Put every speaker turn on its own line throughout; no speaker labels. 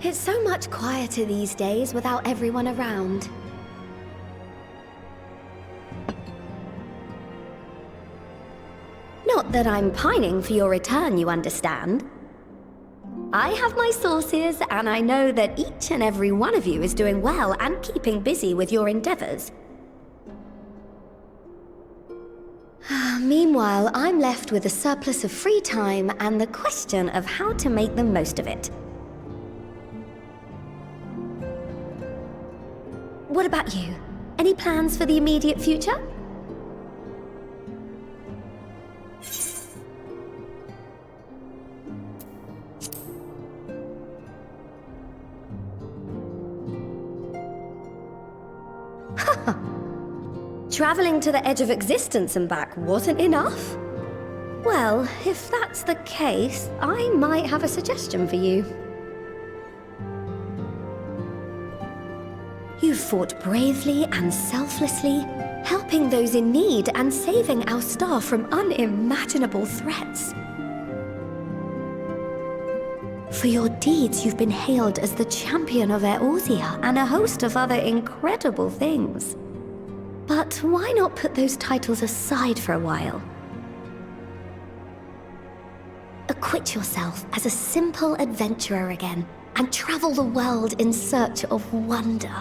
It's so much quieter these days without everyone around. Not that I'm pining for your return, you understand. I have my sources, and I know that each and every one of you is doing well and keeping busy with your endeavors. Meanwhile, I'm left with a surplus of free time and the question of how to make the most of it. What about you? Any plans for the immediate future? Traveling to the edge of existence and back wasn't enough? Well, if that's the case, I might have a suggestion for you. You fought bravely and selflessly, helping those in need and saving our star from unimaginable threats. For your deeds, you've been hailed as the champion of Eorzea and a host of other incredible things. But why not put those titles aside for a while? Acquit yourself as a simple adventurer again and travel the world in search of wonder.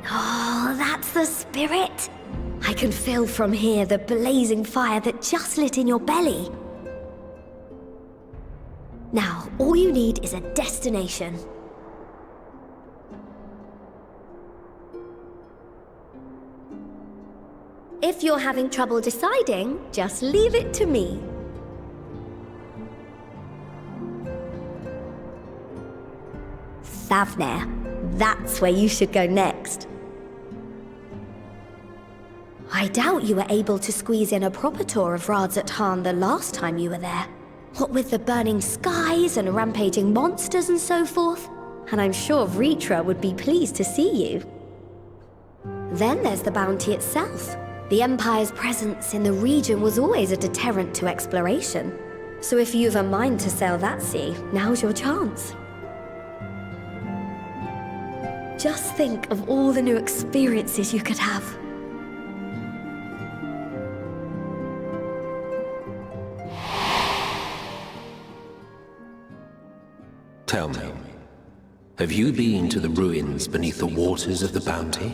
Oh, that's the spirit! I can feel from here the blazing fire that just lit in your belly. Now, all you need is a destination. If you're having trouble deciding, just leave it to me. Thavnair, that's where you should go next. I doubt you were able to squeeze in a proper tour of Radzat the last time you were there. What with the burning skies and rampaging monsters and so forth. And I'm sure Vritra would be pleased to see you. Then there's the bounty itself. The Empire's presence in the region was always a deterrent to exploration. So if you've a mind to sail that sea, now's your chance. Just think of all the new experiences you could have.
Tell me, have you been to the ruins beneath the waters of the Bounty?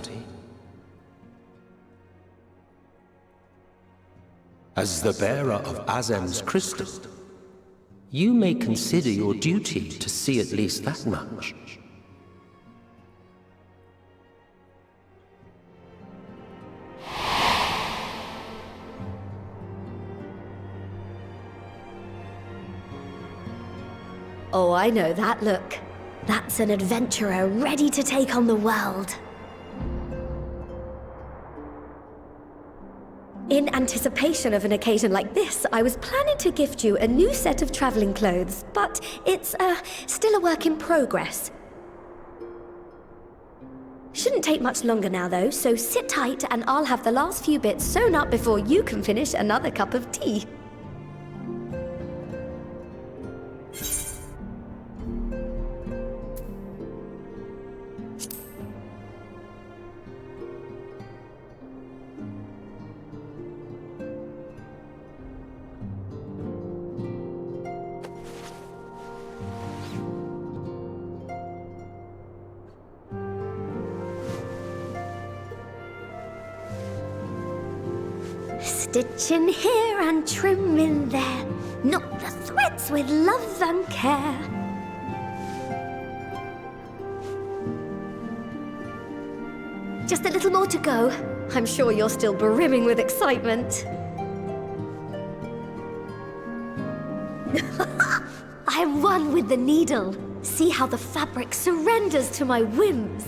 As the bearer of Azem's crystal, you may consider your duty to see at least that much.
Oh, I know that look. That's an adventurer ready to take on the world. In anticipation of an occasion like this, I was planning to gift you a new set of traveling clothes, but it's, still a work in progress. Shouldn't take much longer now, though, so sit tight and I'll have the last few bits sewn up before you can finish another cup of tea. Stitch in here and trim in there, knot the threads with love and care. Just a little more to go. I'm sure you're still brimming with excitement. I'm one with the needle. See how the fabric surrenders to my whims.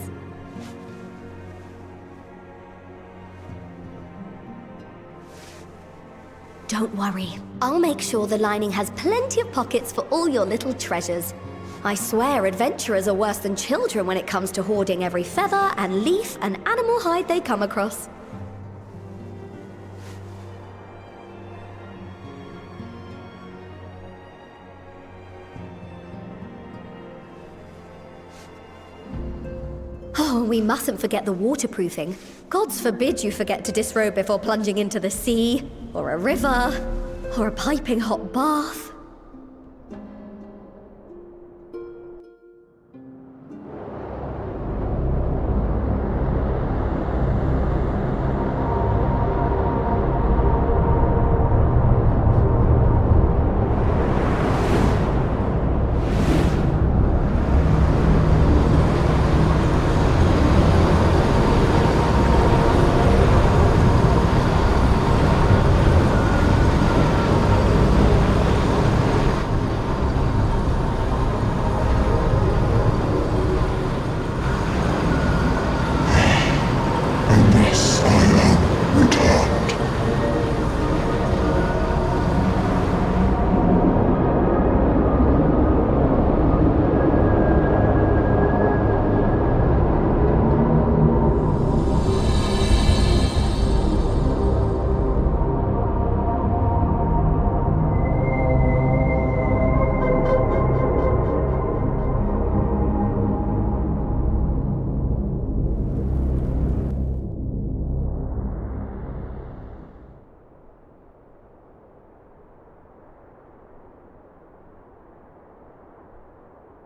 Don't worry. I'll make sure the lining has plenty of pockets for all your little treasures. I swear adventurers are worse than children when it comes to hoarding every feather and leaf and animal hide they come across. Oh, we mustn't forget the waterproofing. Gods forbid you forget to disrobe before plunging into the sea, or a river, or a piping hot bath.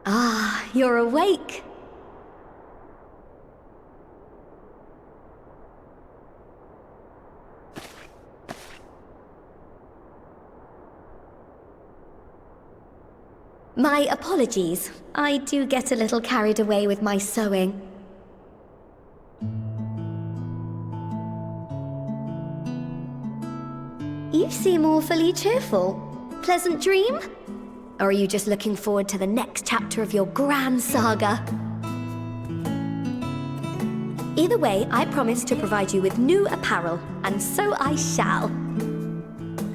Ah, you're awake. My apologies. I do get a little carried away with my sewing. You seem awfully cheerful. Pleasant dream? Or are you just looking forward to the next chapter of your grand saga? Either way, I promise to provide you with new apparel, and so I shall.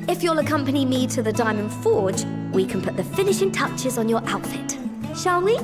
If you'll accompany me to the Diamond Forge, we can put the finishing touches on your outfit. Shall we?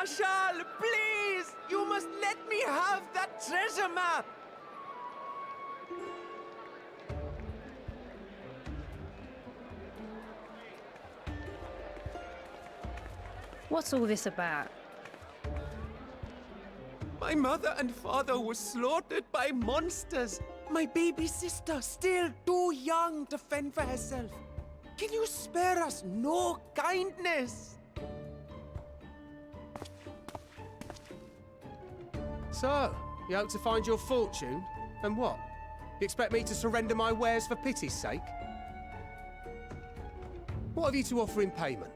Ashal, please! You must let me have that treasure map!
What's all this about?
My mother and father were slaughtered by monsters. My baby sister, still too young to fend for herself. Can you spare us no kindness?
So, you hope to find your fortune? And what? You expect me to surrender my wares for pity's sake? What have you to offer in payment?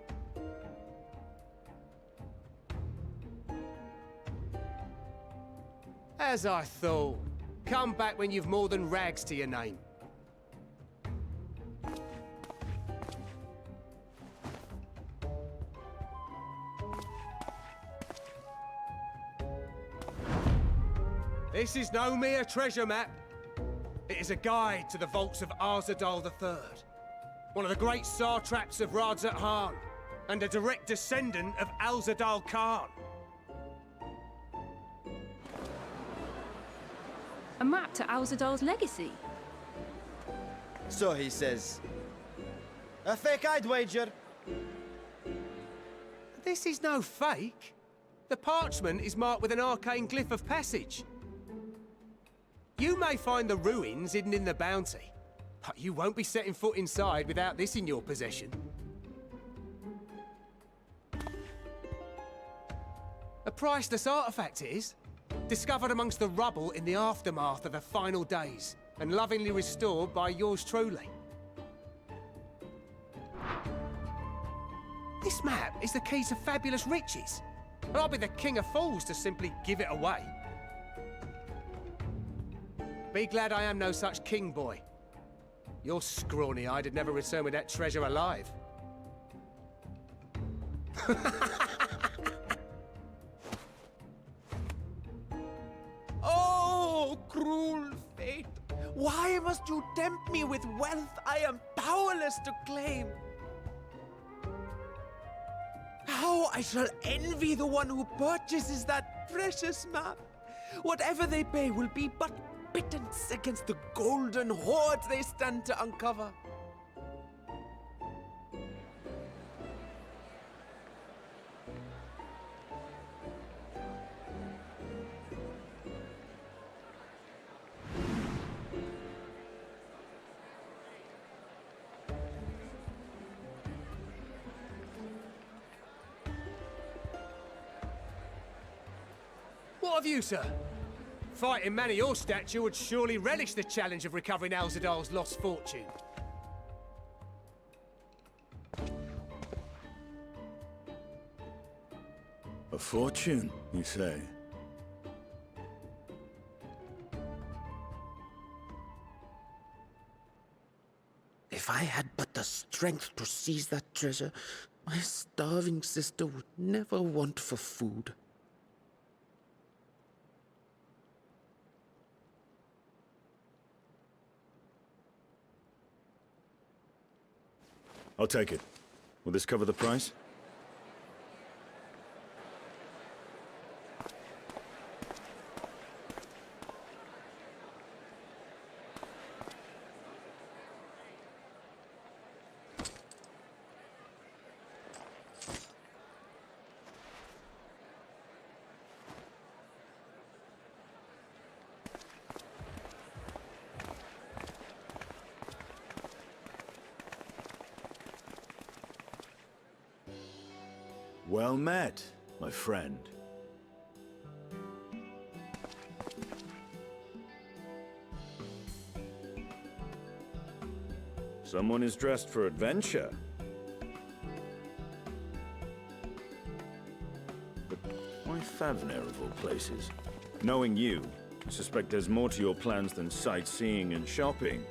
As I thought. Come back when you've more than rags to your name. This is no mere treasure map. It is a guide to the vaults of Arzadal III, one of the great satraps of Radzat Han, and a direct descendant of Alzadal Khan.
A map to Alzadal's legacy?
So he says. A fake, I'd wager.
This is no fake. The parchment is marked with an arcane glyph of passage. You may find the ruins hidden in the bounty, but you won't be setting foot inside without this in your possession. A priceless artifact it is, discovered amongst the rubble in the aftermath of the final days, and lovingly restored by yours truly. This map is the key to fabulous riches, and I'll be the king of fools to simply give it away. Be glad I am no such king boy. Your scrawny-eyed had never returned with that treasure alive.
Oh, cruel fate! Why must you tempt me with wealth I am powerless to claim? How I shall envy the one who purchases that precious map! Whatever they pay will be but pittance against the golden hoard they stand to uncover.
What of you, sir? Fighting man of your stature would surely relish the challenge of recovering Alzadal's lost fortune.
A fortune, you say?
If I had but the strength to seize that treasure, my starving sister would never want for food.
I'll take it. Will this cover the price? Well met, my friend. Someone is dressed for adventure. But why Favner of all places? Knowing you, I suspect there's more to your plans than sightseeing and shopping.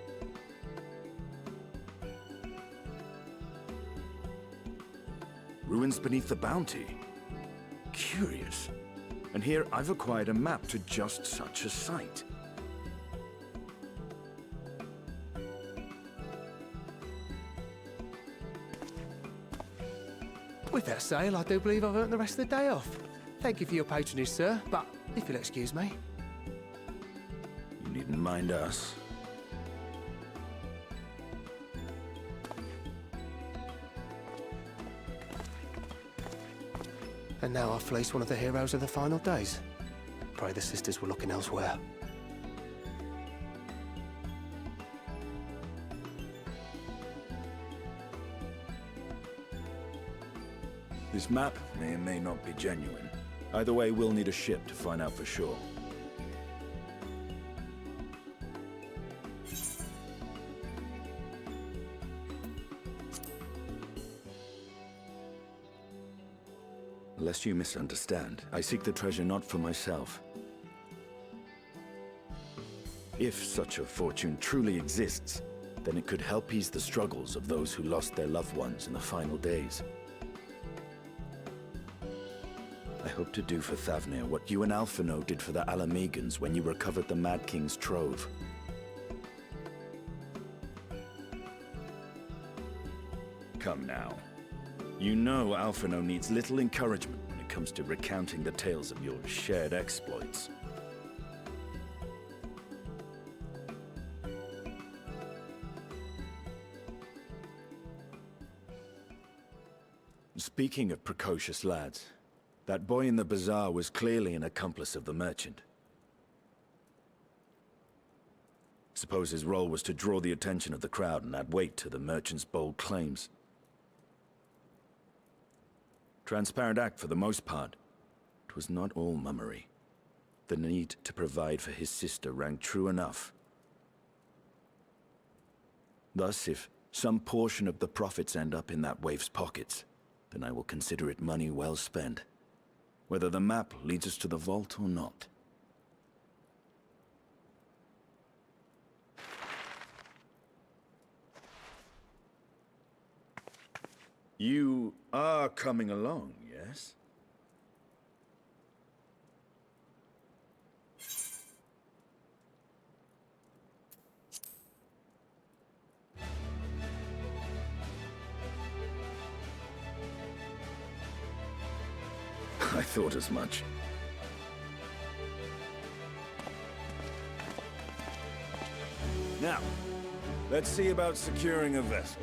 Ruins beneath the bounty. Curious. And here I've acquired a map to just such a site.
With that sale, I do believe I've earned the rest of the day off. Thank you for your patronage, sir, but if you'll excuse me.
You needn't mind us.
And now I fleece one of the heroes of the final days. Pray the sisters were looking elsewhere.
This map may or may not be genuine. Either way, we'll need a ship to find out for sure. Lest you misunderstand, I seek the treasure not for myself. If such a fortune truly exists, then it could help ease the struggles of those who lost their loved ones in the final days. I hope to do for Thavnir what you and Alphino did for the Alamegans when you recovered the Mad King's trove. Come now. You know Alphino needs little encouragement when it comes to recounting the tales of your shared exploits. Speaking of precocious lads, that boy in the bazaar was clearly an accomplice of the merchant. Suppose his role was to draw the attention of the crowd and add weight to the merchant's bold claims. Transparent act for the most part. It was not all mummery. The need to provide for his sister rang true enough. Thus, if some portion of the profits end up in that waif's pockets, then I will consider it money well spent, whether the map leads us to the vault or not. You are coming along, yes? I thought as much. Now, let's see about securing a vessel.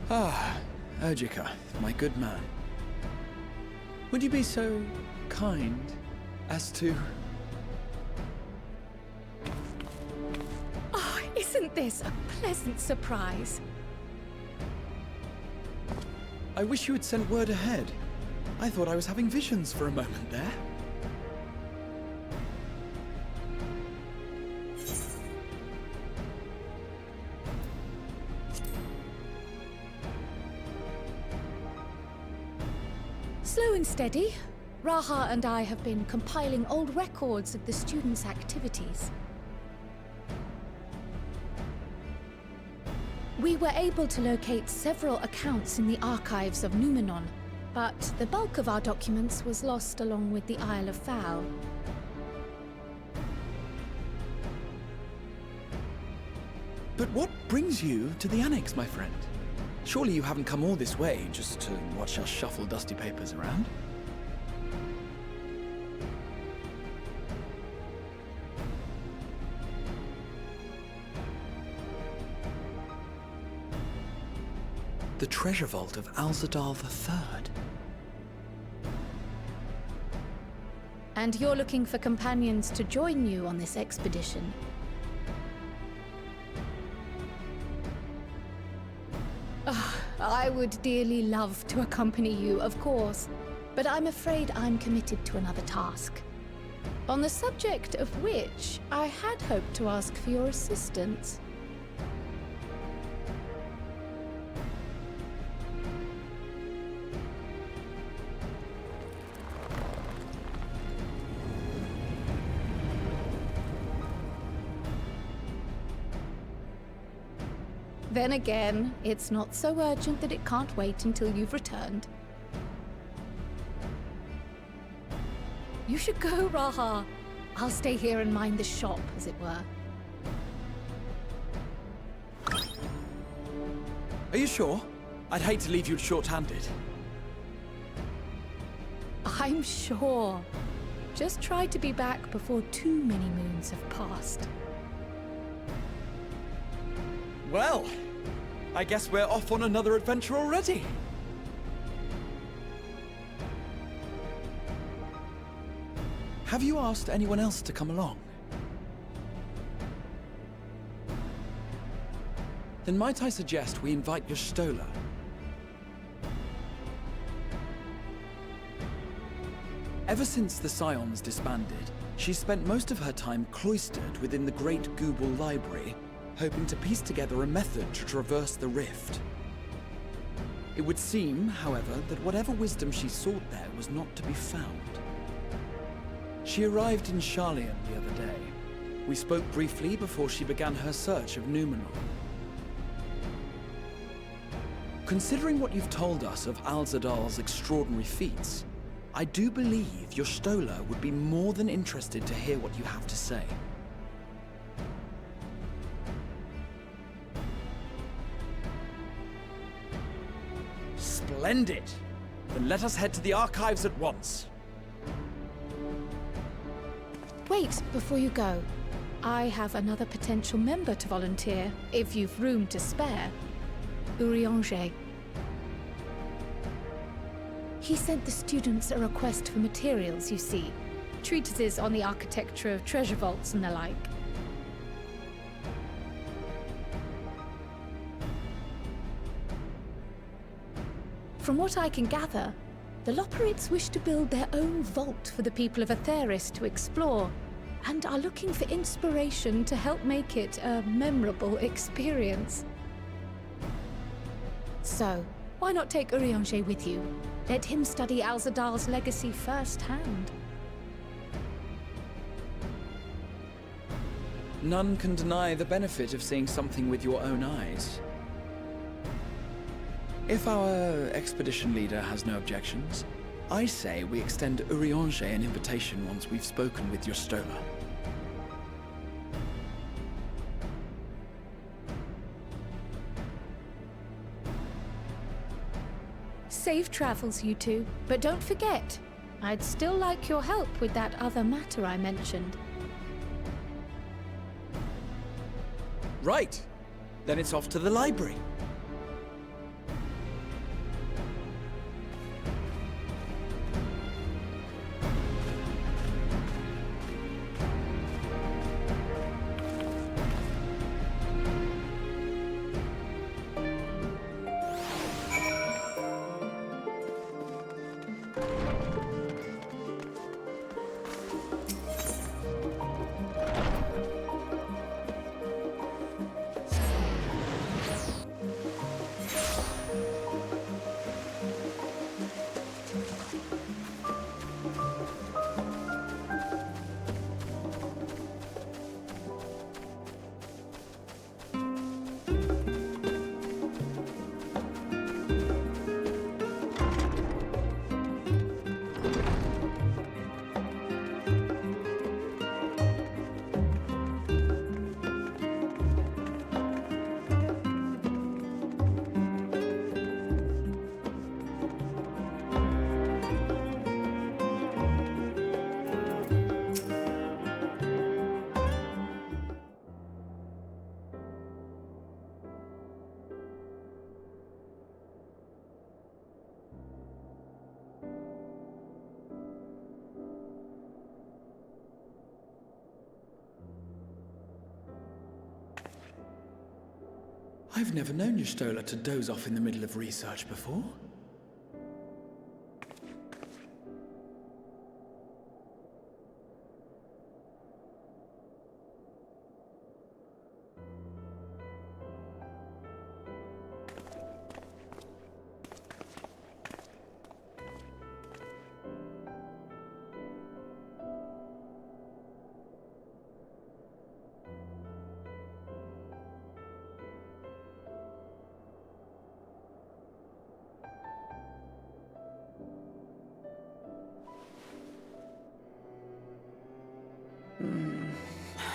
Ah, Urgica, my good man. Would you be so kind as to...
Oh, isn't this a pleasant surprise?
I wish you had sent word ahead. I thought I was having visions for a moment there.
Slow and steady. Raha and I have been compiling old records of the students' activities. We were able to locate several accounts in the archives of Numenon, but the bulk of our documents was lost along with the Isle of Fowl.
But what brings you to the Annex, my friend? Surely you haven't come all this way just to watch us shuffle dusty papers around? The treasure vault of Alzadal III.
And you're looking for companions to join you on this expedition. I would dearly love to accompany you, of course, but I'm afraid I'm committed to another task. On the subject of which, I had hoped to ask for your assistance. Then again, it's not so urgent that it can't wait until you've returned. You should go, Raha. I'll stay here and mind the shop, as it were.
Are you sure? I'd hate to leave you short-handed.
I'm sure. Just try to be back before too many moons have passed.
Well, I guess we're off on another adventure already. Have you asked anyone else to come along? Then might I suggest we invite your Stola? Ever since the Scions disbanded, she's spent most of her time cloistered within the Great Google Library, hoping to piece together a method to traverse the rift. It would seem, however, that whatever wisdom she sought there was not to be found. She arrived in Charlian the other day. We spoke briefly before she began her search of Numenor. Considering what you've told us of Alzadal's extraordinary feats, I do believe your Stola would be more than interested to hear what you have to say. Splendid! Then let us head to the archives at once.
Wait, before you go. I have another potential member to volunteer, if you've room to spare. Urianger. He sent the students a request for materials, you see. Treatises on the architecture of treasure vaults and the like. From what I can gather, the Loperites wish to build their own vault for the people of Aetheris to explore, and are looking for inspiration to help make it a memorable experience. So, why not take Urianger with you? Let him study Alzadal's legacy firsthand.
None can deny the benefit of seeing something with your own eyes. If our expedition leader has no objections, I say we extend Urianger an invitation once we've spoken with your Stola.
Safe travels, you two. But don't forget, I'd still like your help with that other matter I mentioned.
Right. Then it's off to the library. I've never known Y'shtola to doze off in the middle of research before.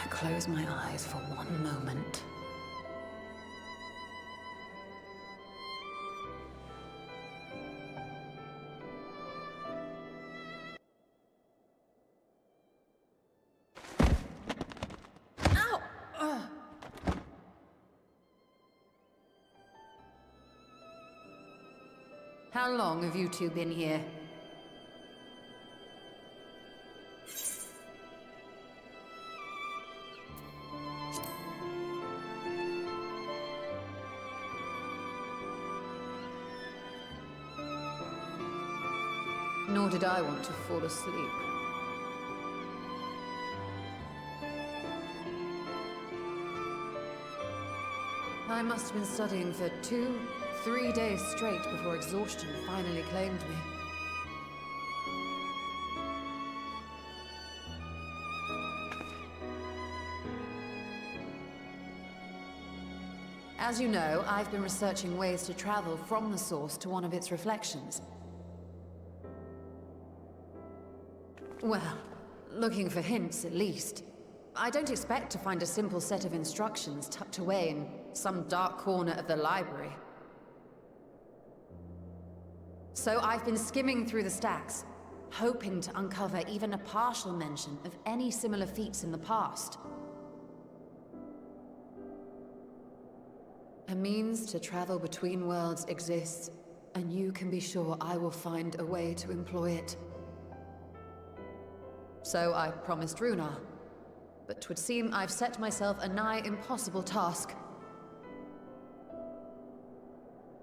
Close my eyes for one moment. Ow! How long have you two been here? Nor did I want to fall asleep. I must have been studying for 2-3 days straight before exhaustion finally claimed me. As you know, I've been researching ways to travel from the source to one of its reflections. Well, looking for hints at least. I don't expect to find a simple set of instructions tucked away in some dark corner of the library. So I've been skimming through the stacks, hoping to uncover even a partial mention of any similar feats in the past. A means to travel between worlds exists, and you can be sure I will find a way to employ it. So I promised Runar, but 'twould seem I've set myself a nigh impossible task.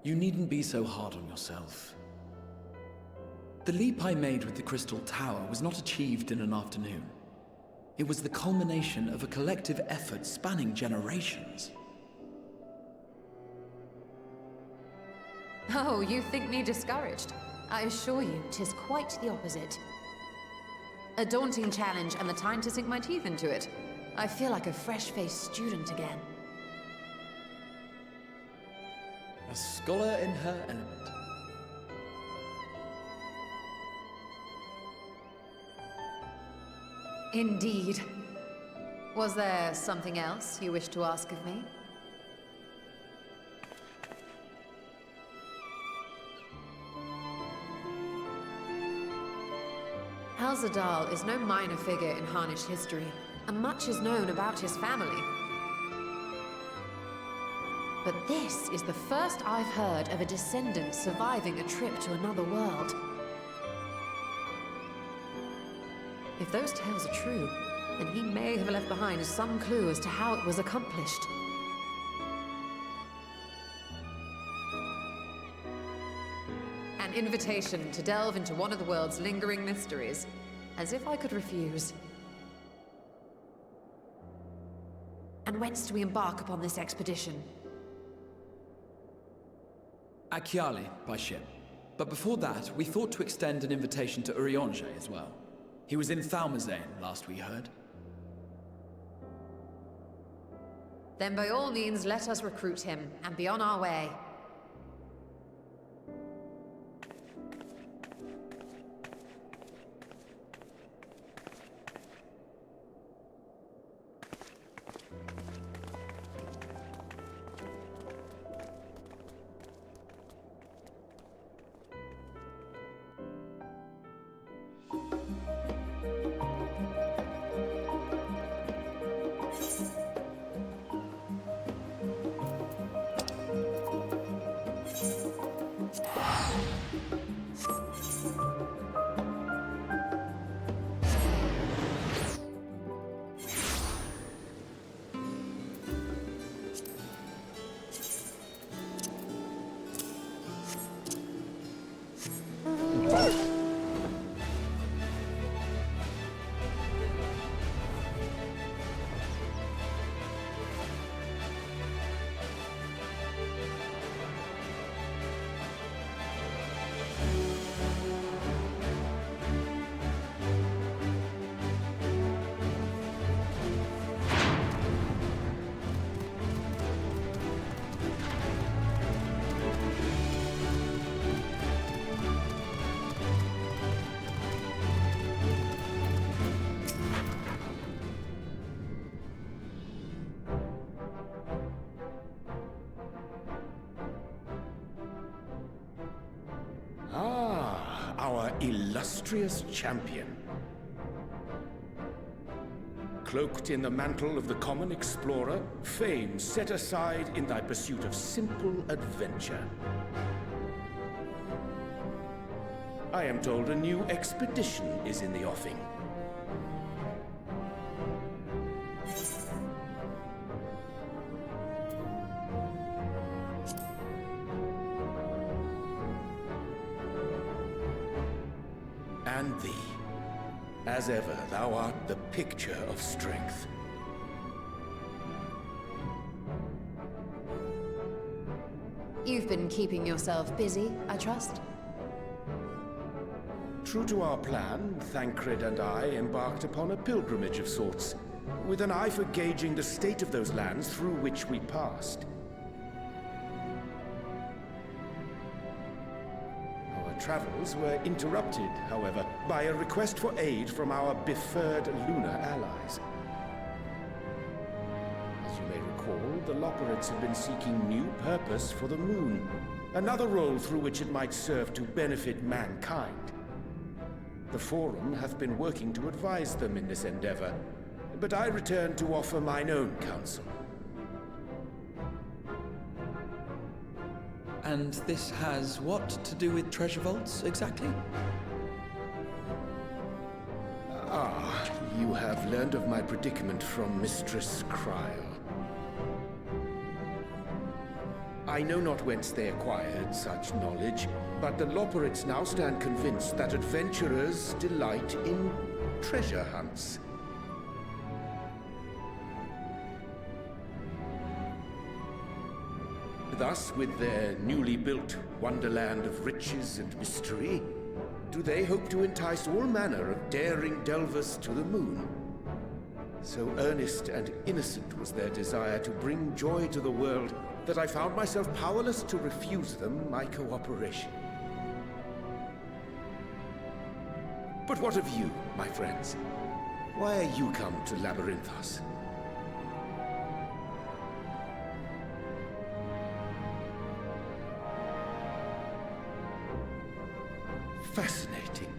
You needn't be so hard on yourself. The leap I made with the Crystal Tower was not achieved in an afternoon. It was the culmination of a collective effort spanning generations.
Oh, you think me discouraged? I assure you, 'tis quite the opposite. A daunting challenge and the time to sink my teeth into it. I feel like a fresh-faced student again.
A scholar in her element.
Indeed. Was there something else you wished to ask of me? Alzadal is no minor figure in Harnish history, and much is known about his family. But this is the first I've heard of a descendant surviving a trip to another world. If those tales are true, then he may have left behind some clue as to how it was accomplished. An invitation to delve into one of the world's lingering mysteries. As if I could refuse. And whence do we embark upon this expedition?
Akyali, by ship. But before that, we thought to extend an invitation to Urianger as well. He was in Thalmazane, last we heard.
Then by all means, let us recruit him, and be on our way.
Ah, our illustrious champion. Cloaked in the mantle of the common explorer, fame set aside in thy pursuit of simple adventure. I am told a new expedition is in the offing. And thee. As ever, thou art the picture of strength.
You've been keeping yourself busy, I trust?
True to our plan, Thancred and I embarked upon a pilgrimage of sorts, with an eye for gauging the state of those lands through which we passed. Our travels were interrupted, however, by a request for aid from our befurred lunar allies. As you may recall, the Loperids have been seeking new purpose for the moon, another role through which it might serve to benefit mankind. The Forum hath been working to advise them in this endeavor, but I return to offer mine own counsel.
And this has what to do with treasure vaults, exactly?
Ah, you have learned of my predicament from Mistress Cryle. I know not whence they acquired such knowledge, but the Loperids now stand convinced that adventurers delight in treasure hunts. Thus, with their newly built wonderland of riches and mystery, do they hope to entice all manner of daring delvers to the moon. So earnest and innocent was their desire to bring joy to the world that I found myself powerless to refuse them my cooperation. But what of you, my friends? Why are you come to Labyrinthos? Fascinating.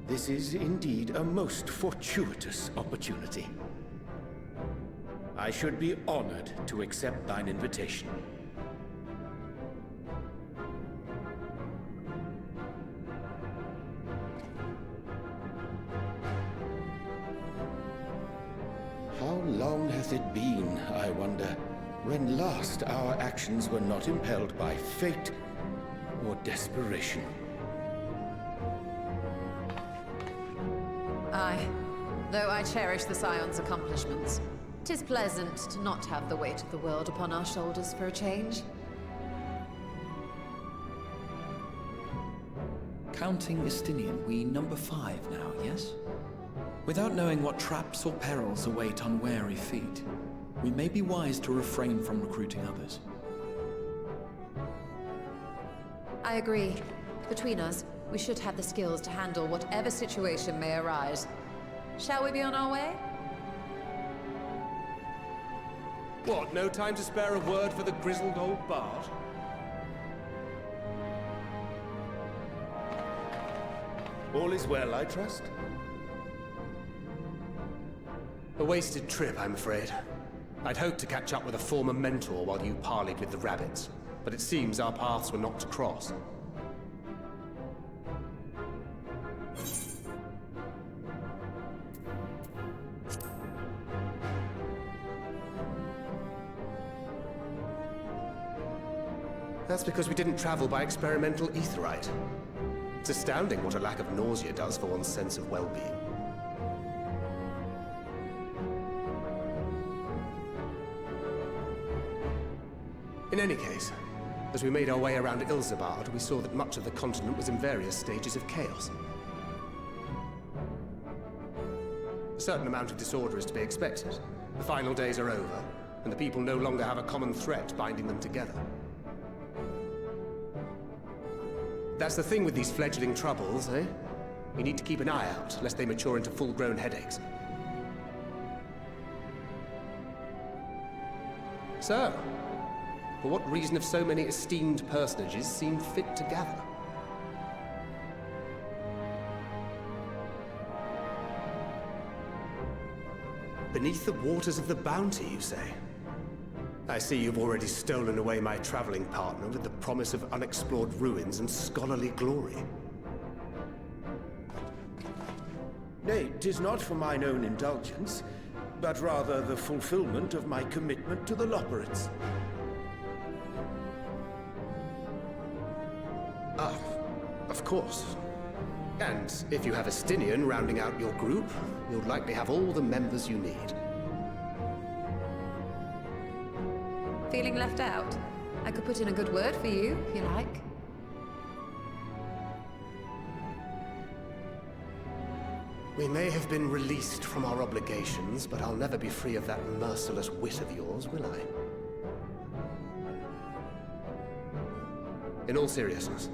This is indeed a most fortuitous opportunity. I should be honored to accept thine invitation. How long hath it been, I wonder, when last our actions were not impelled by fate or desperation?
Aye. Though I cherish the Scion's accomplishments, 'tis pleasant to not have the weight of the world upon our shoulders for a change.
Counting Estinian, we number 5 now, yes? Without knowing what traps or perils await unwary feet, we may be wise to refrain from recruiting others.
I agree. Between us, we should have the skills to handle whatever situation may arise. Shall we be on our way?
What, no time to spare a word for the grizzled old bard?
All is well, I trust?
A wasted trip, I'm afraid. I'd hoped to catch up with a former mentor while you parleyed with the rabbits, but it seems our paths were not to cross. That's because we didn't travel by experimental aetherite. It's astounding what a lack of nausea does for one's sense of well-being. In any case, as we made our way around Ilzabard, we saw that much of the continent was in various stages of chaos. A certain amount of disorder is to be expected. The final days are over, and the people no longer have a common threat binding them together. That's the thing with these fledgling troubles, eh? You need to keep an eye out, lest they mature into full-grown headaches. So,
For what reason have so many esteemed personages seen fit to gather? Beneath the waters of the Bounty, you say? I see you've already stolen away my traveling partner with the promise of unexplored ruins and scholarly glory.
Nay, 'tis not for mine own indulgence, but rather the fulfillment of my commitment to the Loporrits.
Ah, of course. And if you have a Stinian rounding out your group, you'll likely have all the members you need.
Feeling left out? I could put in a good word for you, if you like.
We may have been released from our obligations, but I'll never be free of that merciless wit of yours, will I? In all seriousness,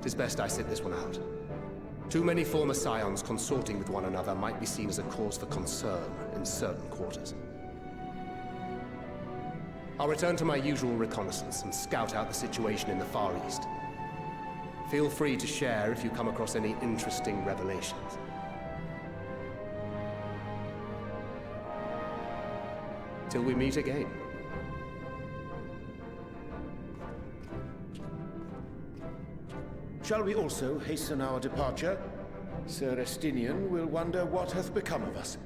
'tis best I sit this one out. Too many former scions consorting with one another might be seen as a cause for concern in certain quarters. I'll return to my usual reconnaissance and scout out the situation in the Far East. Feel free to share if you come across any interesting revelations. Till we meet again.
Shall we also hasten our departure? Sir Estinian will wonder what hath become of us.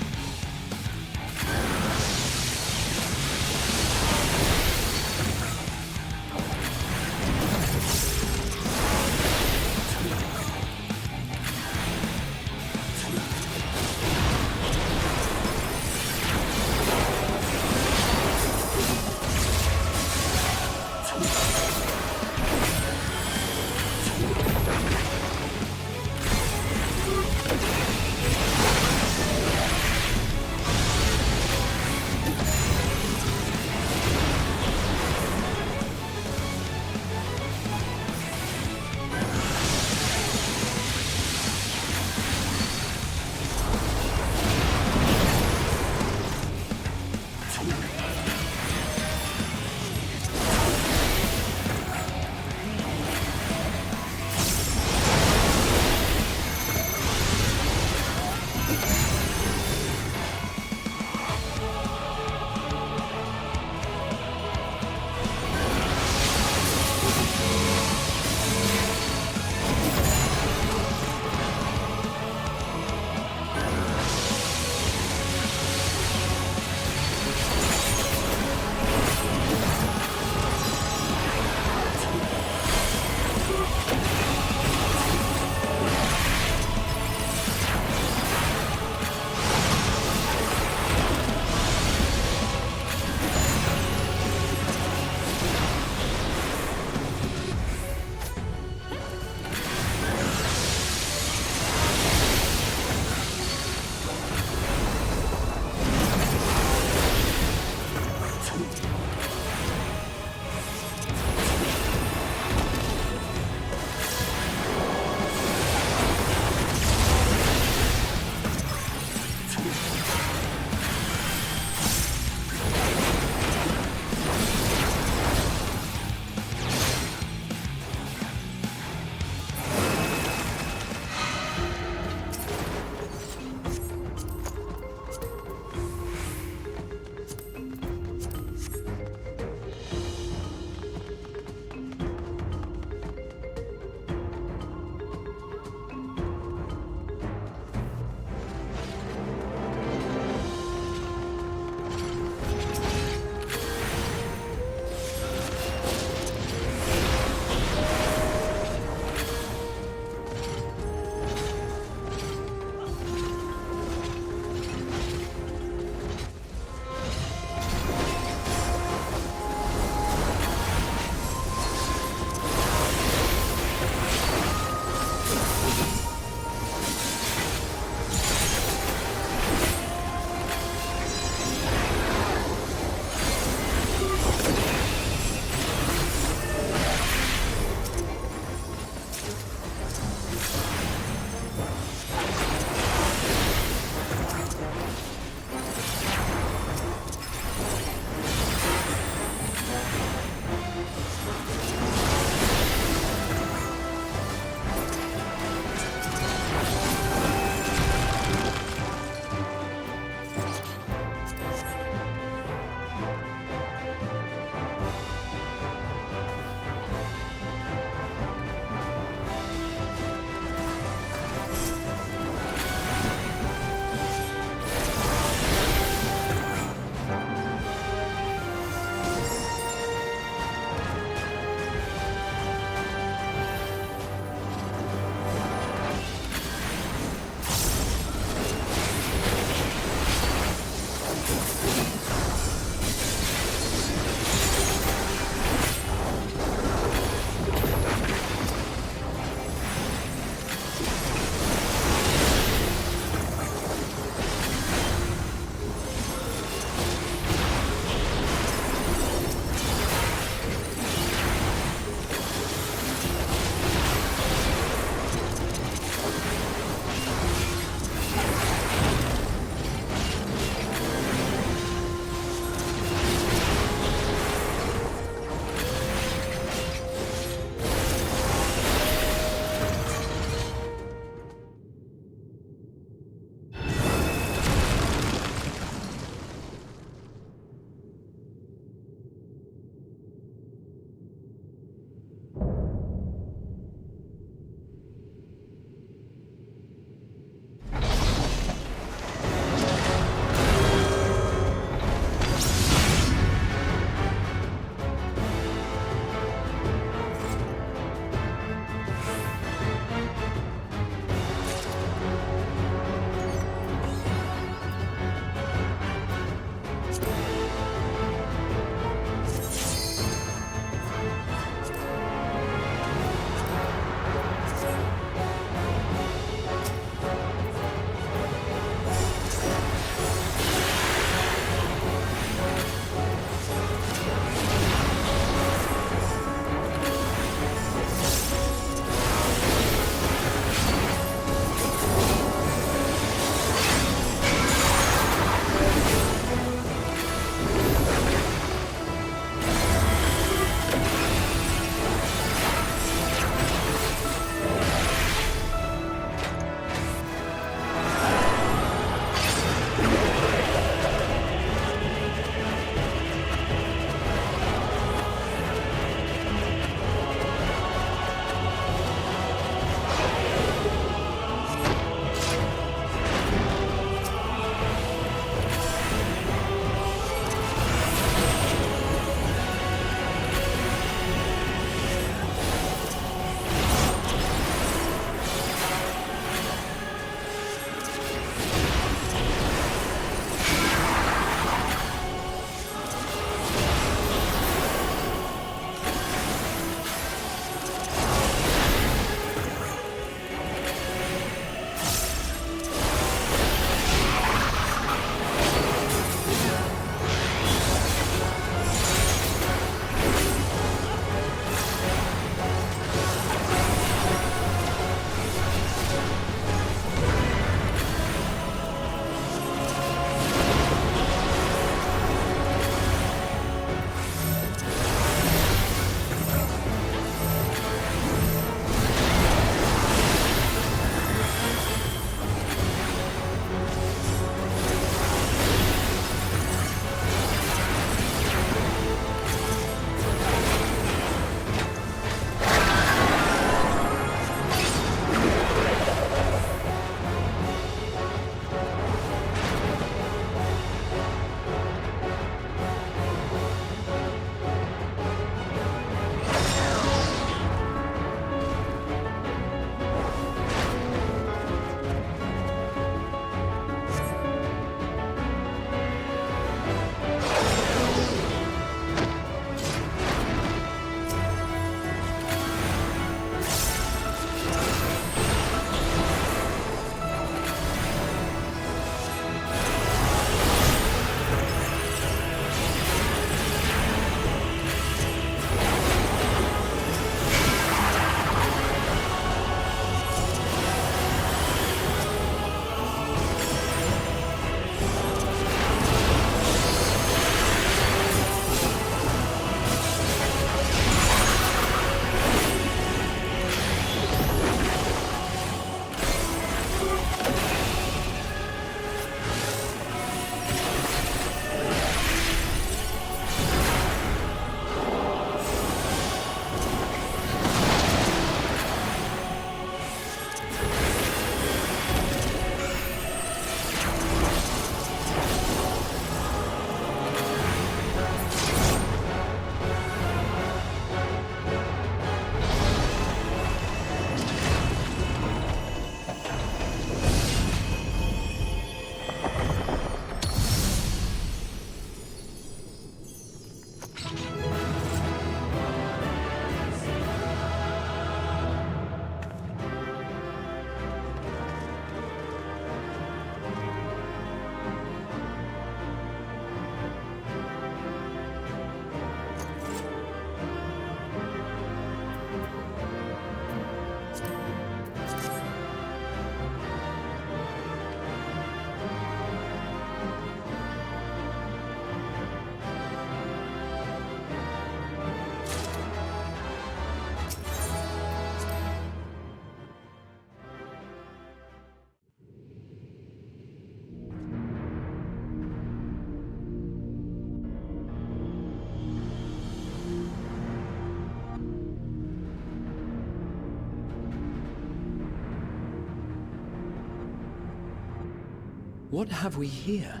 What have we here?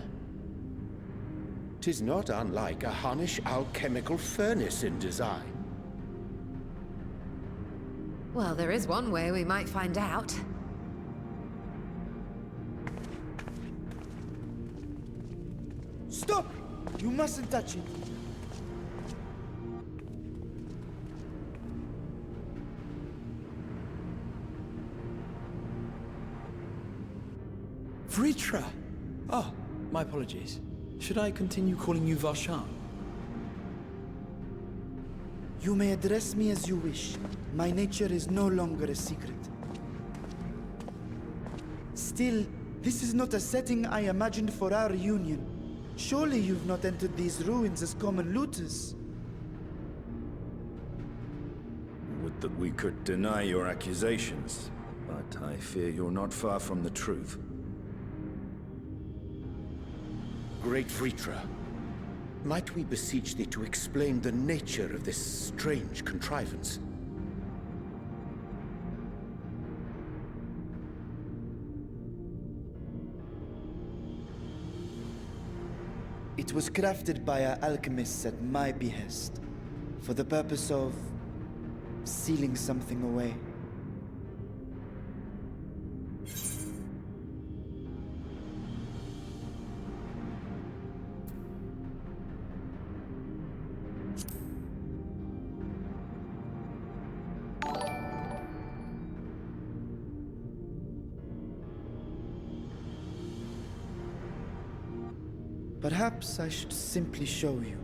'Tis not unlike a Hunnish alchemical furnace in design.
Well, there is one way we might find out.
Stop! You mustn't touch it.
Vritra! Oh, my apologies. Should I continue calling you Varshan?
You may address me as you wish. My nature is no longer a secret. Still, this is not a setting I imagined for our reunion. Surely you've not entered these ruins as common looters.
Would that we could deny your accusations, but I fear you're not far from the truth.
Great Vritra, might we beseech thee to explain the nature of this strange contrivance?
It was crafted by our alchemists at my behest, for the purpose of sealing something away. Perhaps I should simply show you.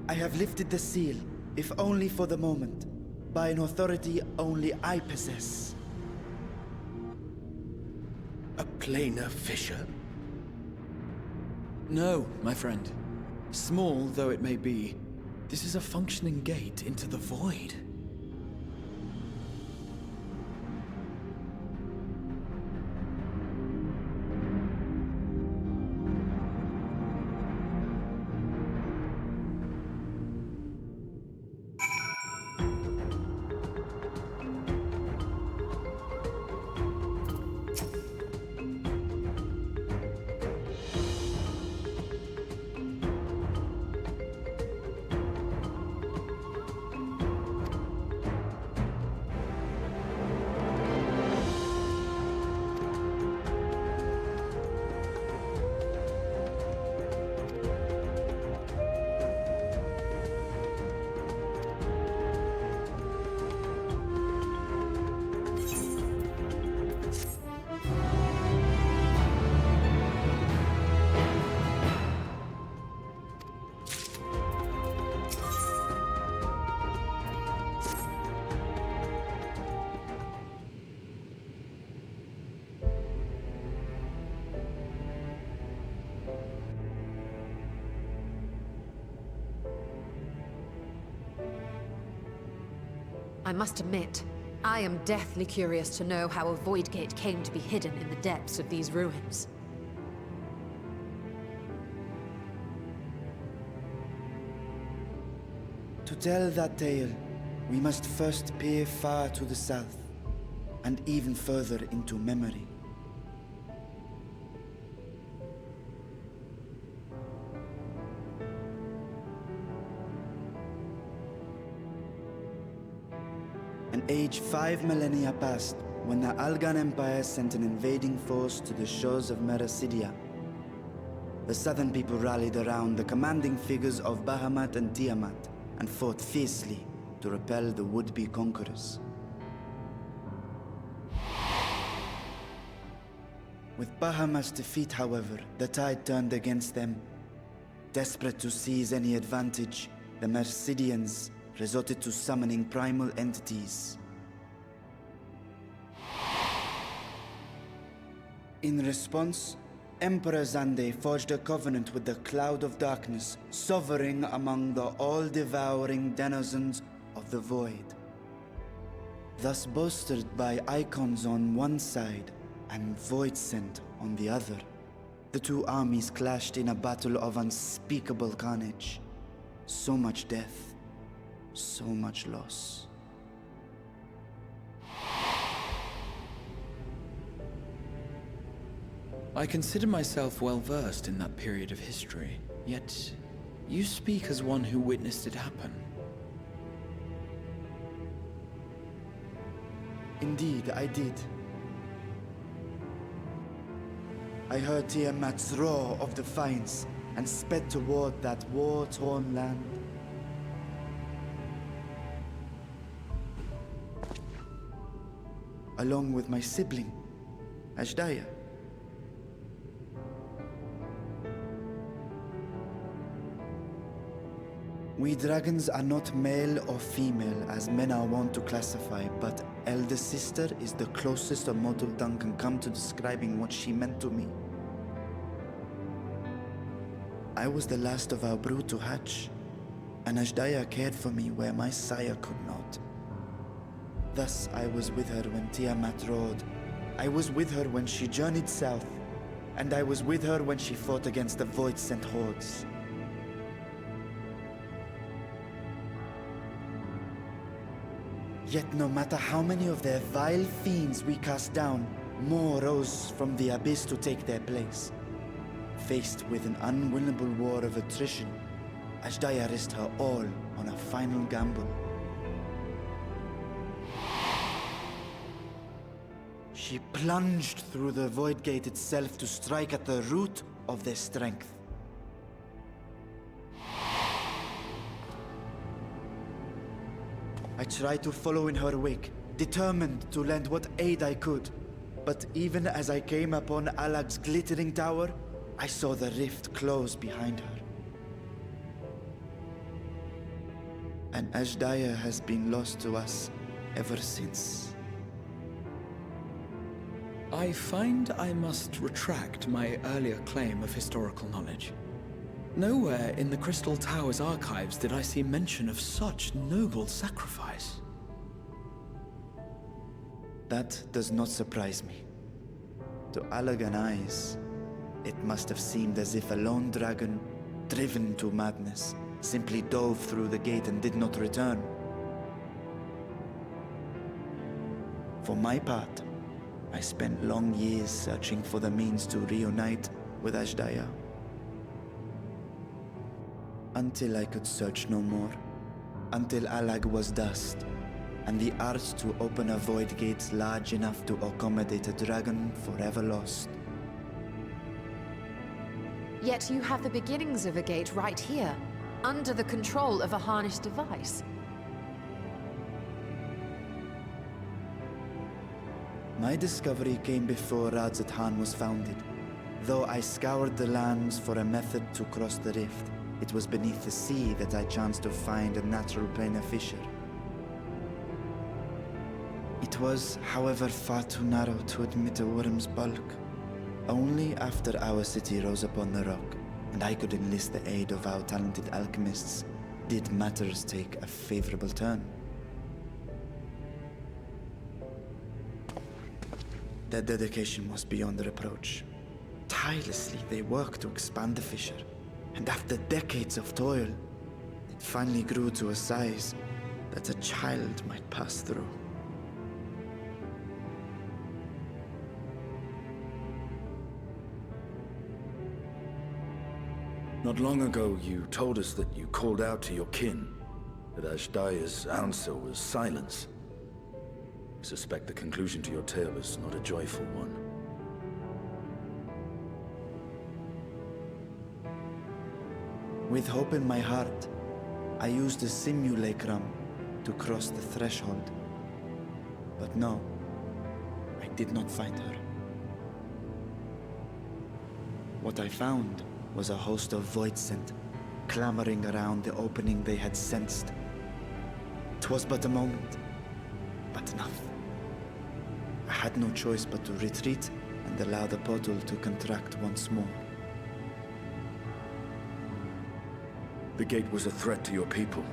I have lifted the seal, if only for the moment, by an authority only I possess.
A planar fissure?
No, my friend. Small though it may be, this is a functioning gate into the void.
I must admit, I am deathly curious to know how a void gate came to be hidden in the depths of these ruins.
To tell that tale, we must first peer far to the south, and even further into memory. An age 5 millennia past, when the Algan Empire sent an invading force to the shores of Merasidia. The southern people rallied around the commanding figures of Bahamut and Tiamat, and fought fiercely to repel the would-be conquerors. With Bahamut's defeat, however, the tide turned against them. Desperate to seize any advantage, the Mercidians resorted to summoning primal entities. In response, Emperor Zande forged a covenant with the Cloud of Darkness, sovereign among the all-devouring denizens of the Void. Thus bolstered by icons on one side and Voidsent on the other, the two armies clashed in a battle of unspeakable carnage. So much death, so much loss.
I consider myself well versed in that period of history, yet you speak as one who witnessed it happen.
Indeed, I did. I heard Tiamat's roar of defiance and sped toward that war-torn land. Along with my sibling, Ashdaya. We dragons are not male or female as men are wont to classify, but elder sister is the closest a mortal tongue can come to describing what she meant to me. I was the last of our brood to hatch, and Ashdaya cared for me where my sire could not. Thus I was with her when Tiamat roared. I was with her when she journeyed south, and I was with her when she fought against the Void-sent hordes. Yet no matter how many of their vile fiends we cast down, more rose from the abyss to take their place. Faced with an unwinnable war of attrition, Ashdaya risked her all on a final gamble. She plunged through the Void Gate itself to strike at the root of their strength. I tried to follow in her wake, determined to lend what aid I could. But even as I came upon Alag's glittering tower, I saw the rift close behind her. And Ashdaya has been lost to us ever since.
I find I must retract my earlier claim of historical knowledge. Nowhere in the Crystal Tower's archives did I see mention of such noble sacrifice.
That does not surprise me. To Allagan eyes, it must have seemed as if a lone dragon, driven to madness, simply dove through the gate and did not return. For my part, I spent long years searching for the means to reunite with Ashdaya. Until I could search no more. Until Alag was dust, and the art to open a void gate large enough to accommodate a dragon forever lost.
Yet you have the beginnings of a gate right here, under the control of a harnessed device.
My discovery came before Radzat Han was founded. Though I scoured the lands for a method to cross the rift, it was beneath the sea that I chanced to find a natural planar fissure. It was, however, far too narrow to admit a worm's bulk. Only after our city rose upon the rock, and I could enlist the aid of our talented alchemists, did matters take a favorable turn. Their dedication was beyond reproach. Tirelessly they worked to expand the fissure, and after decades of toil, it finally grew to a size that a child might pass through.
Not long ago, you told us that you called out to your kin, that Ashdaya's answer was silence. I suspect the conclusion to your tale is not a joyful one.
With hope in my heart, I used the simulacrum to cross the threshold. But no, I did not find her. What I found was a host of voidsent, clamoring around the opening they had sensed. 'Twas but a moment, but enough. I had no choice but to retreat and allow the portal to contract once more.
The gate was a threat to your people.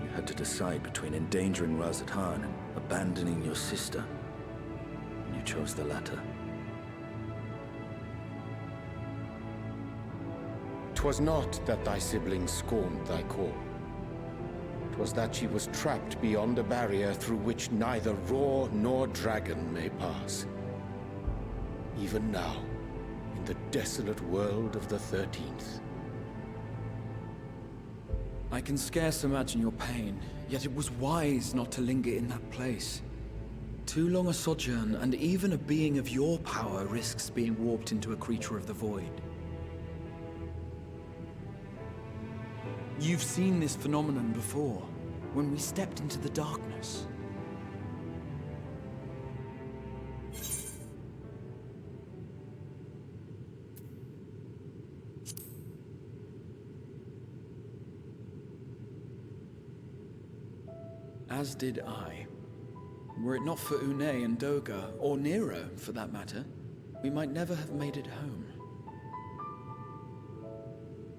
You had to decide between endangering Razathan and abandoning your sister. And you chose the latter.
'Twas not that thy siblings scorned thy call. 'Twas that she was trapped beyond a barrier through which neither roar nor dragon may pass. Even now, in the desolate world of the 13th.
I can scarce imagine your pain, yet it was wise not to linger in that place. Too long a sojourn, and even a being of your power risks being warped into a creature of the void. You've seen this phenomenon before, when we stepped into the darkness. As did I. Were it not for Une and Doga, or Nero for that matter, we might never have made it home.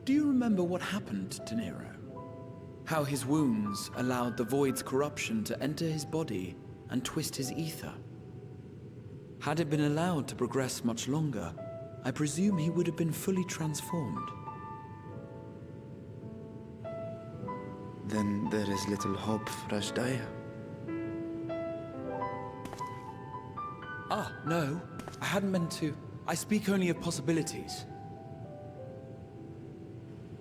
Do you remember what happened to Nero? How his wounds allowed the Void's corruption to enter his body and twist his ether? Had it been allowed to progress much longer, I presume he would have been fully transformed.
Then there is little hope for Ashdaya.
Ah, no. I hadn't meant to. I speak only of possibilities.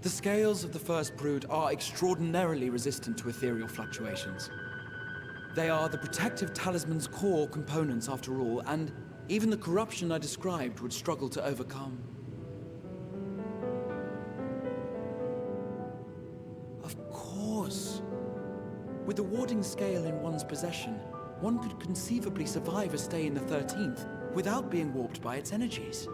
The scales of the First Brood are extraordinarily resistant to ethereal fluctuations. They are the protective talisman's core components after all, and even the corruption I described would struggle to overcome. Of course. With the warding scale in one's possession, one could conceivably survive a stay in the 13th without being warped by its energies.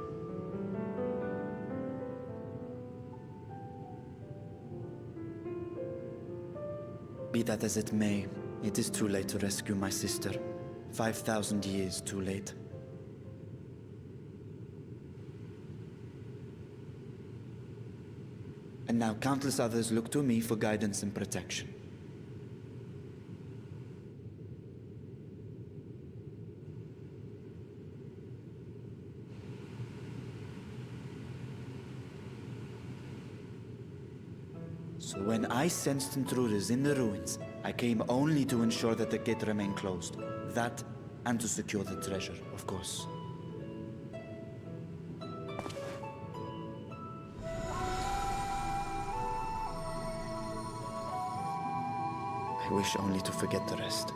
Be that as it may, it is too late to rescue my sister. 5,000 years too late. And now countless others look to me for guidance and protection. So when I sensed intruders in the ruins, I came only to ensure that the gate remained closed. That, and to secure the treasure, of course. I wish only to forget the rest.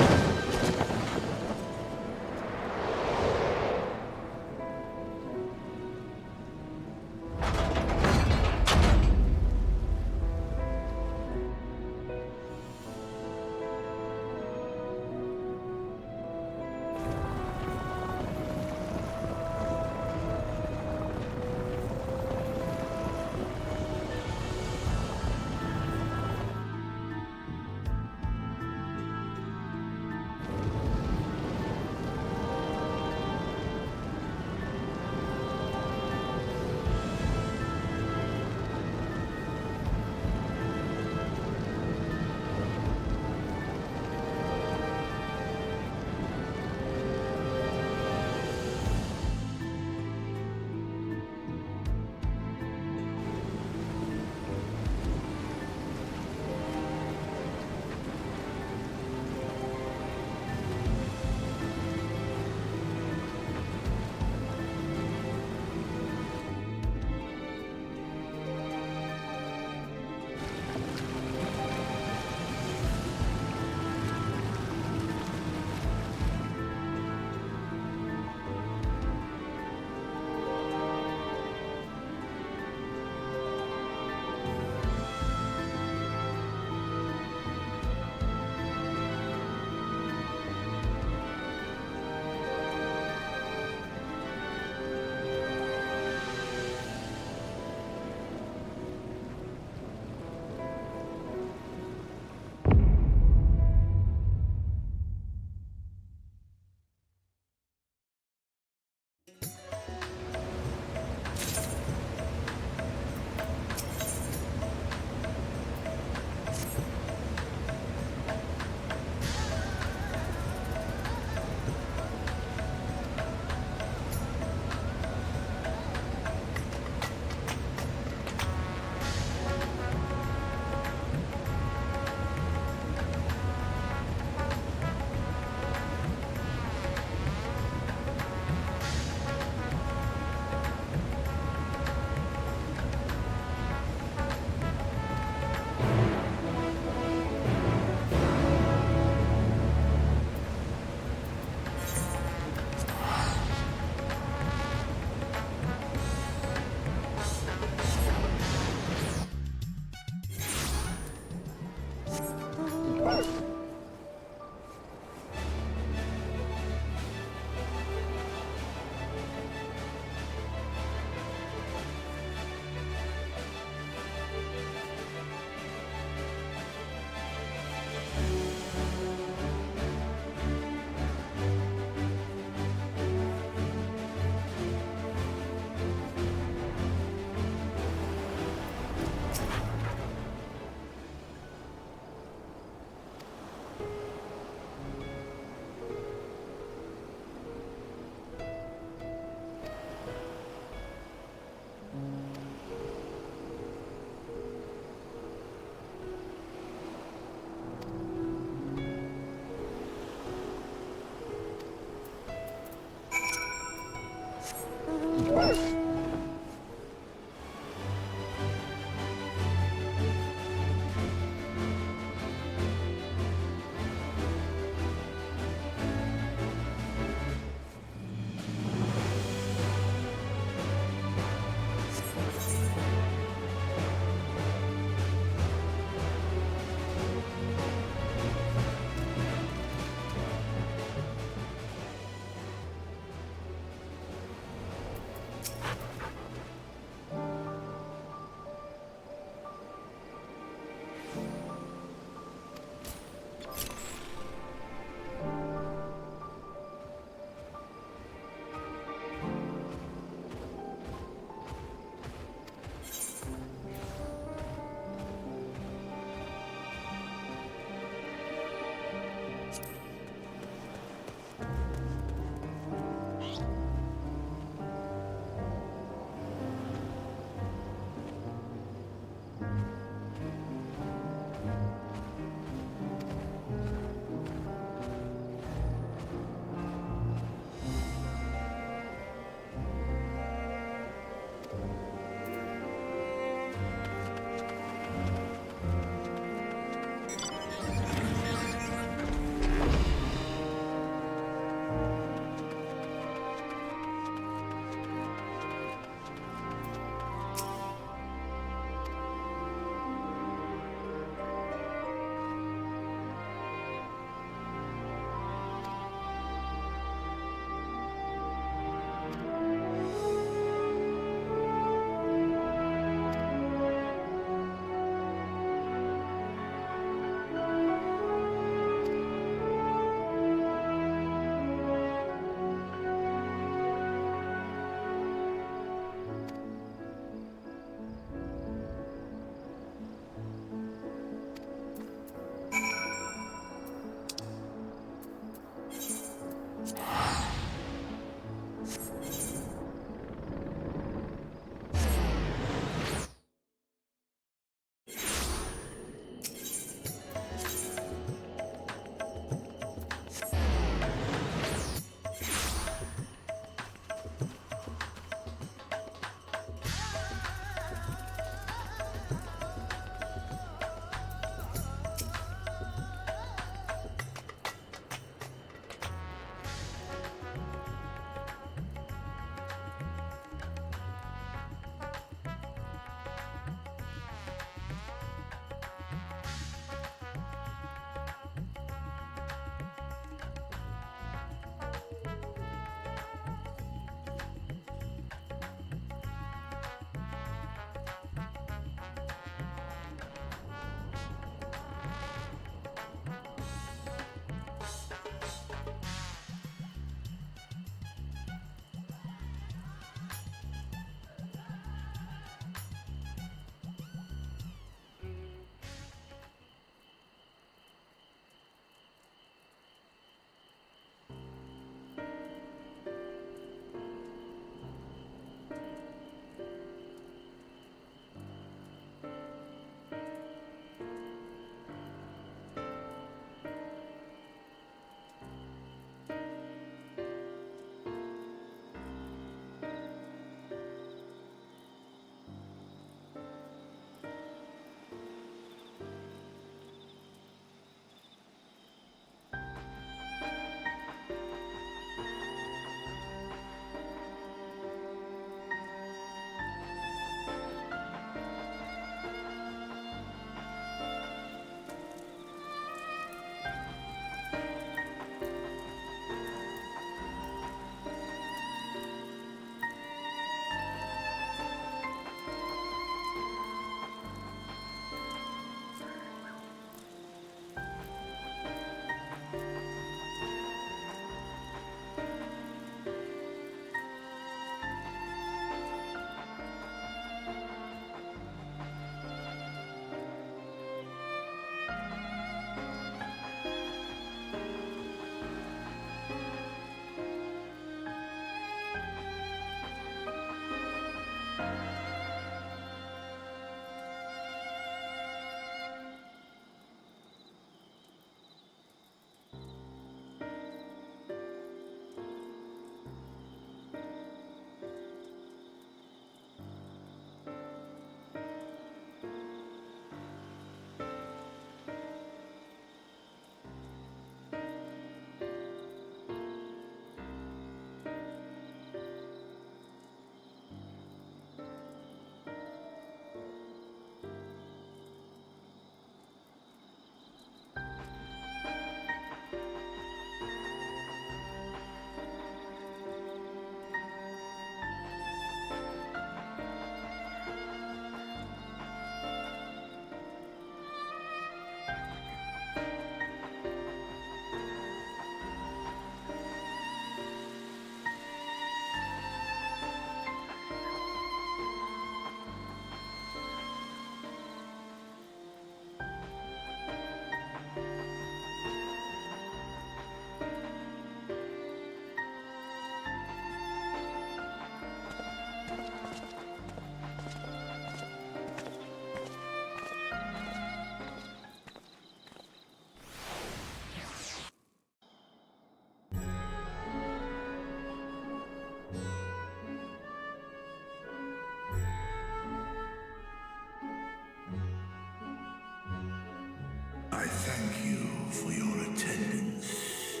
attendance.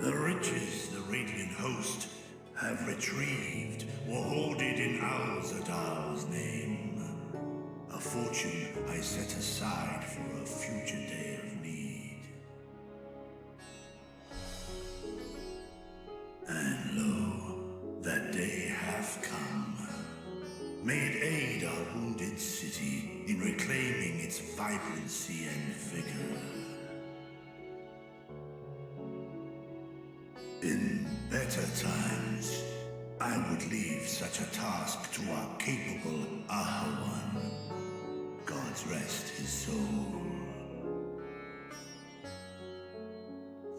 The riches the Radiant Host have retrieved were hoarded in Al-Zadal's name. A fortune I set aside for a future day of need. And lo, that day hath come. May it aid our wounded city in reclaiming its vibrancy and vigor. In better times, I would leave such a task to our capable Ahawan. God's rest his soul.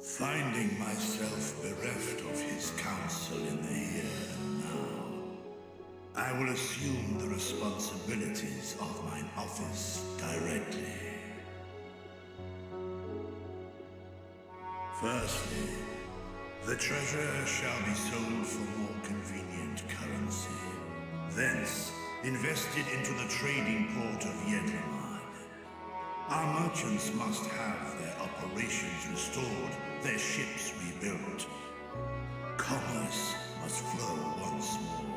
Finding myself bereft of his counsel in the here and now, I will assume the responsibilities of mine office directly. Firstly, the treasure shall be sold for more convenient currency. Thence, invested into the trading port of Yedlamad. Our merchants must have their operations restored, their ships rebuilt. Commerce must flow once more.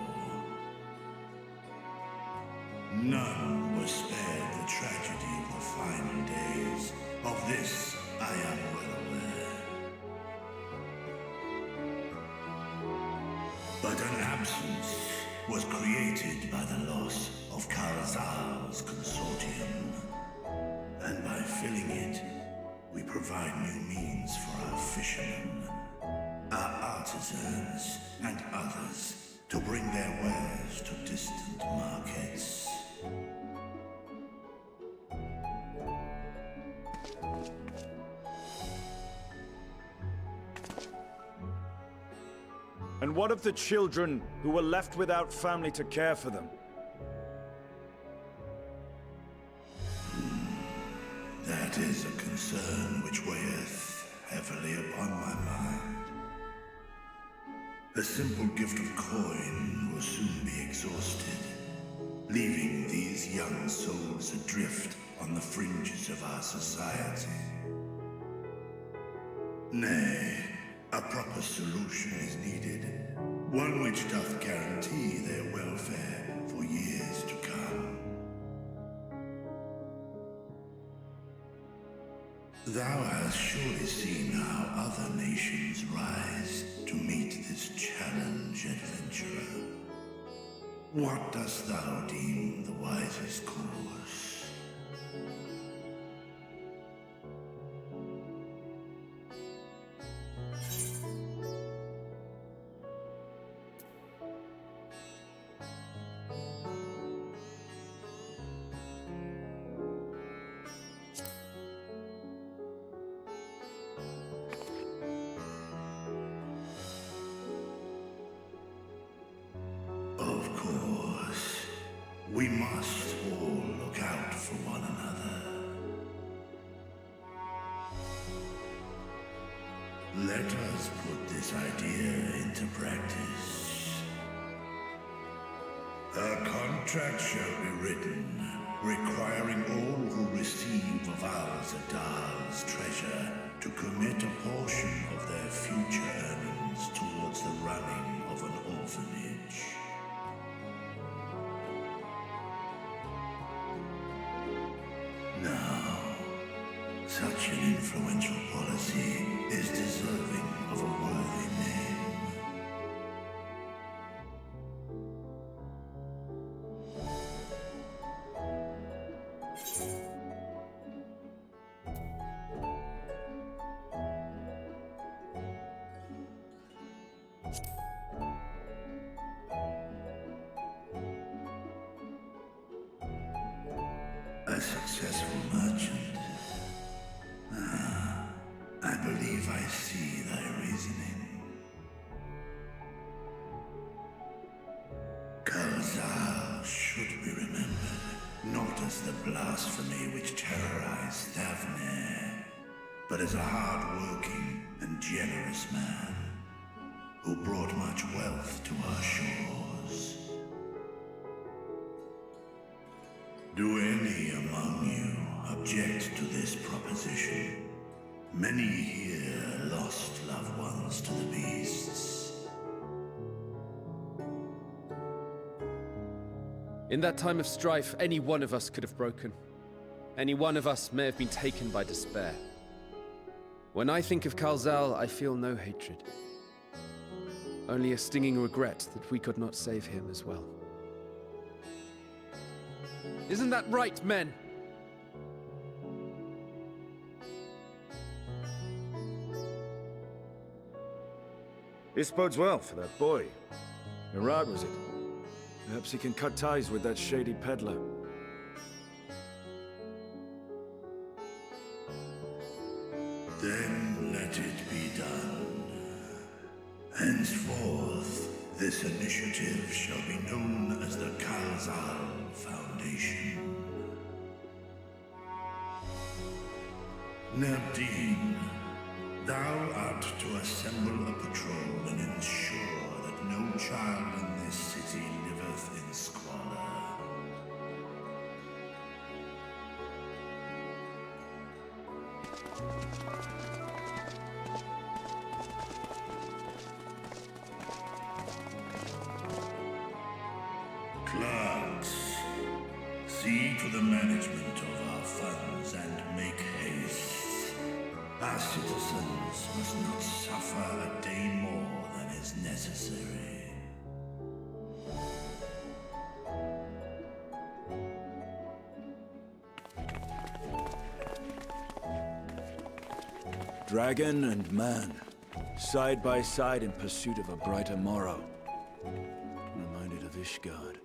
None were spared the tragedy of the final days. Of this, I am well aware. But an absence was created by the loss of Karazal's consortium. And by filling it, we provide new means for our fishermen, our artisans, and others to bring their wares to distant markets.
And what of the children who were left without family to care for them?
That is a concern which weigheth heavily upon my mind. A simple gift of coin will soon be exhausted, leaving these young souls adrift on the fringes of our society. Nay, a proper solution is needed, one which doth guarantee their welfare for years to come. Thou hast surely seen how other nations rise to meet this challenge, adventurer. What dost thou deem the wisest course? Of course, we must all look out for one another. Let us put this idea into practice. A contract shall be written, requiring all who receive of Al-Zadal's treasure to commit a portion of their future earnings towards the running of an orphanage. Now, such an influential policy is deserving of a worthy name. A successful merchant. I believe I see thy reasoning. Karazal should be remembered, not as the blasphemy which terrorized Thavne, but as a hard-working and generous man who brought much wealth to our shores. Do any among you object to this proposition. Many here lost loved ones to the beasts.
In that time of strife, any one of us could have broken. Any one of us may have been taken by despair. When I think of Kalzal, I feel no hatred. Only a stinging regret that we could not save him as well. Isn't that right, men?
This bodes well for that boy. Murad, was it? Perhaps he can cut ties with that shady peddler.
Then let it be done. Henceforth, this initiative shall be known as the Kalzal Foundation. Nabdeen, thou art to assemble a patrol and ensure that no child in this city liveth in squalor. Clerks, see to the management of our funds and make haste. Our citizens must not suffer a day more than is necessary.
Dragon and man, side by side in pursuit of a brighter morrow. Reminded of Ishgard.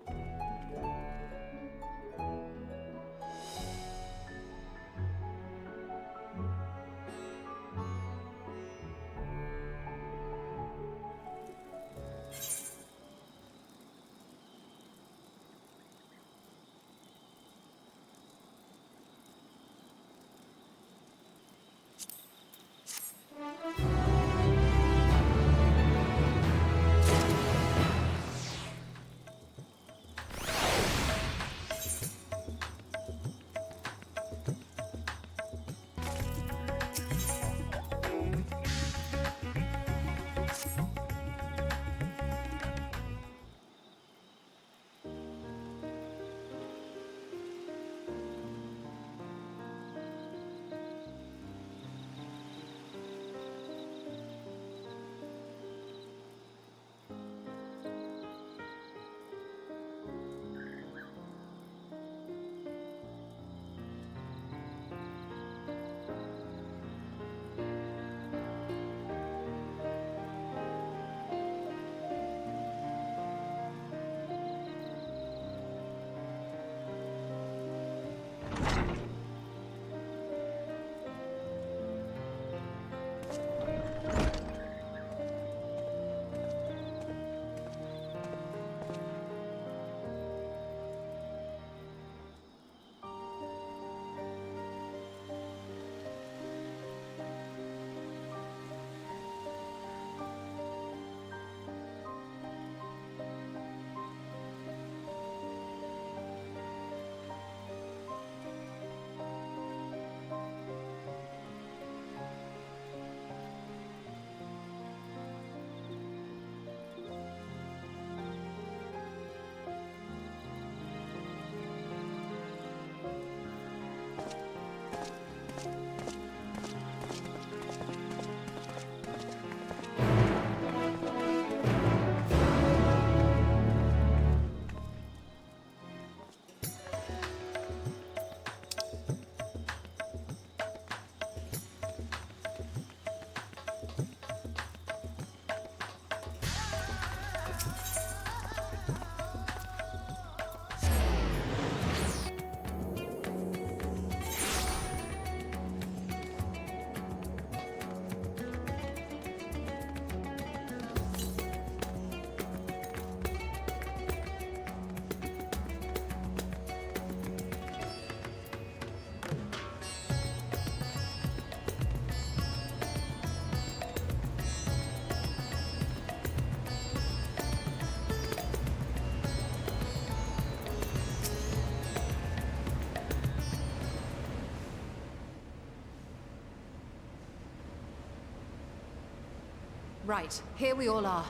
Right, here we all are.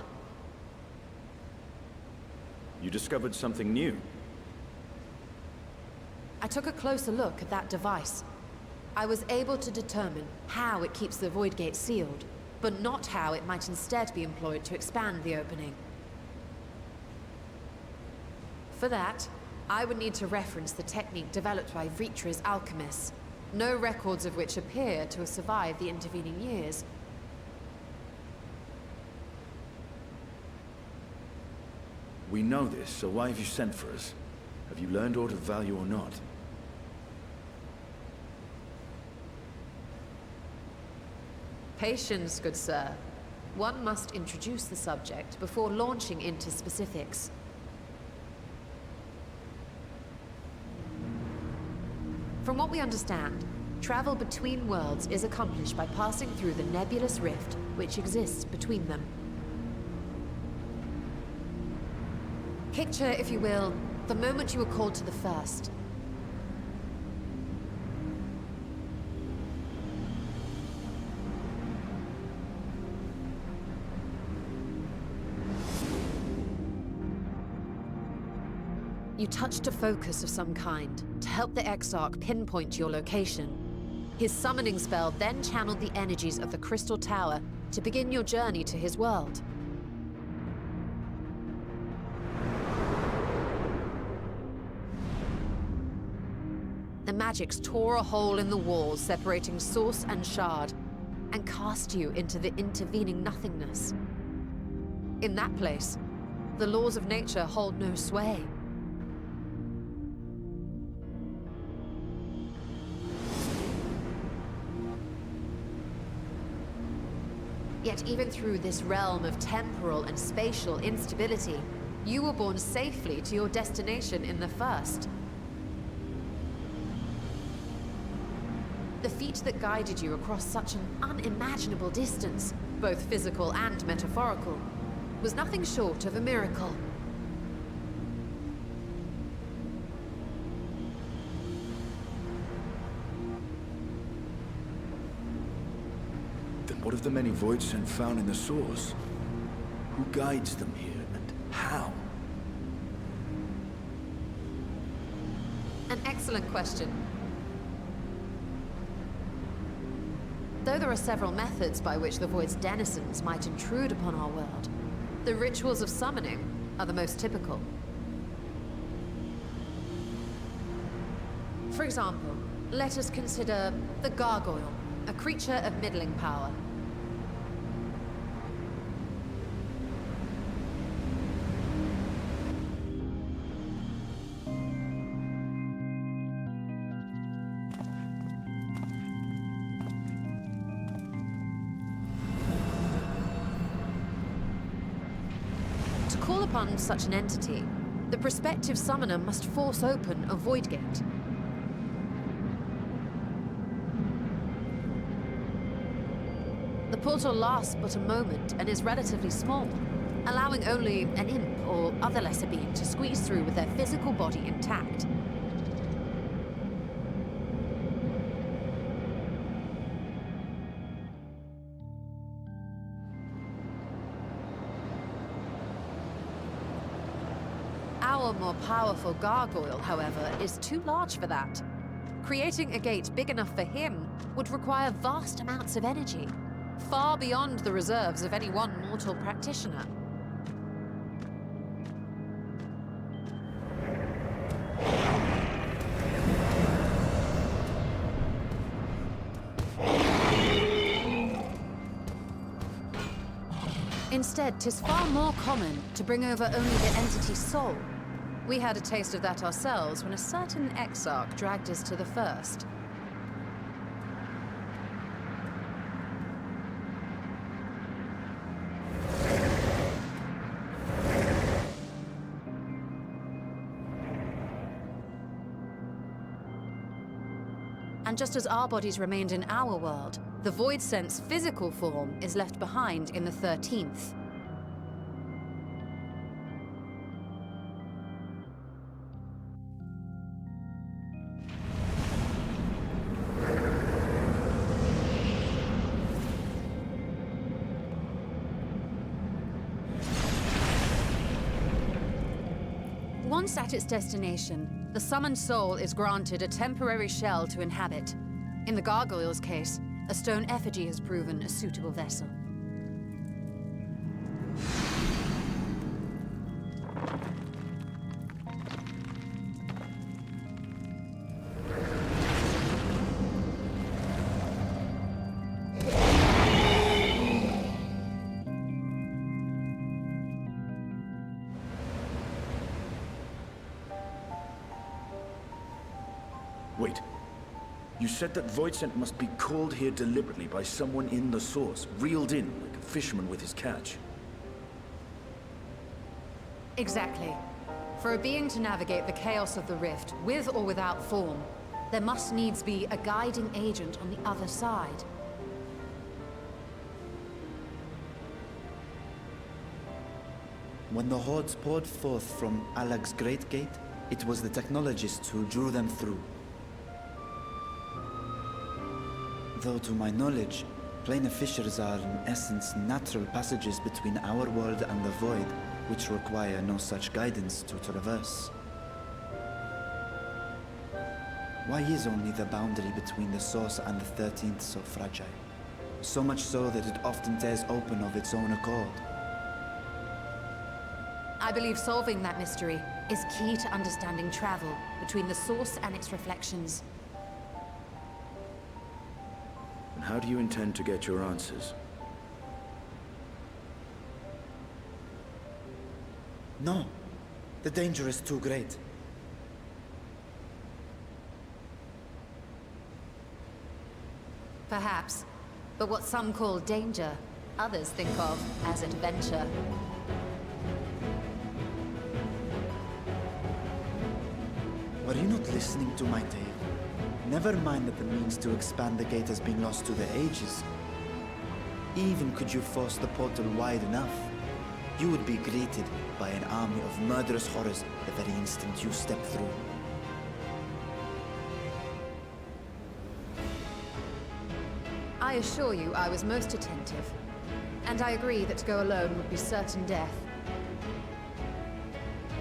You discovered something new.
I took a closer look at that device. I was able to determine how it keeps the Void Gate sealed, but not how it might instead be employed to expand the opening. For that, I would need to reference the technique developed by Vritra's alchemists, no records of which appear to have survived the intervening years.
We know this, so why have you sent for us? Have you learned aught of value or not?
Patience, good sir. One must introduce the subject before launching into specifics. From what we understand, travel between worlds is accomplished by passing through the nebulous rift which exists between them. Picture, if you will, the moment you were called to the First. You touched a focus of some kind to help the Exarch pinpoint your location. His summoning spell then channeled the energies of the Crystal Tower to begin your journey to his world. The magics tore a hole in the walls separating source and shard, and cast you into the intervening nothingness. In that place, the laws of nature hold no sway. Yet even through this realm of temporal and spatial instability, you were borne safely to your destination in the First. The feat that guided you across such an unimaginable distance, both physical and metaphorical, was nothing short of a miracle.
Then what of the many voids sent found in the source? Who guides them here, and how?
An excellent question. Though there are several methods by which the Void's denizens might intrude upon our world, the rituals of summoning are the most typical. For example, let us consider the Gargoyle, a creature of middling power. To call upon such an entity, the prospective summoner must force open a void gate. The portal lasts but a moment and is relatively small, allowing only an imp or other lesser being to squeeze through with their physical body intact. Our more powerful gargoyle, however, is too large for that. Creating a gate big enough for him would require vast amounts of energy, far beyond the reserves of any one mortal practitioner. Instead, 'tis far more common to bring over only the entity's soul. We had a taste of that ourselves when a certain Exarch dragged us to the First. And just as our bodies remained in our world, the Void Sense physical form is left behind in the 13th. Once at its destination, the summoned soul is granted a temporary shell to inhabit. In the gargoyle's case, a stone effigy has proven a suitable vessel.
Wait. You said that Voidsent must be called here deliberately by someone in the source, reeled in like a fisherman with his catch.
Exactly. For a being to navigate the chaos of the rift, with or without form, there must needs be a guiding agent on the other side.
When the hordes poured forth from Alag's Great Gate, it was the technologists who drew them through. Though to my knowledge, planar fissures are in essence natural passages between our world and the Void, which require no such guidance to traverse. Why is only the boundary between the Source and the 13th so fragile? So much so that it often tears open of its own accord.
I believe solving that mystery is key to understanding travel between the Source and its reflections.
And how do you intend to get your answers?
No. The danger is too great.
Perhaps. But what some call danger, others think of as adventure.
Were you not listening to my tale? Never mind that the means to expand the gate has been lost to the ages. Even could you force the portal wide enough, you would be greeted by an army of murderous horrors the very instant you step through.
I assure you I was most attentive. And I agree that to go alone would be certain death.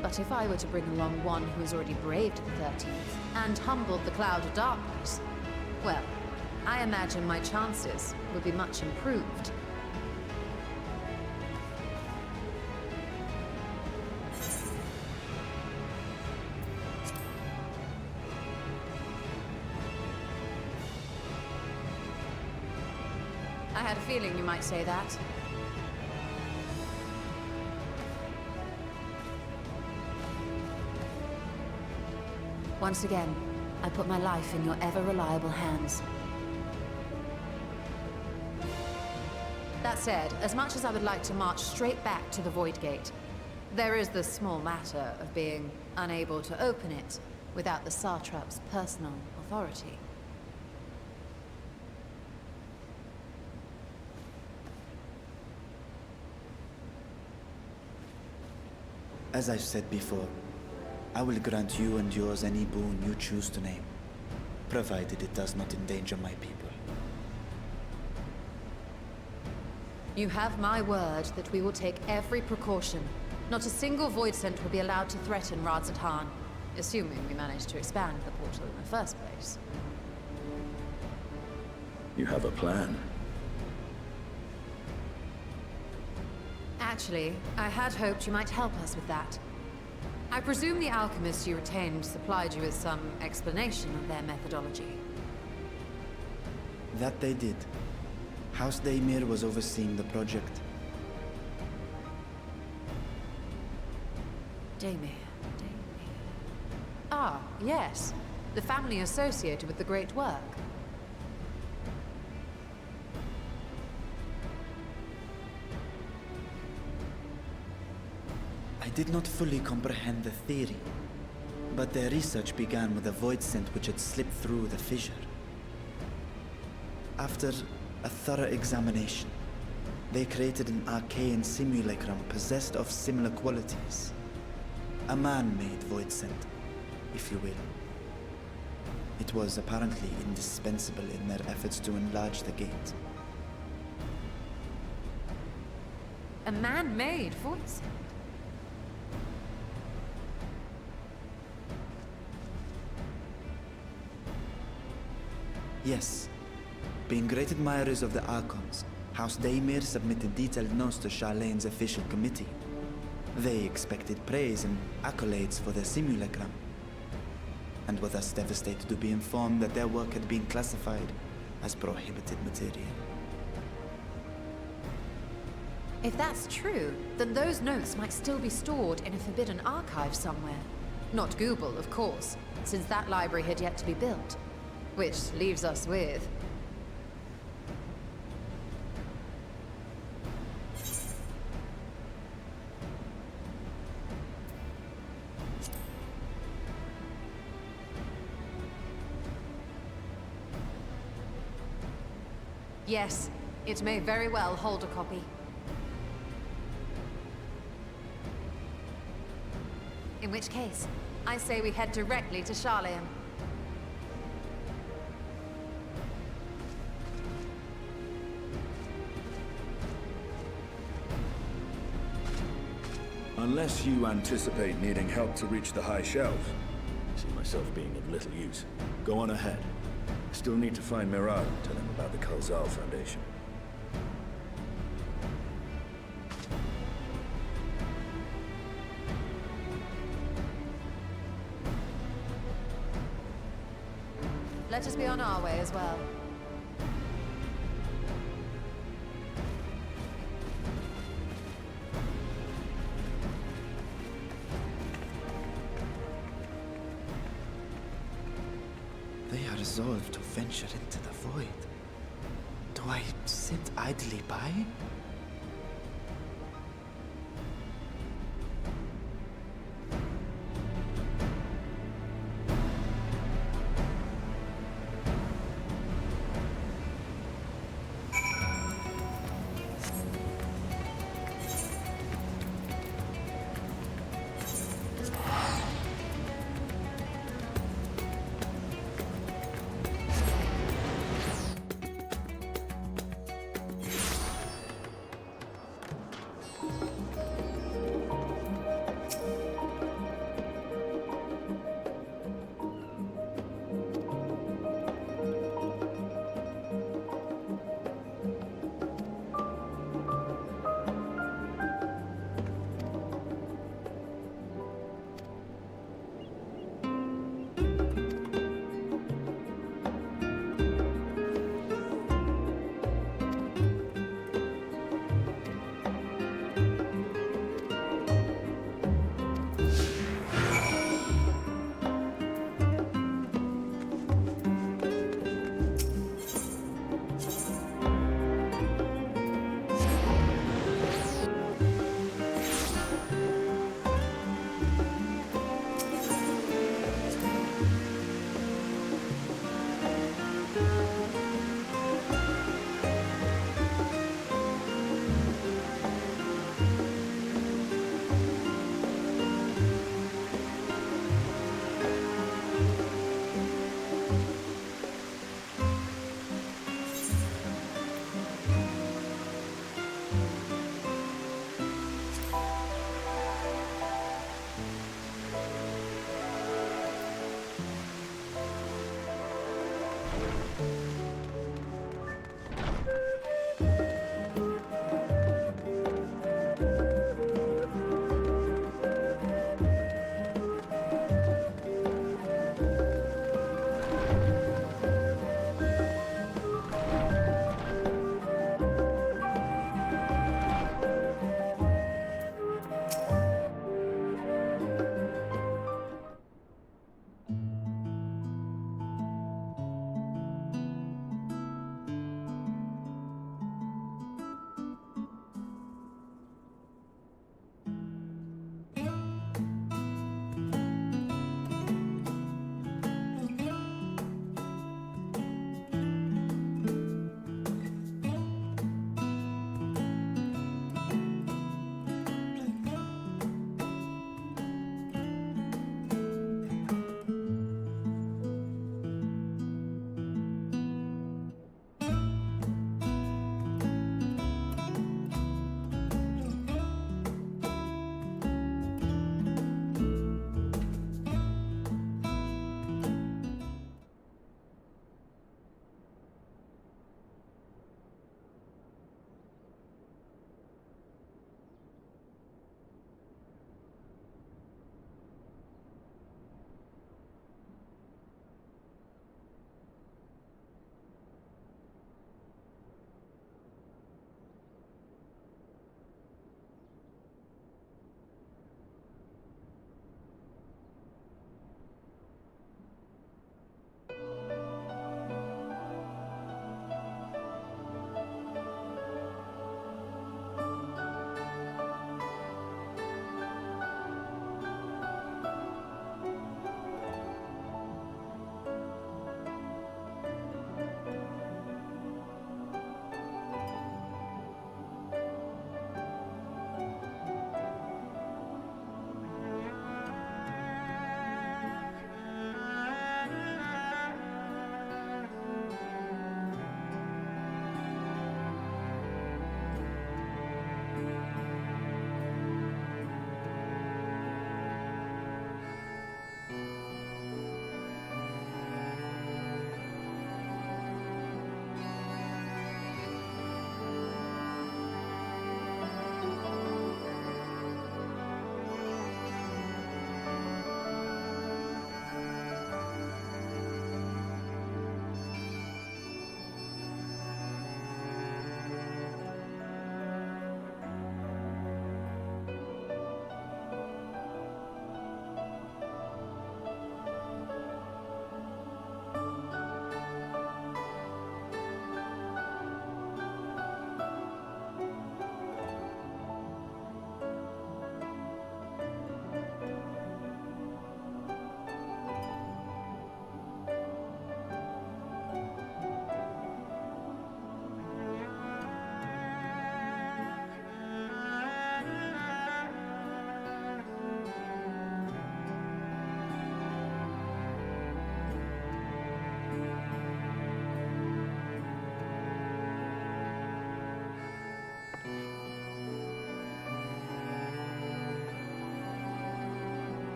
But if I were to bring along one who has already braved the 13th, and humbled the Cloud of Darkness, well, I imagine my chances would be much improved. I had a feeling you might say that. Once again, I put my life in your ever-reliable hands. That said, as much as I would like to march straight back to the Void Gate, there is the small matter of being unable to open it without the Satrap's personal authority.
As I've said before, I will grant you and yours any boon you choose to name, provided it does not endanger my people.
You have my word that we will take every precaution. Not a single Voidsent will be allowed to threaten Radzat-Han, assuming we manage to expand the portal in the first place.
You have a plan.
Actually, I had hoped you might help us with that. I presume the alchemists you retained supplied you with some explanation of their methodology.
That they did. House Daimir was overseeing the project.
Daimir. Ah, yes. The family associated with the great work.
I did not fully comprehend the theory, but their research began with a Voidsent which had slipped through the fissure. After a thorough examination, they created an arcane simulacrum possessed of similar qualities. A man-made Voidsent, if you will. It was apparently indispensable in their efforts to enlarge the gate.
A man-made Voidsent?
Yes. Being great admirers of the Archons, House Daemir submitted detailed notes to Charlene's official committee. They expected praise and accolades for their simulacrum, and were thus devastated to be informed that their work had been classified as prohibited material.
If that's true, then those notes might still be stored in a forbidden archive somewhere. Not Google, of course, since that library had yet to be built. Which leaves us with... Yes, it may very well hold a copy. In which case, I say we head directly to Charlene.
Unless you anticipate needing help to reach the high shelves, I see myself being of little use. Go on ahead. Still need to find Mirad and tell him about the Kalzal Foundation.
Let us be on our way as well.
They are resolved to venture into the void. Do I sit idly by?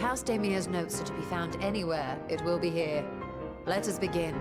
House Damia's notes are to be found anywhere, it will be here. Let us begin.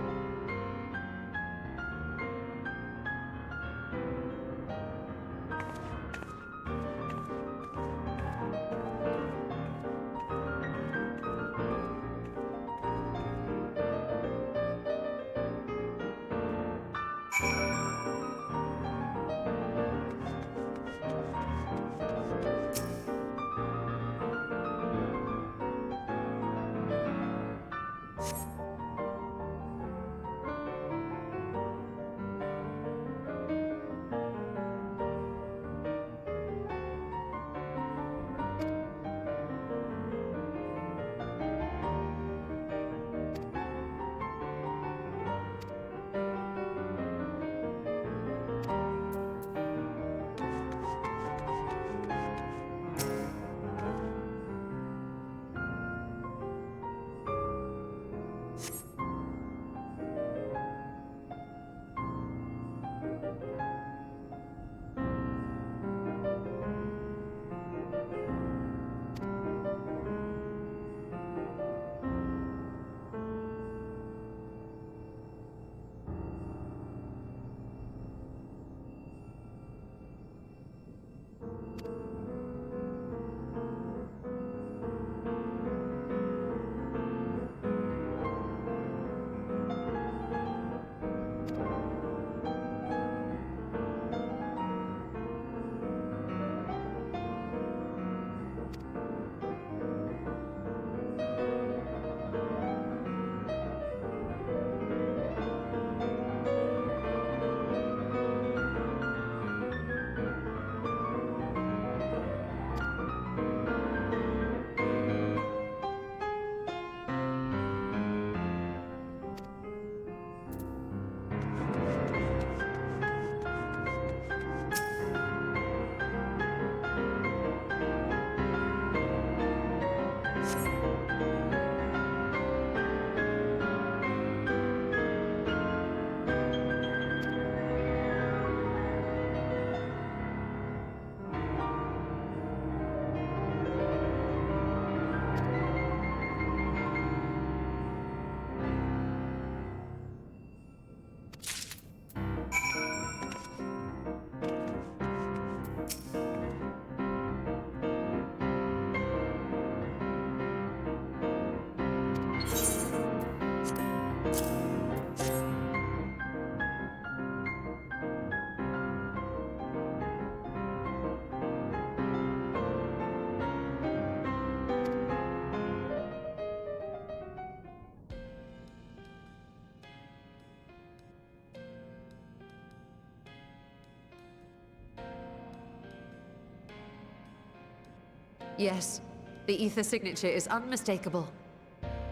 Yes, the ether signature is unmistakable.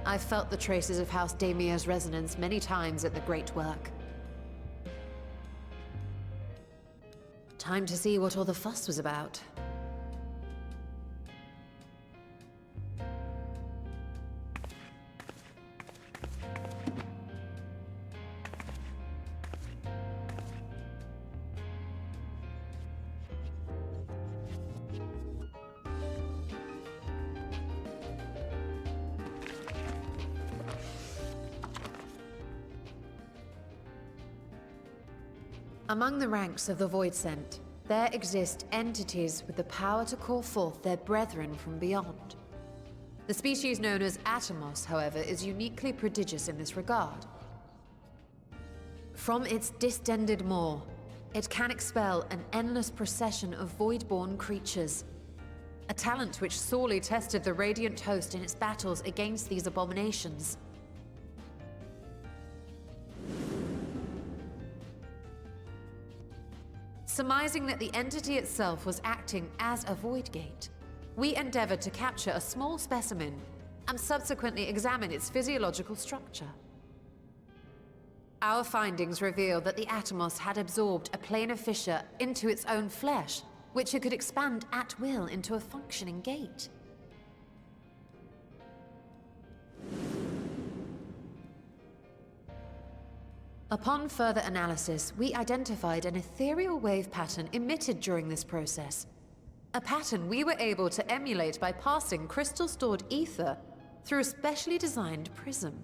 I've felt the traces of House Damia's resonance many times at the Great Work. Time to see what all the fuss was about. Among the ranks of the Voidsent, there exist entities with the power to call forth their brethren from beyond. The species known as Atomos, however, is uniquely prodigious in this regard. From its distended maw, it can expel an endless procession of void-born creatures, a talent which sorely tested the Radiant Host in its battles against these abominations. Surmising that the entity itself was acting as a void gate, we endeavored to capture a small specimen and subsequently examine its physiological structure. Our findings reveal that the Atomos had absorbed a planar fissure into its own flesh, which it could expand at will into a functioning gate. Upon further analysis, we identified an ethereal wave pattern emitted during this process. A pattern we were able to emulate by passing crystal-stored ether through a specially designed prism.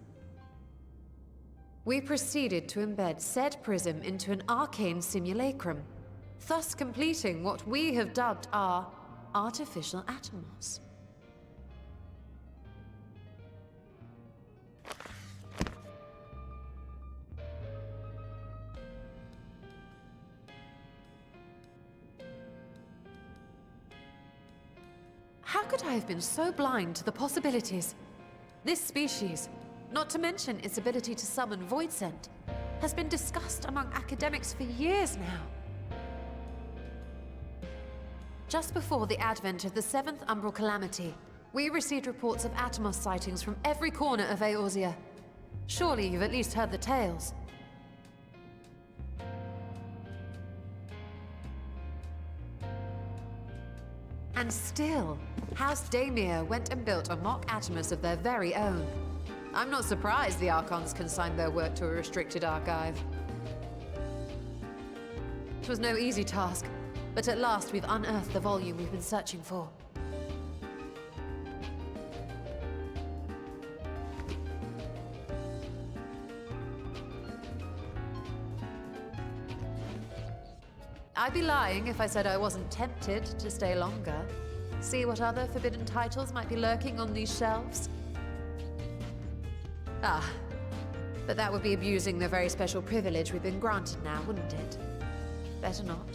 We proceeded to embed said prism into an arcane simulacrum, thus completing what we have dubbed our artificial atomos. How could I have been so blind to the possibilities? This species, not to mention its ability to summon Voidsent, has been discussed among academics for years now. Just before the advent of the 7th Umbral Calamity, we received reports of Atomos sightings from every corner of Eorzea. Surely you've at least heard the tales. And still, House Daemir went and built a mock Atomos of their very own. I'm not surprised the Archons consigned their work to a restricted archive. It was no easy task, but at last we've unearthed the volume we've been searching for. I'd be lying if I said I wasn't tempted to stay longer. See what other forbidden titles might be lurking on these shelves. Ah, but that would be abusing the very special privilege we've been granted now, wouldn't it? Better not.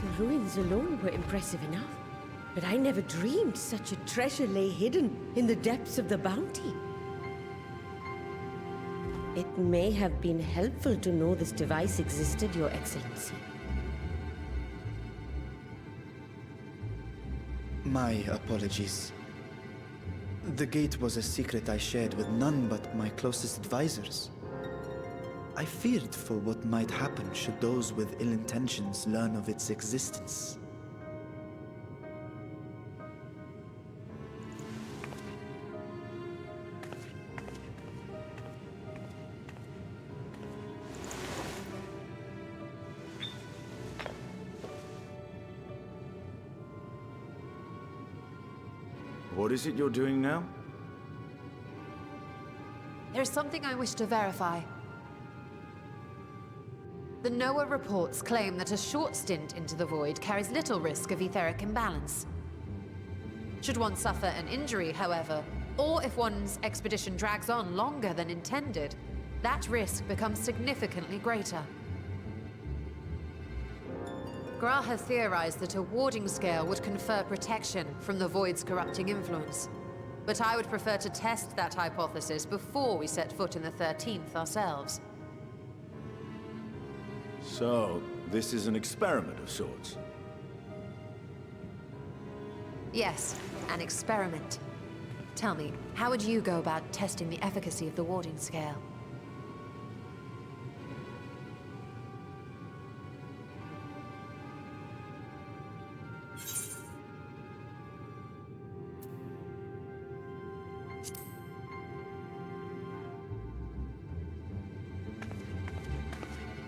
The ruins alone were impressive enough, but I never dreamed such a treasure lay hidden in the depths of the bounty. It may have been helpful to know this device existed, Your Excellency.
My apologies. The gate was a secret I shared with none but my closest advisors. I feared for what might happen should those with ill intentions learn of its existence.
What is it you're doing now?
There's something I wish to verify. The NOAA reports claim that a short stint into the void carries little risk of etheric imbalance. Should one suffer an injury, however, or if one's expedition drags on longer than intended, that risk becomes significantly greater. Gra has theorized that a warding scale would confer protection from the void's corrupting influence. But I would prefer to test that hypothesis before we set foot in the 13th ourselves.
So, this is an experiment of sorts?
Yes, an experiment. Tell me, how would you go about testing the efficacy of the warding scale?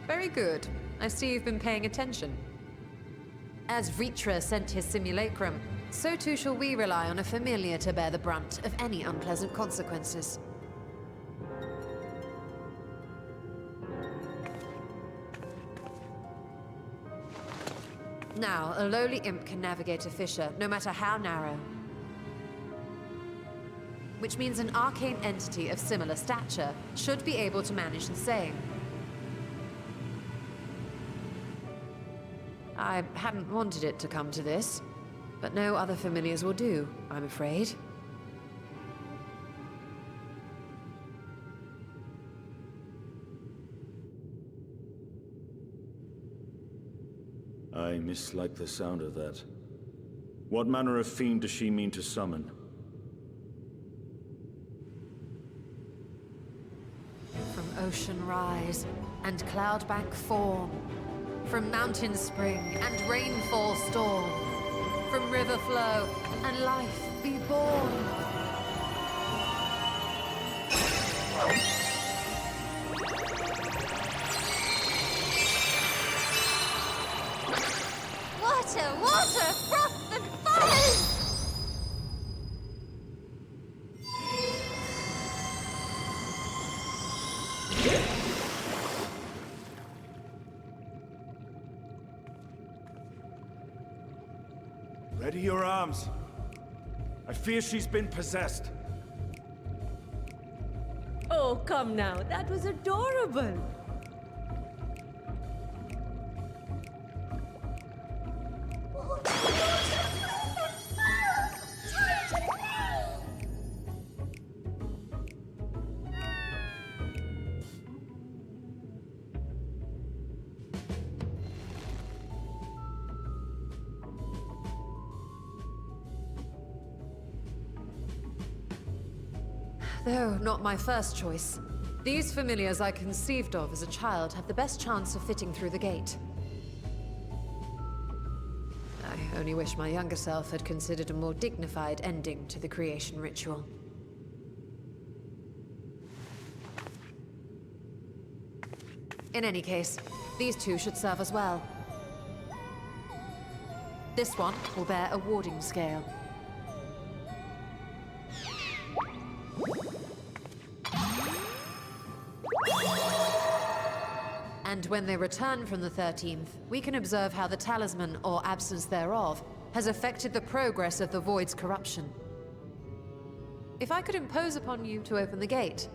Very good. I see you've been paying attention. As Vritra sent his simulacrum, so too shall we rely on a familiar to bear the brunt of any unpleasant consequences. Now, a lowly imp can navigate a fissure, no matter how narrow. Which means an arcane entity of similar stature should be able to manage the same. I hadn't wanted it to come to this, but no other familiars will do, I'm afraid.
I mislike the sound of that. What manner of fiend does she mean to summon?
From ocean rise and cloudbank form, from mountain spring and rainfall storm, from river flow and life be born.
What?
water, water, froth and foam!
Ready your arms. I fear she's been possessed.
Oh, come now. That was adorable.
Though not my first choice. These familiars I conceived of as a child have the best chance of fitting through the gate. I only wish my younger self had considered a more dignified ending to the creation ritual. In any case, these two should serve us well. This one will bear a warding scale. And when they return from the 13th, we can observe how the talisman, or absence thereof, has affected the progress of the Void's corruption. If I could impose upon you to open the gate.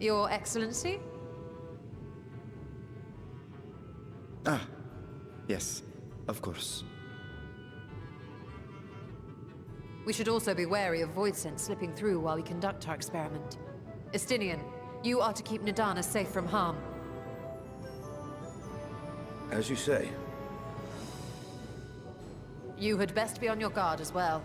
Your Excellency?
Ah, yes, of course.
We should also be wary of Void scent slipping through while we conduct our experiment. Estinian, you are to keep Nadana safe from harm.
As you say.
You had best be on your guard as well.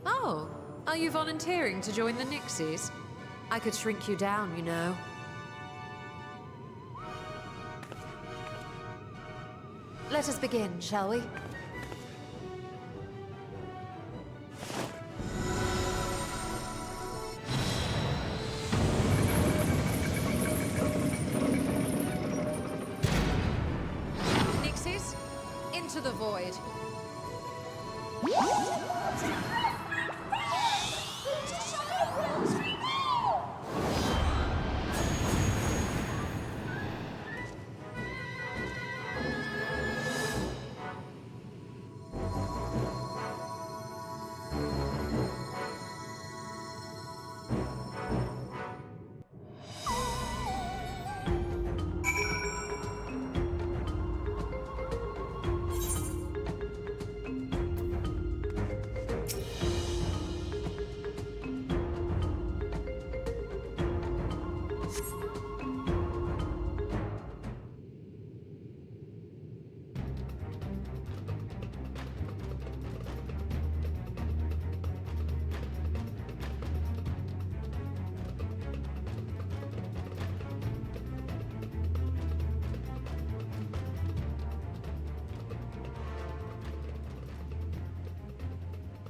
Oh, are you volunteering to join the Nixies? I could shrink you down, you know. Let us begin, shall we? Nixies, into the void.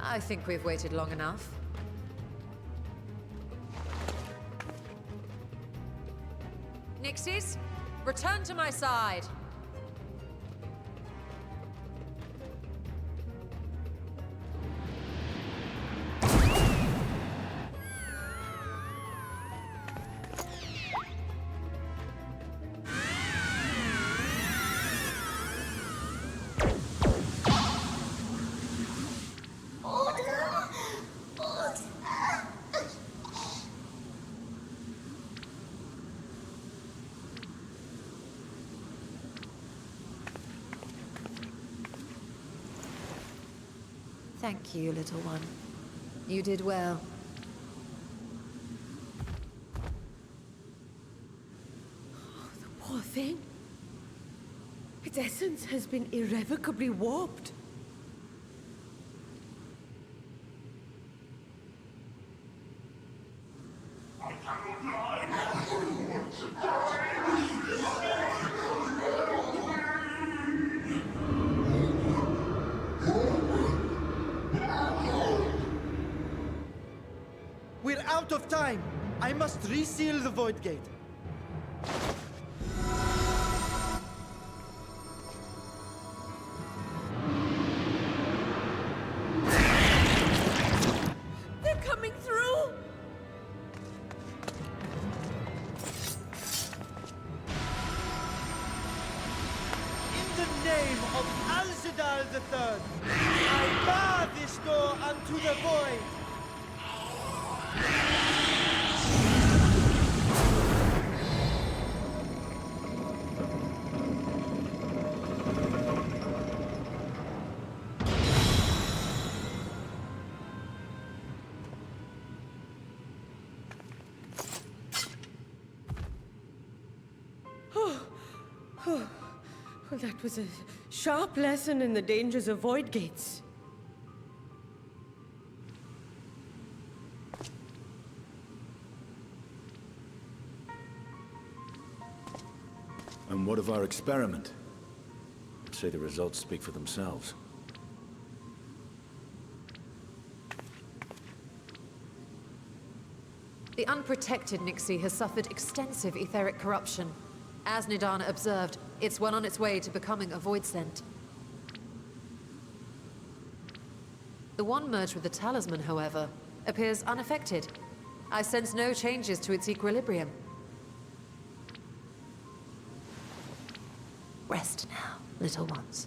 I think we've waited long enough. Nixies, return to my side. Thank you, little one. You did well.
Oh, the poor thing. Its essence has been irrevocably warped.
out of time! I must reseal the Void Gate.
They're coming through!
In the name of Alzadal III, I bar this door unto the void!
Well, that was a sharp lesson in the dangers of void gates.
And what of our experiment? I'd say the results speak for themselves.
The unprotected Nixie has suffered extensive etheric corruption. As Nidana observed, it's well on its way to becoming a void scent. The one merged with the talisman, however, appears unaffected. I sense no changes to its equilibrium. Rest now, little ones.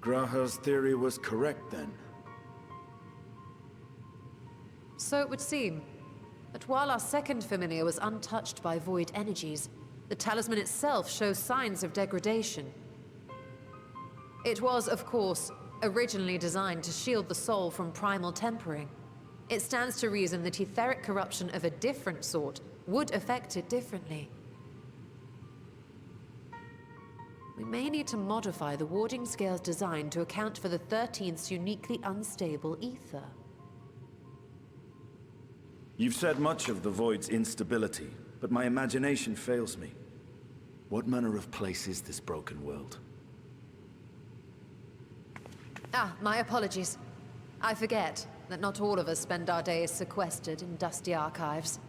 Graha's theory was correct, then.
So it would seem. But while our second familiar was untouched by void energies, the talisman itself shows signs of degradation. It was, of course, originally designed to shield the soul from primal tempering. It stands to reason that etheric corruption of a different sort would affect it differently. We may need to modify the warding scale's design to account for the 13th's uniquely unstable ether.
You've said much of the Void's instability, but my imagination fails me. What manner of place is this broken world?
Ah, my apologies. I forget that not all of us spend our days sequestered in dusty archives.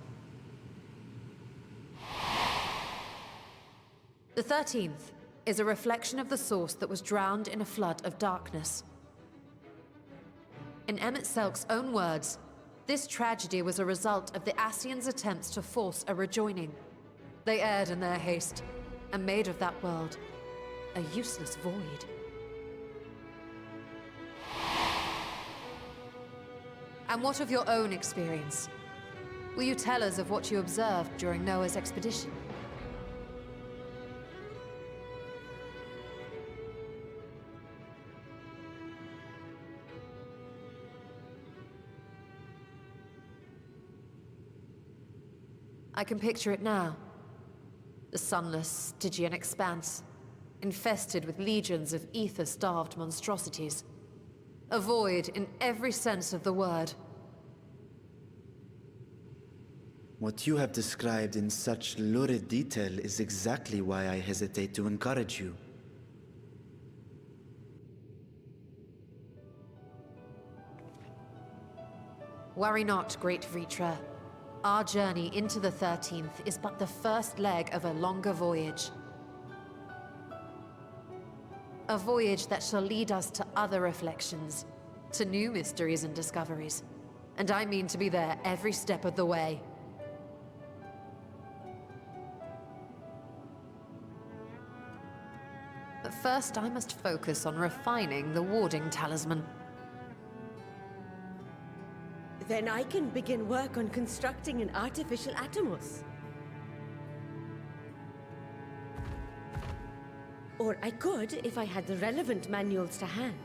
The 13th is a reflection of the source that was drowned in a flood of darkness. In Emmett Selk's own words, this tragedy was a result of the Ascians' attempts to force a rejoining. They erred in their haste, and made of that world a useless void. And what of your own experience? Will you tell us of what you observed during Noah's expedition? I can picture it now. The sunless, Stygian expanse, infested with legions of ether-starved monstrosities. A void in every sense of the word.
What you have described in such lurid detail is exactly why I hesitate to encourage you.
Worry not, great Vritra. Our journey into the 13th is but the first leg of a longer voyage. A voyage that shall lead us to other reflections, to new mysteries and discoveries. And I mean to be there every step of the way. But first I must focus on refining the warding talisman.
Then I can begin work on constructing an artificial Atomos. Or I could, if I had the relevant manuals to hand.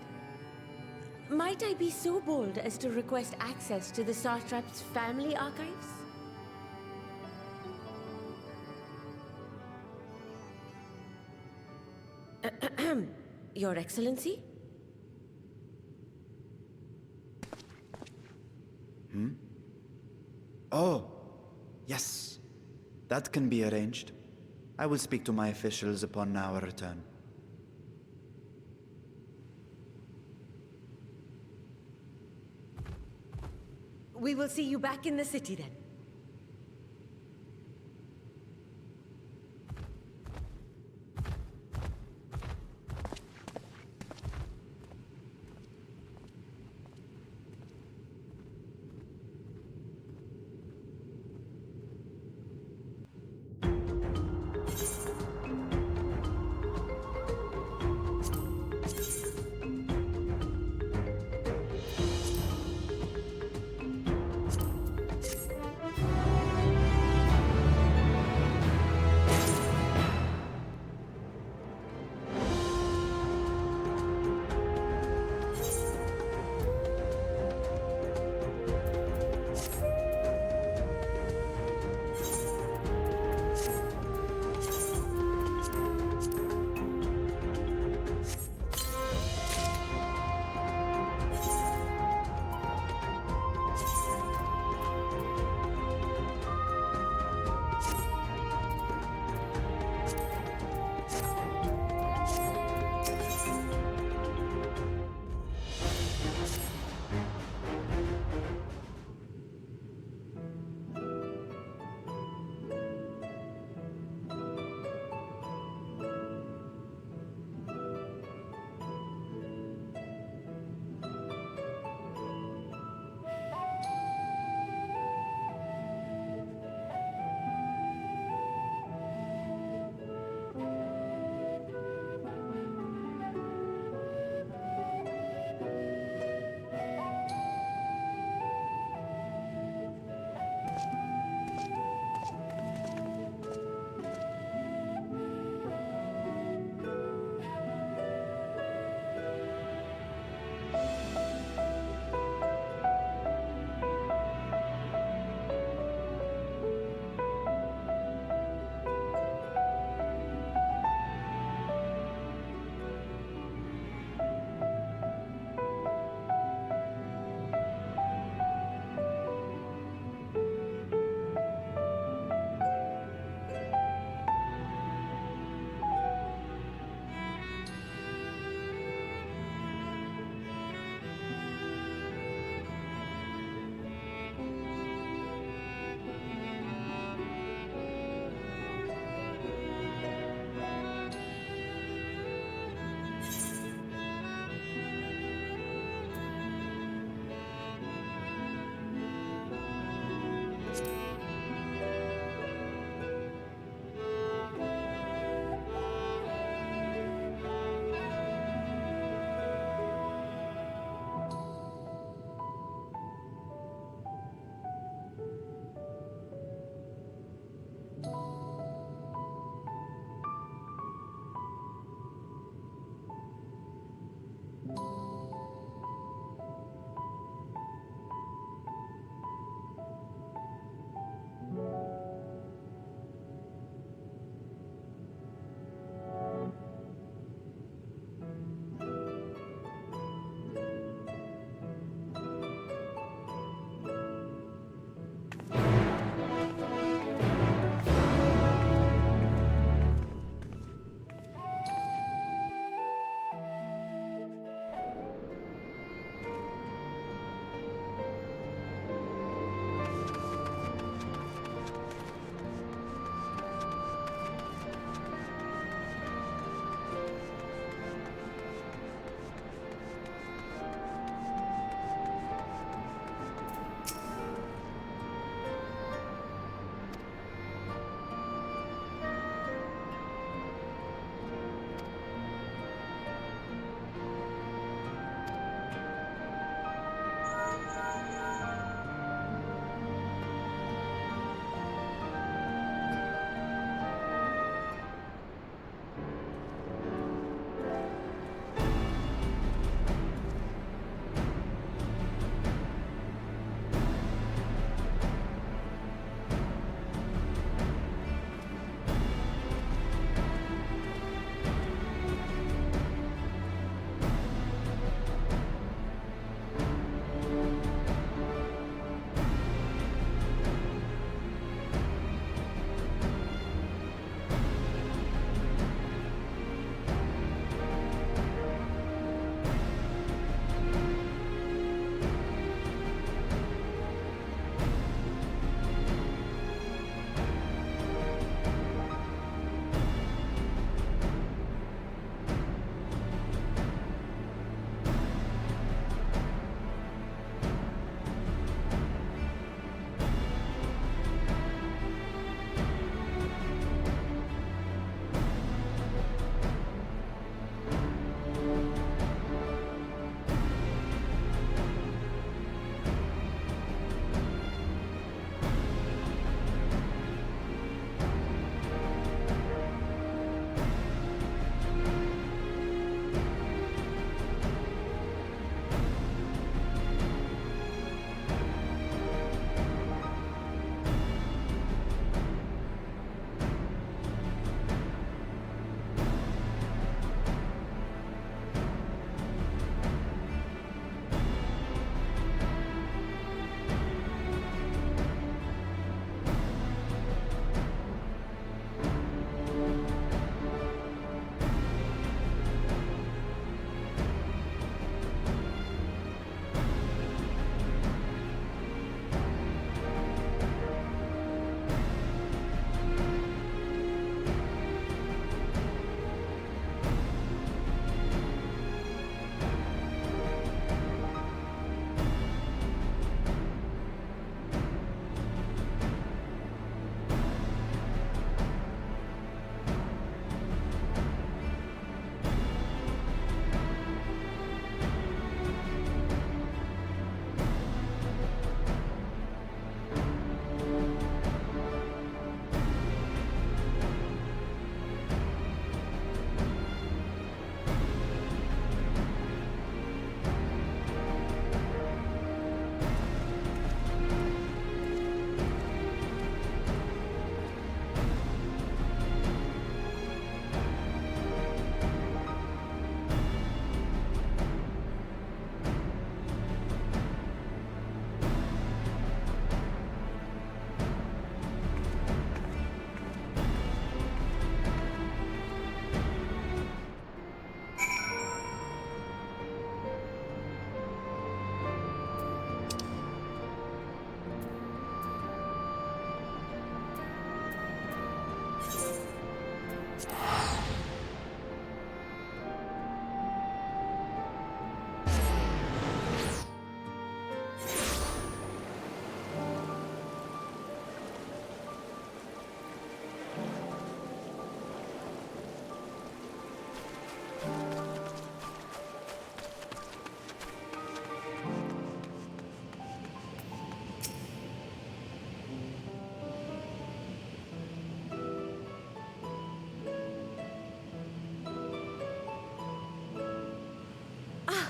Might I be so bold as to request access to the Satrap's family archives? Your Excellency?
Oh, yes. That can be arranged. I will speak to my officials upon our return.
We will see you back in the city then.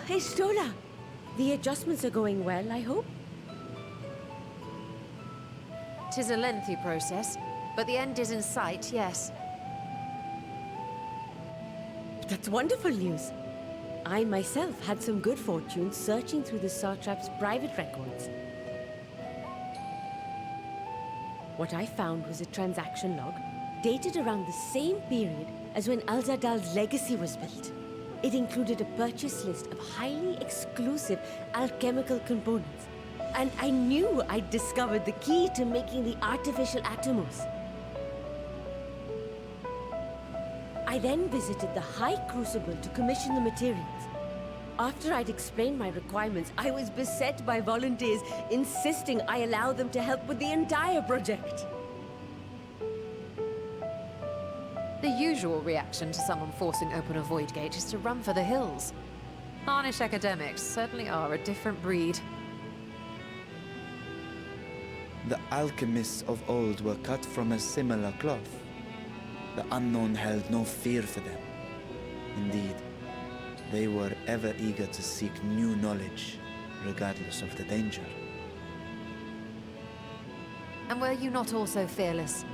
Estola! The adjustments are going well, I hope?
'Tis a lengthy process, but the end is in sight, yes.
That's wonderful news. I myself had some good fortune searching through the Satrap's private records. What I found was a transaction log dated around the same period as when Alzadal's legacy was built. It included a purchase list of highly exclusive alchemical components, and I knew I'd discovered the key to making the artificial atomos. I then visited the High Crucible to commission the materials. After I'd explained my requirements, I was beset by volunteers insisting I allow them to help with the entire project.
The usual reaction to someone forcing open a void gate is to run for the hills. Harnish academics certainly are a different breed.
The alchemists of old were cut from a similar cloth. The unknown held no fear for them. Indeed, they were ever eager to seek new knowledge, regardless of the danger.
And were you not also fearless,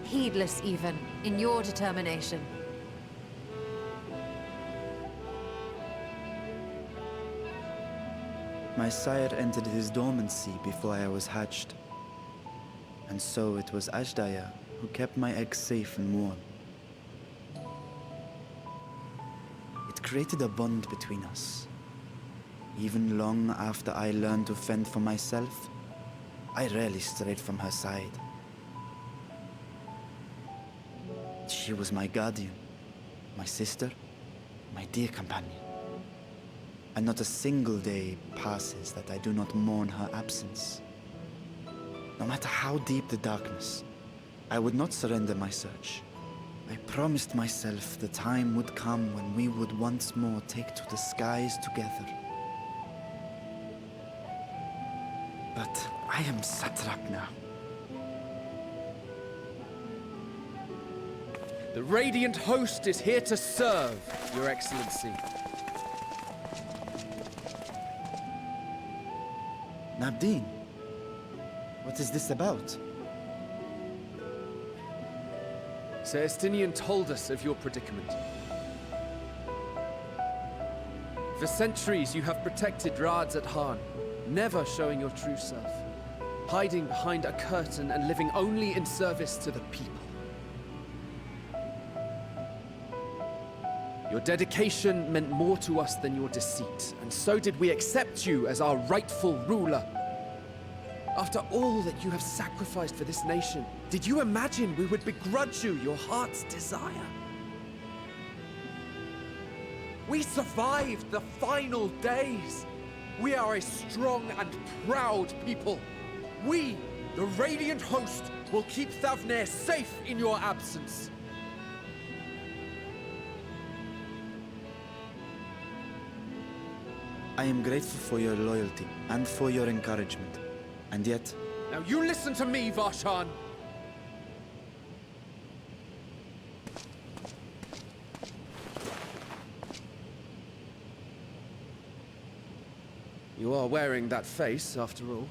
heedless even, in your determination?
My sire entered his dormancy before I was hatched. And so it was Ashdaya who kept my eggs safe and warm. It created a bond between us. Even long after I learned to fend for myself, I rarely strayed from her side. She was my guardian, my sister, my dear companion. And not a single day passes that I do not mourn her absence. No matter how deep the darkness, I would not surrender my search. I promised myself the time would come when we would once more take to the skies together. But I am satrap now.
The Radiant Host is here to serve, Your Excellency.
Nabdeen, what is this about?
Sir Estinian told us of your predicament. For centuries you have protected Radzat Khan, never showing your true self, hiding behind a curtain and living only in service to the people. Your dedication meant more to us than your deceit, and so did we accept you as our rightful ruler. After all that you have sacrificed for this nation, did you imagine we would begrudge you your heart's desire? We survived the final days. We are a strong and proud people. We, the Radiant Host, will keep Thavnair safe in your absence.
I am grateful for your loyalty and for your encouragement. And yet...
Now you listen to me, Varshan! You are wearing that face, after all.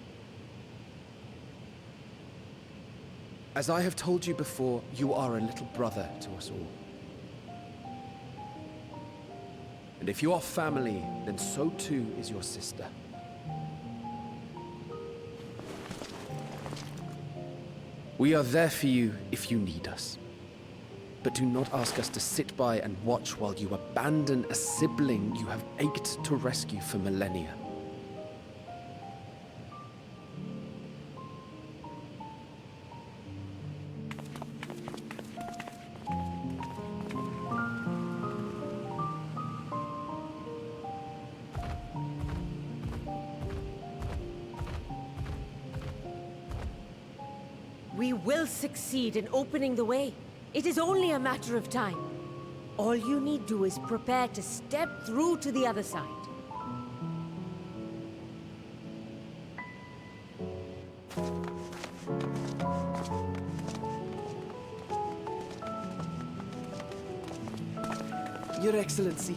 As I have told you before, you are a little brother to us all. And if you are family, then so too is your sister. We are there for you if you need us. But do not ask us to sit by and watch while you abandon a sibling you have ached to rescue for millennia.
We will succeed in opening the way. It is only a matter of time. All you need do is prepare to step through to the other side.
Your Excellency,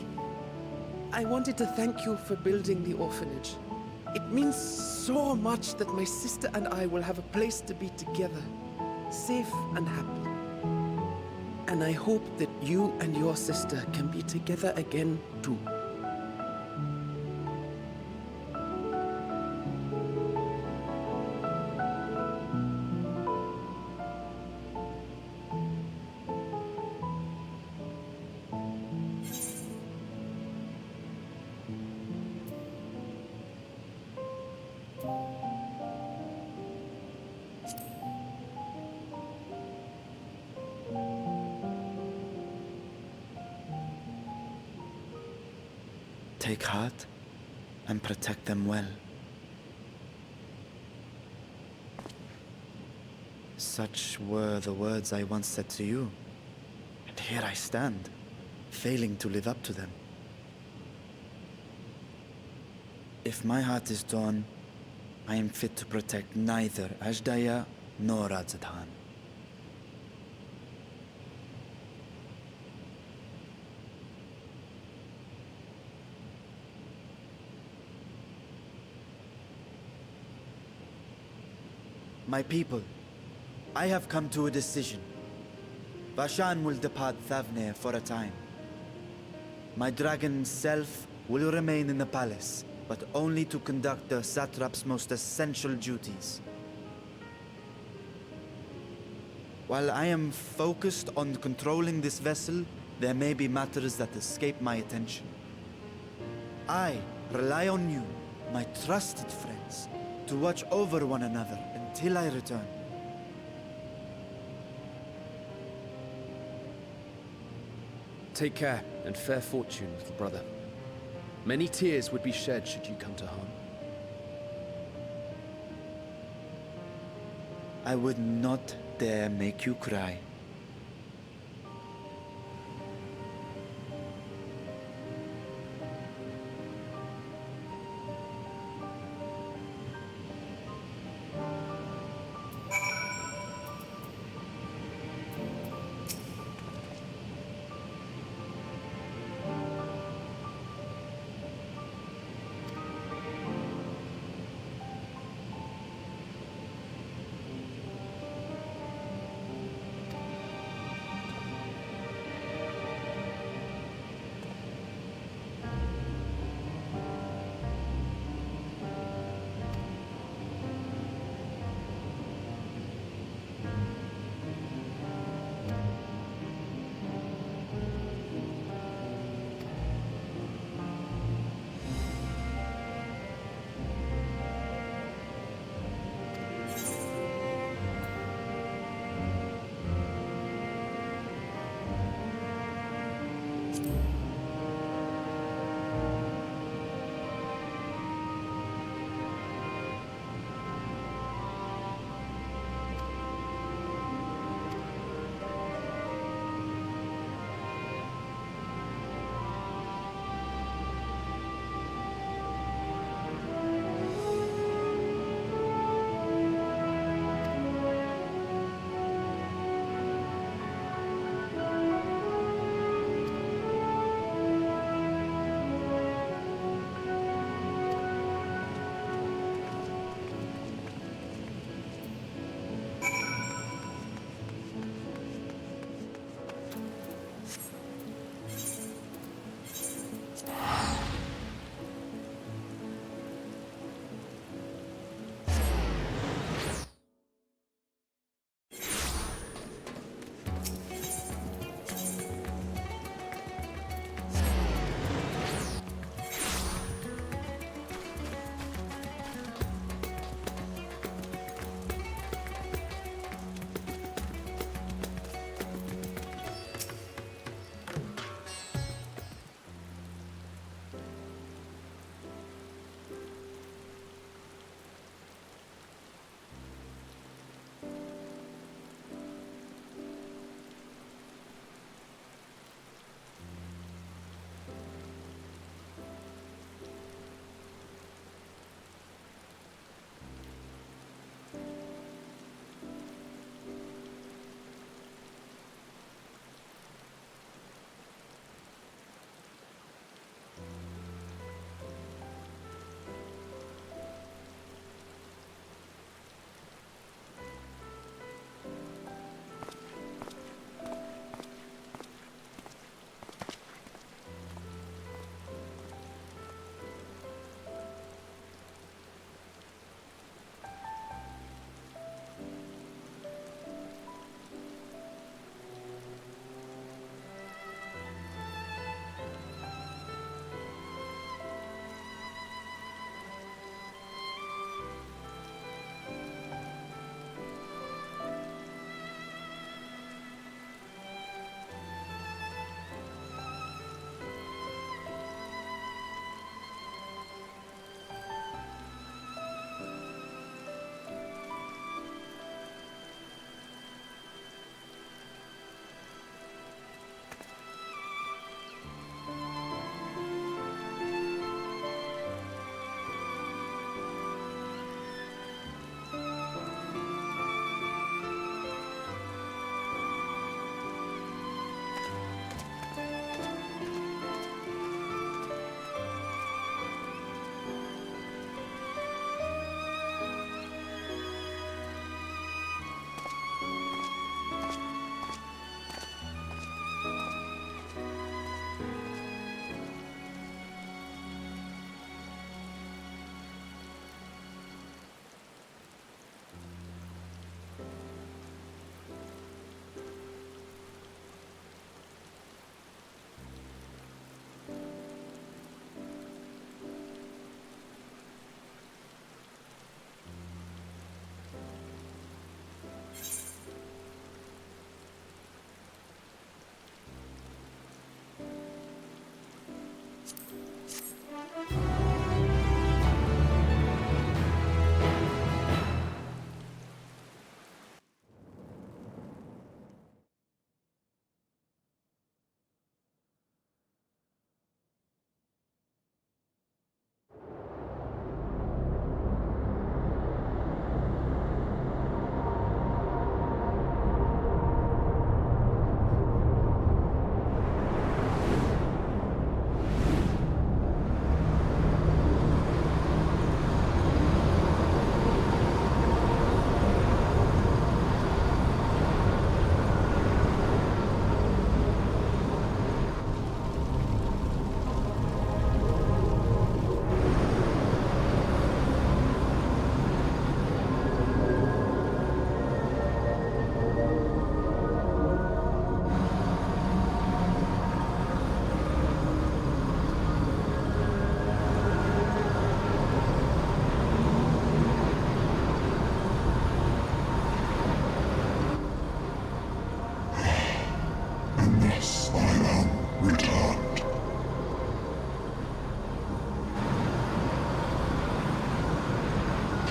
I wanted to thank you for building the orphanage. It means so much that my sister and I will have a place to be together, safe and happy. And I hope that you and your sister can be together again, too.
Take heart and protect them well. Such were the words I once said to you, and here I stand, failing to live up to them. If my heart is torn, I am fit to protect neither Ashdaya nor Radzatan. My people, I have come to a decision. Vashan will depart Thavne for a time. My dragon self will remain in the palace, but only to conduct the satrap's most essential duties. While I am focused on controlling this vessel, there may be matters that escape my attention. I rely on you, my trusted friends, to watch over one another until I return.
Take care and fair fortune, little brother. Many tears would be shed should you come to harm.
I would not dare make you cry.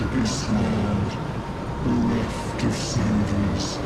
To be swallowed, bereft of senators.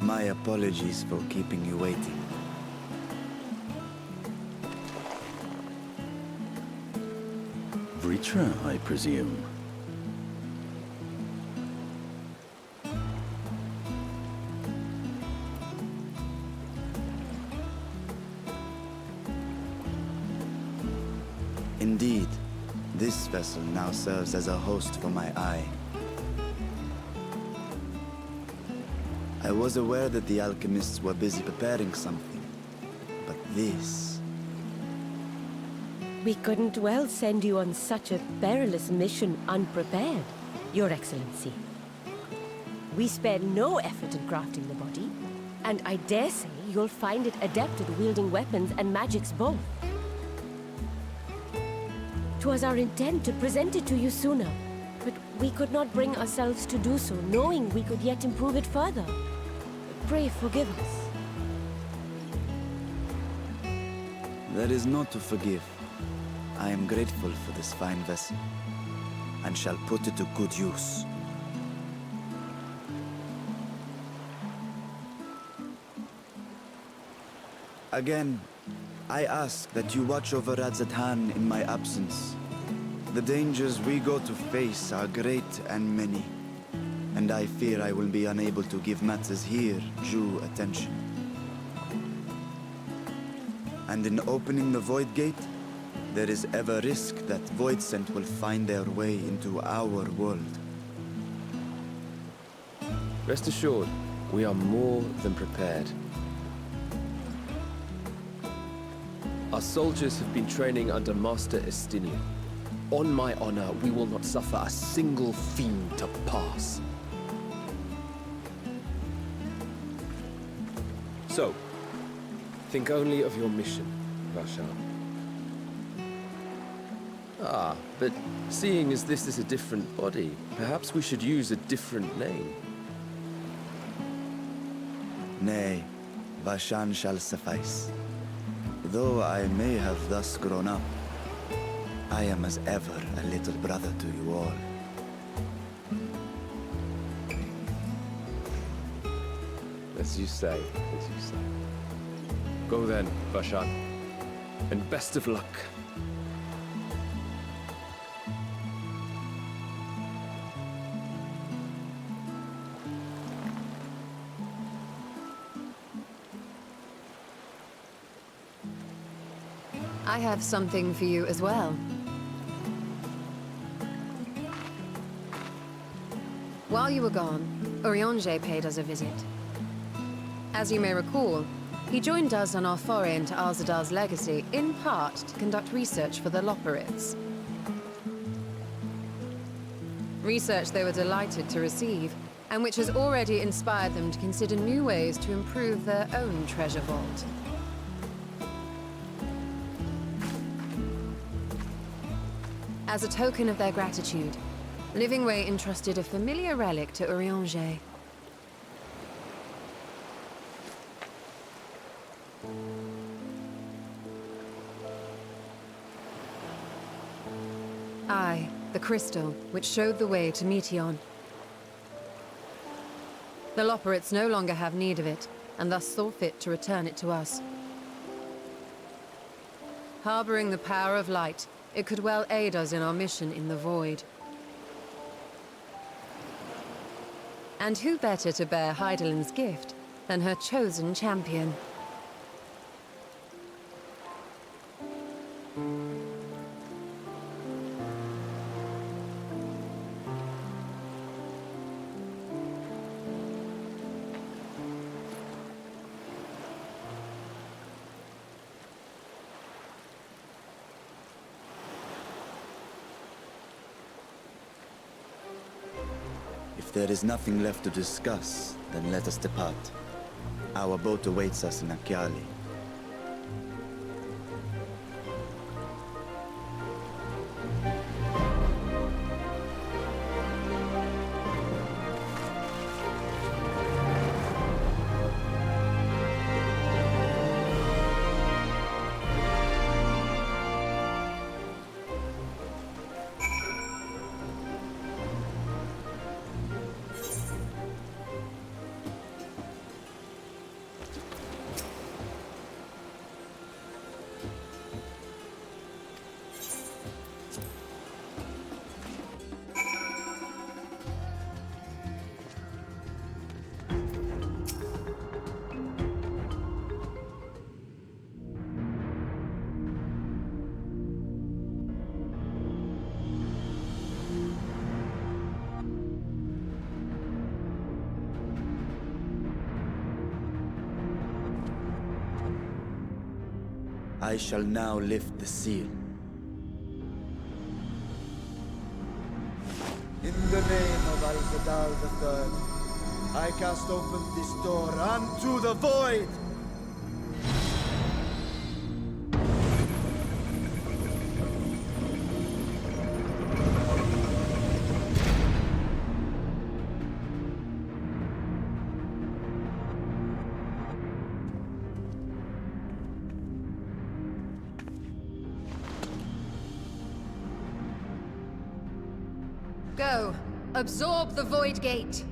My apologies for keeping you waiting.
Vritra, I presume.
Indeed, this vessel now serves as a host for my eye. I was aware that the alchemists were busy preparing something, but this...
We couldn't well send you on such a perilous mission unprepared, Your Excellency. We spared no effort in crafting the body, and I dare say you'll find it adept at wielding weapons and magics both. 'Twas our intent to present it to you sooner, but we could not bring ourselves to do so, knowing we could yet improve it further. Pray forgive us.
There is naught to forgive. I am grateful for this fine vessel, and shall put it to good use. Again, I ask that you watch over Radzatan in my absence. The dangers we go to face are great and many, and I fear I will be unable to give matters here due attention. And in opening the Void Gate, there is ever risk that Voidsent will find their way into our world.
Rest assured, we are more than prepared. Our soldiers have been training under Master Estinian. On my honor, we will not suffer a single fiend to pass. So, think only of your mission, Vashan. Ah, but seeing as this is a different body, perhaps we should use a different name.
Nay, Vashan shall suffice. Though I may have thus grown up, I am as ever a little brother to you all.
As you say, as you say. Go then, Vashan, and best of luck.
I have something for you as well. While you were gone, Urianger paid us a visit. As you may recall, he joined us on our foray into Arzadal's legacy, in part to conduct research for the Loporrits. Research they were delighted to receive, and which has already inspired them to consider new ways to improve their own treasure vault. As a token of their gratitude, Livingway entrusted a familiar relic to Urianger. Aye, the crystal, which showed the way to Meteon. The Loporrits no longer have need of it, and thus saw fit to return it to us. Harboring the power of light, it could well aid us in our mission in the Void. And who better to bear Hydaelyn's gift than her chosen champion?
If there is nothing left to discuss, then let us depart. Our boat awaits us in Akyali. I shall now lift the seal. In the name of Al-Zadal III, I cast open this door unto the void!
Go. Absorb the Void Gate.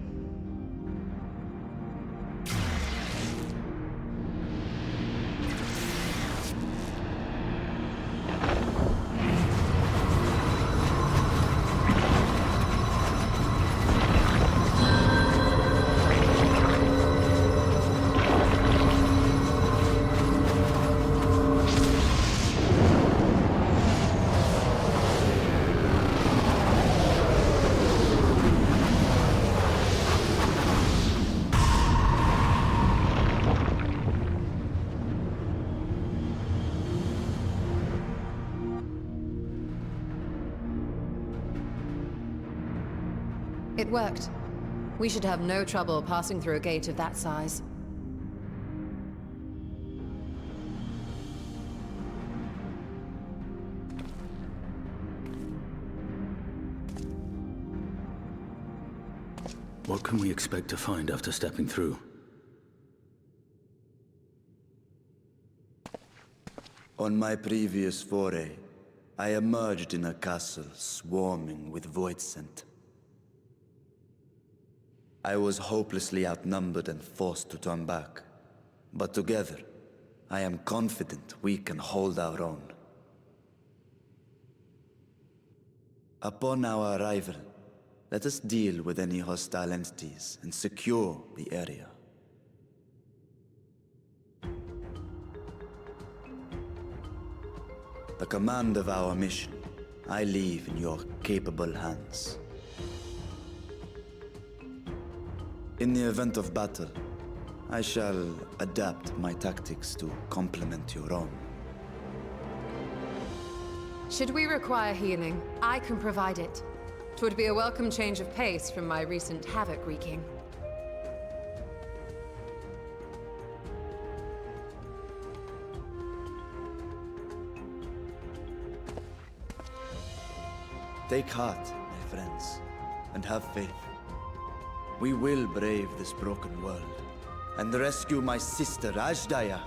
It worked. We should have no trouble passing through a gate of that size.
What can we expect to find after stepping through?
On my previous foray, I emerged in a castle swarming with void scent. I was hopelessly outnumbered and forced to turn back. But together, I am confident we can hold our own. Upon our arrival, let us deal with any hostile entities and secure the area. The command of our mission, I leave in your capable hands. In the event of battle, I shall adapt my tactics to complement your own.
Should we require healing, I can provide it. 'Twould be a welcome change of pace from my recent havoc-wreaking.
Take heart, my friends, and have faith. We will brave this broken world, and rescue my sister Ajdaya.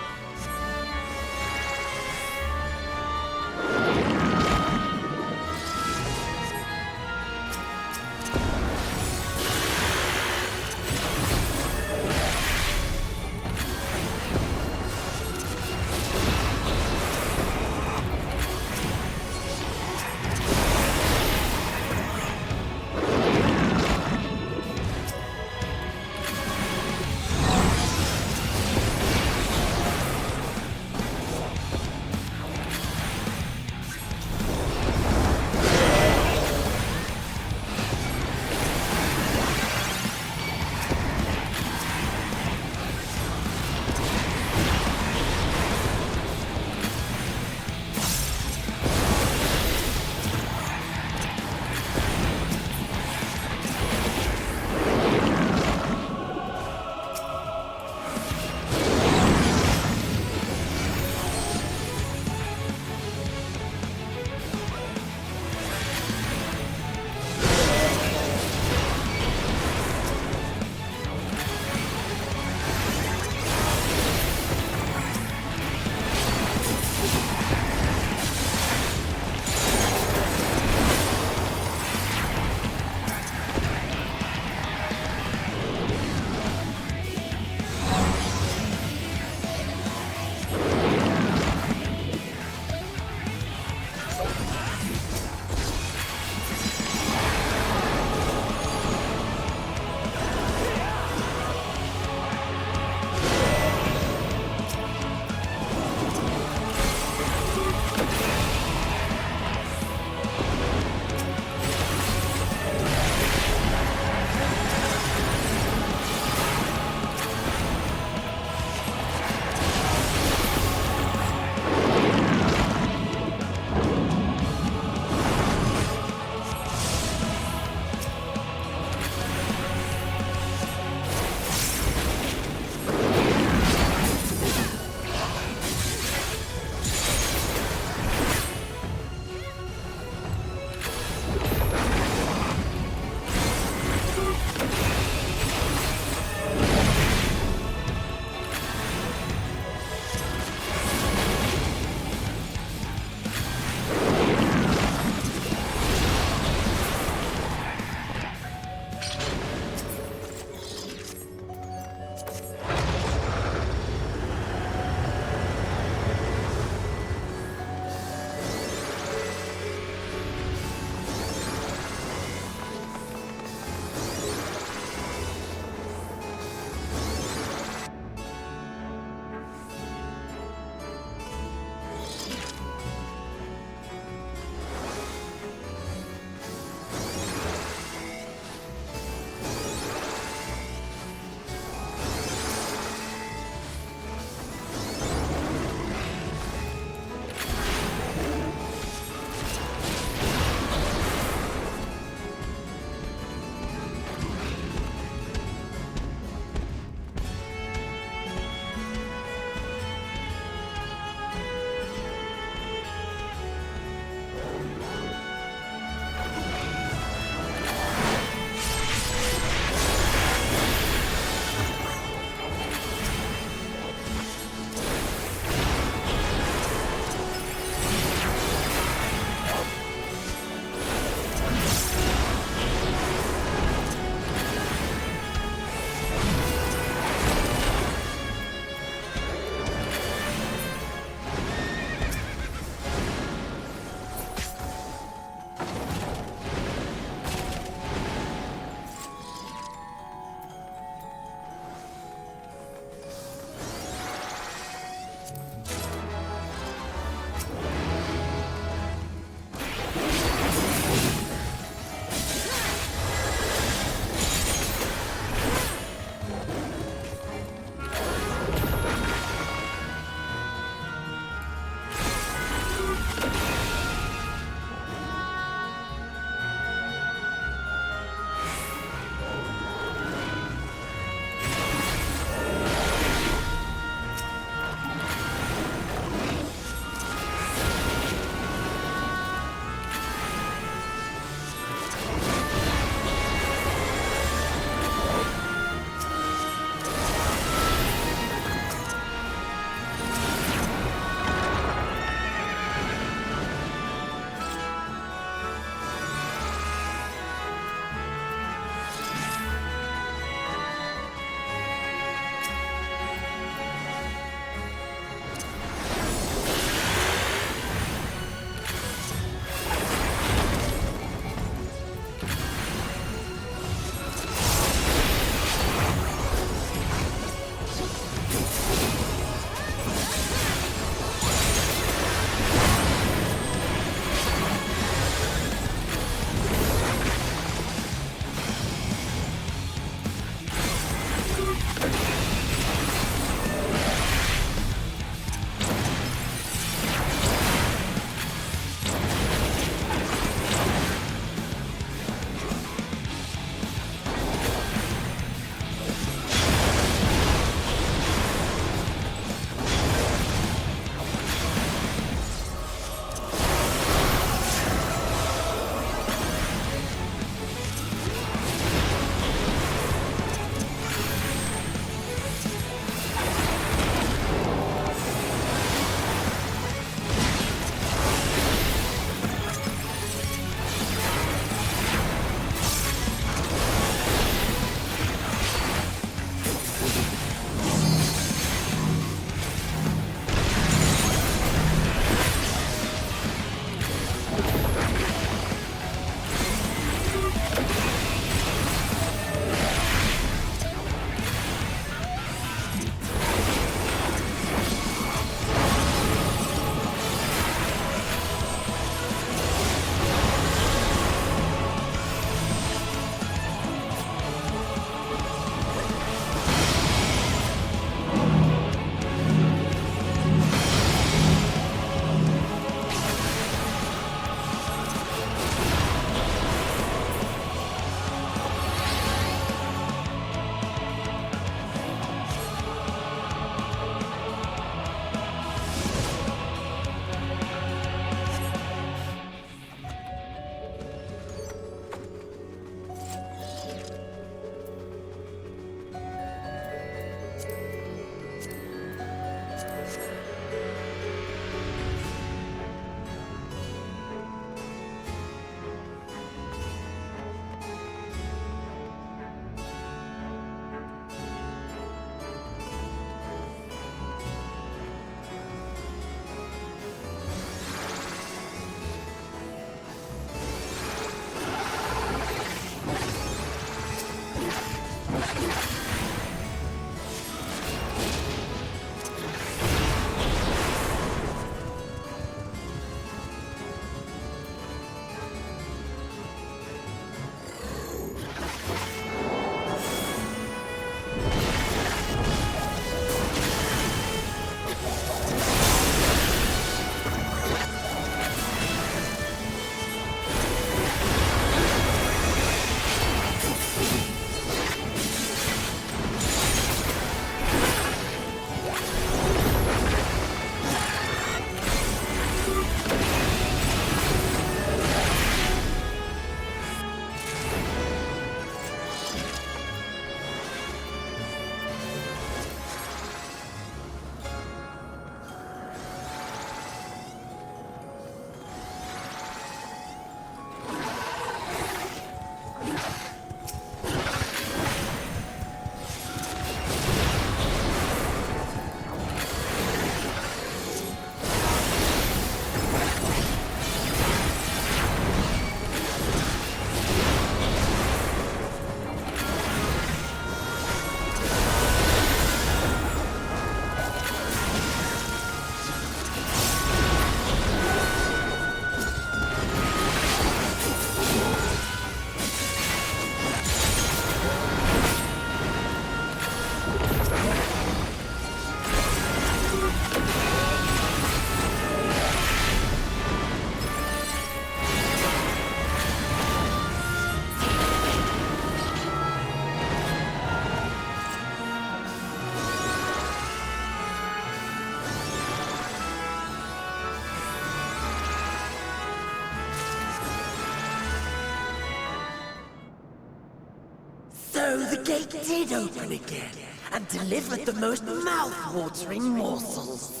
the gate did open again, and delivered the most mouth-watering morsels.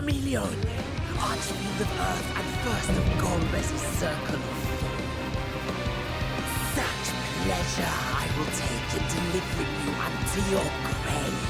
Milione, Archfield of Earth and First of Golbez's Circle of Fate. Such pleasure I will take in delivering you unto your graves.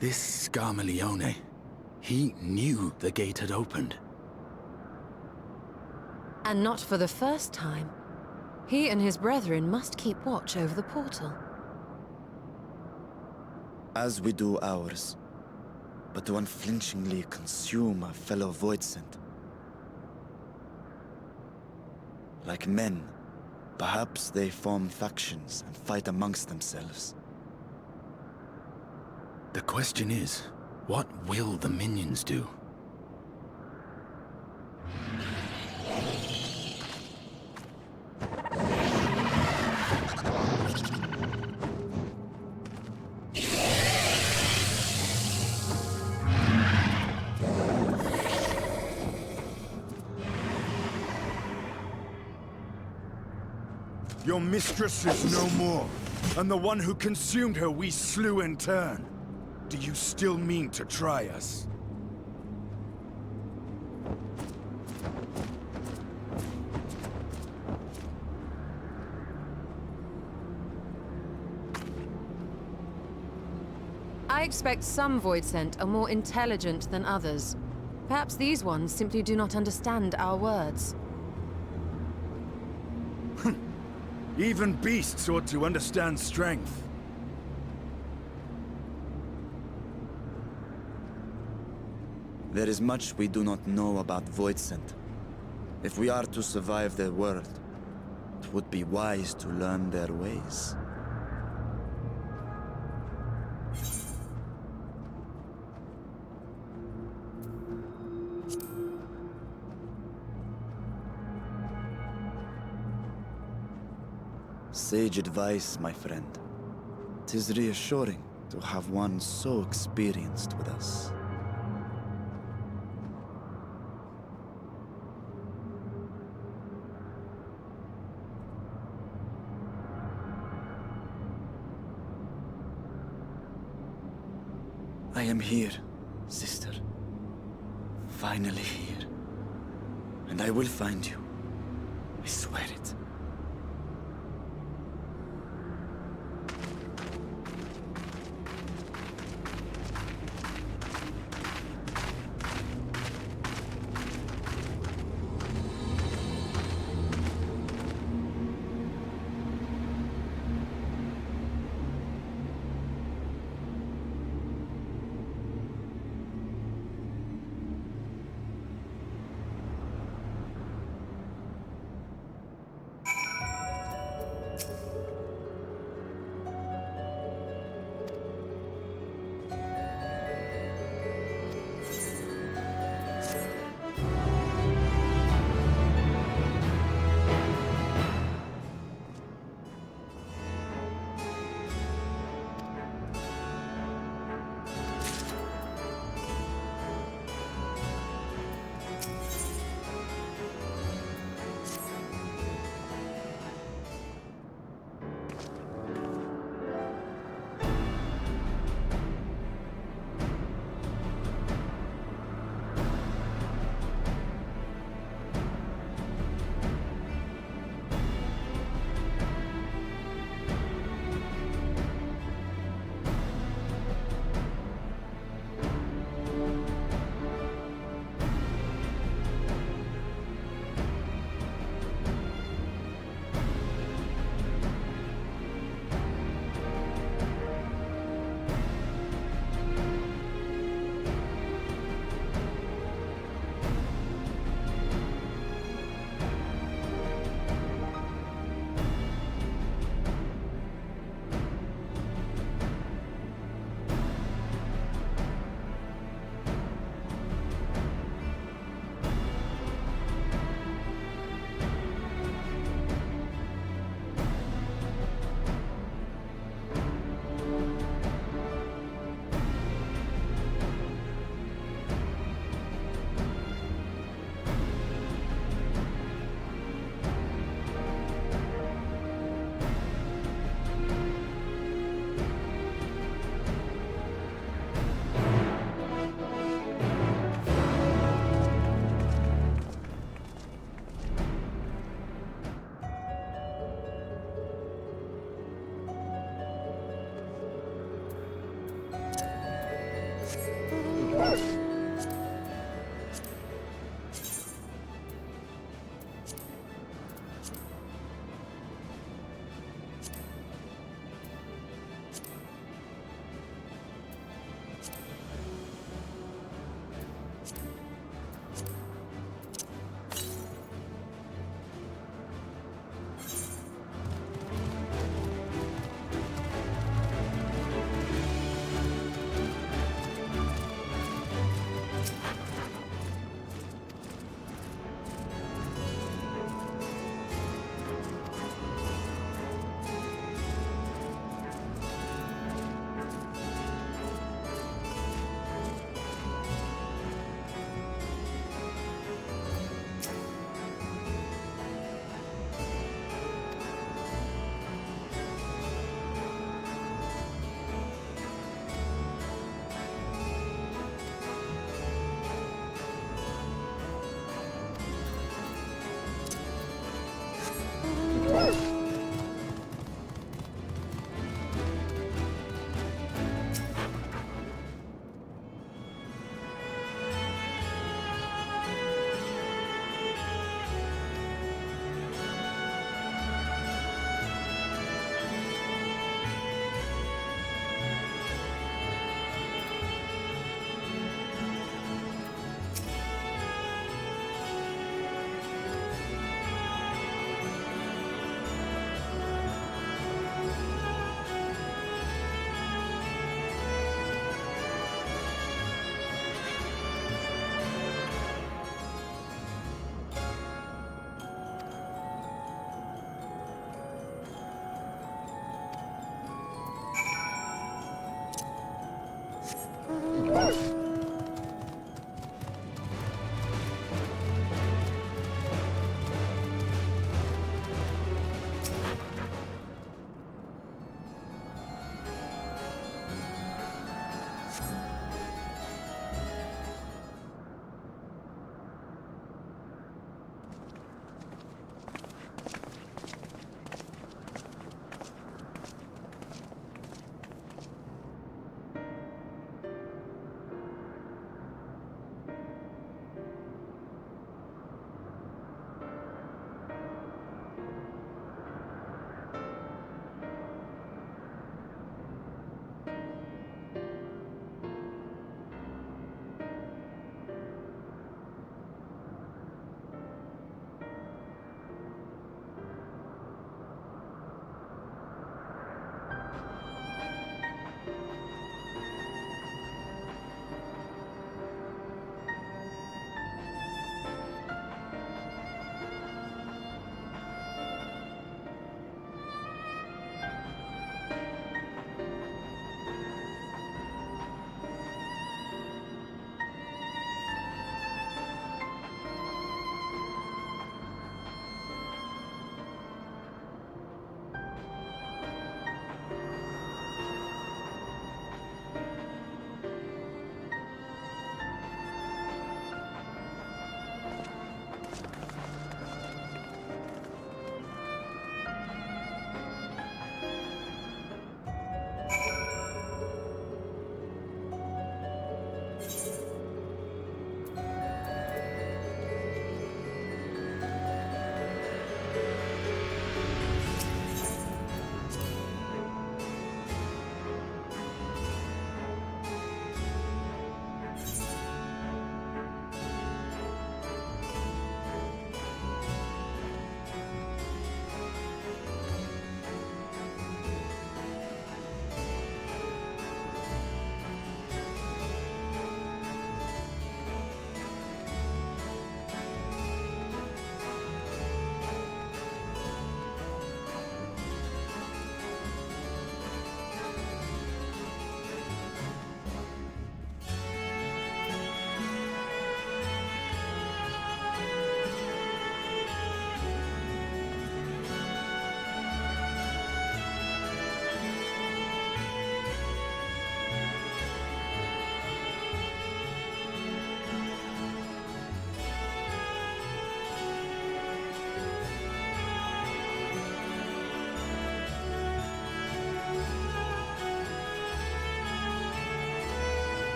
This Scarmalione, he knew the gate had opened.
And not for the first time. He and his brethren must keep watch over the portal.
As we do ours, but to unflinchingly consume a fellow Voidsent. Like men, perhaps they form factions and fight amongst themselves.
The question is, what will the minions do?
Your mistress is no more, and the one who consumed her we slew in turn. Do you still mean to try us?
I expect some Voidsent are more intelligent than others. Perhaps these ones simply do not understand our words.
Even beasts ought to understand strength.
There is much we do not know about Voidsent. If we are to survive their world, it would be wise to learn their ways. Sage advice, my friend. 'Tis reassuring to have one so experienced with us. I am here, sister. Finally here. And I will find you. I swear it.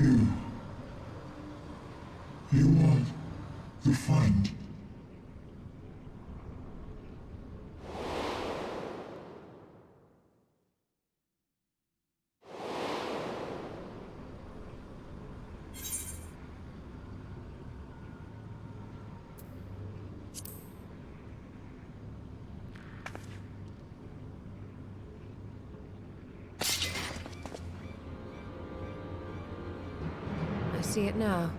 You are the friend.
I see it now.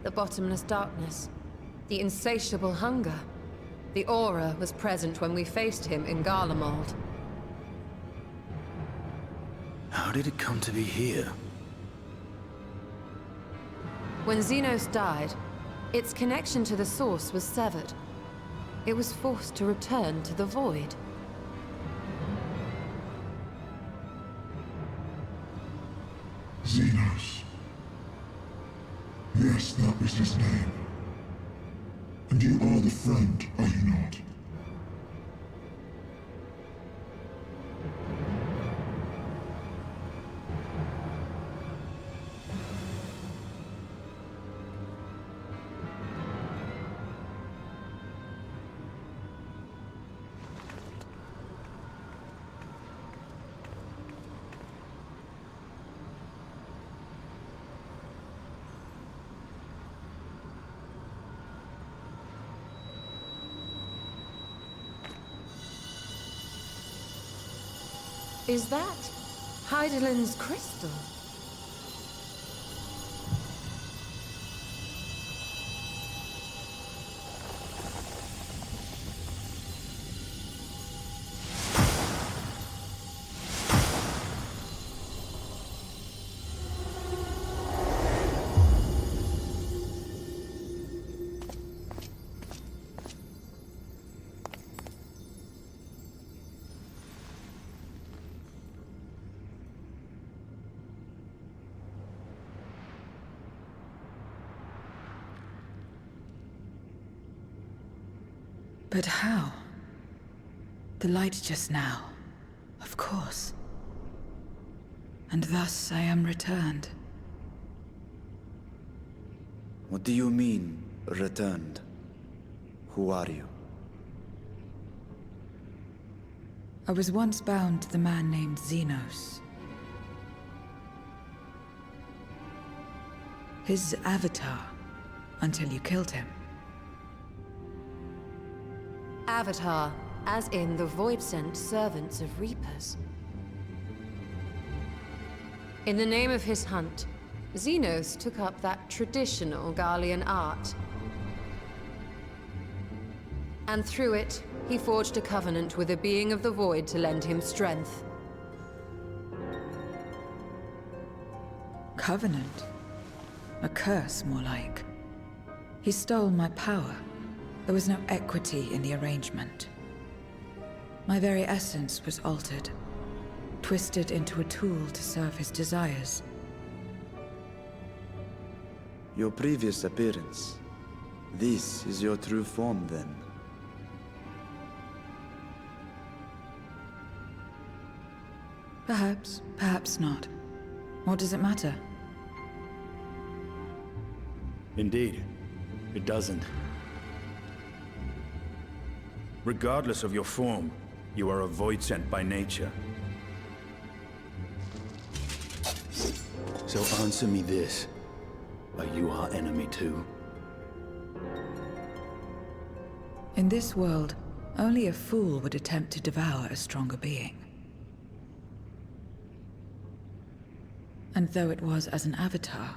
The bottomless darkness. The insatiable hunger. The aura was present when we faced him in Garlemald.
How did it come to be here?
When Xenos died, its connection to the Source was severed. It was forced to return to the Void.
Xenos. Yes, that was his name. And you are the friend, are you not?
Is that Heidelin's crystal?
But how? The light just now. Of course. And thus I am returned.
What do you mean, returned? Who are you?
I was once bound to the man named Xenos. His avatar, until you killed him.
Avatar, as in the Void-sent servants of Reapers. In the name of his hunt, Xenos took up that traditional Garlean art. And through it, he forged a covenant with a being of the Void to lend him strength.
Covenant? A curse, more like. He stole my power. There was no equity in the arrangement. My very essence was altered, twisted into a tool to serve his desires.
Your previous appearance. This is your true form, then.
Perhaps, perhaps not. What does it matter?
Indeed, it doesn't. Regardless of your form, you are a void sent by nature. So answer me this. Are you our enemy too?
In this world, only a fool would attempt to devour a stronger being. And though it was as an avatar,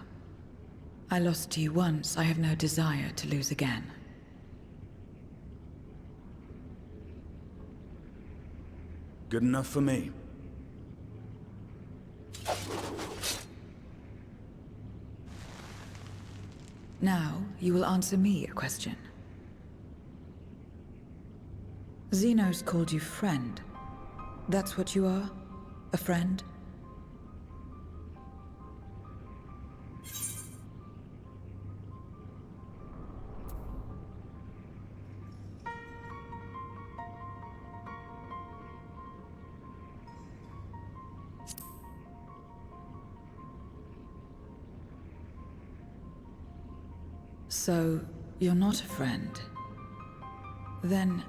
I lost to you once, I have no desire to lose again.
Good enough for me.
Now, you will answer me a question. Xenos called you friend. That's what you are? A friend? So, you're not a friend. Then...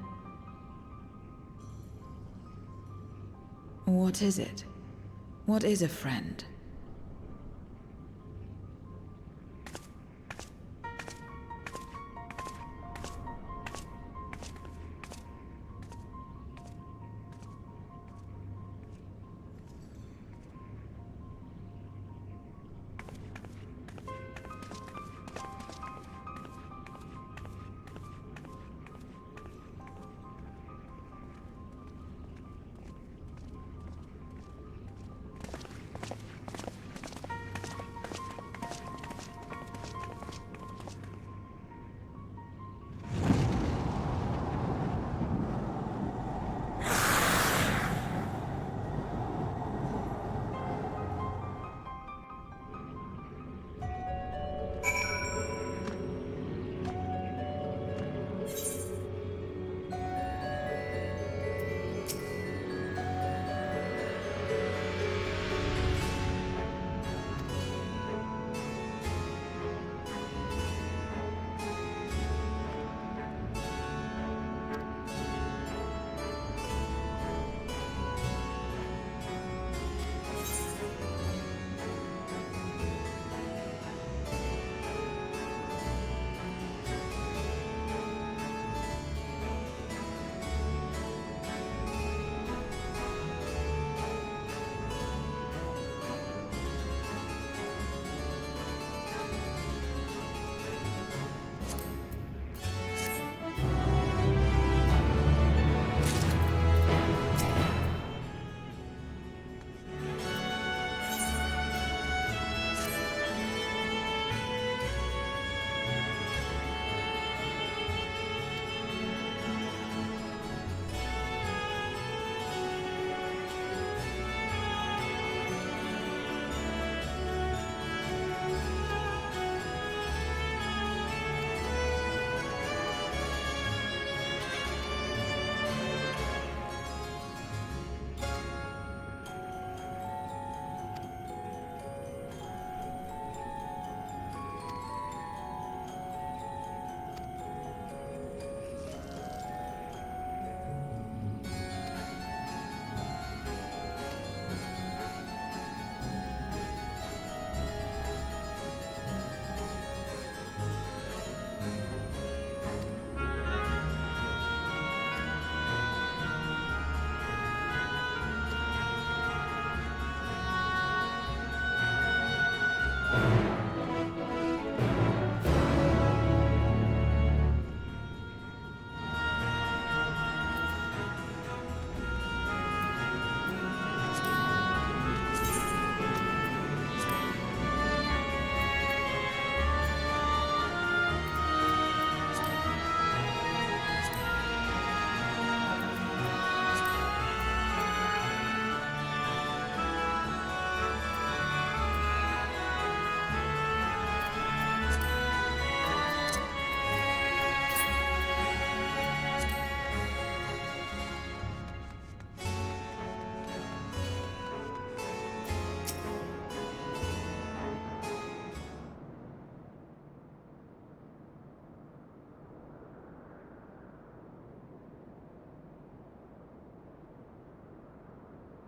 what is it? What is a friend?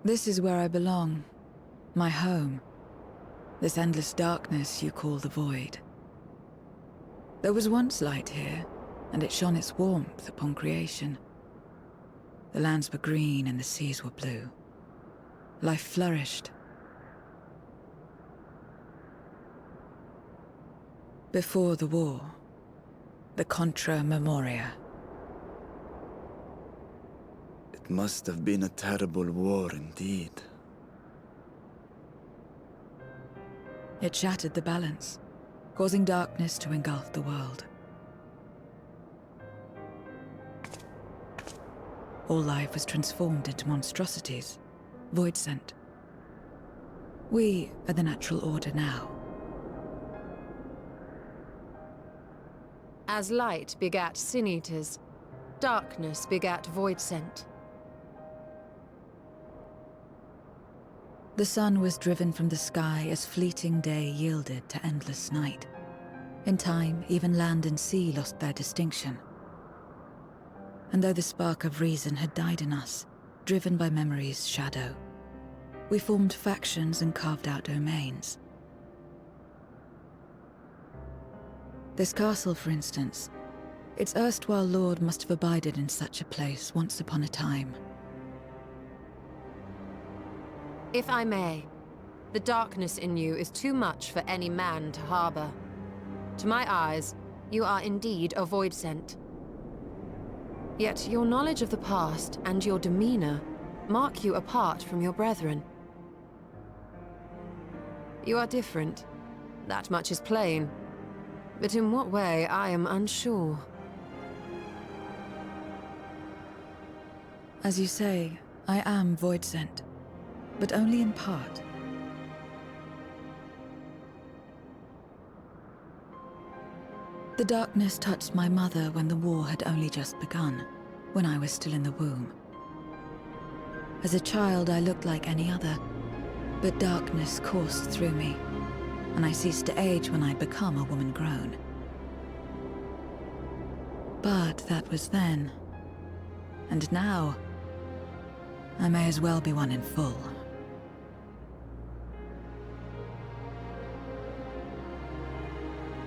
This is where I belong. My home. This endless darkness you call the Void. There was once light here, and it shone its warmth upon creation. The lands were green and the seas were blue. Life flourished. Before the war, the Contra Memoria.
It must have been a terrible war indeed.
It shattered the balance, causing darkness to engulf the world. All life was transformed into monstrosities, void-sent. We are the natural order now.
As light begat sin-eaters, darkness begat void-sent.
The sun was driven from the sky as fleeting day yielded to endless night. In time, even land and sea lost their distinction. And though the spark of reason had died in us, driven by memory's shadow, we formed factions and carved out domains. This castle, for instance, its erstwhile lord must have abided in such a place once upon a time.
If I may, the darkness in you is too much for any man to harbor. To my eyes, you are indeed a void scent. Yet your knowledge of the past and your demeanor mark you apart from your brethren. You are different. That much is plain. But in what way, I am unsure.
As you say, I am void scent, but only in part. The darkness touched my mother when the war had only just begun, when I was still in the womb. As a child, I looked like any other, but darkness coursed through me, and I ceased to age when I'd become a woman grown. But that was then. And now, I may as well be one in full.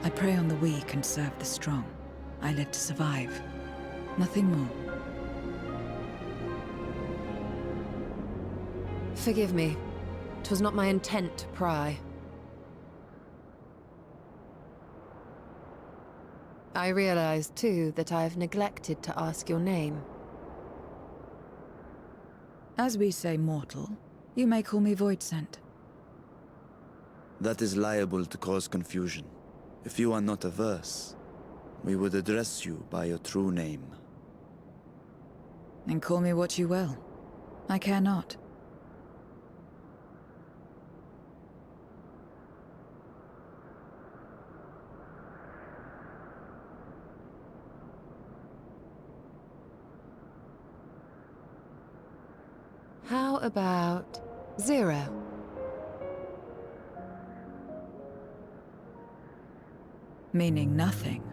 I prey on the weak and serve the strong. I live to survive. Nothing more.
Forgive me. 'Twas not my intent to pry. I realize, too, that I've neglected to ask your name.
As we say mortal, you may call me void scent.
That is liable to cause confusion. If you are not averse, we would address you by your true name.
And call me what you will. I care not.
How about 0?
Meaning nothing.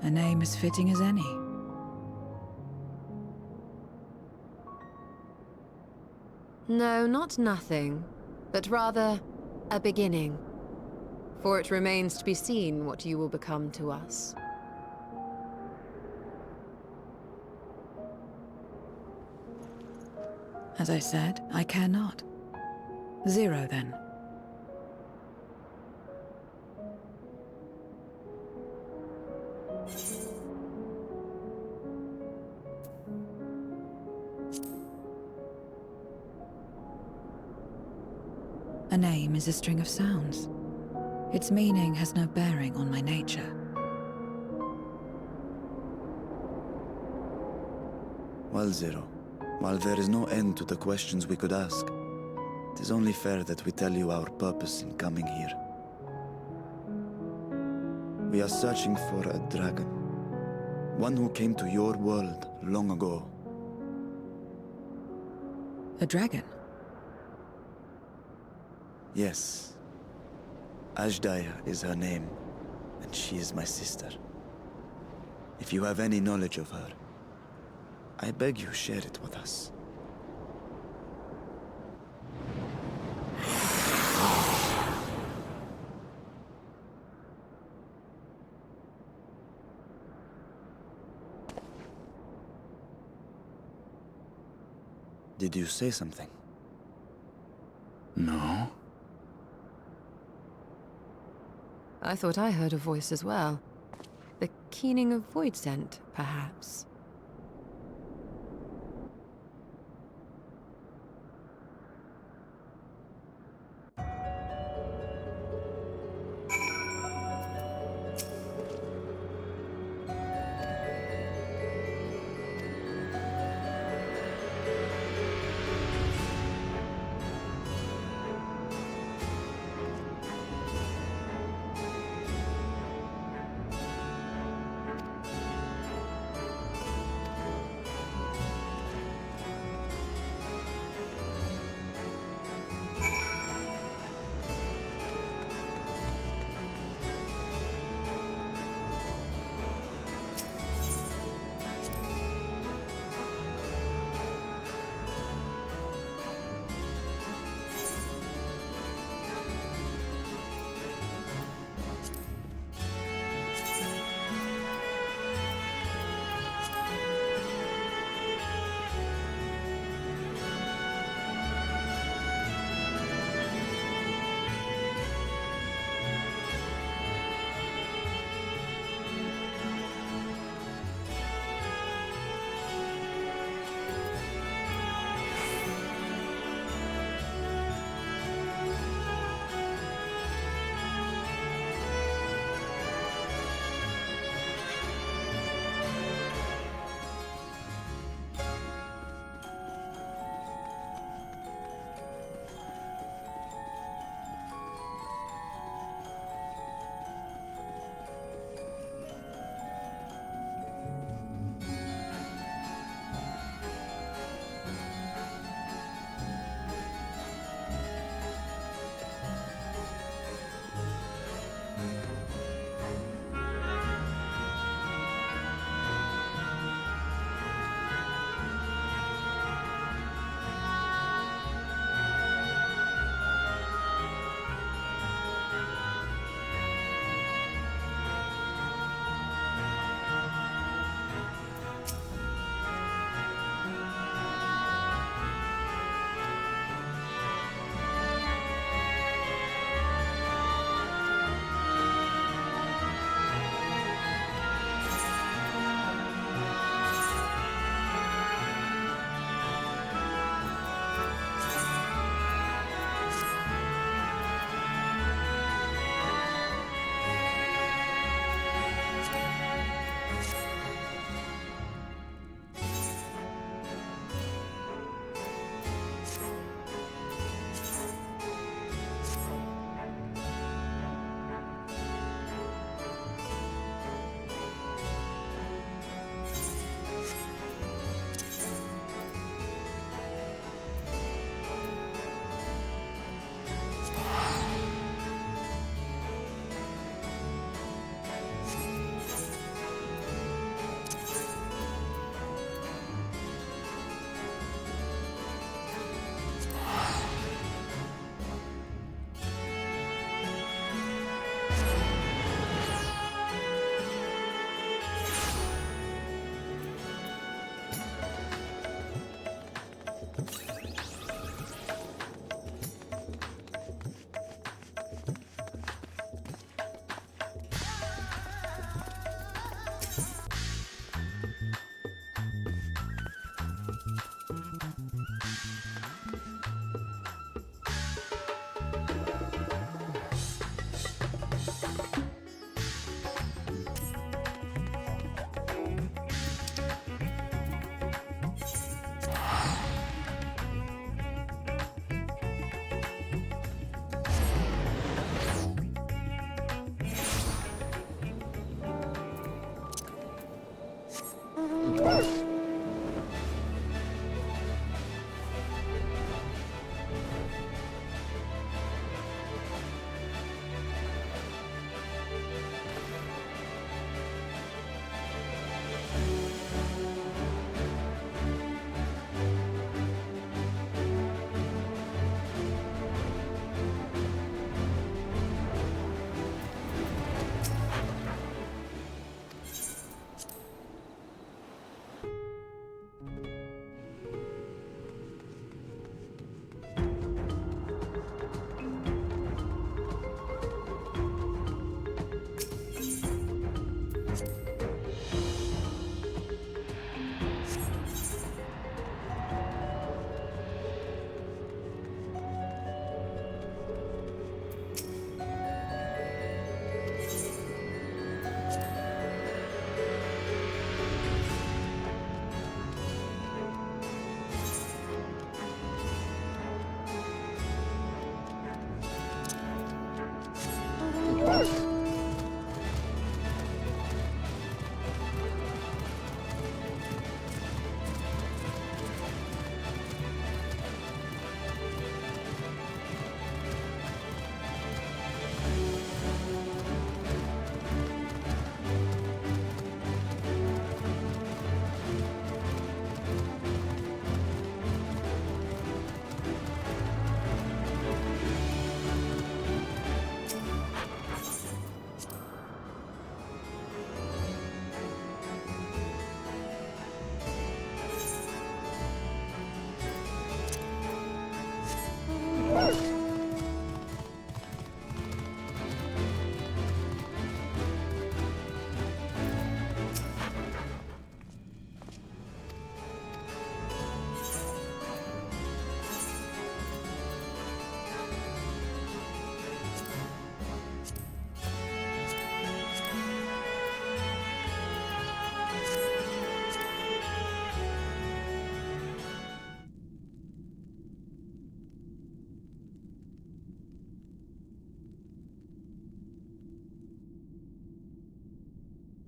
A name as fitting as any.
No, not nothing, but rather a beginning. For it remains to be seen what you will become to us.
As I said, I care not. 0, then. A name is a string of sounds. Its meaning has no bearing on my nature.
Well, 0, while there is no end to the questions we could ask, it is only fair that we tell you our purpose in coming here. We are searching for a dragon. One who came to your world long ago.
A dragon?
Yes. Ashdaya is her name, and she is my sister. If you have any knowledge of her, I beg you share it with us. Did you say something?
No.
I thought I heard a voice as well. The keening of void scent, perhaps.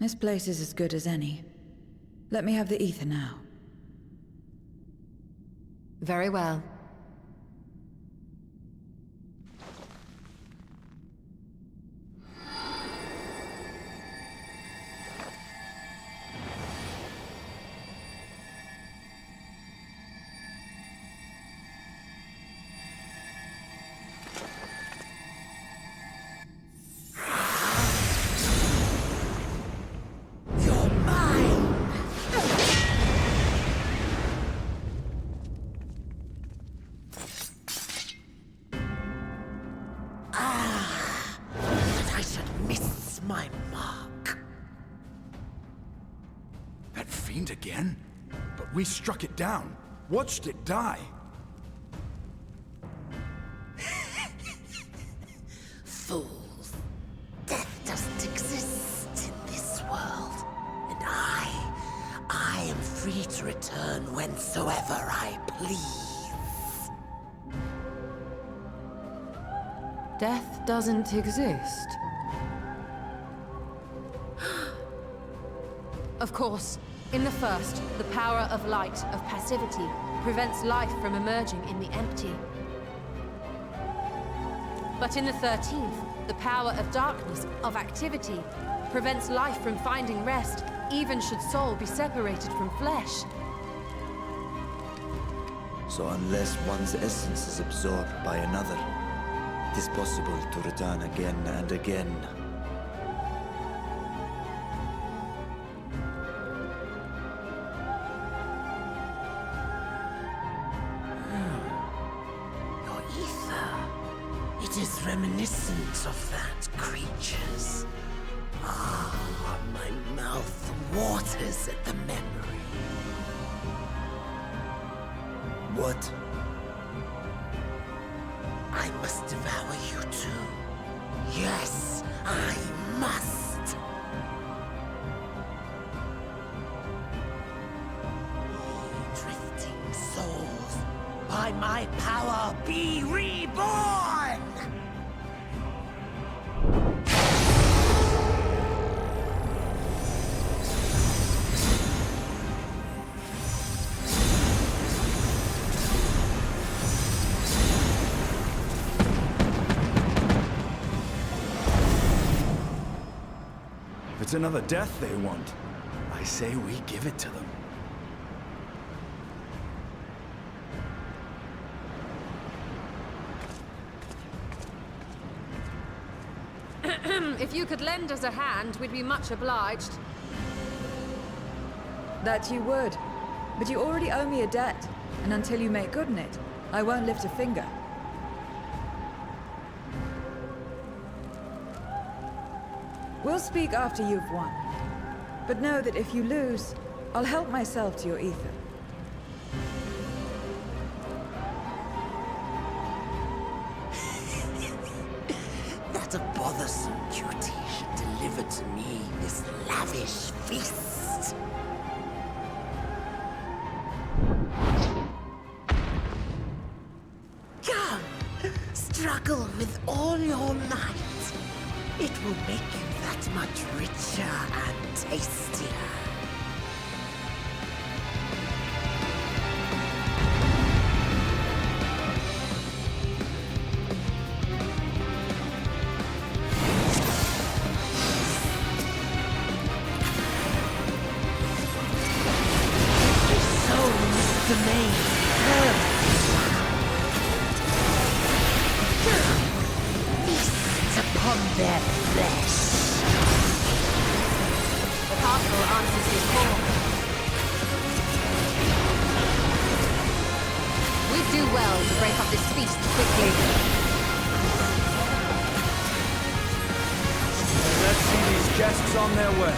This place is as good as any. Let me have the ether now.
Very well.
Again? But we struck it down, watched it die.
Fools. Death doesn't exist in this world. And I am free to return whensoever I please.
Death doesn't exist. Of course. In the first, the power of light, of passivity, prevents life from emerging in the empty. But in the 13th, the power of darkness, of activity, prevents life from finding rest, even should soul be separated from flesh.
So unless one's essence is absorbed by another, it is possible to return again and again.
Reminiscent of that creature's. Ah, my mouth waters at the memory. What? I must devour you too. Yes, I must. Ye drifting souls, by my power be reborn!
If it's another death they want, I say we give it to them.
If you could lend us a hand, we'd be much obliged.
That you would. But you already owe me a debt, and until you make good on it, I won't lift a finger. We'll speak after you've won. But know that if you lose, I'll help myself to your ether.
That a bothersome duty should deliver to me this lavish feast. Come, struggle with all your might. It will make you that much richer and tastier.
Guests on their way.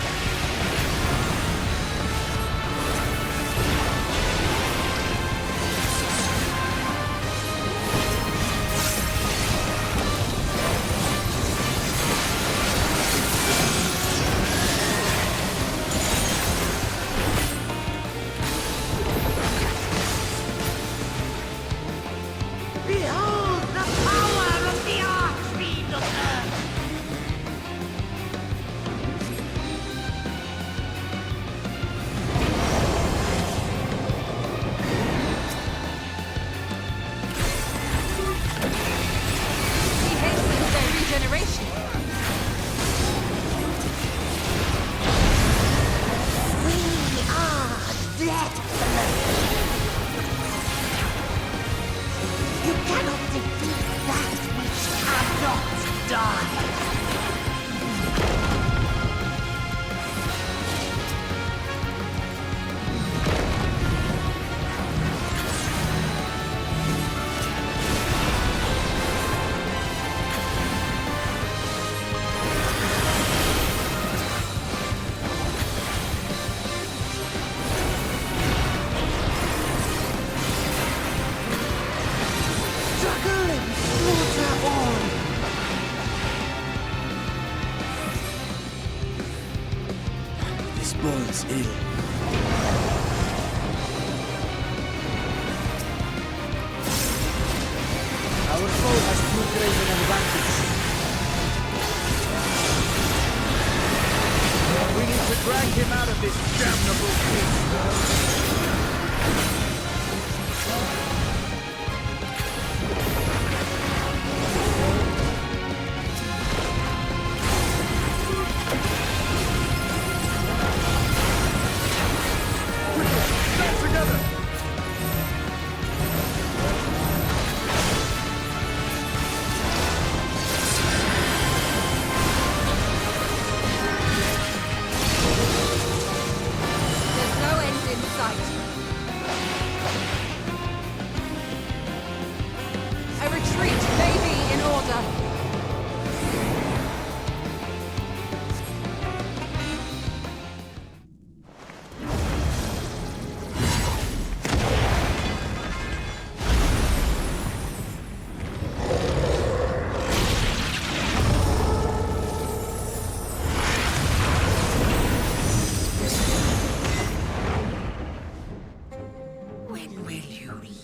Behold the power of the Archfiend of Earth!
bodes ill.
Our foe has too great an advantage. We need to drag him out of this damnable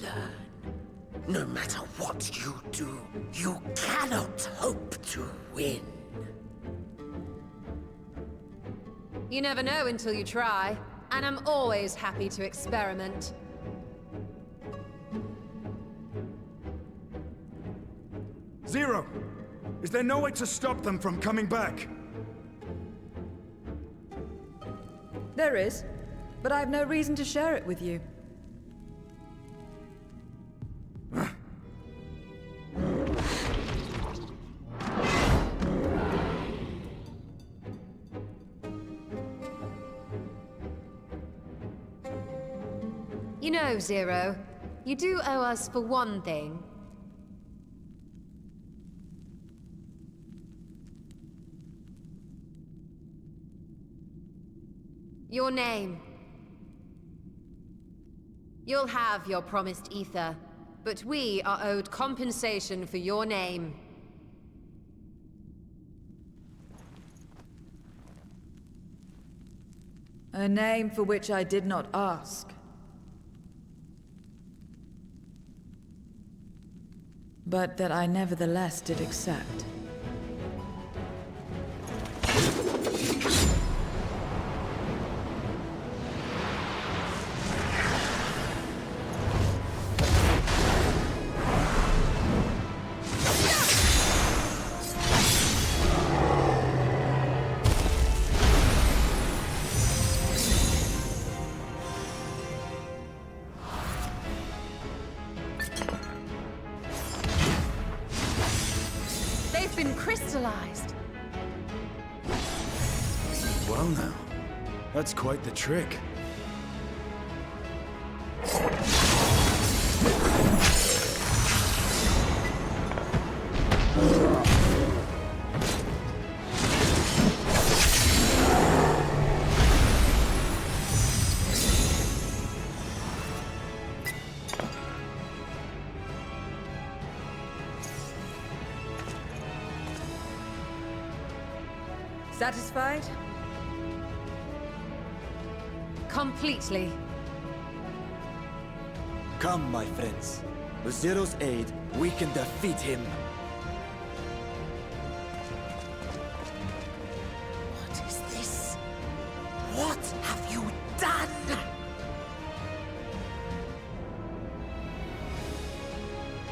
learn. No matter what you do, you cannot hope to win.
You never know until you try, and I'm always happy to experiment.
Zero! Is there no way to stop them from coming back?
There is, but I have no reason to share it with you.
You know, Zero, you do owe us for one thing. Your name. You'll have your promised ether, but we are owed compensation for your name.
A name for which I did not ask. But that I nevertheless did accept.
Been crystallized.
Well now, that's quite the trick.
Satisfied?
Completely.
Come, my friends. With Zero's aid, we can defeat him.
What is this? What have you done?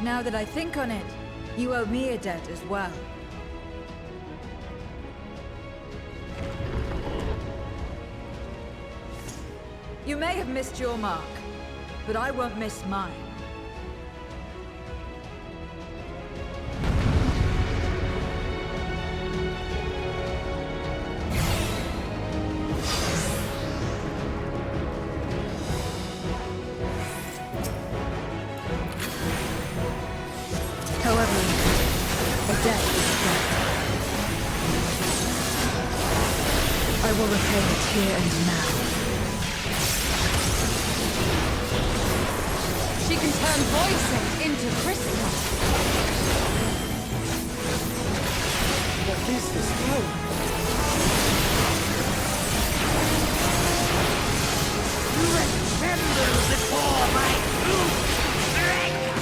Now that I think on it, you owe me a debt as well. You may have missed your mark, but I won't miss mine. However, a debt is a debt. I will repay it here and now.
She can turn voice into crystal.
What is this power?
Tremble before my true strength!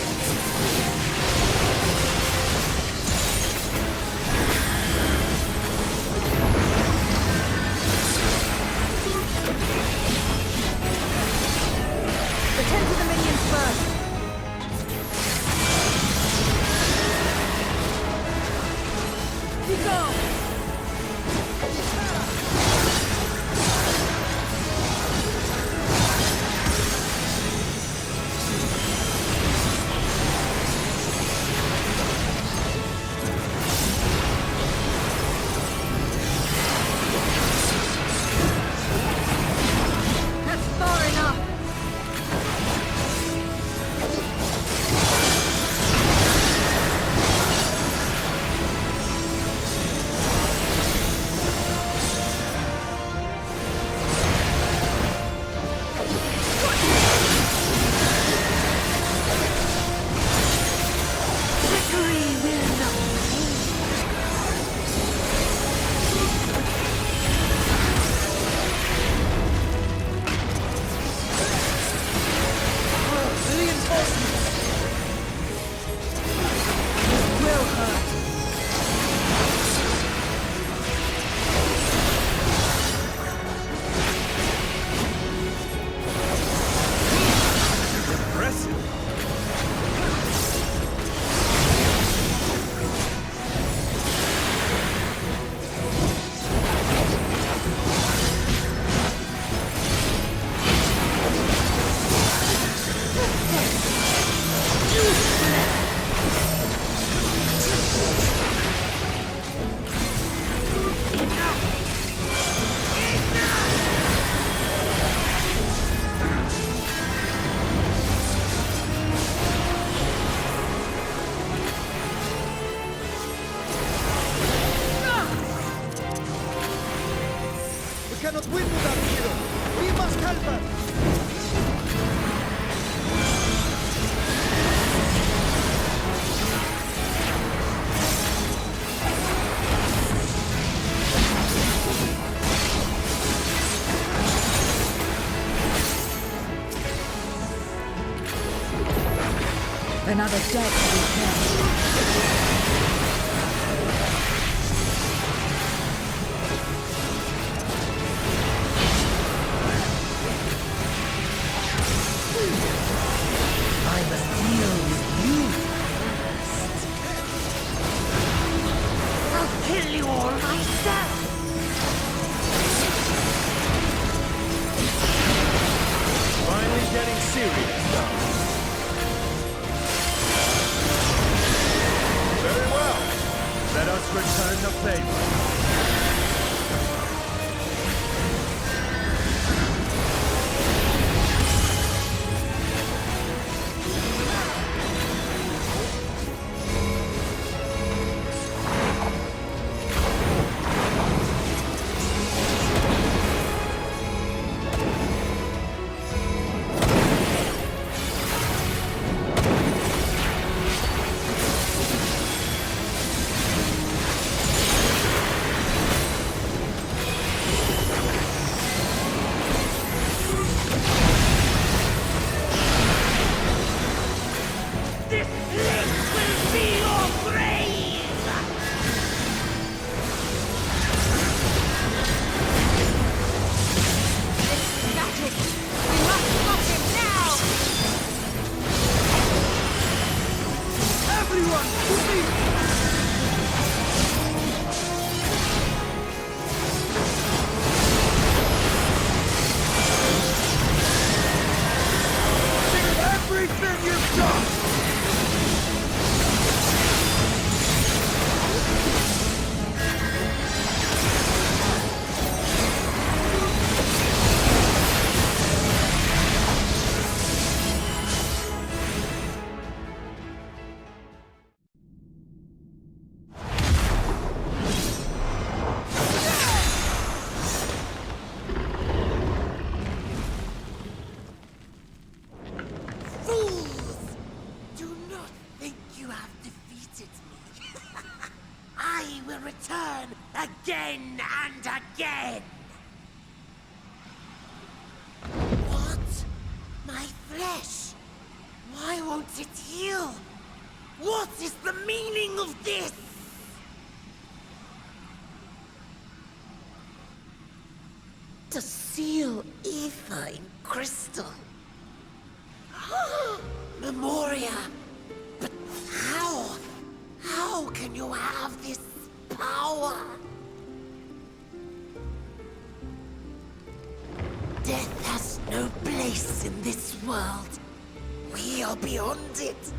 Attend to the minions first. Be gone! Another debt to be paid.
I must deal with you first. I'll kill you all myself!
Finally getting serious now. Very well. Let us return the favor.
Again and again! What? My flesh? Why won't it heal? What is the meaning of this? To seal ether in crystal. Memoria! But how? How can you have this power? Death has no place in this world. We are beyond it.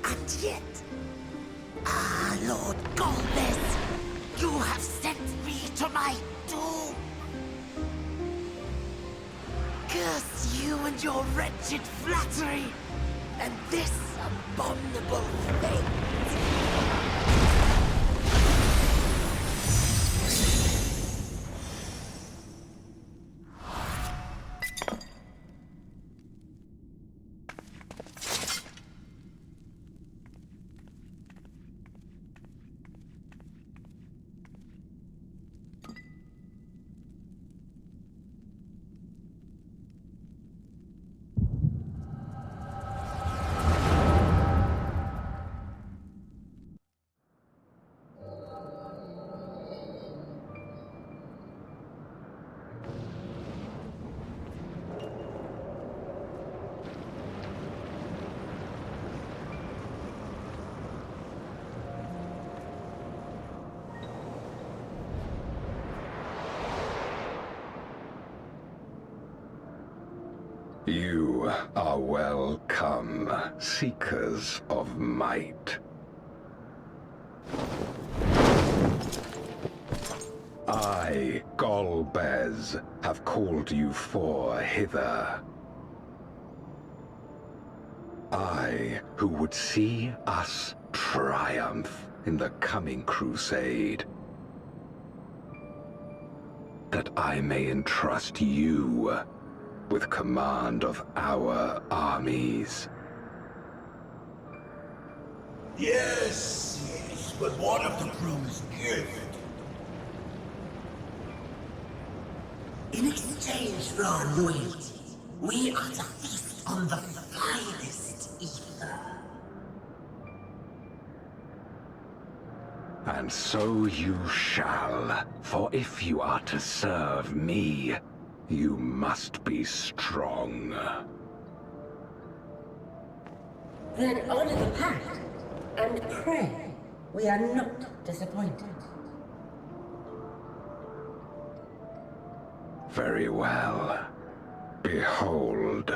And yet... Ah, Lord Golbez, you have sent me to my doom. Curse you and your wretched flattery, and this abominable fate.
You are welcome, seekers of might. I, Golbez, have called you for hither. I, who would see us triumph in the coming crusade. That I may entrust you with command of our armies.
Yes, but what of the promised gift?
In exchange for our loyalty, we are to feast on the finest ether.
And so you shall, for if you are to serve me, you must be strong.
Then honor the pact, and pray we are not disappointed.
Very well. Behold.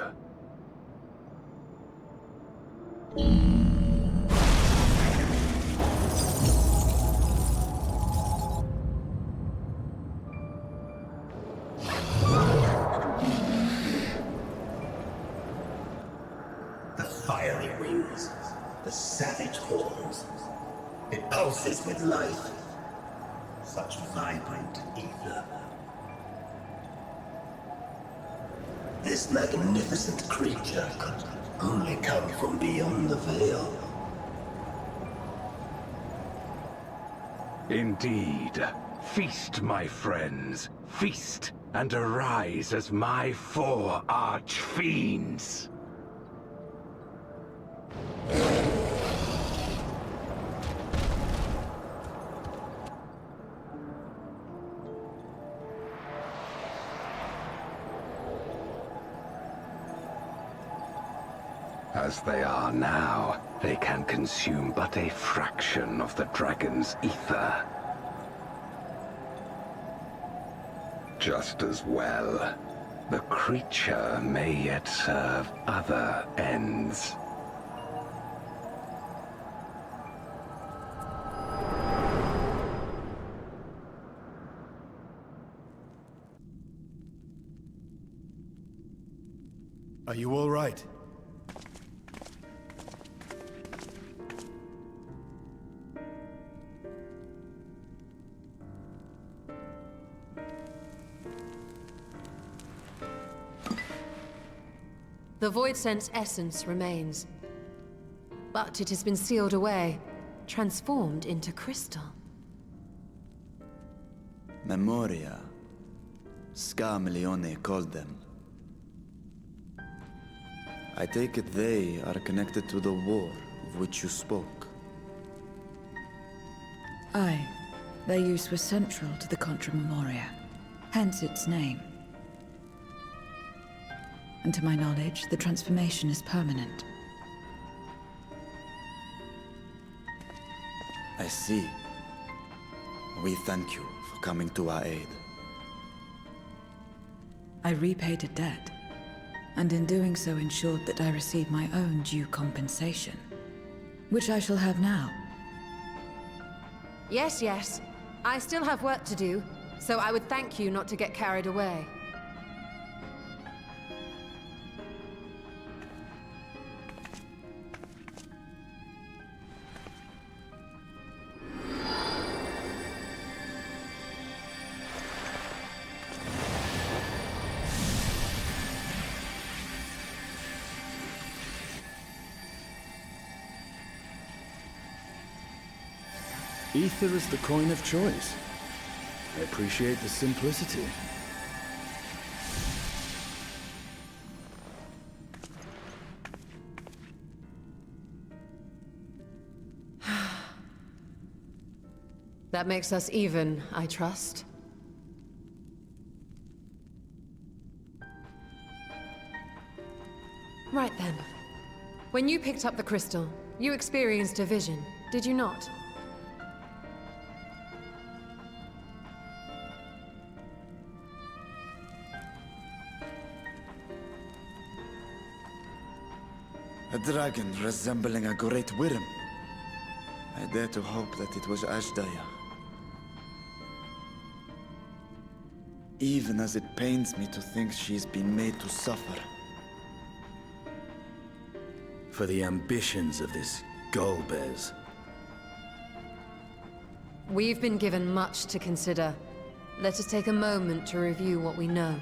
The fiery wings, the savage horns. It pulses with life. Such vibrant ether. This magnificent creature could only come from beyond the veil.
Indeed. Feast, my friends. Feast, and arise as my 4 arch-fiends. As they are now, they can consume but a fraction of the dragon's ether. Just as well, the creature may yet serve other ends.
Are you all right?
The Void Sense essence remains. But it has been sealed away, transformed into crystal.
Memoria. Scarmilione called them. I take it they are connected to the war of which you spoke.
Aye. Their use was central to the Contra Memoria, hence its name. And to my knowledge, the transformation is permanent.
I see. We thank you for coming to our aid.
I repaid a debt, and in doing so ensured that I received my own due compensation, which I shall have now.
Yes, yes. I still have work to do, so I would thank you not to get carried away.
Ether is the coin of choice. I appreciate the simplicity.
That makes us even, I trust. Right then. When you picked up the crystal, you experienced a vision, did you not?
A dragon resembling a great worm. I dare to hope that it was Ashdaya. Even as it pains me to think she's been made to suffer.
For the ambitions of this Golbez.
We've been given much to consider. Let us take a moment to review what we know.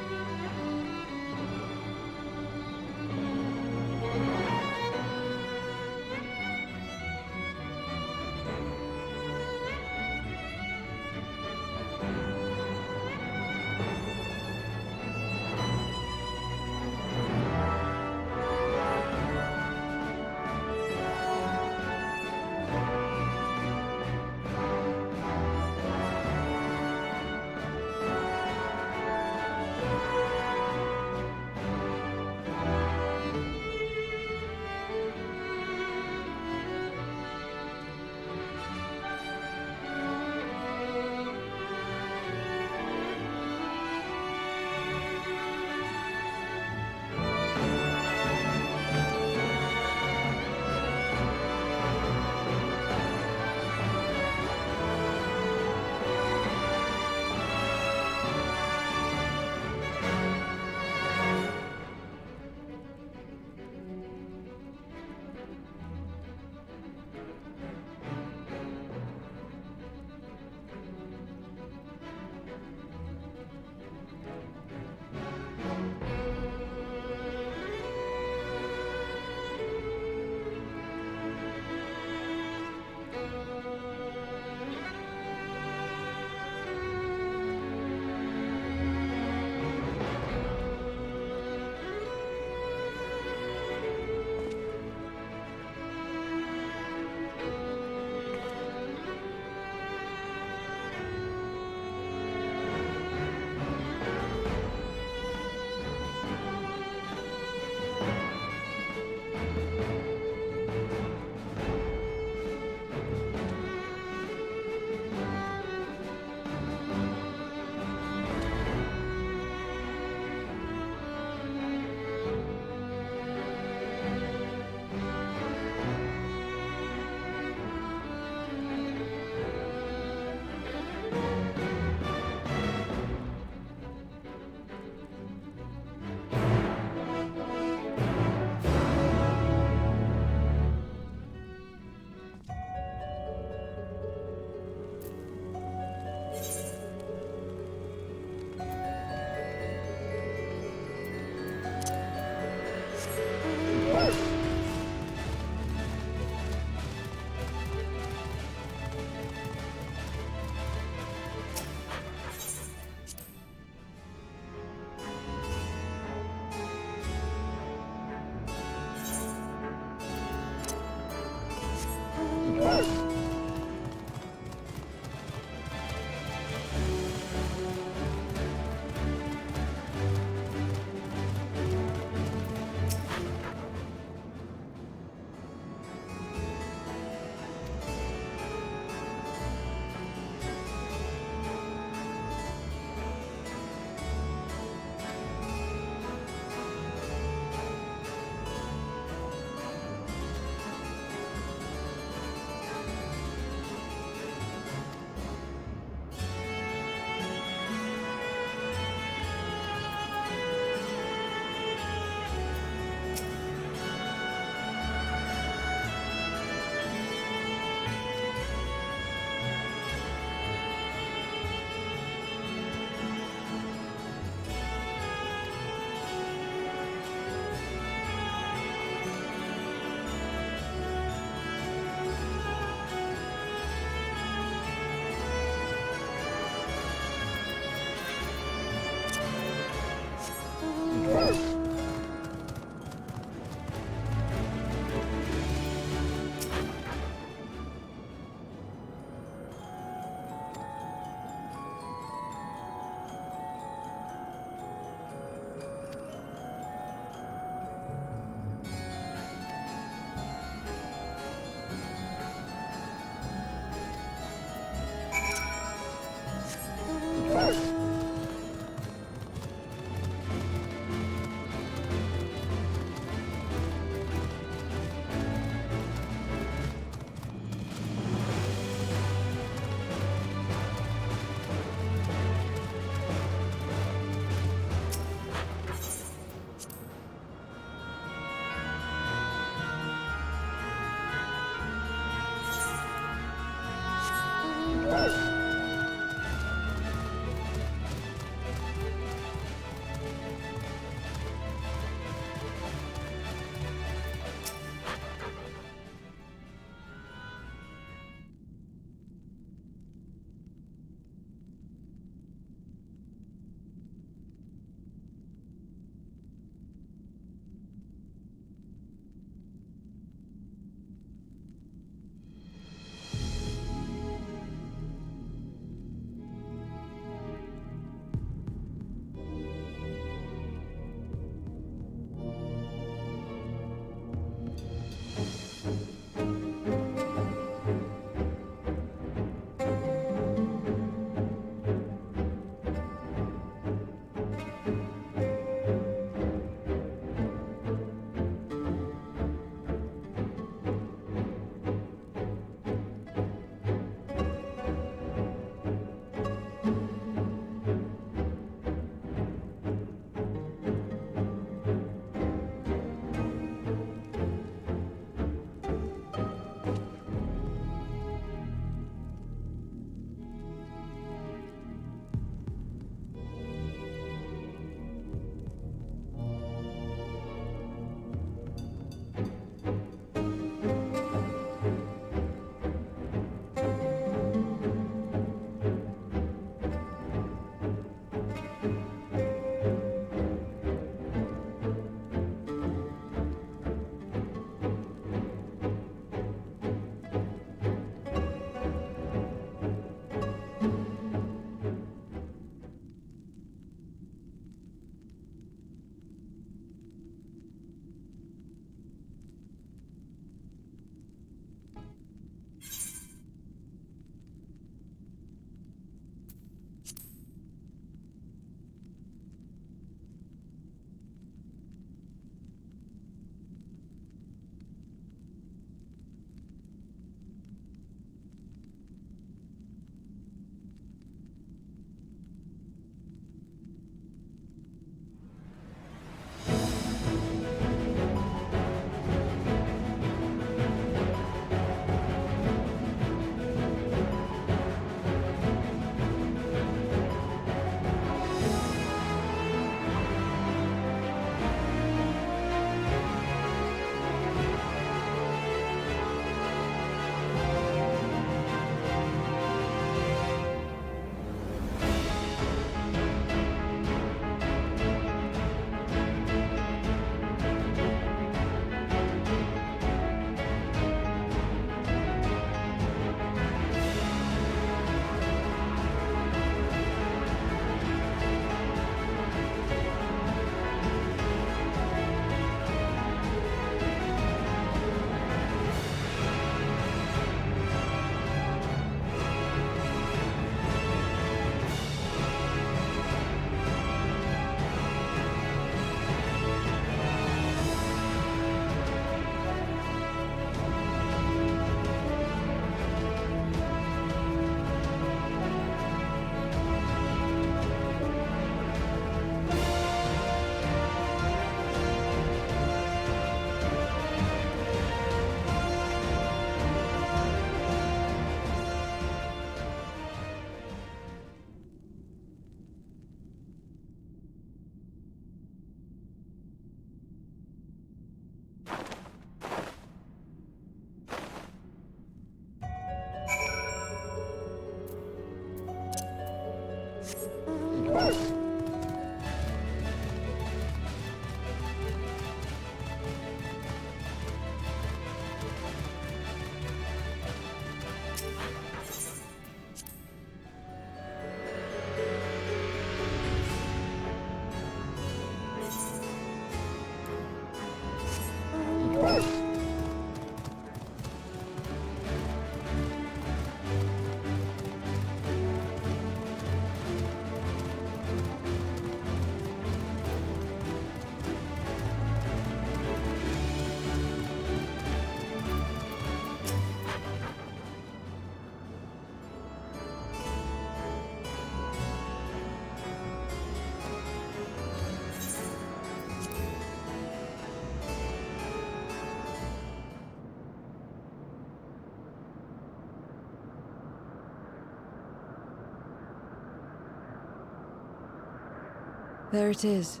There it is.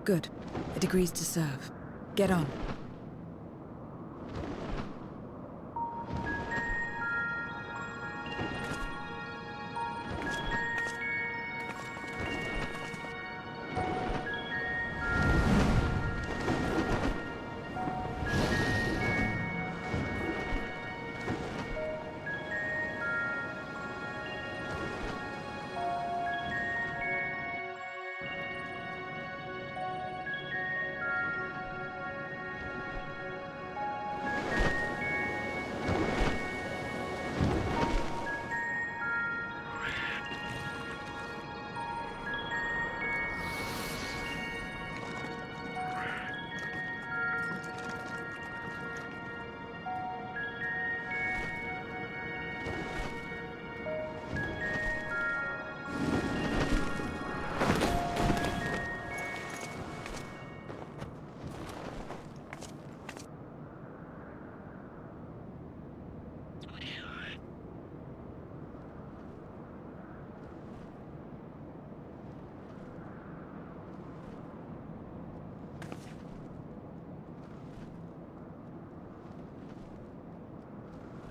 Good. It agrees to serve. Get on.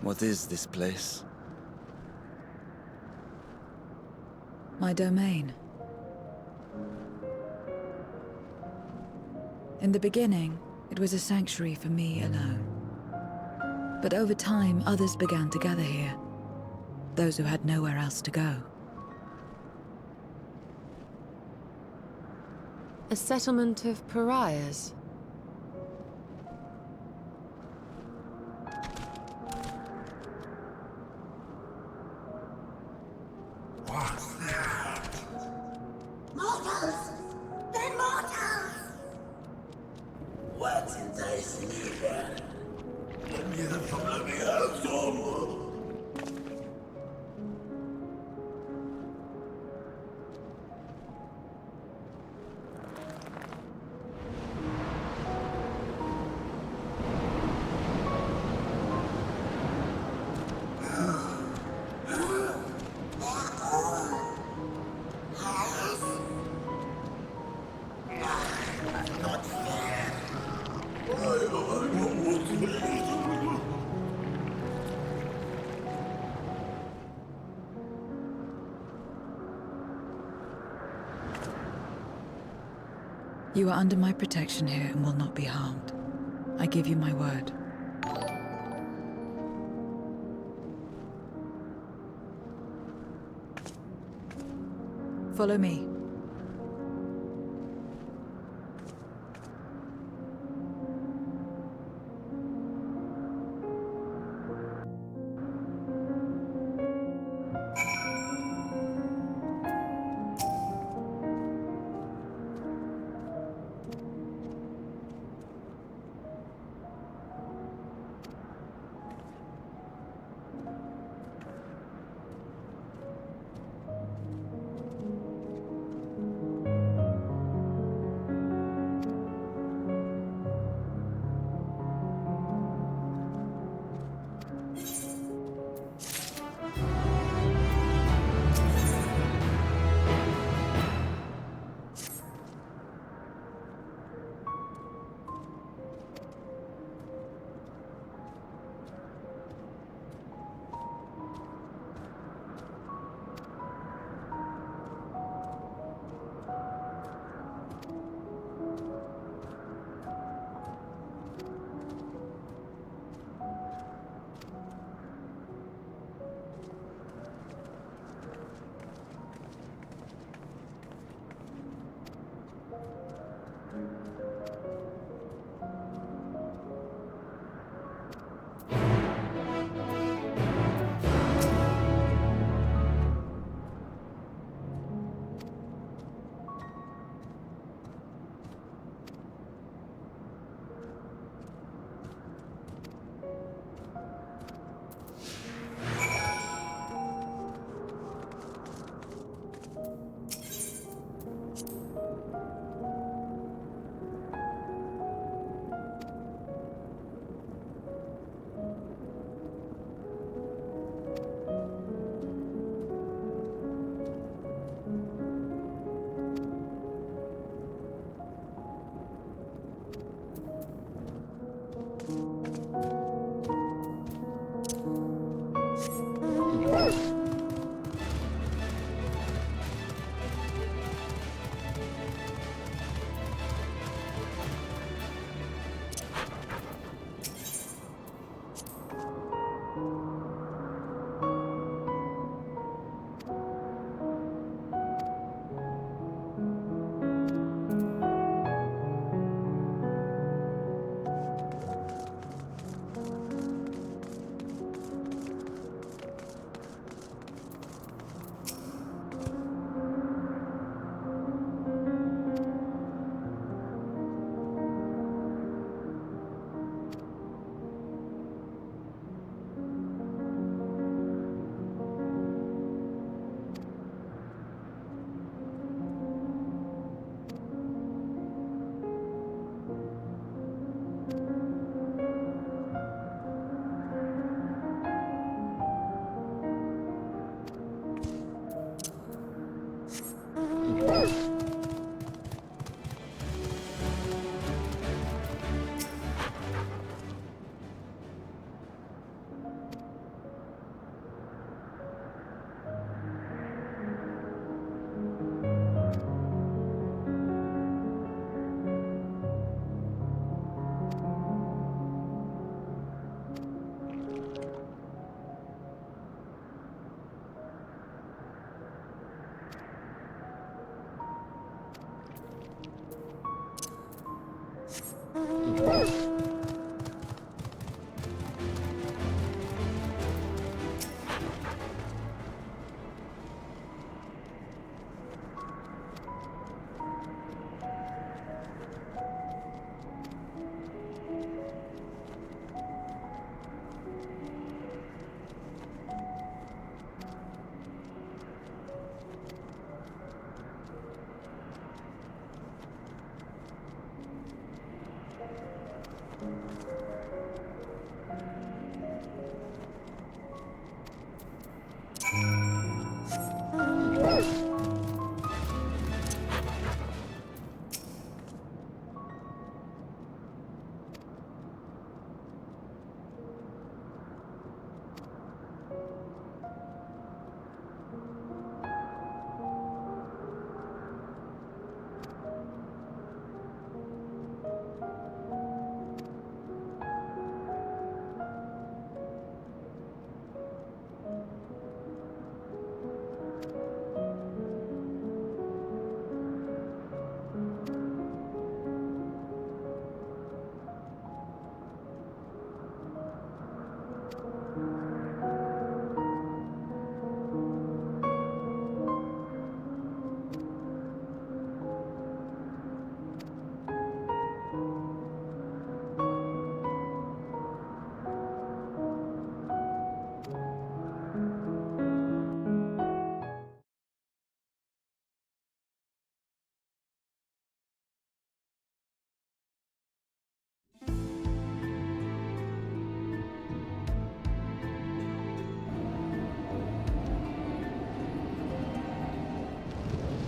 What is this place?
My domain. In the beginning, it was a sanctuary for me alone. But over time, others began to gather here. Those who had nowhere else to go.
A settlement of pariahs?
What's that? Mortals! They're mortals! What's enticing you here? Let me have some let me have some!
You are under my protection here and will not be harmed. I give you my word. Follow me.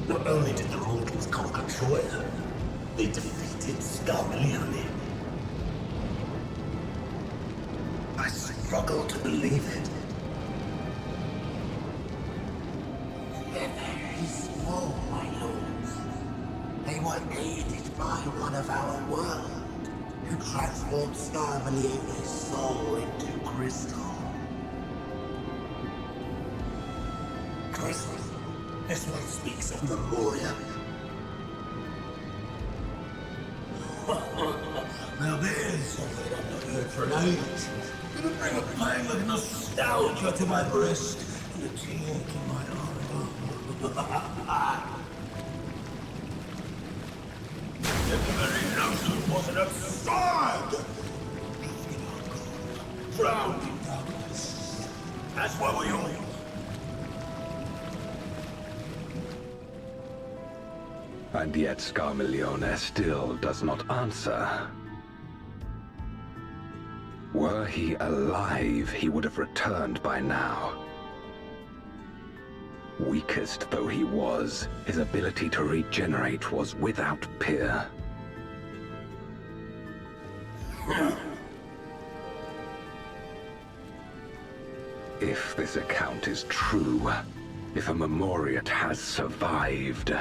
Not only did the mortals conquer Troy, they defeated Scarmalione. I struggle to believe it. They're very small, my lords. They were aided by one of our world, who transformed Scarmalione's soul into crystal. Crystal? This one speaks of Memoria. Now there's something I've not heard for an age. It'll bring a pang of nostalgia to my breast and a tear to my eye. The very notion was absurd! Drowned in darkness. That's why we all.
And yet Scarmalione still does not answer. Were he alive, he would have returned by now. Weakest though he was, his ability to regenerate was without peer. If this account is true, if a Memoriat has survived,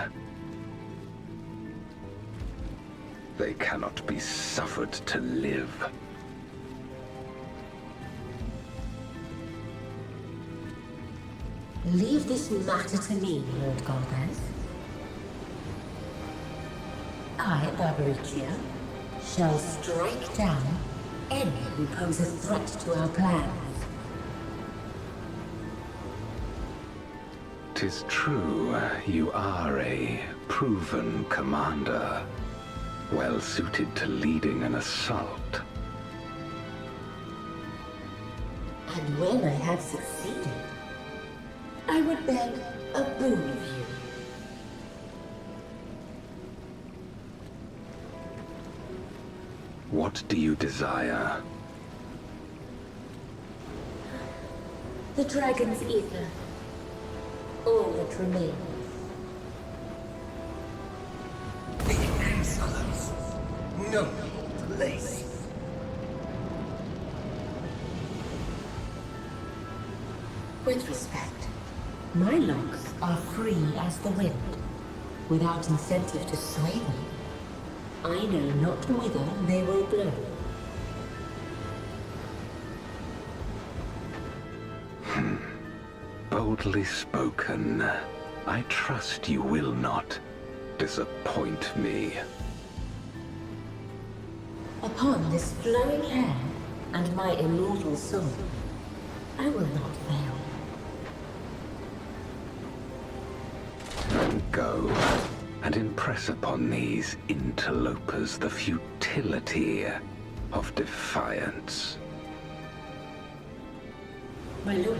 they cannot be suffered to live.
Leave this matter to me, Lord Golbez. I, Barbaricia, shall strike down any who pose a threat to our plans.
'Tis true, you are a proven commander, well suited to leading an assault.
And when I have succeeded, I would beg a boon of you.
What do you desire?
The dragon's ether. All that remains.
The insolence! No place!
With respect, my locks are free as the wind, without incentive to sway them. I know not whither they will blow.
Boldly spoken. I trust you will not disappoint me.
Upon this flowing hair and my immortal soul, I will not fail.
Go and impress upon these interlopers the futility of defiance.
My lord.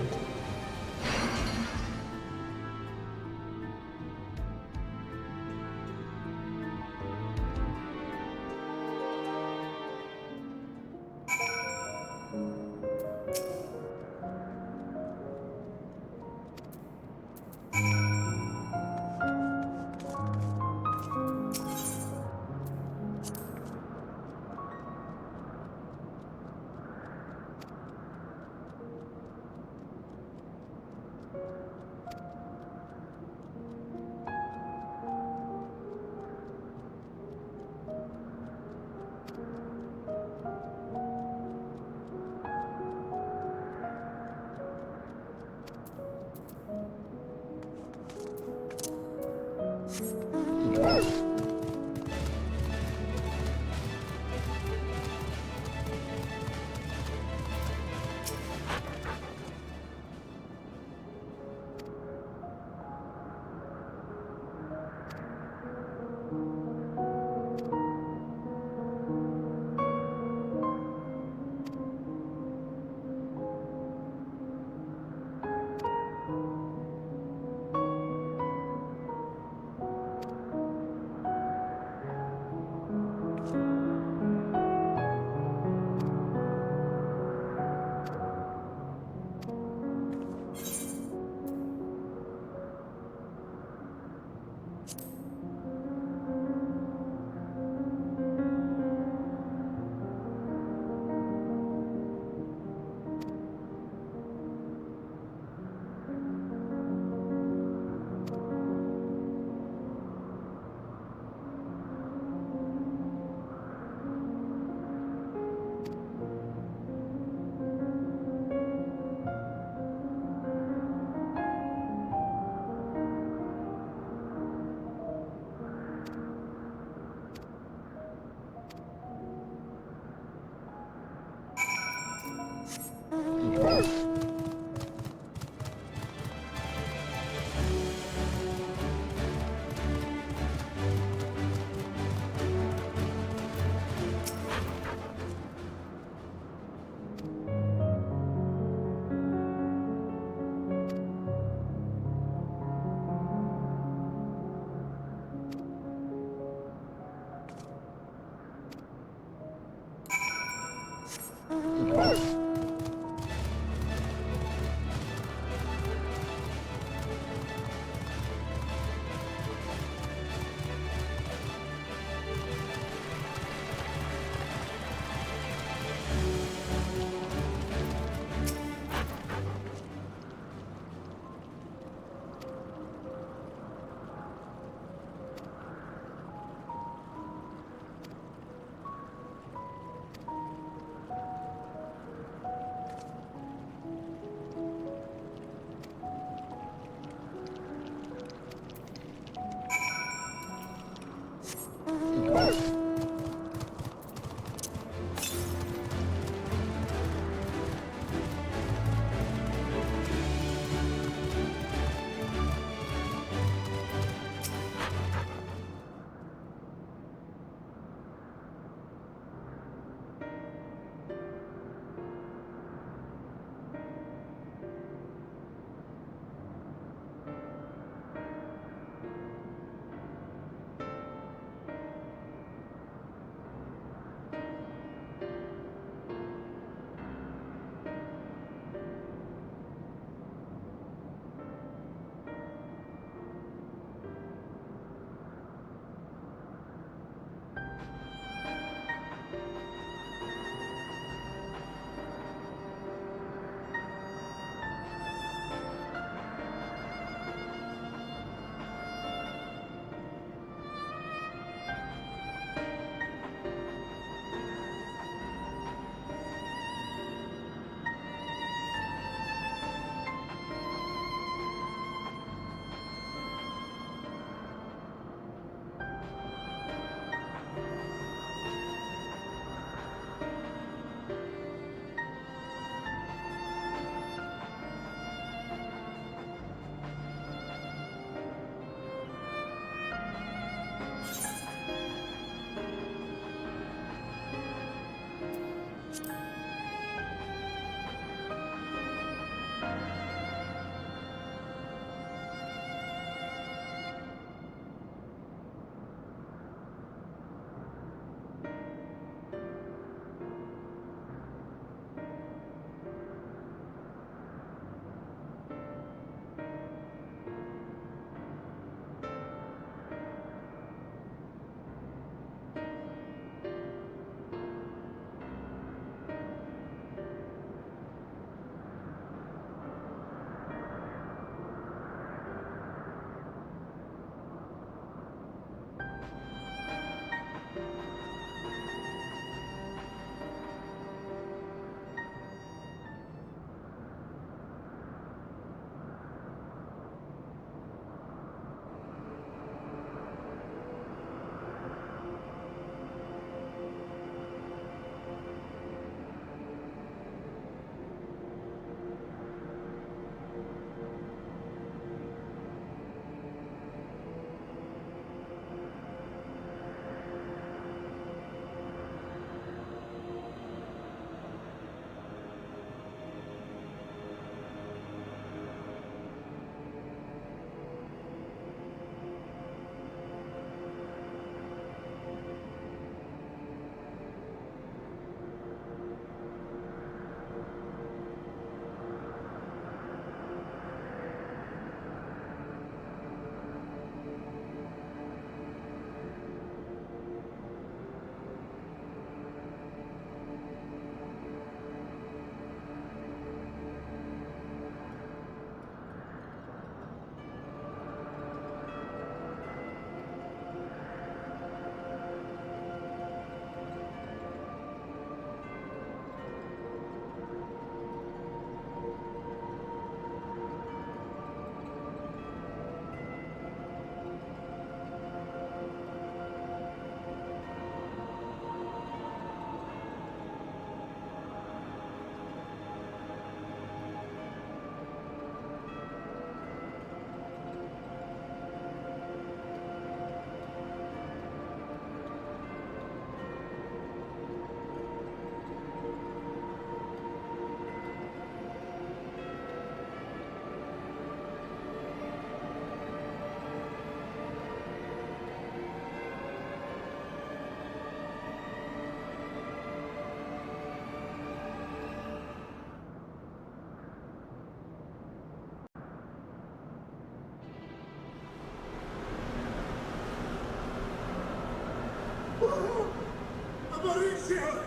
Mauricio!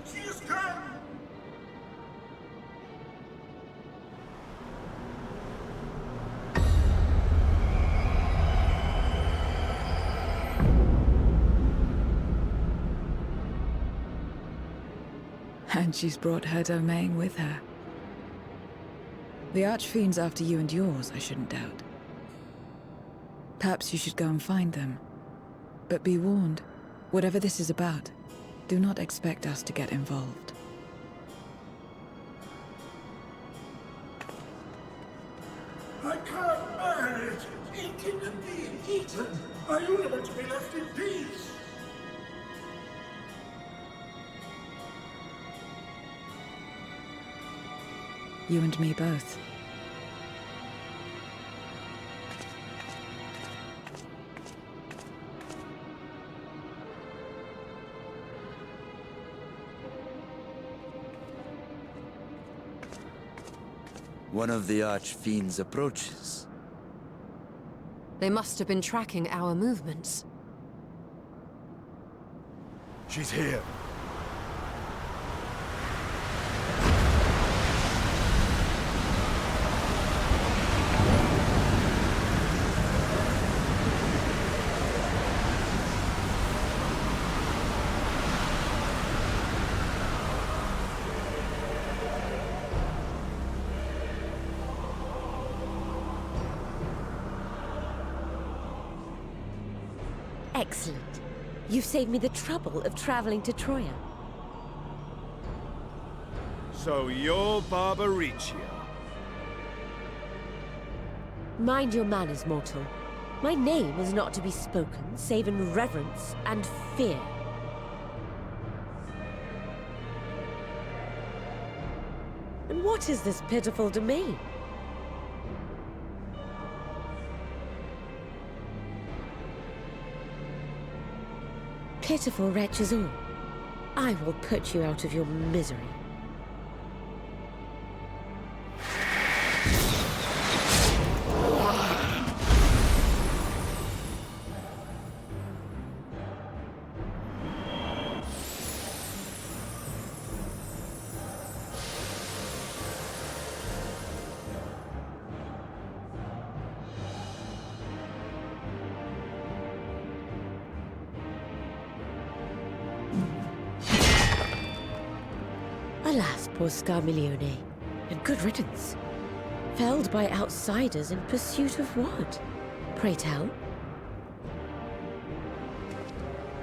She is gone!
And she's brought her domain with her. The Archfiend's after you and yours, I shouldn't doubt. Perhaps you should go and find them. But be warned, whatever this is about, do not expect us to get involved.
I can't bear it! Eating and being eaten! I only want to be left in peace!
You and me both.
One of the Archfiends approaches.
They must have been tracking our movements.
She's here.
Excellent. You've saved me the trouble of traveling to Troya.
So you're Barbaricia.
Mind your manners, mortal. My name is not to be spoken, save in reverence and fear. And what is this pitiful domain? Pitiful wretches all. I will put you out of your misery. Alas, poor Scarmiglione, and good riddance. Felled by outsiders in pursuit of what? Pray tell?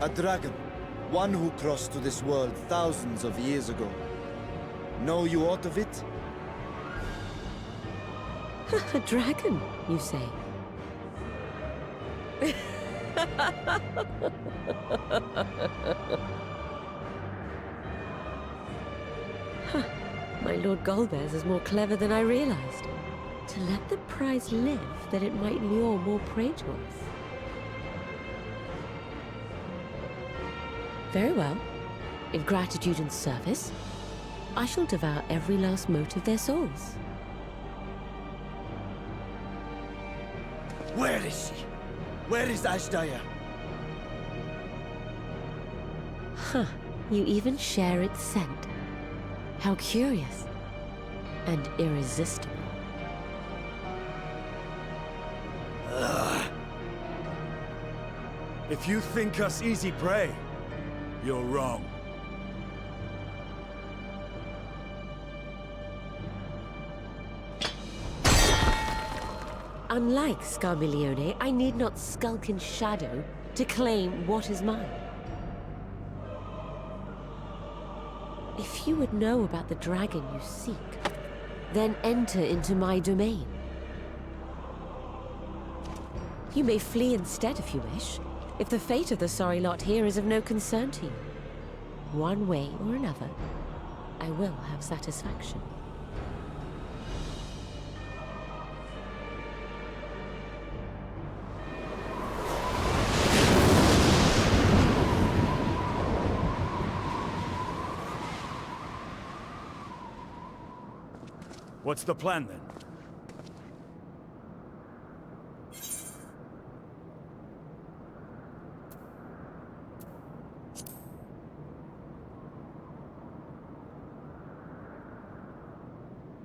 A dragon. One who crossed to this world thousands of years ago. Know you aught of it?
A dragon, you say? Huh. My Lord Golbez is more clever than I realized. To let the prize live, that it might lure more prey to us. Very well. In gratitude and service, I shall devour every last mote of their souls.
Where is she? Where is Ashdaya?
Huh. You even share its scent. How curious. And irresistible.
If you think us easy prey, you're wrong.
Unlike Scarmiglione, I need not skulk in shadow to claim what is mine. If you would know about the dragon you seek, then enter into my domain. You may flee instead if you wish, if the fate of the sorry lot here is of no concern to you. One way or another, I will have satisfaction.
What's the plan then?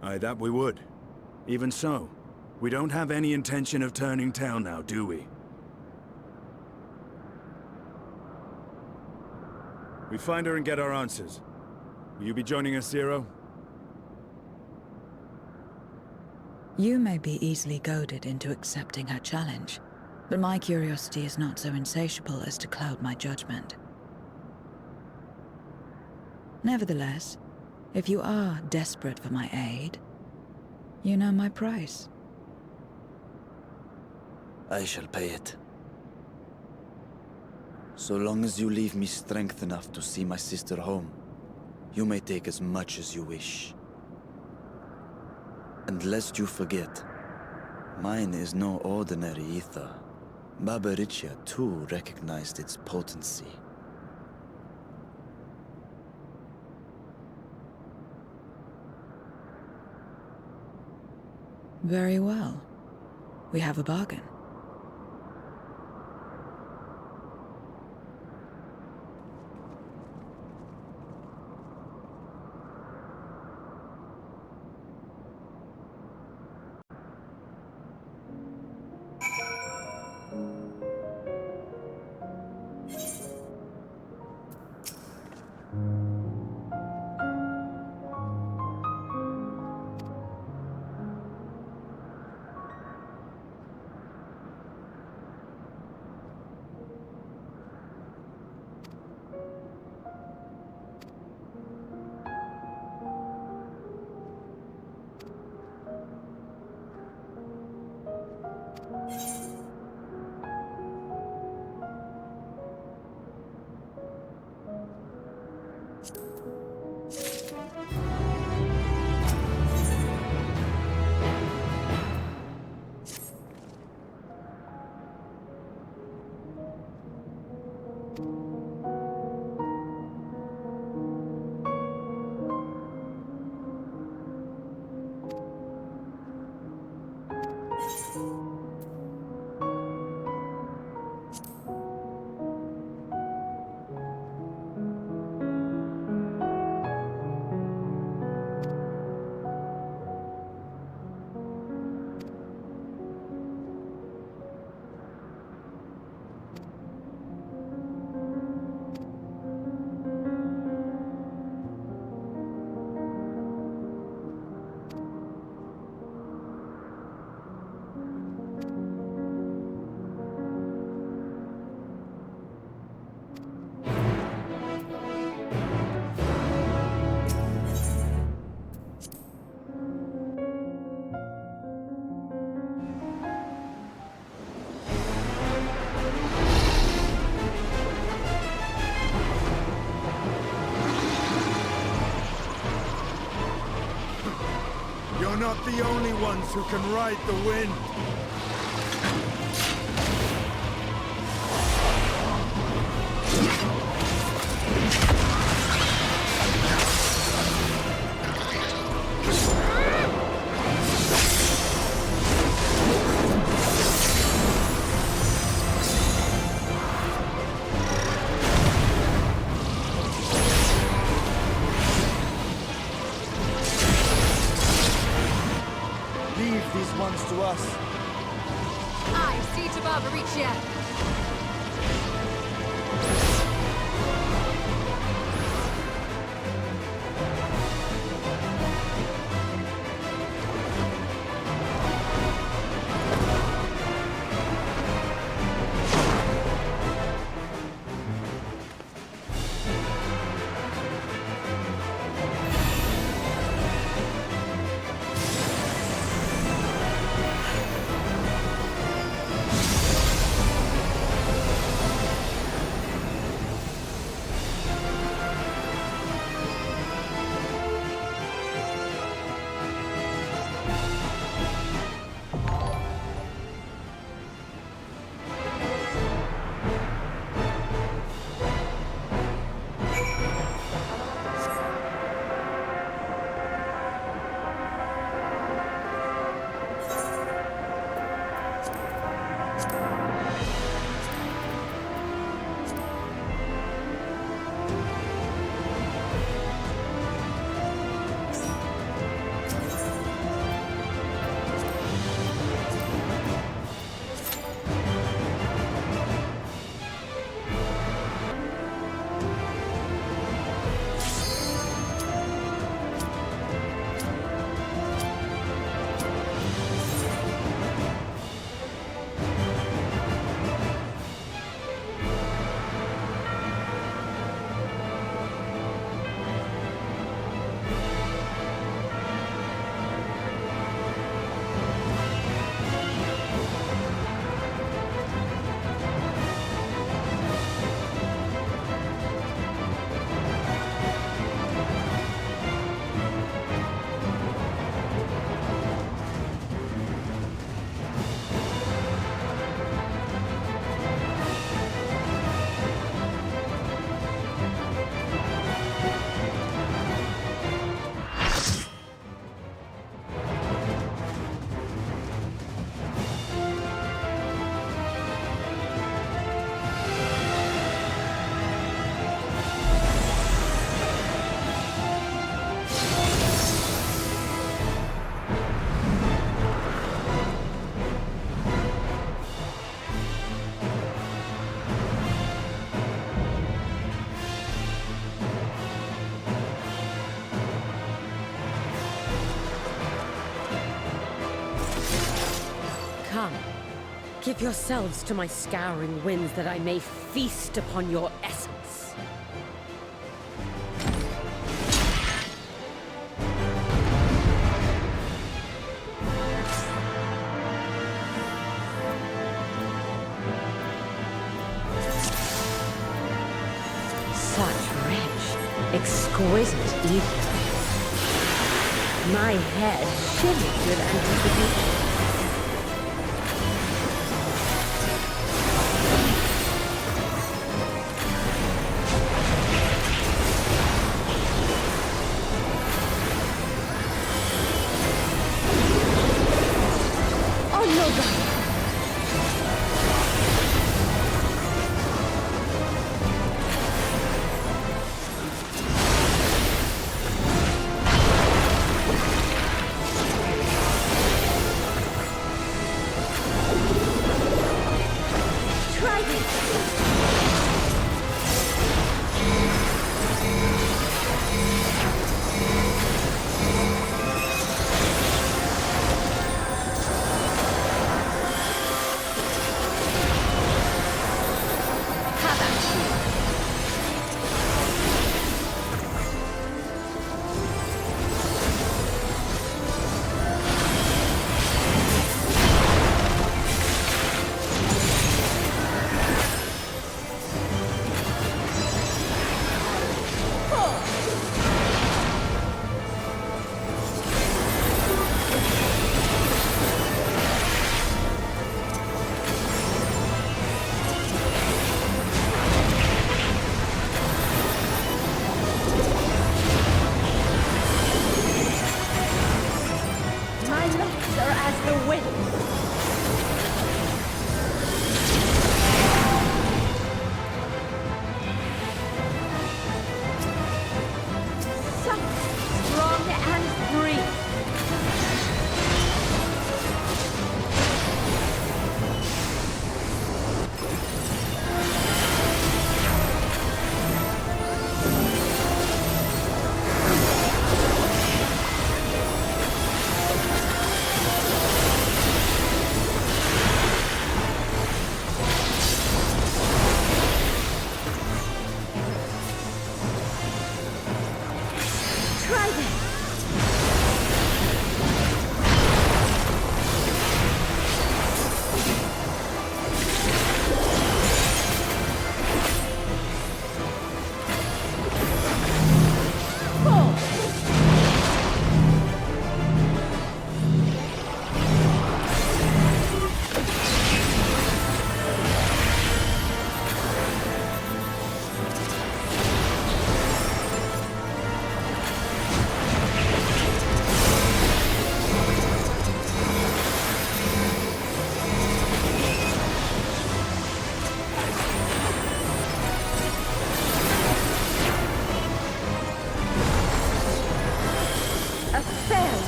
Aye, that we would. Even so, we don't have any intention of turning tail now, do we? We find her and get our answers. Will you be joining us, Zero?
You may be easily goaded into accepting her challenge, but my curiosity is not so insatiable as to cloud my judgment. Nevertheless, if you are desperate for my aid, you know my price.
I shall pay it. So long as you leave me strength enough to see my sister home, you may take as much as you wish. And lest you forget, mine is no ordinary ether. Babaricia too recognized its potency.
Very well. We have a bargain.
You're not the only ones who can ride the wind.
Leave these ones to us.
I see to Barbaricia.
Give yourselves to my scouring winds that I may feast upon your essence. Such rich, exquisite ether. My head shivers with anticipation.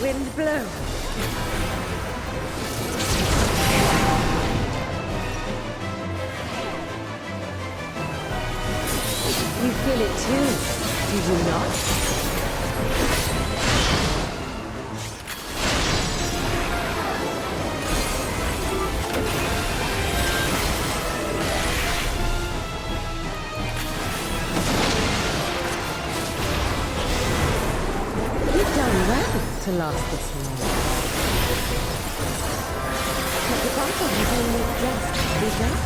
Wind blow. You feel it too, do you not? To last this long. But the battle has only just begun.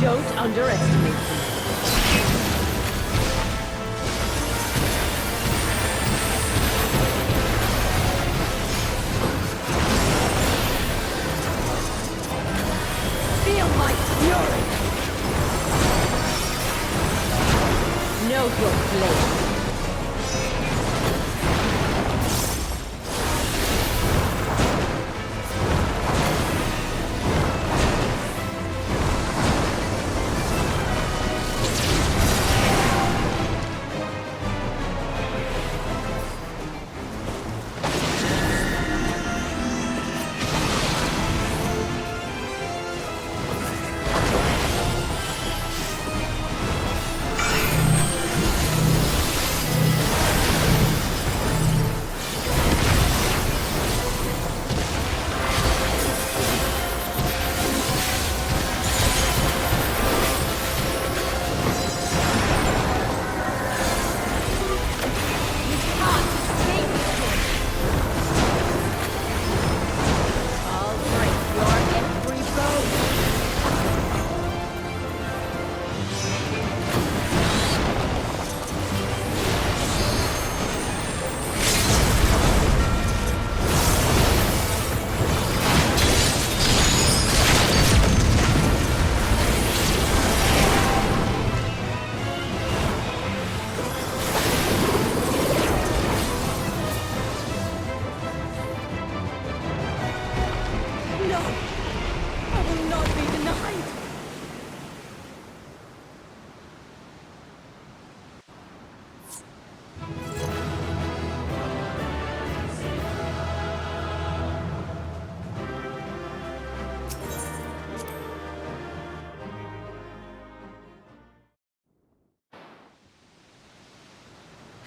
Don't underestimate them. Feel my fury! Know your place.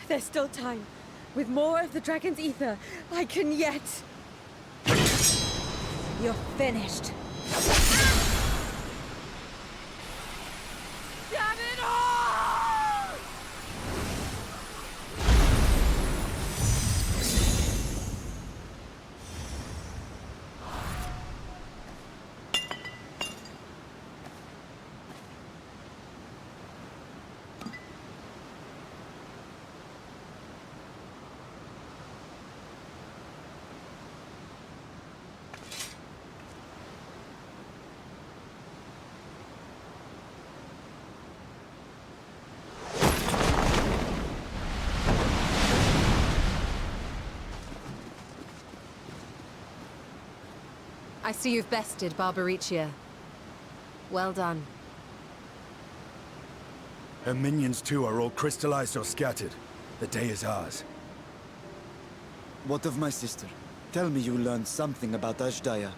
There's still time. With more of the dragon's ether, I can yet... You're finished. Damn it all!
I see you've bested Barbaricia. Well done.
Her minions too are all crystallized or scattered. The day is ours.
What of my sister? Tell me you learned something about Ashdaya.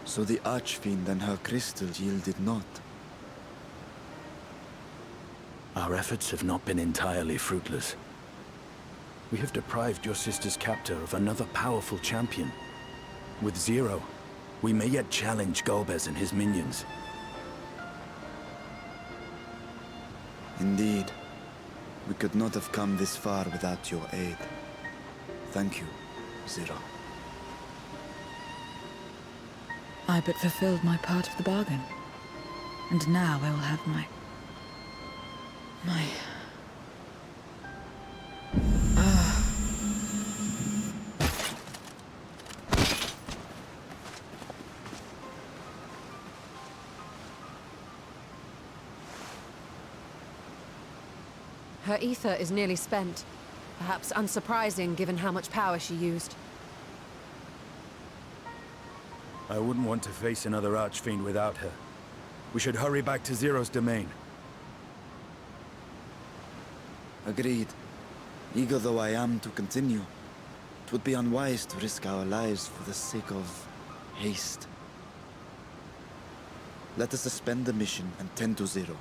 So the Archfiend and her crystal yielded not.
Our efforts have not been entirely fruitless. We have deprived your sister's captor of another powerful champion. With Zero, we may yet challenge Golbez and his minions.
Indeed. We could not have come this far without your aid. Thank you, Zero.
I but fulfilled my part of the bargain. And now I will have my...
Her ether is nearly spent. Perhaps unsurprising given how much power she used.
I wouldn't want to face another Archfiend without her. We should hurry back to Zero's domain.
Agreed. Eager though I am to continue, it would be unwise to risk our lives for the sake of haste. Let us suspend the mission and tend to Zero.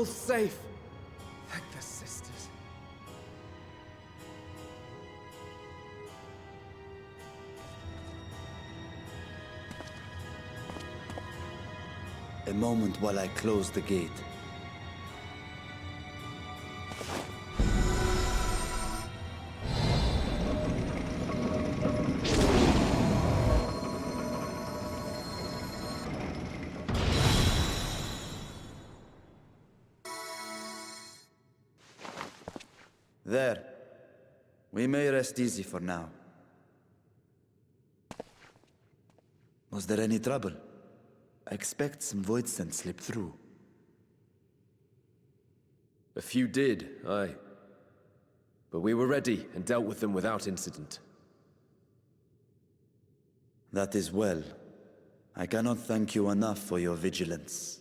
all safe. Thank the sisters.
A moment while I close the gate. There. We may rest easy for now. Was there any trouble? I expect some void scent slipped through.
A few did, aye. But we were ready and dealt with them without incident.
That is well. I cannot thank you enough for your vigilance.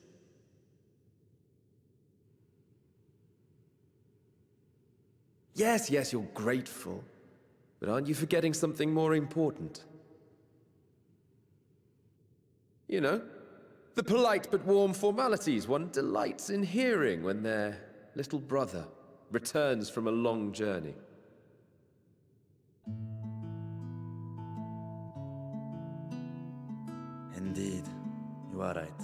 Yes, yes, you're grateful. But aren't you forgetting something more important? You know, the polite but warm formalities one delights in hearing when their little brother returns from a long journey.
Indeed, you are right.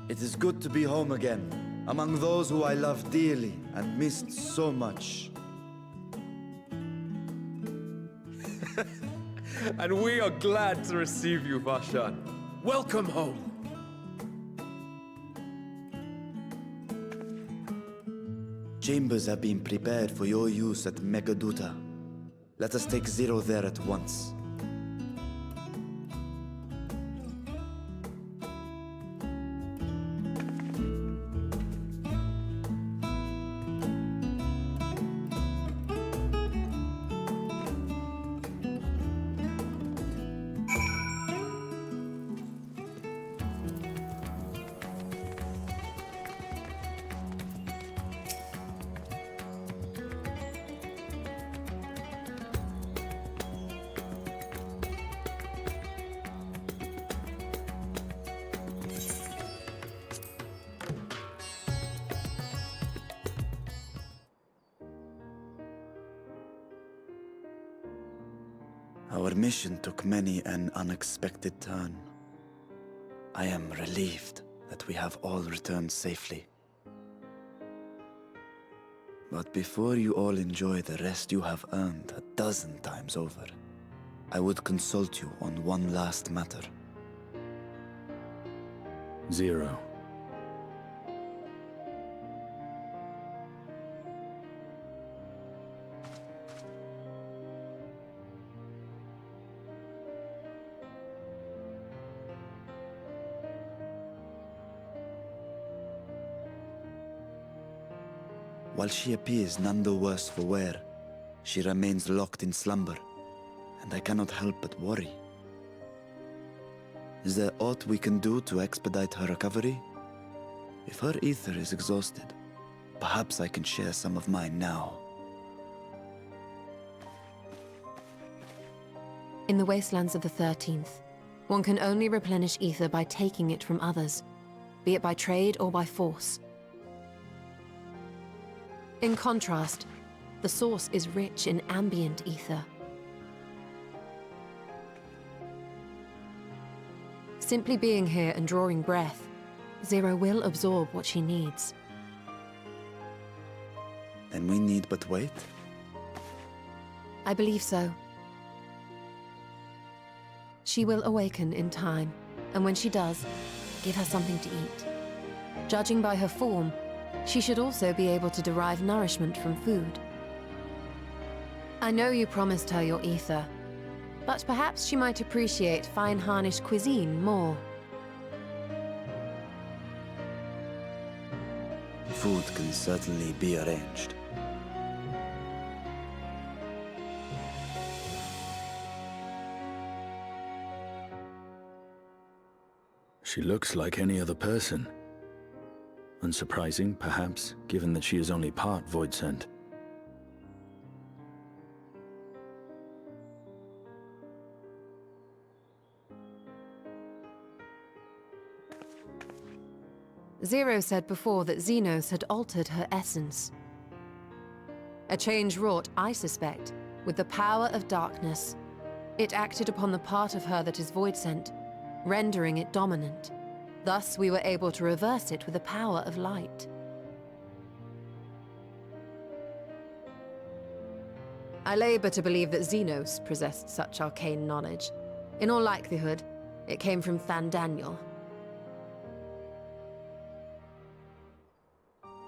It is good to be home again, among those who I love dearly and missed so much.
And we are glad to receive you, Vashan. Welcome home.
Chambers have been prepared for your use at Megaduta. Let us take Zero there at once. Our mission took many an unexpected turn. I am relieved that we have all returned safely. But before you all enjoy the rest you have earned 12 times over, I would consult you on one last matter.
Zero.
While she appears none the worse for wear, she remains locked in slumber, and I cannot help but worry. Is there aught we can do to expedite her recovery? If her ether is exhausted, perhaps I can share some of mine now.
In the wastelands of the 13th, one can only replenish ether by taking it from others, be it by trade or by force. In contrast, the source is rich in ambient ether. Simply being here and drawing breath, Zero will absorb what she needs.
Then we need but wait?
I believe so. She will awaken in time, and when she does, give her something to eat. Judging by her form, she should also be able to derive nourishment from food. I know you promised her your ether, but perhaps she might appreciate fine Harnish cuisine more.
Food can certainly be arranged.
She looks like any other person. Unsurprising, perhaps, given that she is only part void sent.
Zero said before that Xenos had altered her essence. A change wrought, I suspect, with the power of darkness. It acted upon the part of her that is void-sent, rendering it dominant. Thus, we were able to reverse it with the power of light. I labor to believe that Xenos possessed such arcane knowledge. In all likelihood, it came from Thandaniel.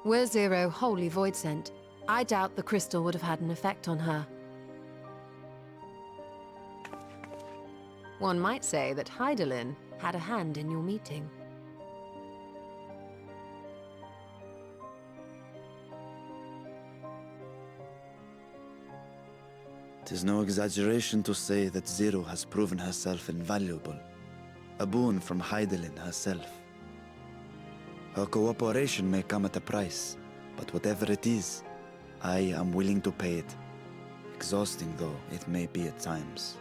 Were Zero wholly void-sent, I doubt the crystal would have had an effect on her. One might say that Hydaelyn had a hand in your meeting.
It is no exaggeration to say that Zero has proven herself invaluable. A boon from Hydaelyn herself. Her cooperation may come at a price, but whatever it is, I am willing to pay it. Exhausting though it may be at times.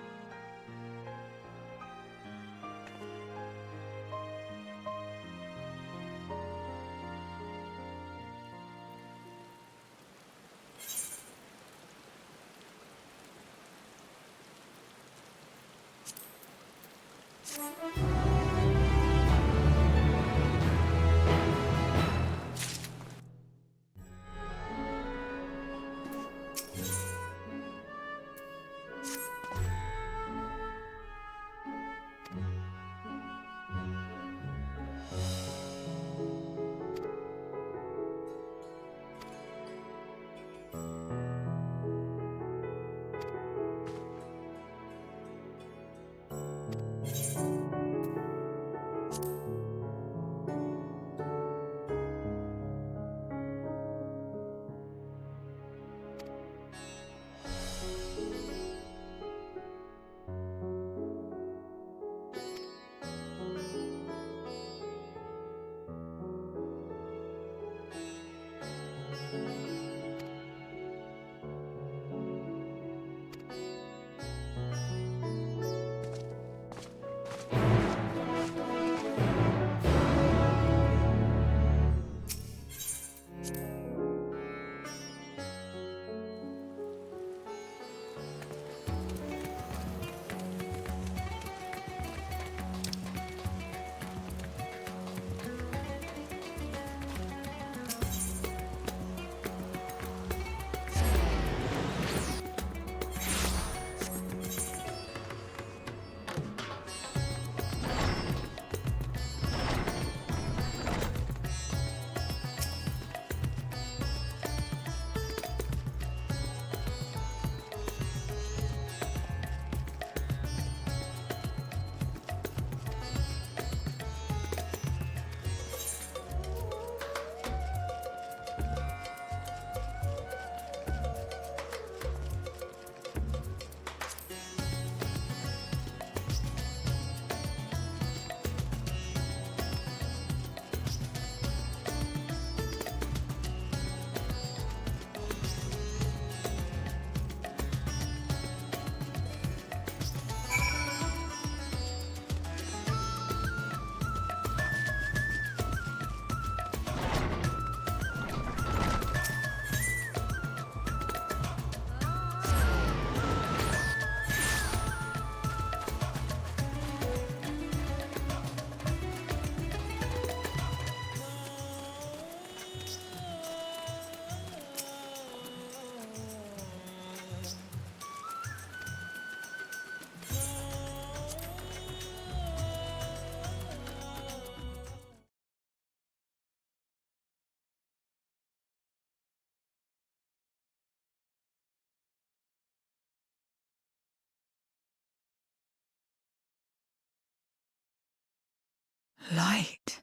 Light.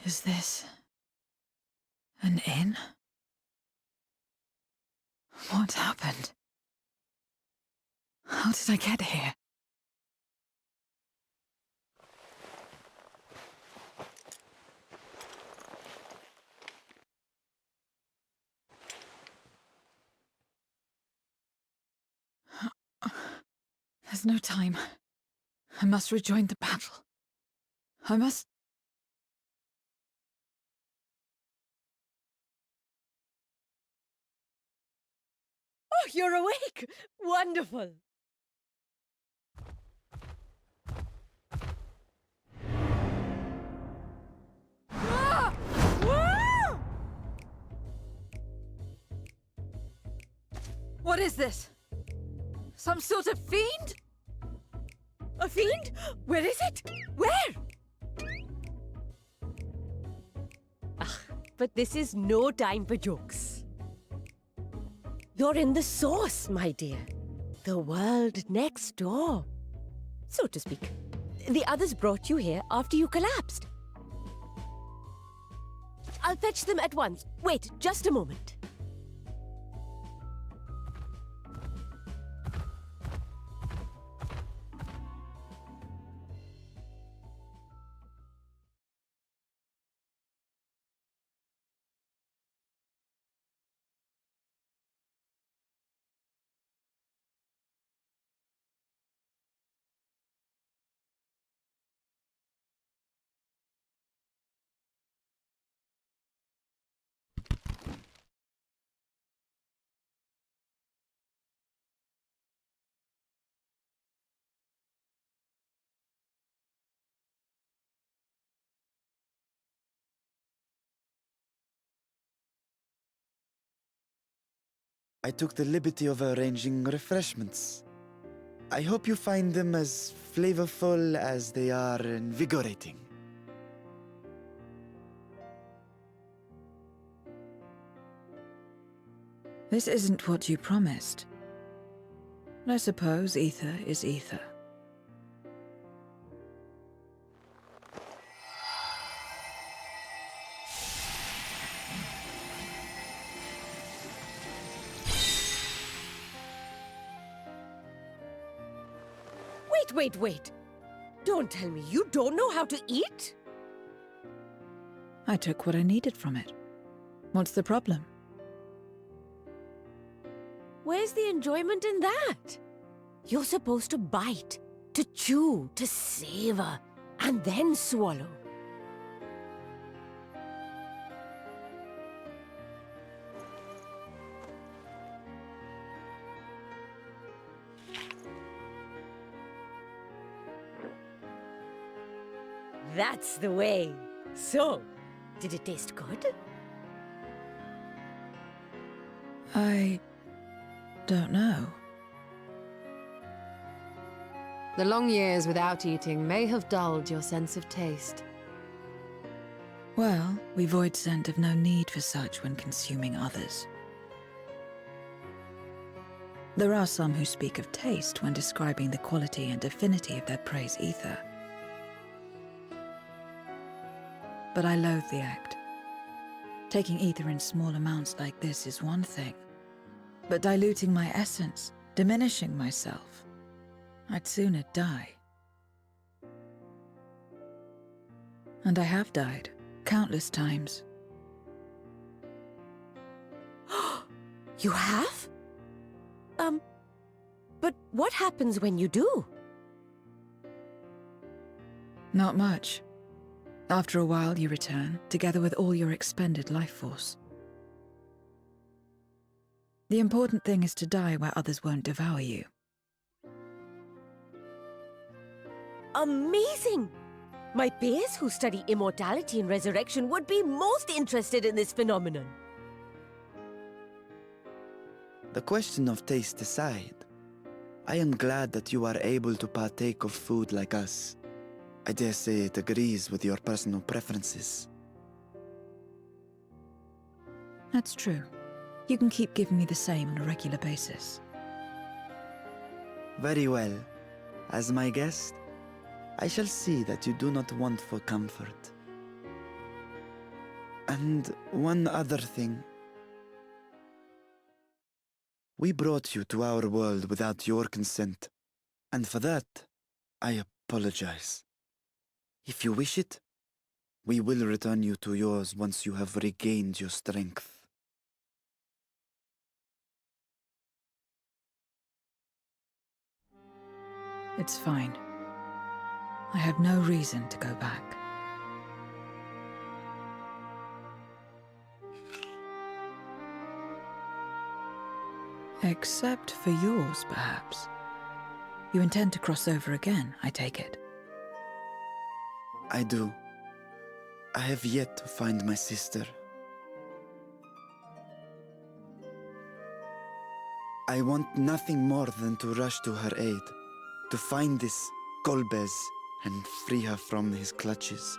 Is this an inn? What happened? How did I get here? There's no time. I must rejoin the battle. I must...
Oh, you're awake! Wonderful! Ah! Ah! What is this? Some sort of fiend? A fiend? Where is it? Where? Ah, but this is no time for jokes. You're in the source, my dear. The world next door, so to speak. The others brought you here after you collapsed. I'll fetch them at once. Wait, just a moment.
I took the liberty of arranging refreshments. I hope you find them as flavorful as they are invigorating.
This isn't what you promised. I suppose ether is ether.
Wait. Don't tell me you don't know how to eat?
I took what I needed from it. What's the problem?
Where's the enjoyment in that? You're supposed to bite, to chew, to savor, and then swallow. That's the way. So, did it taste good?
I don't know.
The long years without eating may have dulled your sense of taste.
Well, we void scent have no need for such when consuming others. There are some who speak of taste when describing the quality and affinity of their prey's ether. But I loathe the act. Taking ether in small amounts like this is one thing, but diluting my essence, diminishing myself, I'd sooner die. And I have died, countless times.
You have? But what happens when you do?
Not much. After a while, you return, together with all your expended life force. The important thing is to die where others won't devour you.
Amazing! My peers who study immortality and resurrection would be most interested in this phenomenon.
The question of taste aside, I am glad that you are able to partake of food like us. I dare say it agrees with your personal preferences.
That's true. You can keep giving me the same on a regular basis.
Very well. As my guest, I shall see that you do not want for comfort. And one other thing. We brought you to our world without your consent, and for that, I apologize. If you wish it, we will return you to yours once you have regained your strength.
It's fine. I have no reason to go back. Except for yours, perhaps. You intend to cross over again, I take it.
I do. I have yet to find my sister. I want nothing more than to rush to her aid, to find this Golbez and free her from his clutches,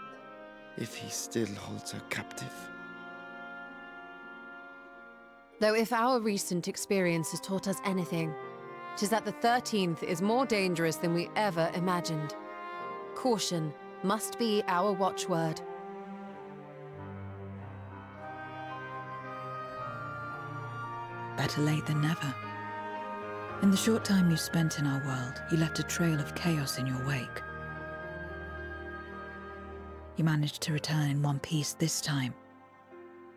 if he still holds her captive.
Though if our recent experience has taught us anything, 'tis that the 13th is more dangerous than we ever imagined. Caution must be our watchword.
Better late than never. In the short time you spent in our world, you left a trail of chaos in your wake. You managed to return in one piece this time.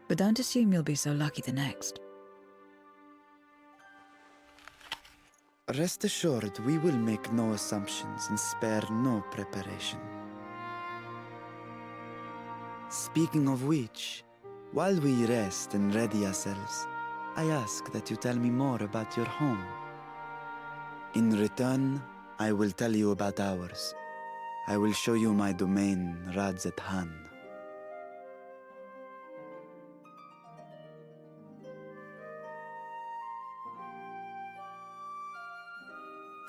But don't assume you'll be so lucky the next.
Rest assured, we will make no assumptions and spare no preparation. Speaking of which, while we rest and ready ourselves, I ask that you tell me more about your home. In return, I will tell you about ours. I will show you my domain, Radzet-Han.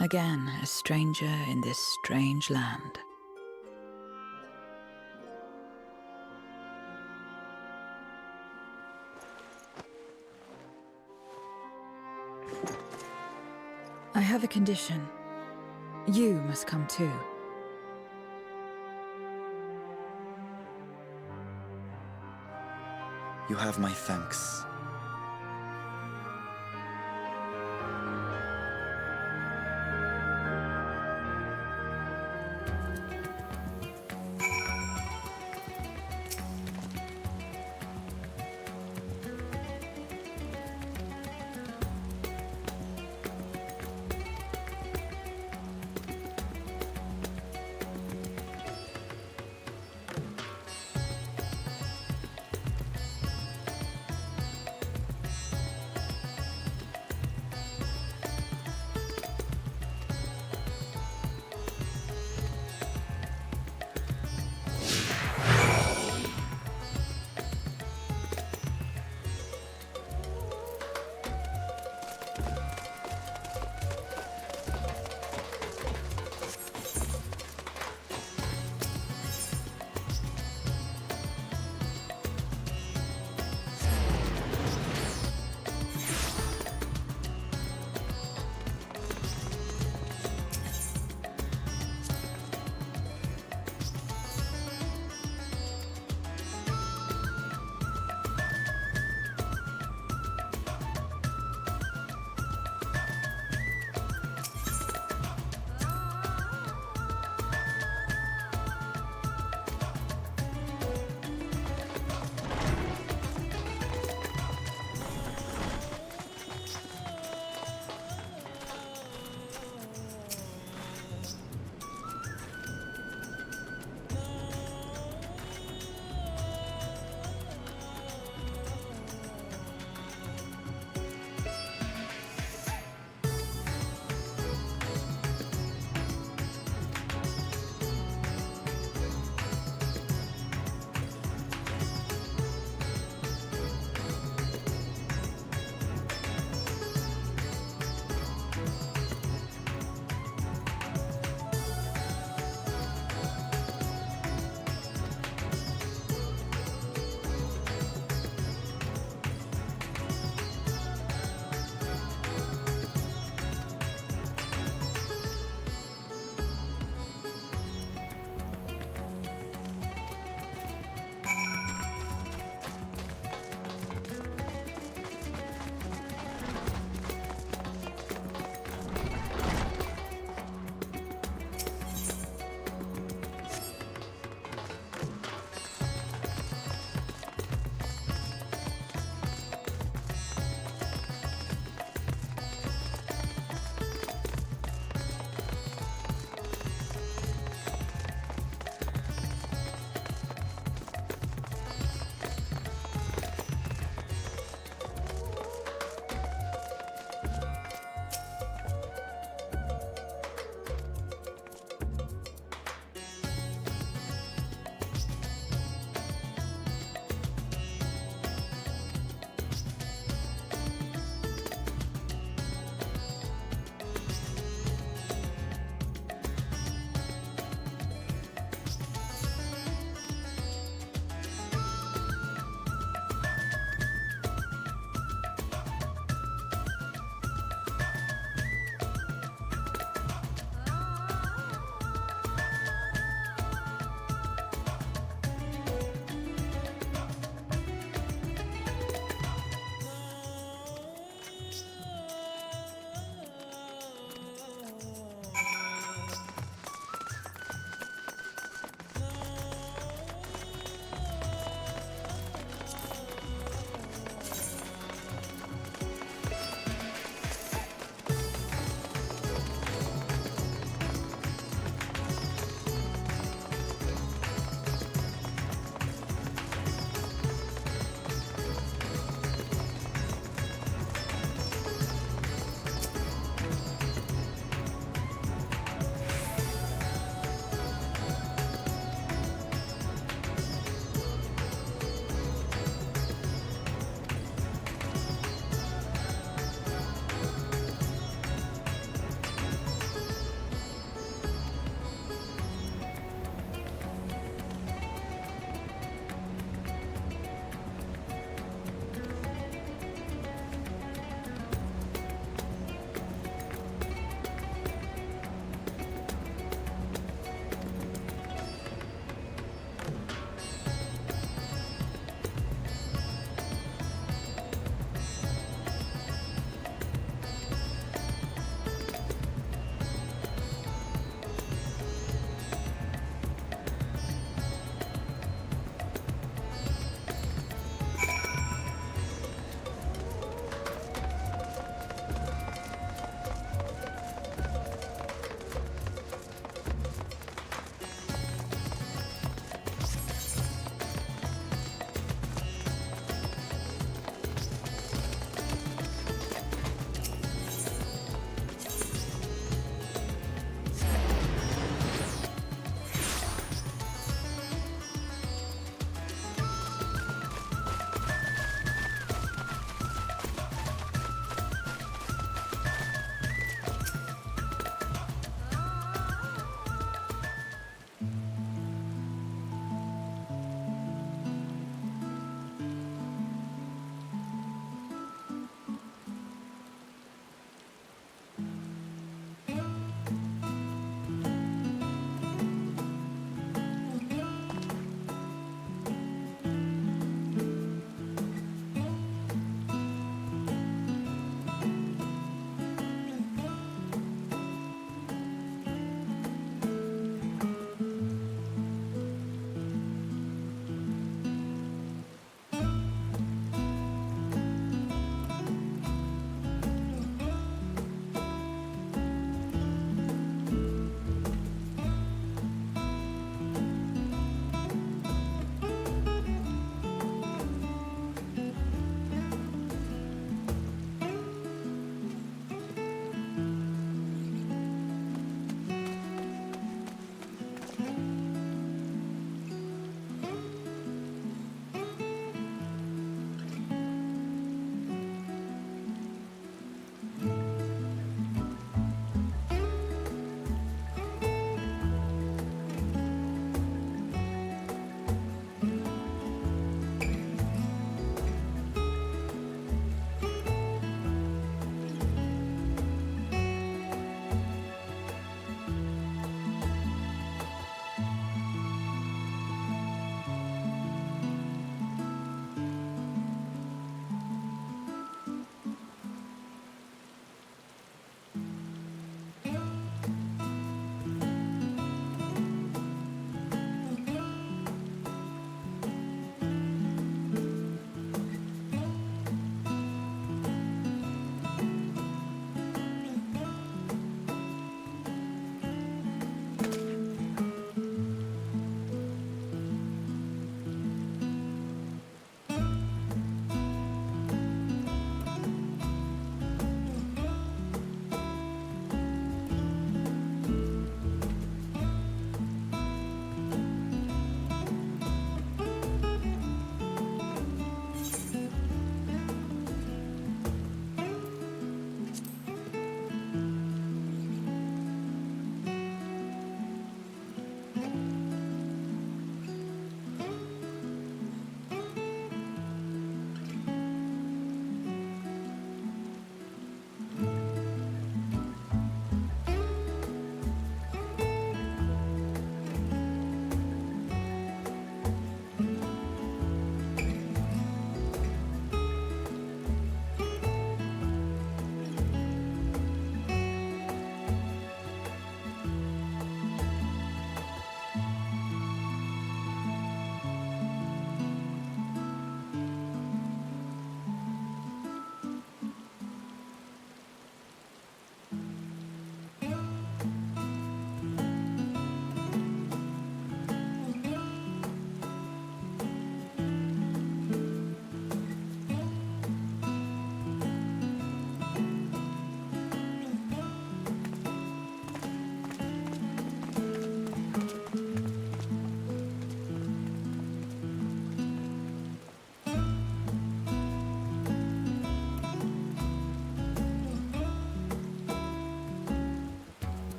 Again, a stranger in this strange land. I have a condition. You must come too.
You have my thanks.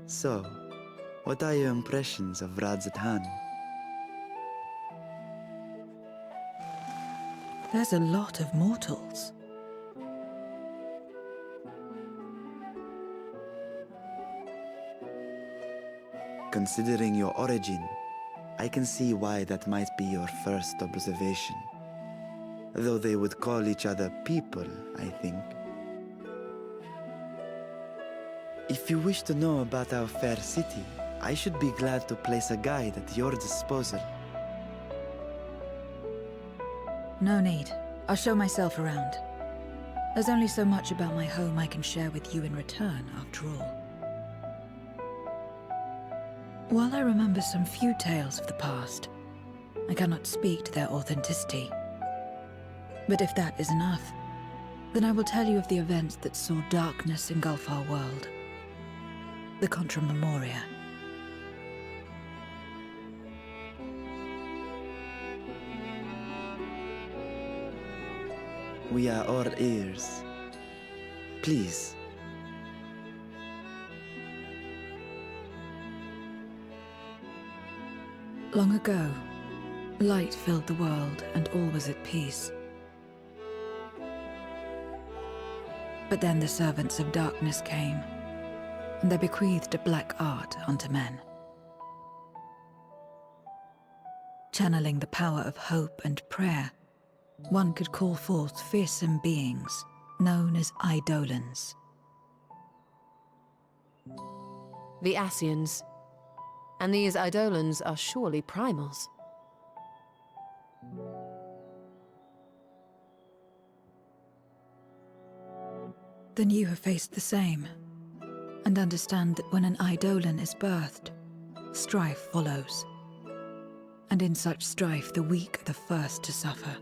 So, what are your impressions of Radzat Han?
There's a lot of mortals.
Considering your origin, I can see why that might be your first observation. Though they would call each other people, I think. If you wish to know about our fair city, I should be glad to place a guide at your disposal.
No need. I'll show myself around. There's only so much about my home I can share with you in return, after all. While I remember some few tales of the past, I cannot speak to their authenticity. But if that is enough, then I will tell you of the events that saw darkness engulf our world. The Contra Memoria.
We are all ears. Please.
Long ago, light filled the world and all was at peace. But then the servants of darkness came, and they bequeathed a black art unto men. Channeling the power of hope and prayer, one could call forth fearsome beings known as Eidolons.
The Ascians. And these Eidolons are surely primals.
Then you have faced the same, and understand that when an Eidolon is birthed, strife follows. And in such strife, the weak are the first to suffer.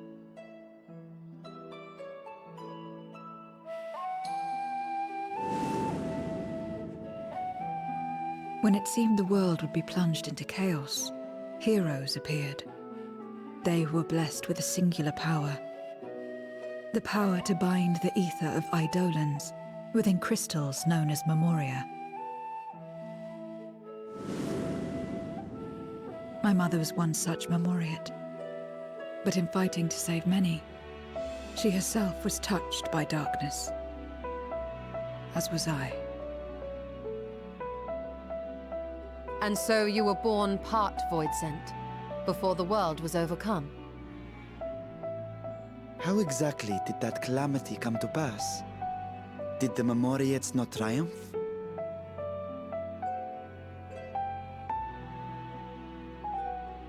When it seemed the world would be plunged into chaos, heroes appeared. They who were blessed with a singular power. The power to bind the ether of Eidolons within crystals known as Memoria. My mother was one such Memoriate. But in fighting to save many, she herself was touched by darkness. As was I.
And so you were born part Voidsent, before the world was overcome.
How exactly did that calamity come to pass? Did the Memoriates not triumph?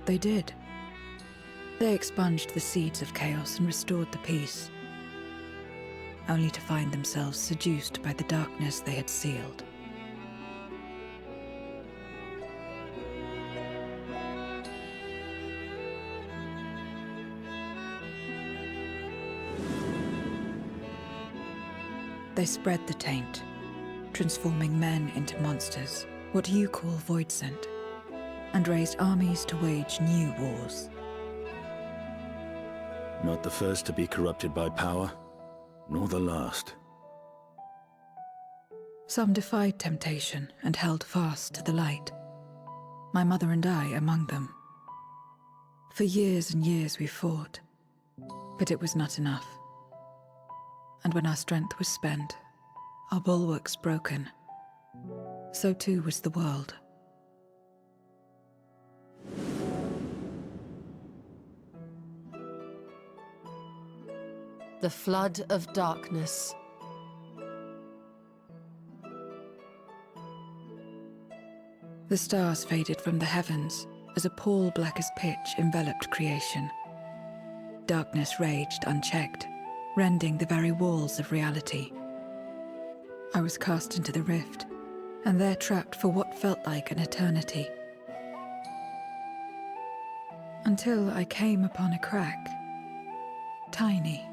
They did. They expunged the seeds of chaos and restored the peace, only to find themselves seduced by the darkness they had sealed. They spread the taint, transforming men into monsters, what you call Voidsent, and raised armies to wage new wars.
Not the first to be corrupted by power, nor the last.
Some defied temptation and held fast to the light. My mother and I among them. For years and years we fought, but it was not enough. And when our strength was spent, our bulwarks broken, so too was the world.
The flood of darkness.
The stars faded from the heavens as a pall black as pitch enveloped creation. Darkness raged unchecked, rending the very walls of reality. I was cast into the rift, and there trapped for what felt like an eternity. Until I came upon a crack. Tiny,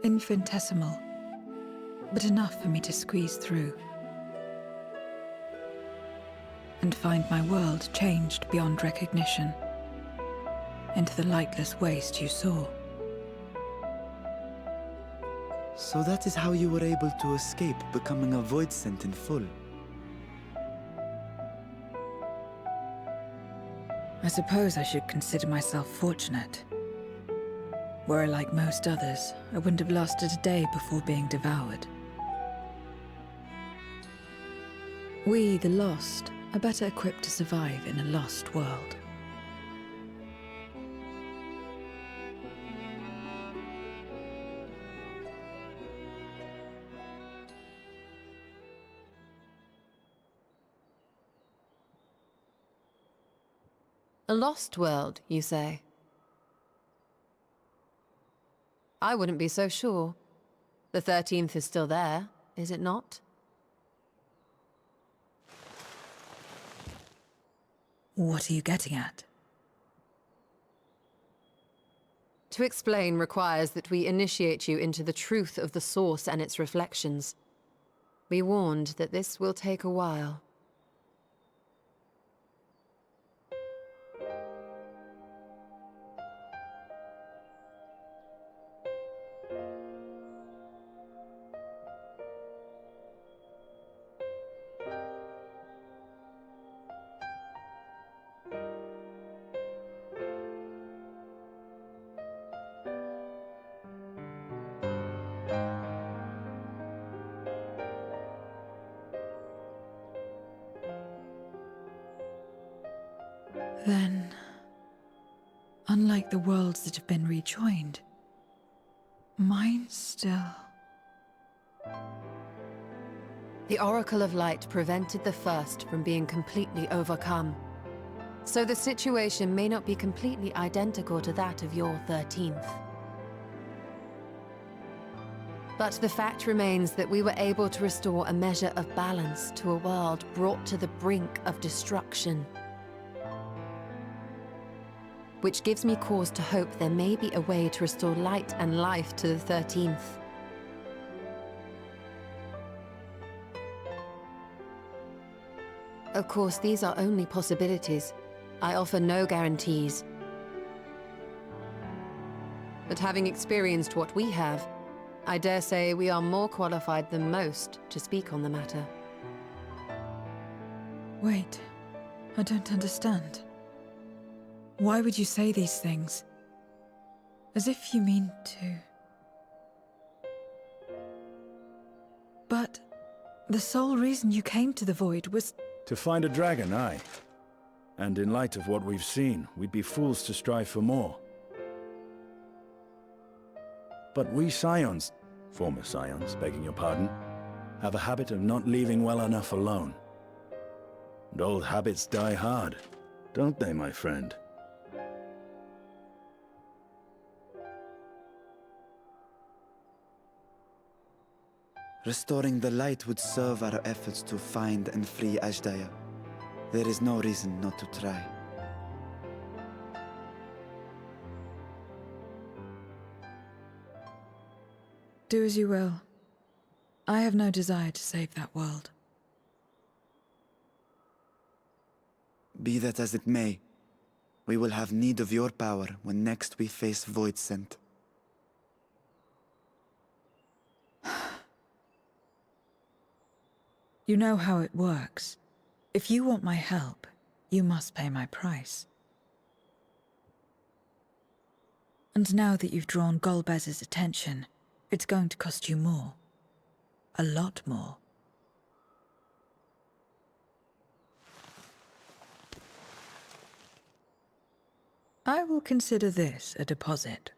infinitesimal, but enough for me to squeeze through. And find my world changed beyond recognition, into the lightless waste you saw.
So that is how you were able to escape becoming a Voidsent in full.
I suppose I should consider myself fortunate. Were I like most others, I wouldn't have lasted a day before being devoured. We, the Lost, are better equipped to survive in a lost world.
A lost world, you say? I wouldn't be so sure. The 13th is still there, is it not?
What are you getting at?
To explain requires that we initiate you into the truth of the source and its reflections. Be warned that this will take a while.
Then, unlike the worlds that have been rejoined, mine still...
The Oracle of Light prevented the first from being completely overcome. So the situation may not be completely identical to that of your 13th. But the fact remains that we were able to restore a measure of balance to a world brought to the brink of destruction. Which gives me cause to hope there may be a way to restore light and life to the 13th. Of course, these are only possibilities. I offer no guarantees. But having experienced what we have, I dare say we are more qualified than most to speak on the matter.
Wait, I don't understand. Why would you say these things? As if you mean to... But the sole reason you came to the Void was...
To find a dragon, aye. And in light of what we've seen, we'd be fools to strive for more. But we Scions, former Scions, begging your pardon, have a habit of not leaving well enough alone. And old habits die hard, don't they, my friend?
Restoring the light would serve our efforts to find and free Ashdaya. There is no reason not to try.
Do as you will. I have no desire to save that world.
Be that as it may, we will have need of your power when next we face Voidsent.
You know how it works. If you want my help, you must pay my price. And now that you've drawn Golbez's attention, it's going to cost you more. A lot more. I will consider this a deposit.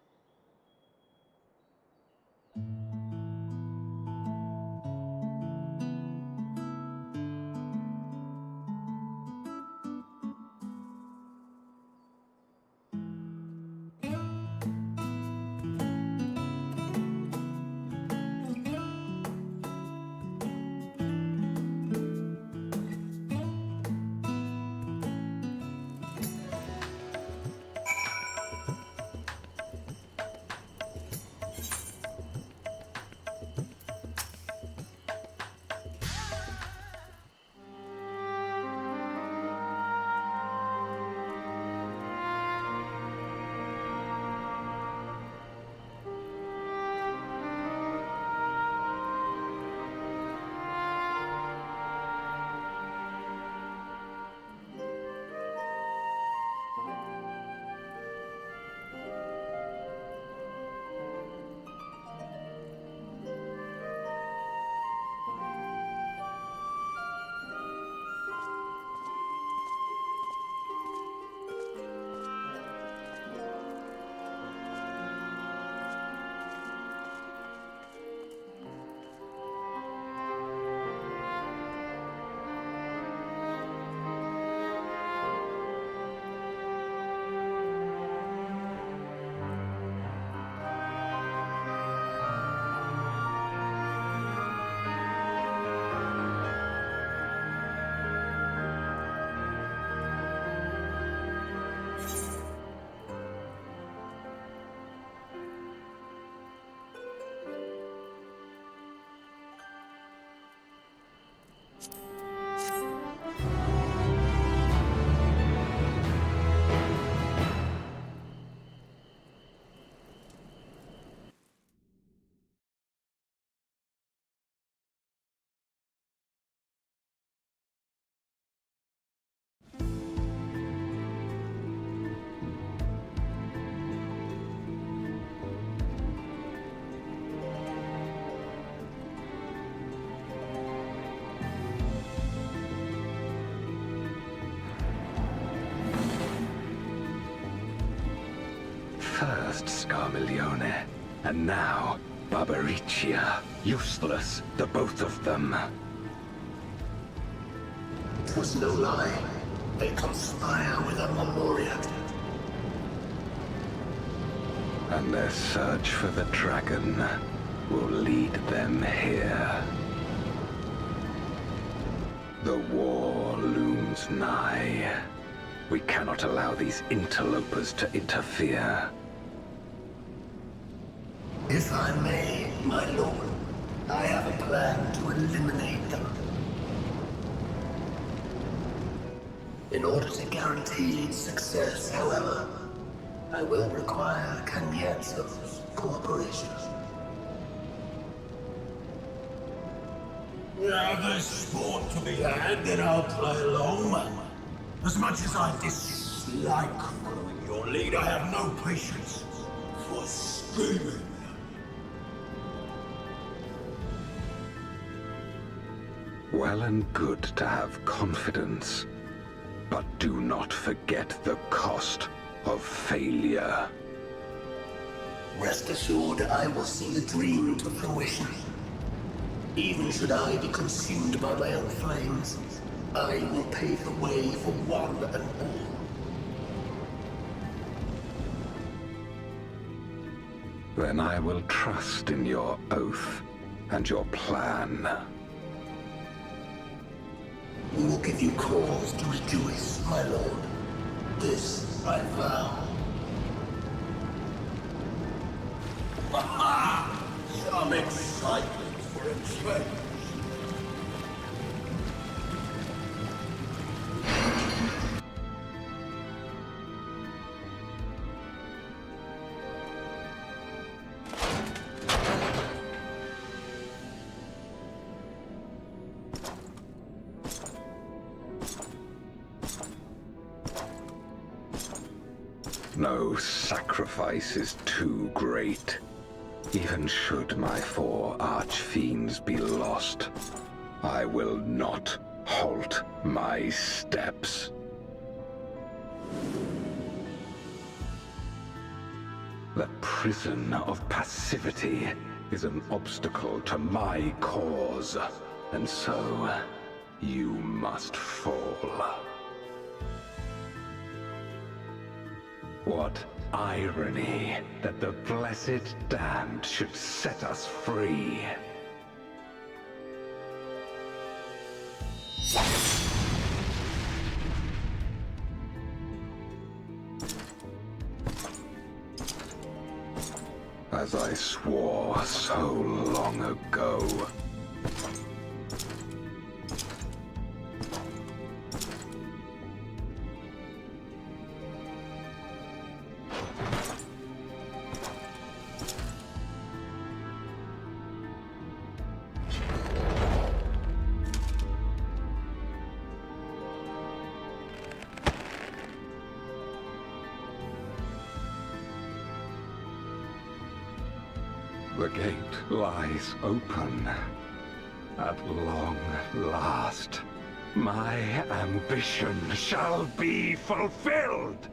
First Scarmiglione, and now Barbaricia. Useless, the both of them.
It was no lie. They conspire with a Memoria.
And their search for the dragon will lead them here. The war looms nigh. We cannot allow these interlopers to interfere.
If I may, my lord, I have a plan to eliminate them. In order to guarantee its success, however, I will require Cagnazzo's cooperation. Now there's sport to be had, then I'll play along. As much as I dislike following your lead, I have no patience for scheming.
Well and good to have confidence, but do not forget the cost of failure.
Rest assured, I will see the dream to fruition. Even should I be consumed by my own flames, I will pave the way for one and all.
Then I will trust in your oath and your plan.
We will give you cause to rejoice, my lord. This I vow. Aha! Some excitement for a change.
No sacrifice is too great. Even should my 4 archfiends be lost, I will not halt my steps. The prison of passivity is an obstacle to my cause, and so you must fall. What irony that the blessed damned should set us free. As I swore so long ago. The gate lies open. At long last, my ambition shall be fulfilled!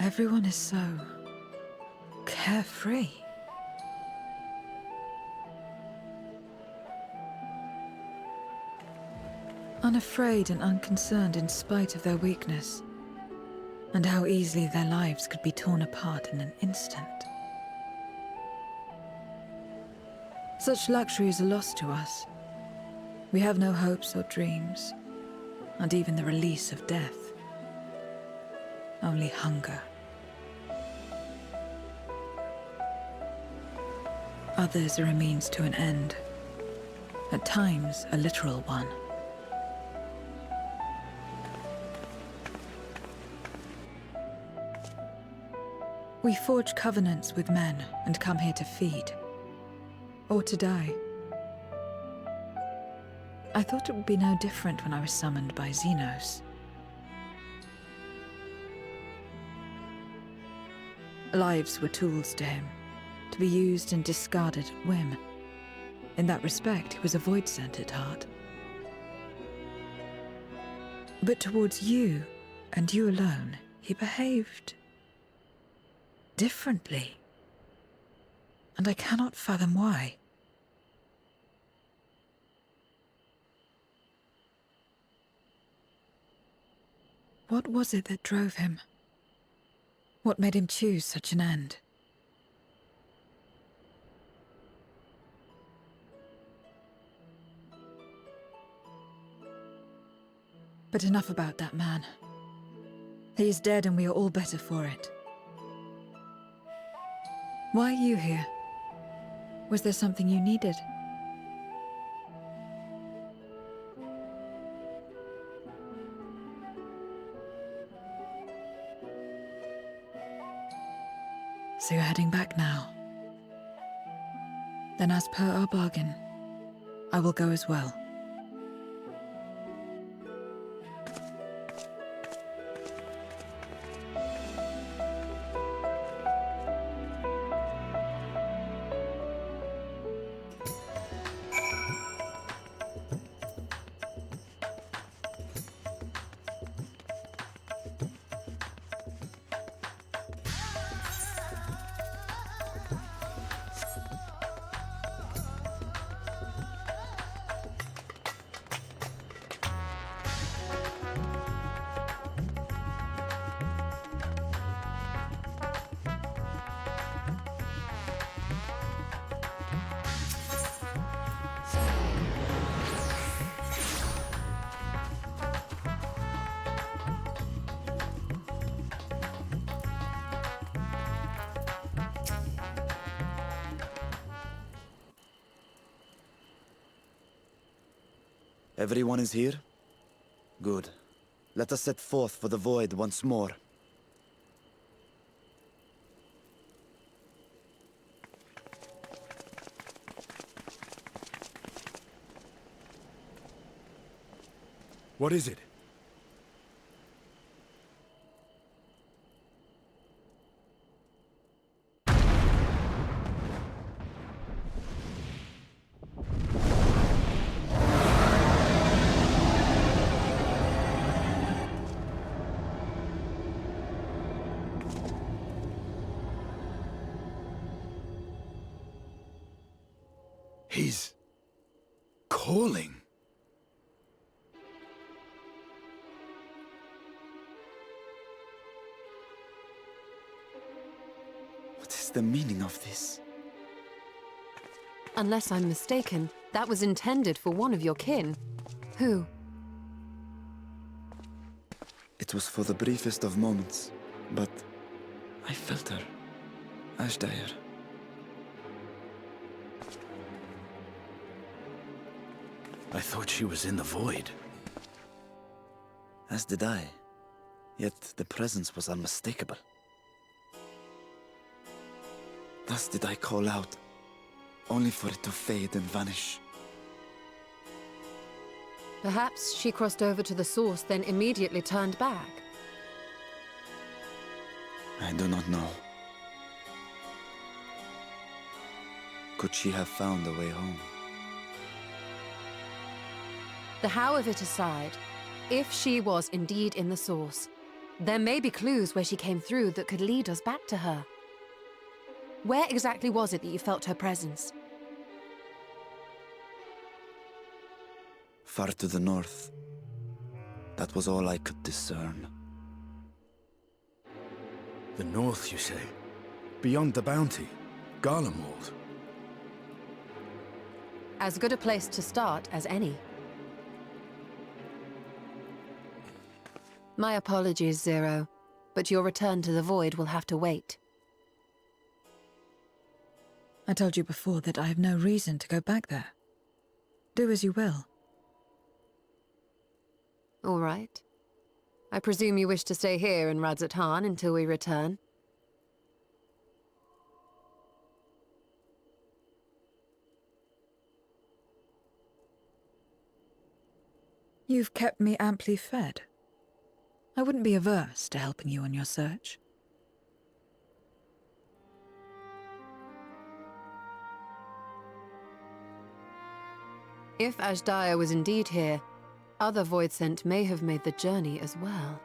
Everyone is so carefree. Unafraid and unconcerned in spite of their weakness, and how easily their lives could be torn apart in an instant. Such luxury is a loss to us. We have no hopes or dreams, and even the release of death. Only hunger. Others are a means to an end, at times a literal one. We forge covenants with men and come here to feed, or to die. I thought it would be no different when I was summoned by Xenos. Lives were tools to him, to be used and discarded at whim. In that respect, he was a void-sent at heart. But towards you, and you alone, he behaved differently. And I cannot fathom why. What was it that drove him? What made him choose such an end? But enough about that man. He is dead and we are all better for it. Why are you here? Was there something you needed? So you're heading back now. Then as per our bargain, I will go as well.
Everyone is here? Good. Let us set forth for the void once more.
What is it? He's calling.
What is the meaning of this?
Unless I'm mistaken, that was intended for one of your kin. Who?
It was for the briefest of moments, but I felt her. Ashdair.
I thought she was in the void.
As did I. Yet the presence was unmistakable. Thus did I call out, only for it to fade and vanish.
Perhaps she crossed over to the source, then immediately turned back.
I do not know. Could she have found a way home?
The how of it aside, if she was indeed in the source, There may be clues where she came through that could lead us back to her. Where exactly was it that you felt her presence?
Far to the north. That was all I could discern.
The north, you say? Beyond the bounty? Garlemald?
As good a place to start as any. My apologies, Zero, but your return to the Void will have to wait.
I told you before that I have no reason to go back there. Do as you will.
All right. I presume you wish to stay here in Radzat-Han until we return?
You've kept me amply fed. I wouldn't be averse to helping you on your search.
If Ashdaya was indeed here, other Voidsent may have made the journey as well.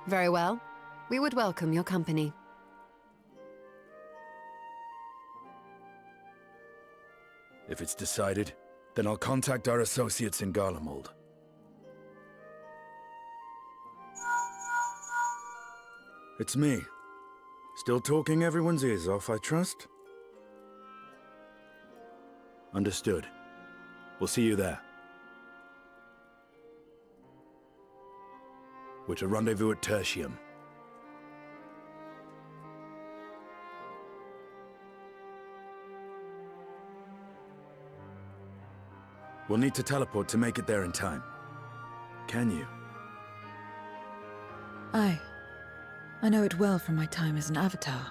Very well. We would welcome your company.
If it's decided, then I'll contact our associates in Garlemald. It's me. Still talking everyone's ears off, I trust? Understood. We'll see you there. We're to rendezvous at Tertium. We'll need to teleport to make it there in time. Can you?
Aye. I know it well from my time as an avatar.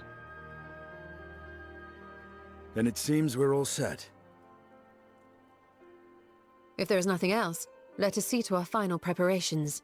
Then it seems we're all set.
If there is nothing else, let us see to our final preparations.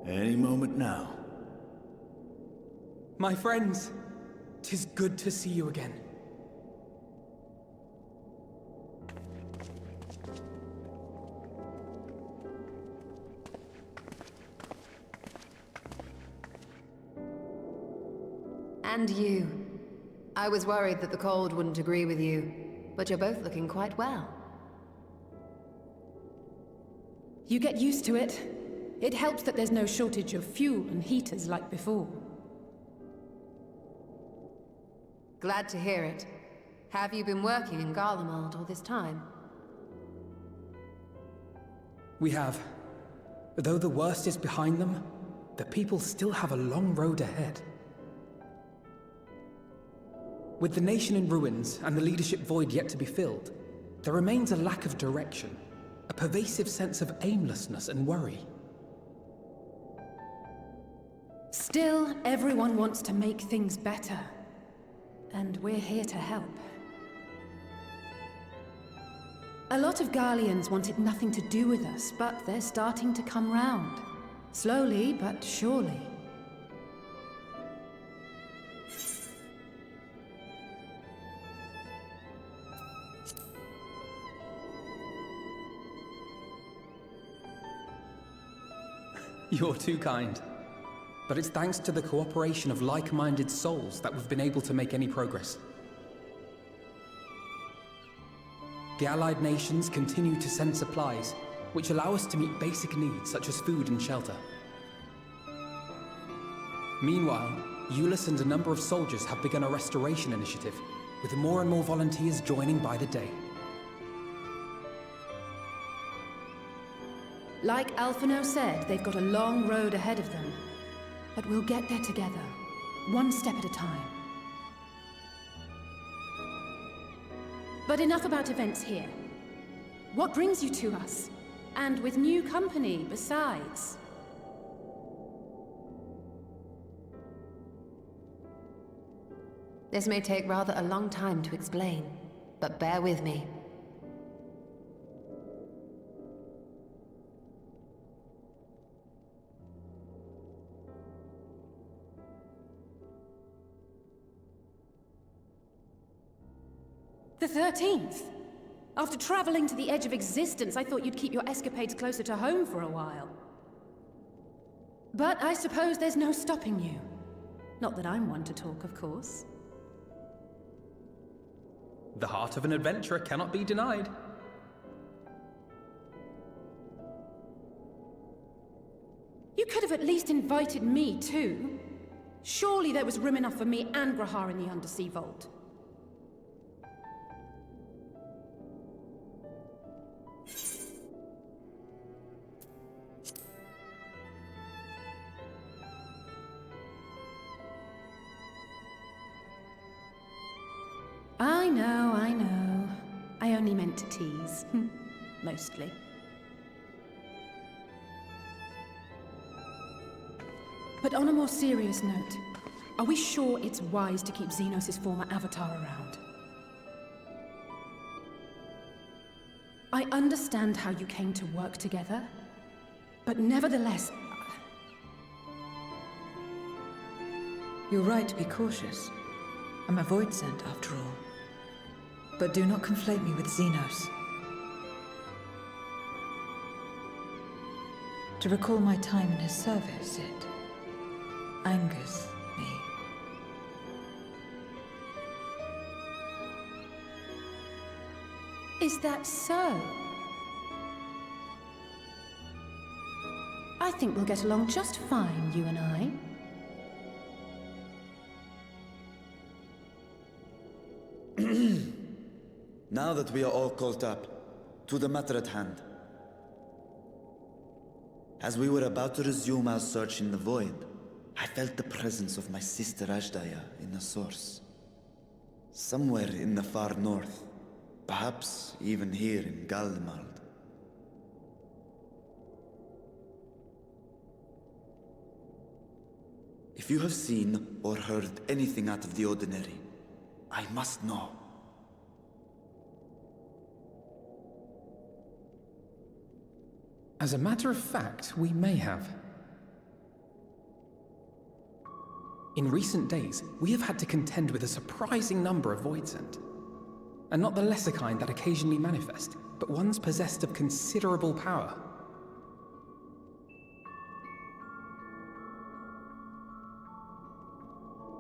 Any moment now.
My friends, 'tis good to see you again.
And you. I was worried that the cold wouldn't agree with you, but you're both looking quite well.
You get used to it. It helps that there's no shortage of fuel and heaters like before.
Glad to hear it. Have you been working in Garlemald all this time?
We have. Though the worst is behind them, the people still have a long road ahead. With the nation in ruins and the leadership void yet to be filled, there remains a lack of direction, a pervasive sense of aimlessness and worry.
Still, everyone wants to make things better. And we're here to help. A lot of Garleans wanted nothing to do with us, but they're starting to come round. Slowly, but surely.
You're too kind. But it's thanks to the cooperation of like-minded souls that we've been able to make any progress. The Allied nations continue to send supplies, which allow us to meet basic needs such as food and shelter. Meanwhile, Euless and a number of soldiers have begun a restoration initiative, with more and more volunteers joining by the day.
Like Alphino said, they've got a long road ahead of them. But we'll get there together, one step at a time. But enough about events here. What brings you to us? And with new company, besides.
This may take rather a long time to explain, but bear with me.
The 13th? After traveling to the edge of existence, I thought you'd keep your escapades closer to home for a while. But I suppose there's no stopping you. Not that I'm one to talk, of course.
The heart of an adventurer cannot be denied.
You could have at least invited me, too. Surely there was room enough for me and Grahar in the Undersea Vault. I know. I only meant to tease. Mostly. But on a more serious note, are we sure it's wise to keep Xenos' former avatar around? I understand how you came to work together, but nevertheless...
You're right to be cautious. I'm a Void Sent, after all. But do not conflate me with Xenos. To recall my time in his service, it angers me.
Is that so? I think we'll get along just fine, you and I.
Now that we are all caught up, to the matter at hand. As we were about to resume our search in the void, I felt the presence of my sister Ashdaya in the source. Somewhere in the far north, perhaps even here in Galdemald. If you have seen or heard anything out of the ordinary, I must know.
As a matter of fact, we may have. In recent days, we have had to contend with a surprising number of Voidsent. And not the lesser kind that occasionally manifest, but ones possessed of considerable power.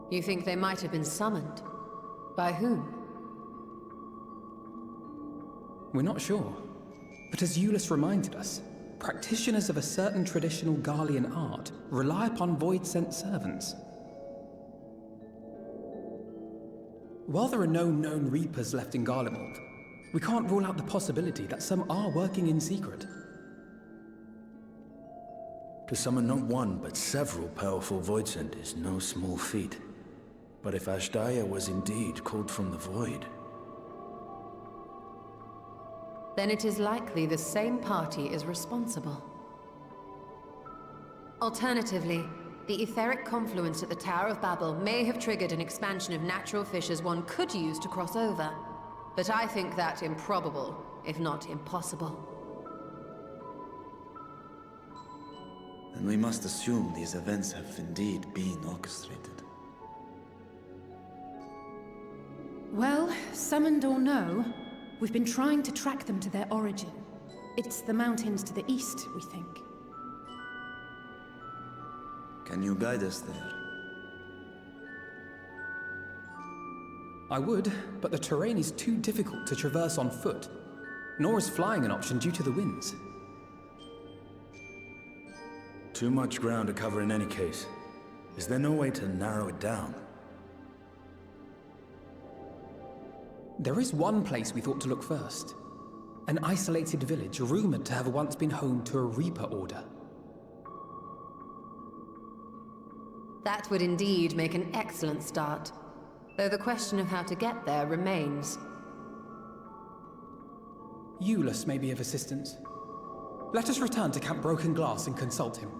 You think they might have been summoned? By whom?
We're not sure. But as Euless reminded us, practitioners of a certain traditional Garlean art rely upon Void-sent servants. While there are no known Reapers left in Garlemald, we can't rule out the possibility that some are working in secret.
To summon not one, but several powerful Voidsent is no small feat. But if Ashdaya was indeed called from the Void...
Then it is likely the same party is responsible. Alternatively, the etheric confluence at the Tower of Babel may have triggered an expansion of natural fissures one could use to cross over. But I think that improbable, if not impossible.
Then we must assume these events have indeed been orchestrated.
Well, summoned or no, we've been trying to track them to their origin. It's the mountains to the east, we think.
Can you guide us there?
I would, but the terrain is too difficult to traverse on foot. Nor is flying an option due to the winds.
Too much ground to cover in any case. Is there no way to narrow it down?
There is one place we thought to look first. An isolated village rumored to have once been home to a Reaper Order.
That would indeed make an excellent start. Though the question of how to get there remains.
Eulus may be of assistance. Let us return to Camp Broken Glass and consult him.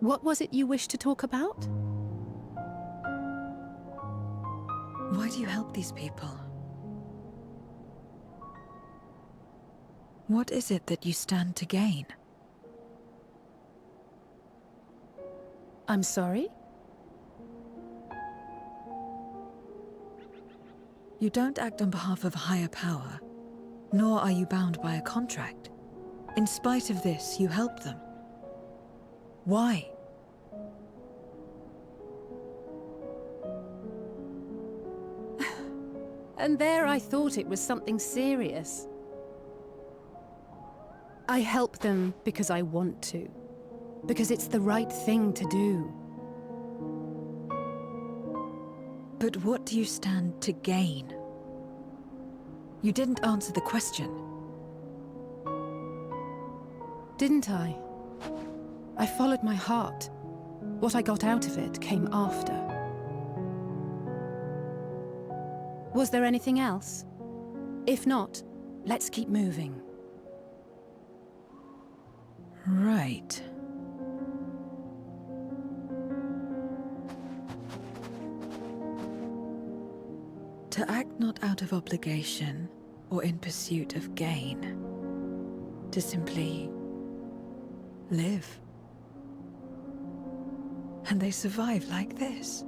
What was it you wished to talk about?
Why do you help these people? What is it that you stand to gain?
I'm sorry?
You don't act on behalf of a higher power, nor are you bound by a contract. In spite of this, you help them. Why?
And there I thought it was something serious. I help them because I want to. Because it's the right thing to do.
But what do you stand to gain? You didn't answer the question.
Didn't I? I followed my heart. What I got out of it came after. Was there anything else? If not, let's keep moving.
Right. To act not out of obligation or in pursuit of gain. To simply live. And they survive like this.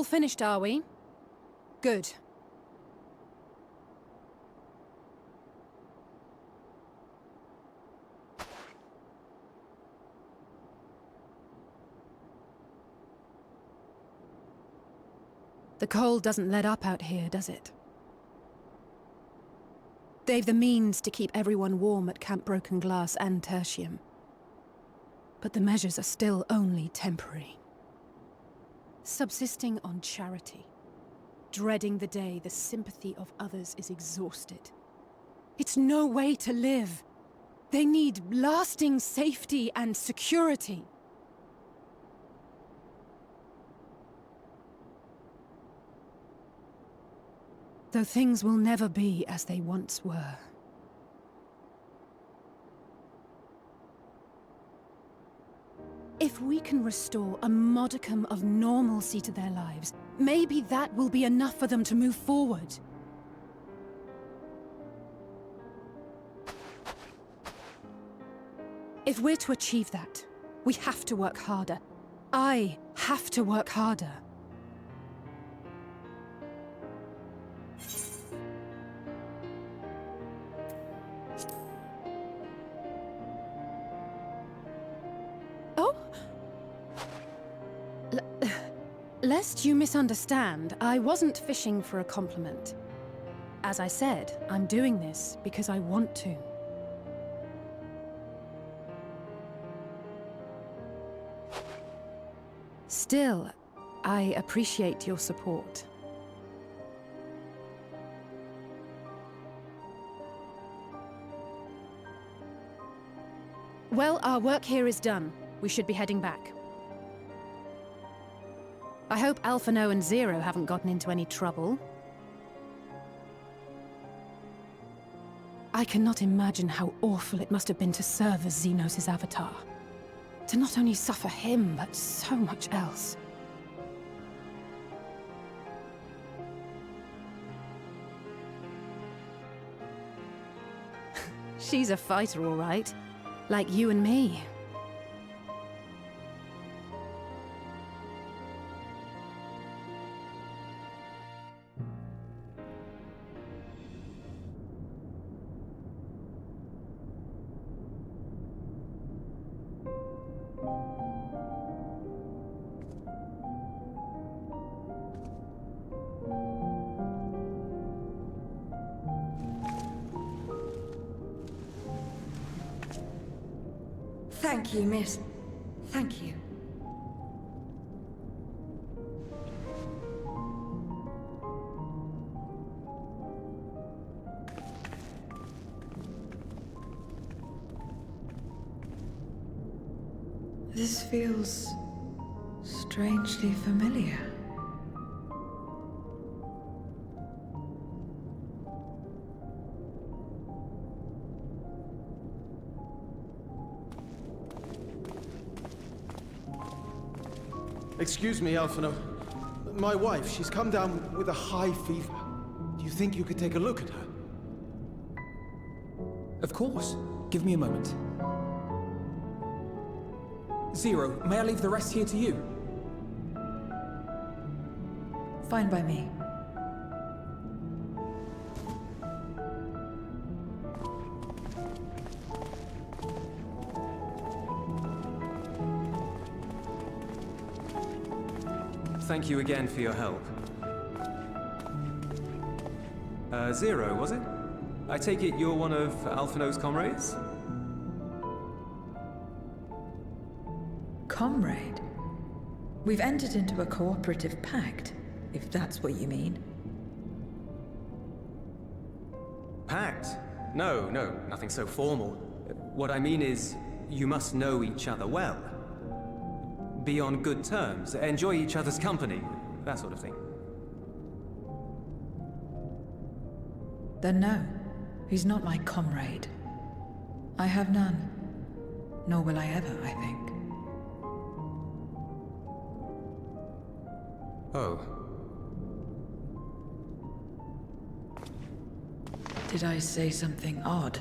all finished, are we? Good. The cold doesn't let up out here, does it? They've the means to keep everyone warm at Camp Broken Glass and Tertium. But the measures are still only temporary. Subsisting on charity. Dreading the day the sympathy of others is exhausted. It's no way to live. They need lasting safety and security. Though things will never be as they once were. If we can restore a modicum of normalcy to their lives, maybe that will be enough for them to move forward. If we're to achieve that, we have to work harder. I have to work harder. Lest you misunderstand, I wasn't fishing for a compliment. As I said, I'm doing this because I want to. Still, I appreciate your support. Well, our work here is done. We should be heading back. I hope Alphino and Zero haven't gotten into any trouble. I cannot imagine how awful it must have been to serve as Xenos' avatar. To not only suffer him, but so much else. She's a fighter, all right. Like you and me.
Thank you, miss. Thank you. This feels strangely familiar.
Excuse me, Alphino. My wife, she's come down with a high fever. Do you think you could take a look at her?
Of course. Give me a moment. Zero, may I leave the rest here to you?
Fine by me.
Thank you again for your help. Zero, was it? I take it you're one of Alphino's comrades?
Comrade? We've entered into a cooperative pact, if that's what you mean.
Pact? No, nothing so formal. What I mean is, you must know each other well. Be on good terms, enjoy each other's company, that sort of thing.
Then no, he's not my comrade. I have none. Nor will I ever, I think.
Oh.
Did I say something odd?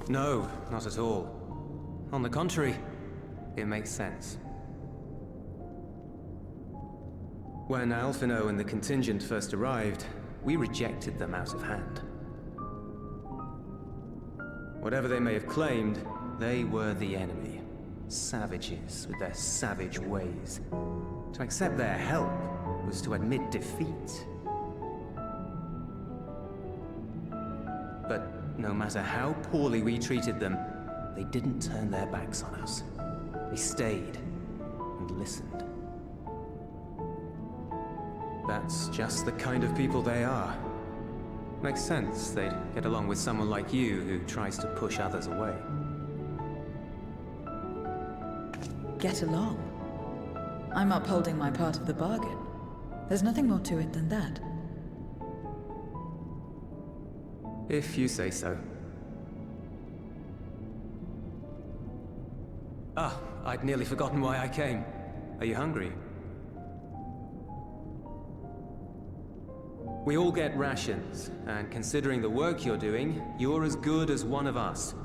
No, not at all. On the contrary, it makes sense. When Alphino and the contingent first arrived, we rejected them out of hand. Whatever they may have claimed, they were the enemy. Savages with their savage ways. To accept their help was to admit defeat. But no matter how poorly we treated them, they didn't turn their backs on us. They stayed and listened. That's just the kind of people they are. Makes sense they'd get along with someone like you who tries to push others away.
Get along? I'm upholding my part of the bargain. There's nothing more to it than that.
If you say so. Ah, I'd nearly forgotten why I came. Are you hungry? We all get rations, and considering the work you're doing, you're as good as one of us.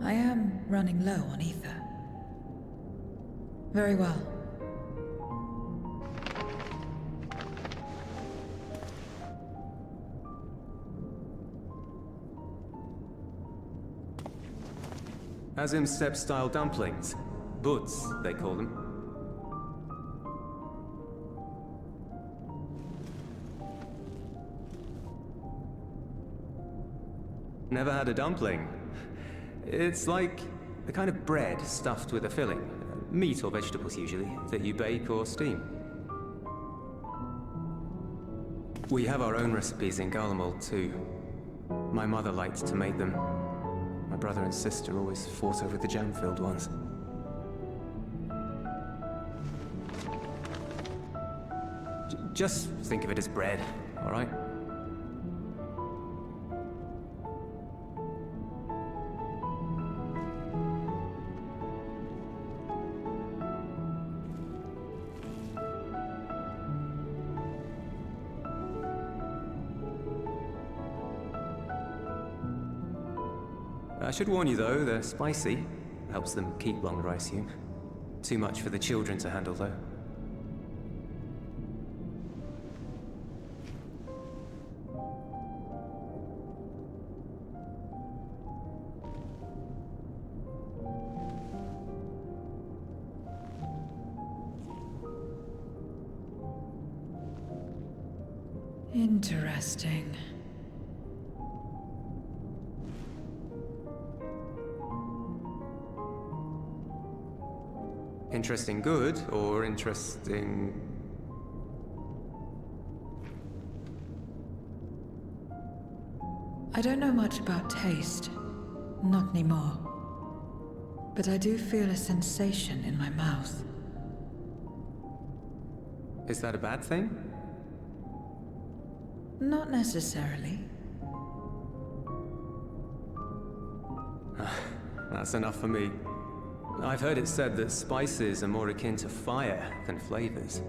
I am running low on ether. Very well.
Azim step-style dumplings. Butts, they call them. Never had a dumpling? It's like a kind of bread stuffed with a filling. Meat or vegetables usually, that you bake or steam. We have our own recipes in Garlemald too. My mother liked to make them. My brother and sister always fought over the jam-filled ones. Just think of it as bread, all right? I should warn you though, they're spicy. Helps them keep longer, I assume. Too much for the children to handle though.
Interesting.
Interesting good, or interesting...
I don't know much about taste. Not anymore. But I do feel a sensation in my mouth.
Is that a bad thing?
Not necessarily.
That's enough for me. I've heard it said that spices are more akin to fire than flavors.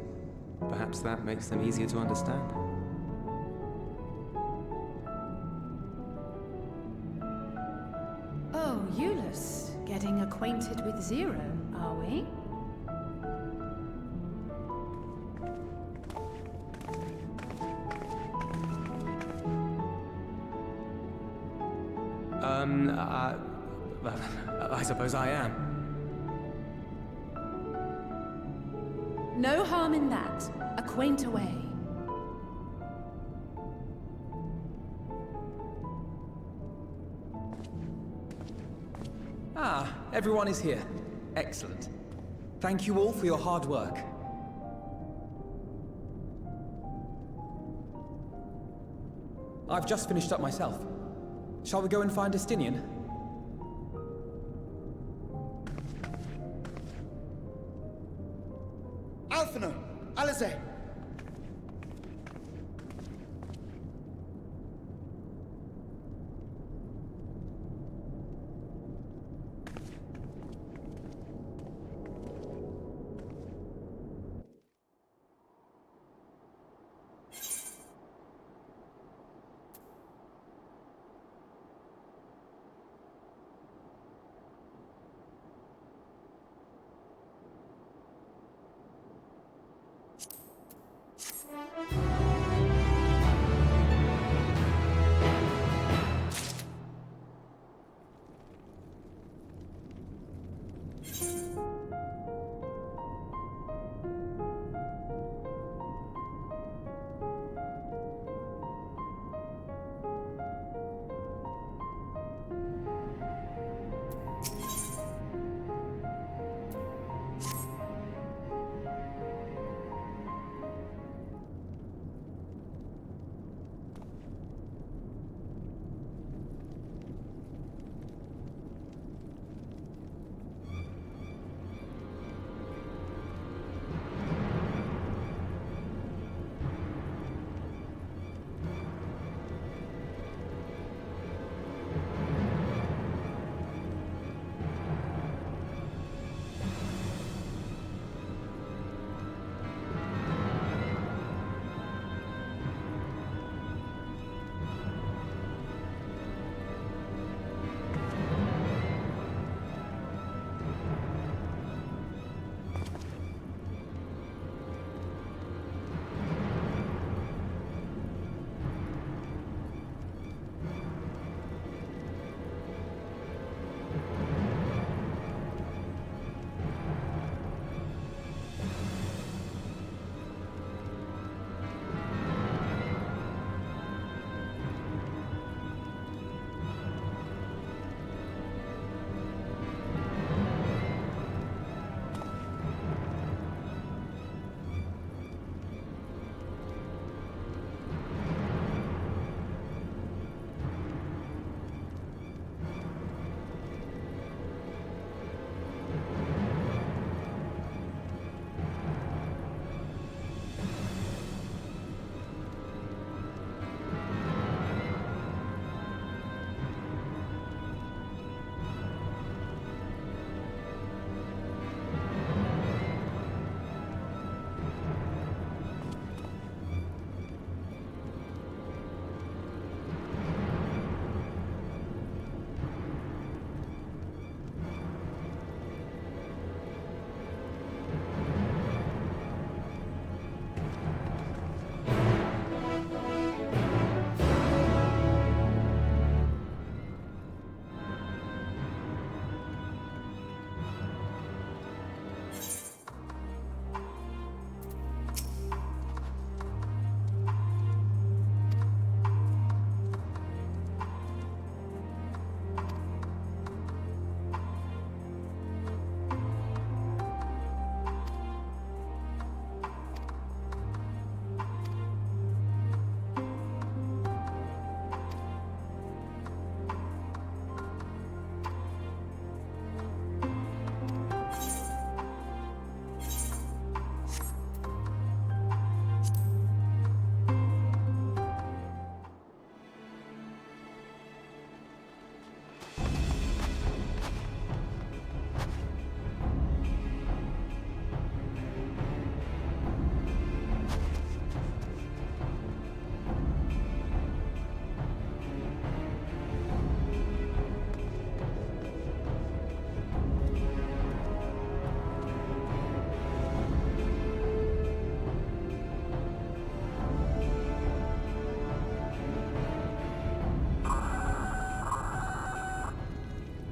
Perhaps that makes them easier to understand.
Oh, Eulus, getting acquainted with Zero, are we?
I suppose I am.
No harm in that. Acquaint away.
Ah, everyone is here. Excellent. Thank you all for your hard work. I've just finished up myself. Shall we go and find Estinian?
Alphino! Alize!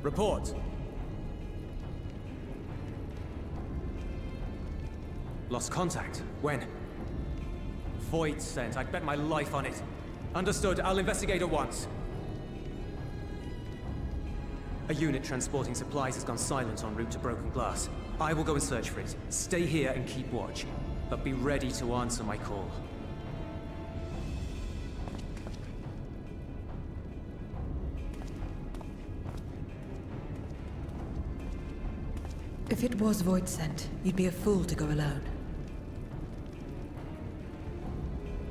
Report. Lost contact. When? Void sent. I'd bet my life on it. Understood. I'll investigate at once. A unit transporting supplies has gone silent en route to Broken Glass. I will go and search for it. Stay here and keep watch. But be ready to answer my call.
If it was Void sent, you'd be a fool to go alone.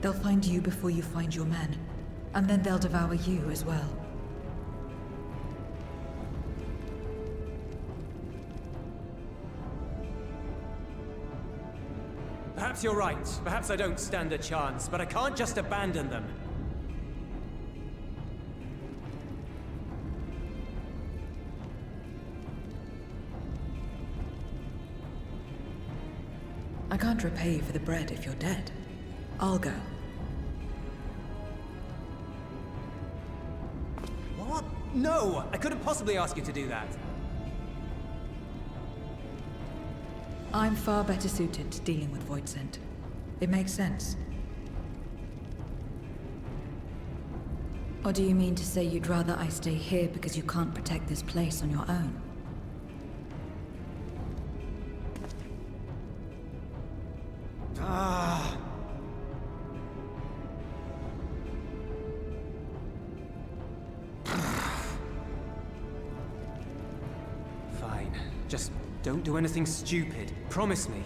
They'll find you before you find your men, and then they'll devour you as well.
Perhaps you're right. Perhaps I don't stand a chance, but I can't just abandon them.
I can't repay you for the bread if you're dead. I'll go.
What? No! I couldn't possibly ask you to do that.
I'm far better suited to dealing with Voidsent. It makes sense. Or do you mean to say you'd rather I stay here because you can't protect this place on your own?
Ah. Fine. Just don't do anything stupid. Promise me.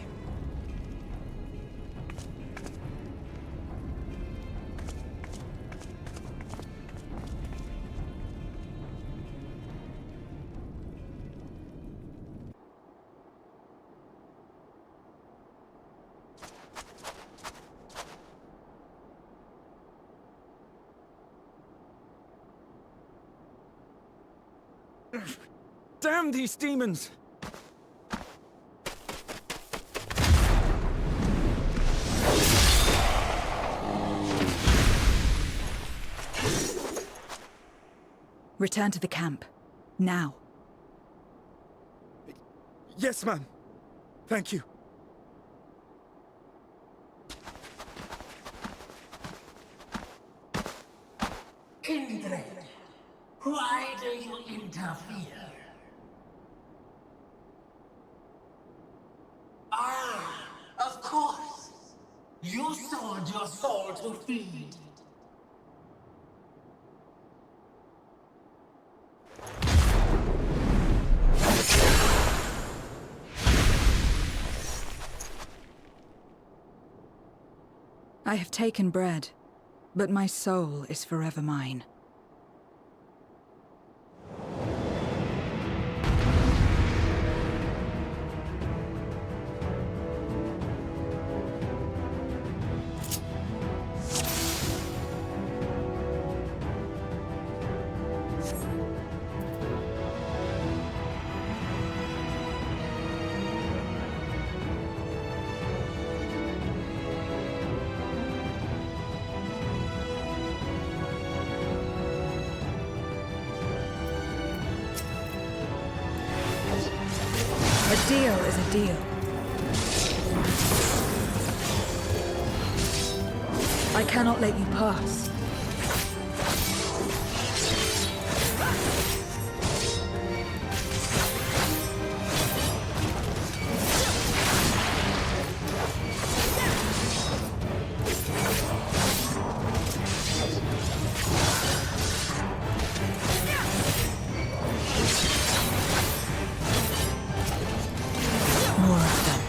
Damn these demons!
Return to the camp. Now.
Yes, ma'am. Thank you.
Kindred, why do you interfere? Ah, of course. You sold your soul to feed.
I have taken bread, but my soul is forever mine. A deal is a deal. I cannot let you pass. More of them.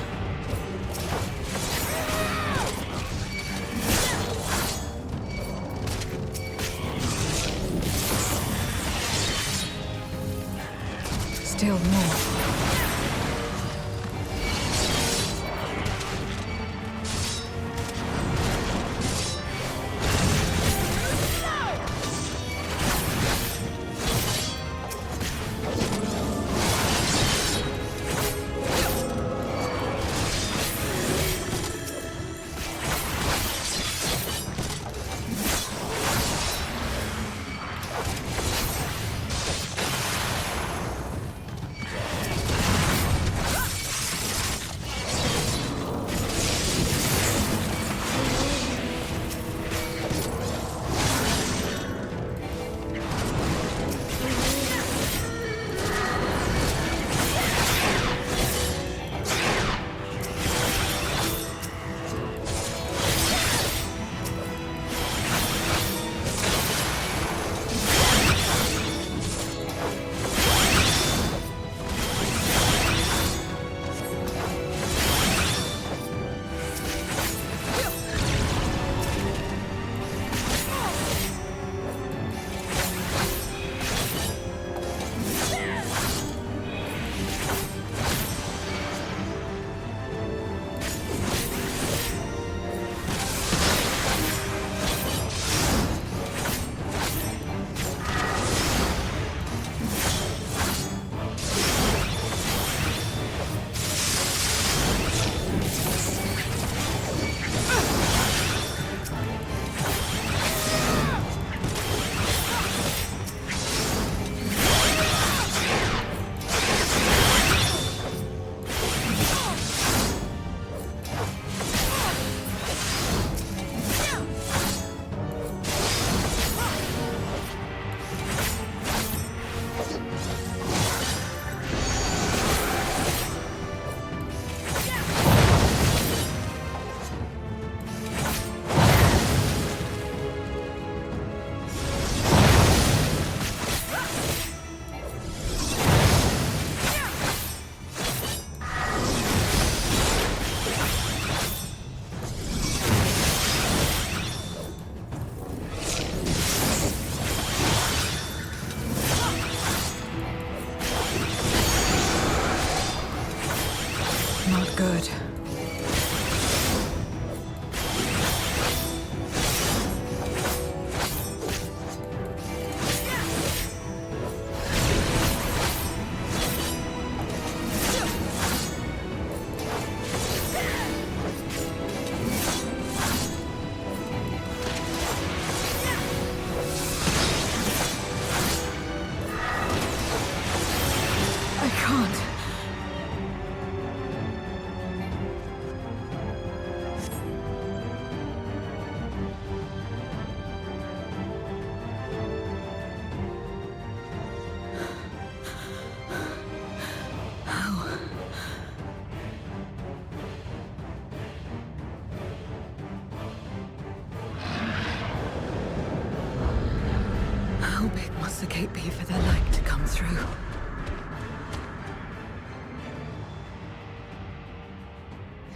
the gate be for their light to come through?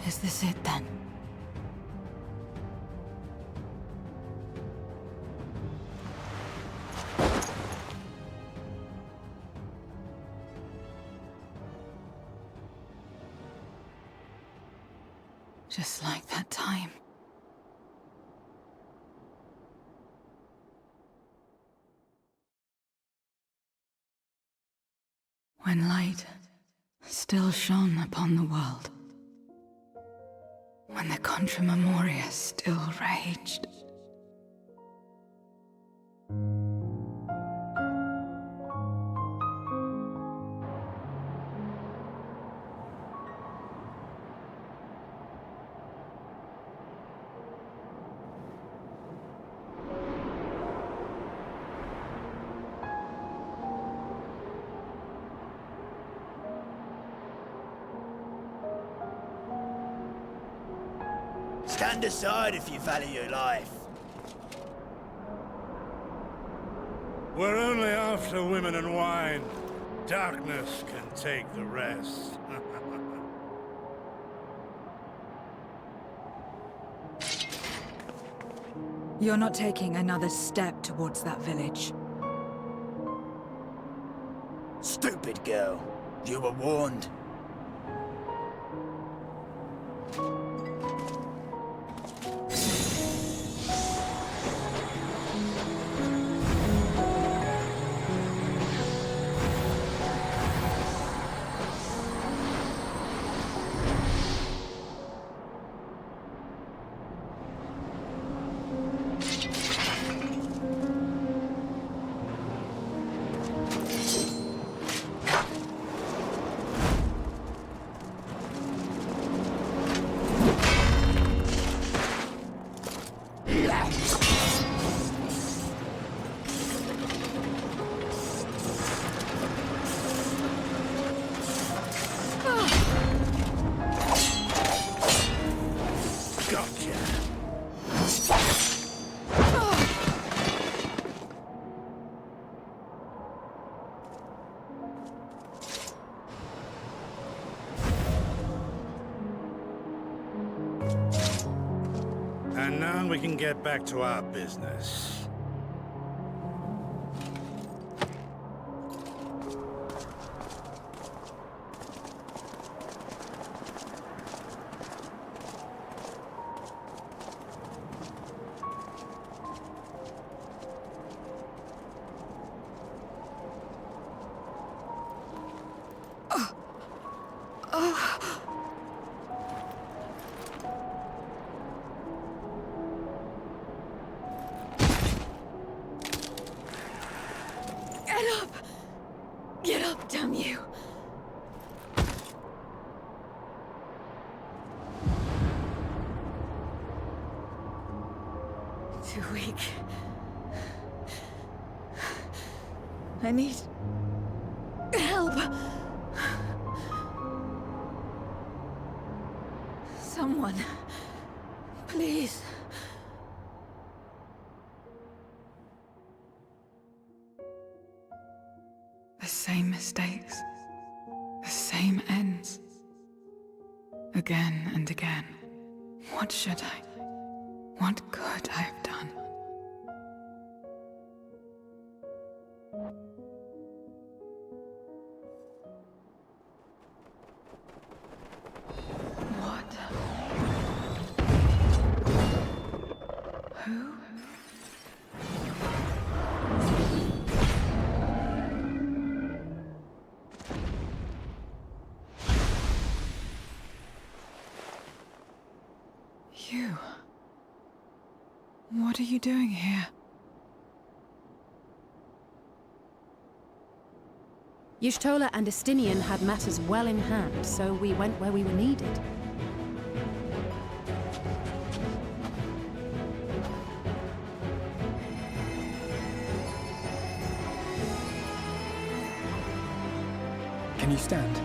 Is this it then? Just like that time. When light still shone upon the world. When the Contra Memoria still raged.
Stand aside if you value your life.
We're only after women and wine. Darkness can take the rest.
You're not taking another step towards that village.
Stupid girl. You were warned.
And now we can get back to our business.
Get up, damn you! Too weak. I need help. Someone, please. The same mistakes, the same ends. Again and again. What should I? What could I have done? What? Who? You. What are you doing here?
Y'shtola and Estinian had matters well in hand, so we went where we were needed.
Can you stand?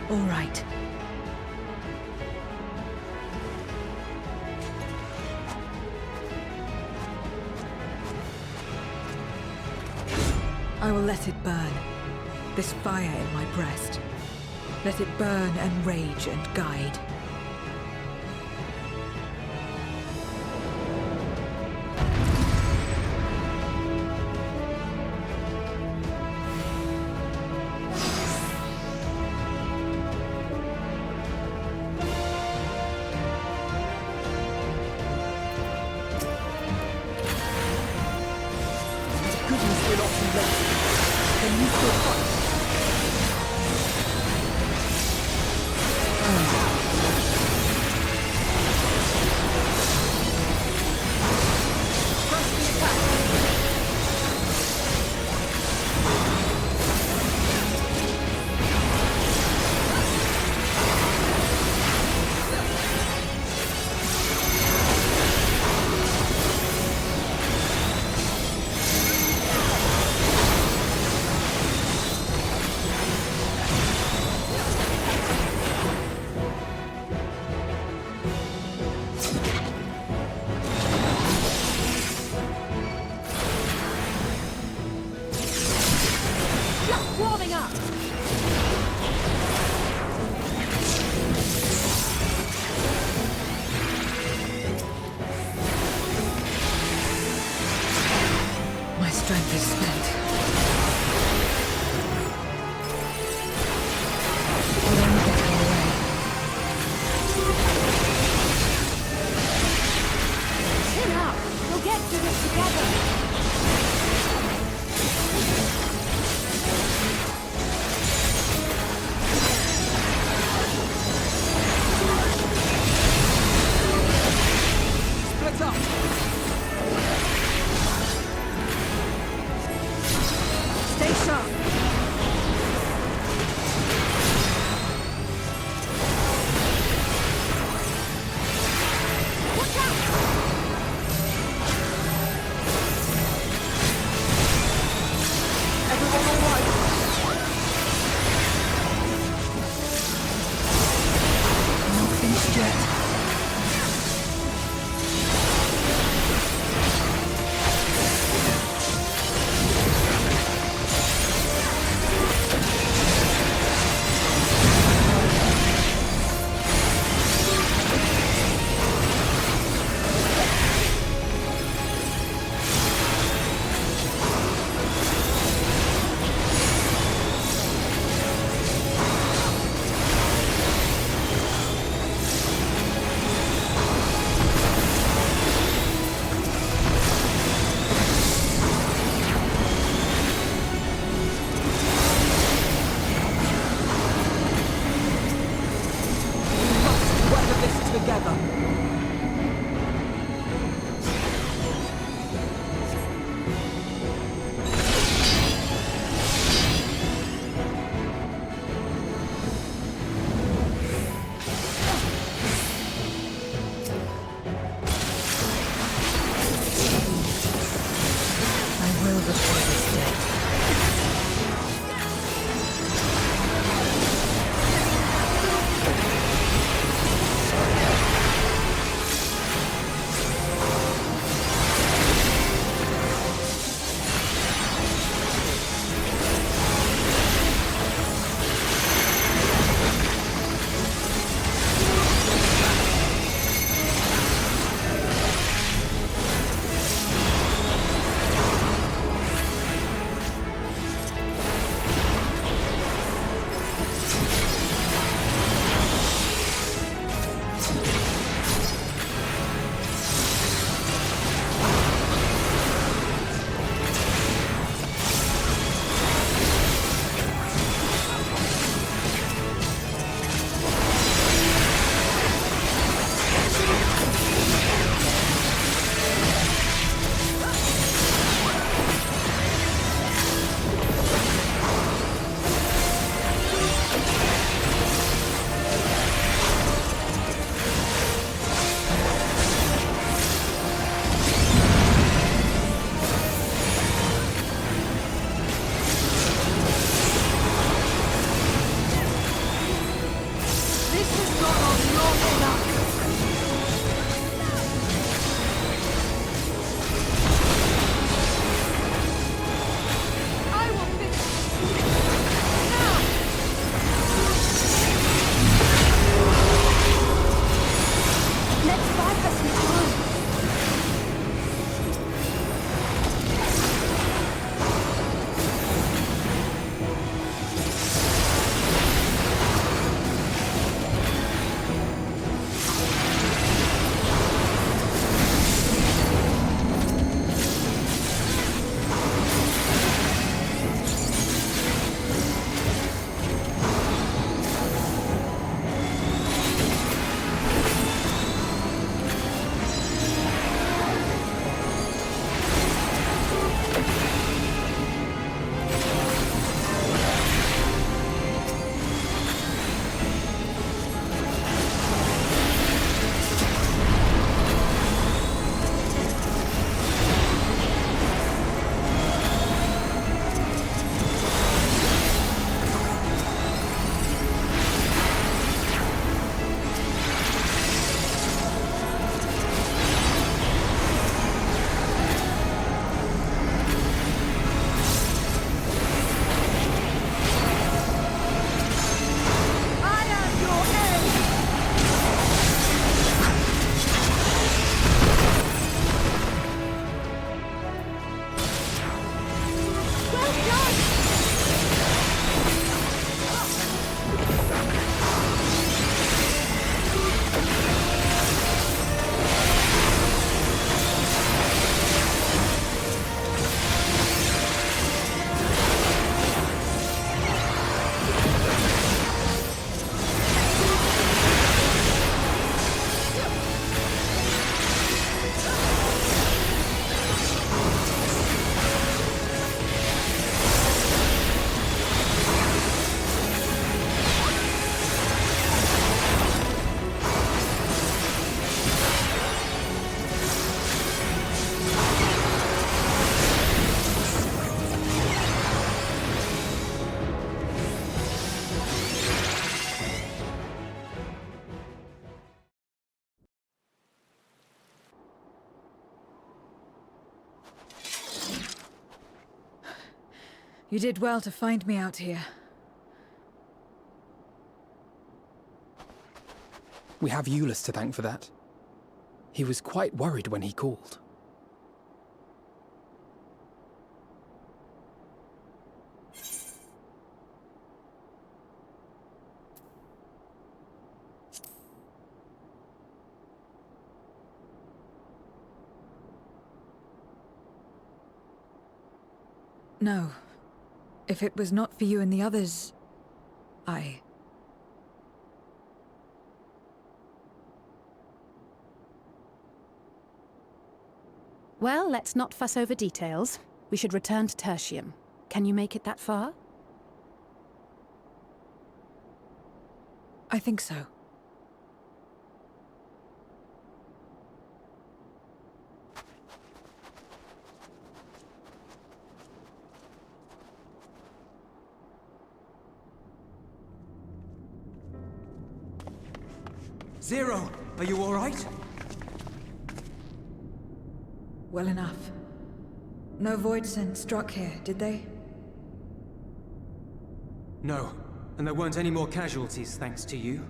All right. I will let it burn. This fire in my breast. Let it burn and rage and guide. Strength is spent. I'll only get her away.
Chill out. We'll get through it together.
Split up!
You did well to find me out here.
We have Eulus to thank for that. He was quite worried when he called.
No. If it was not for you and the others,
Well, let's not fuss over details. We should return to Tertium. Can you make it that far?
I think so.
Zero, are you all right?
Well enough. No void scent struck here, did they?
No, and there weren't any more casualties thanks to you.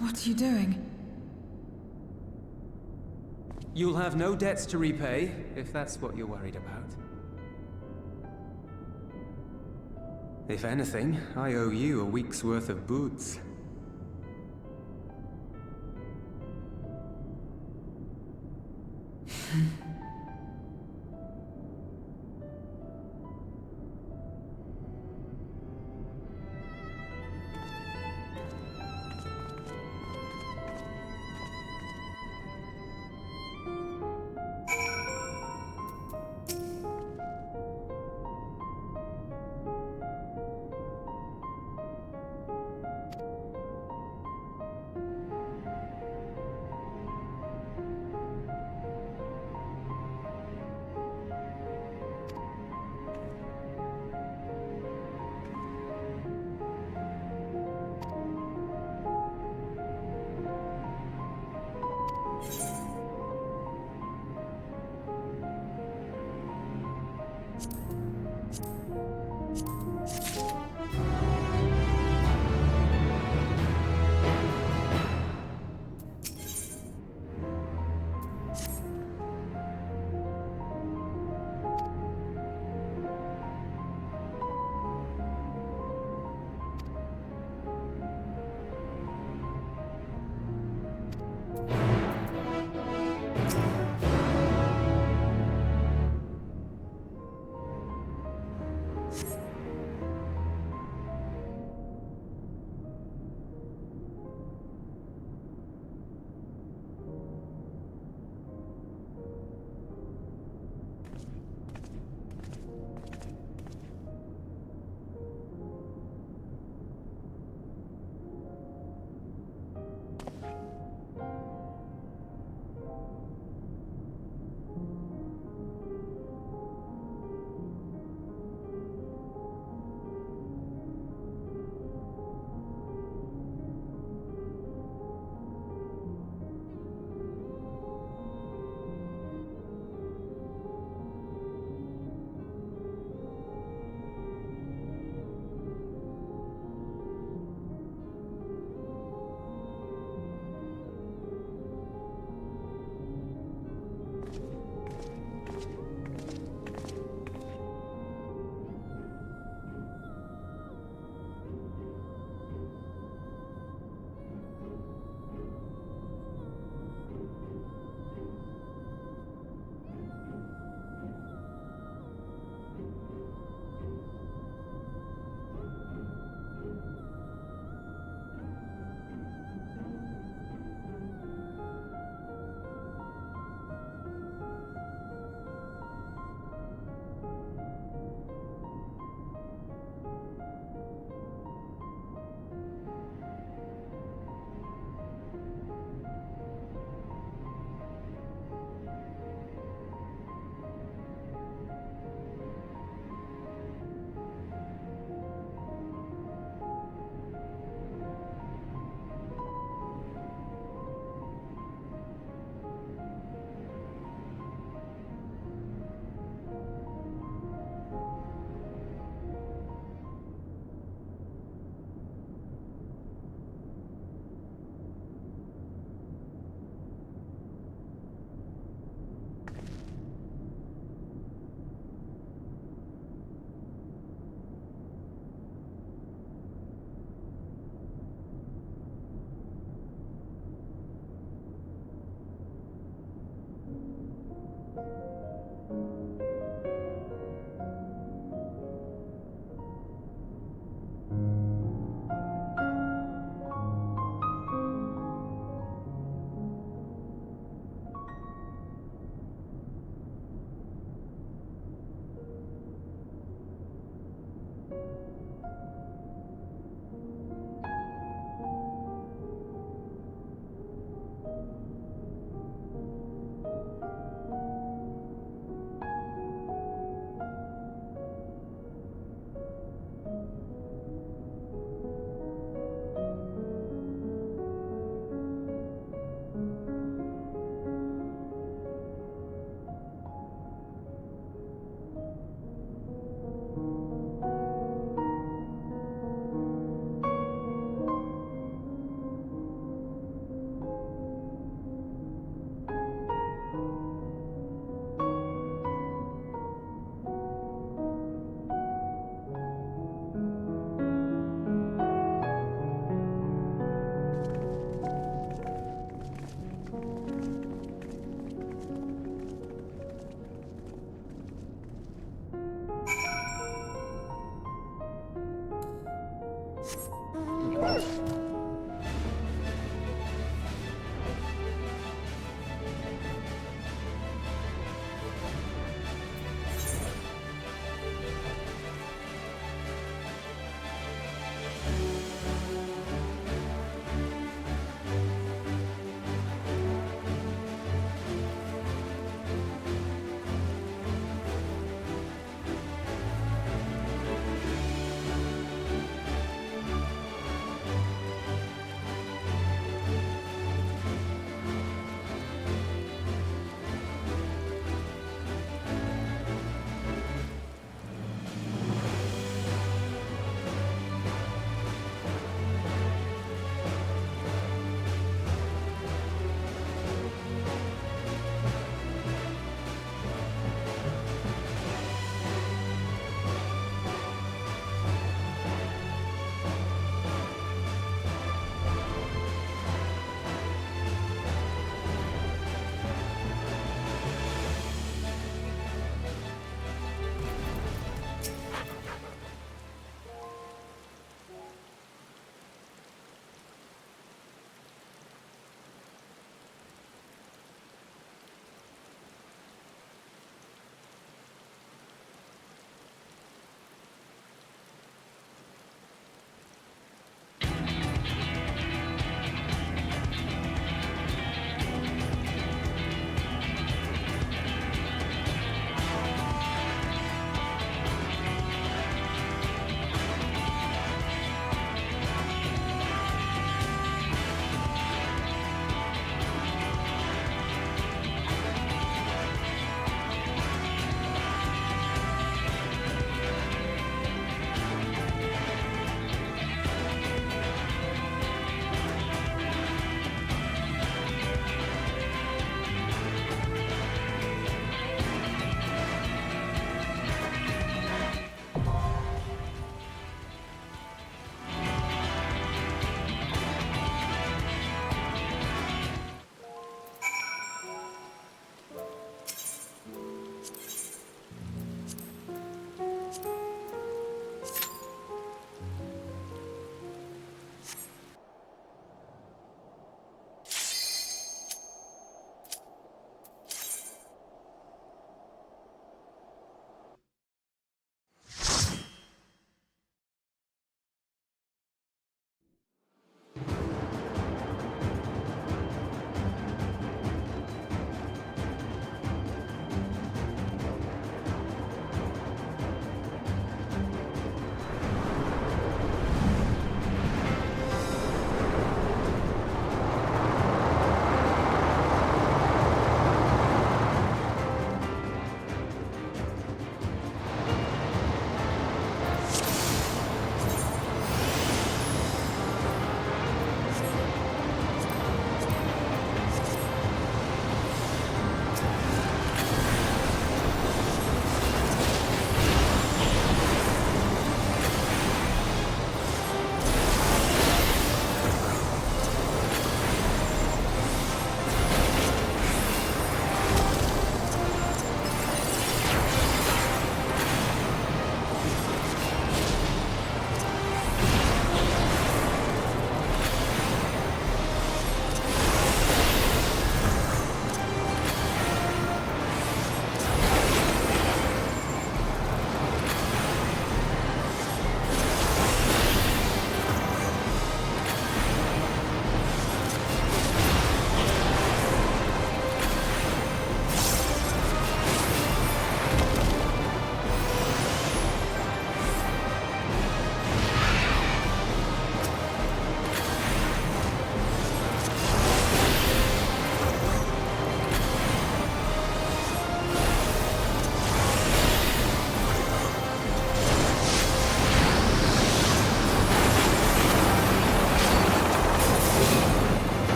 What are you doing?
You'll have no debts to repay, if that's what you're worried about. If anything, I owe you a week's worth of boots.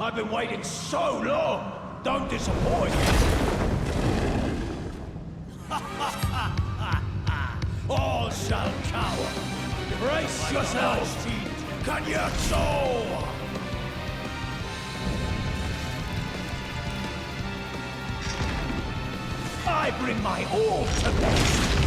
I've been waiting so long! Don't disappoint! All shall cower! Brace yourselves! Cagazzo! I bring my all to this!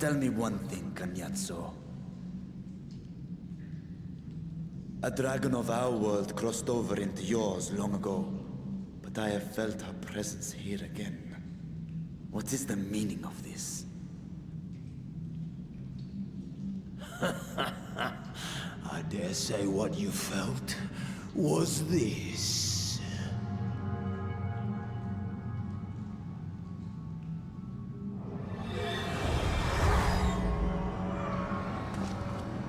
Tell me one thing, Cagnazzo. A dragon of our world crossed over into yours long ago, but I have felt her presence here again. What is the meaning of this?
I dare say what you felt was this.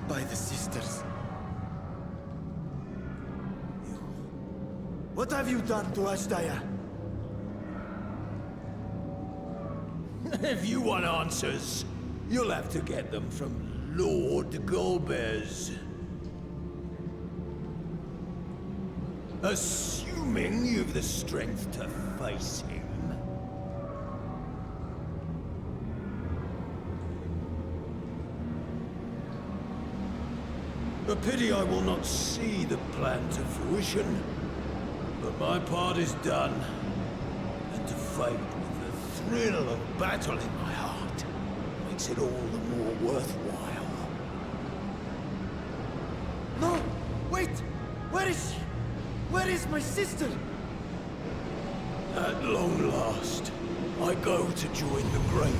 By the sisters. What have you done to Ashdaya?
If you want answers, you'll have to get them from Lord Golbez. Assuming you've the strength to face him. A pity I will not see the plan to fruition, but my part is done, and to fight with the thrill of battle in my heart makes it all the more worthwhile.
No! Wait! Where is she? Where is my sister?
At long last, I go to join the great.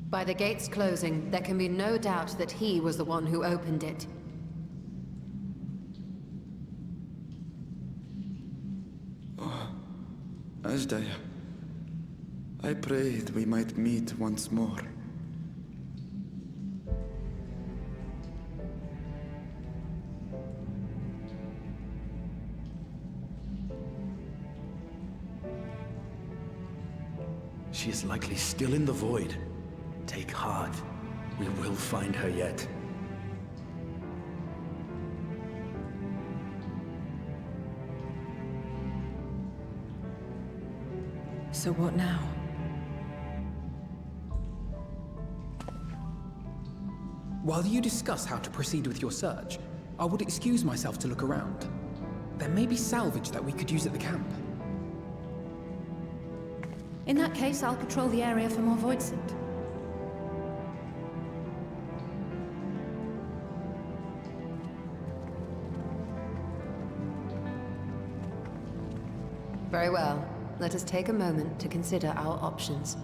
By the gates closing, there can be no doubt that he was the one who opened it.
Oh, Ashdaya. I prayed we might meet once more.
She is likely still in the void. Take heart. We will find her yet.
So what now?
While you discuss how to proceed with your search, I would excuse myself to look around. There may be salvage that we could use at the camp.
In that case, I'll patrol the area for more Voidsent.
Very well. Let us take a moment to consider our options.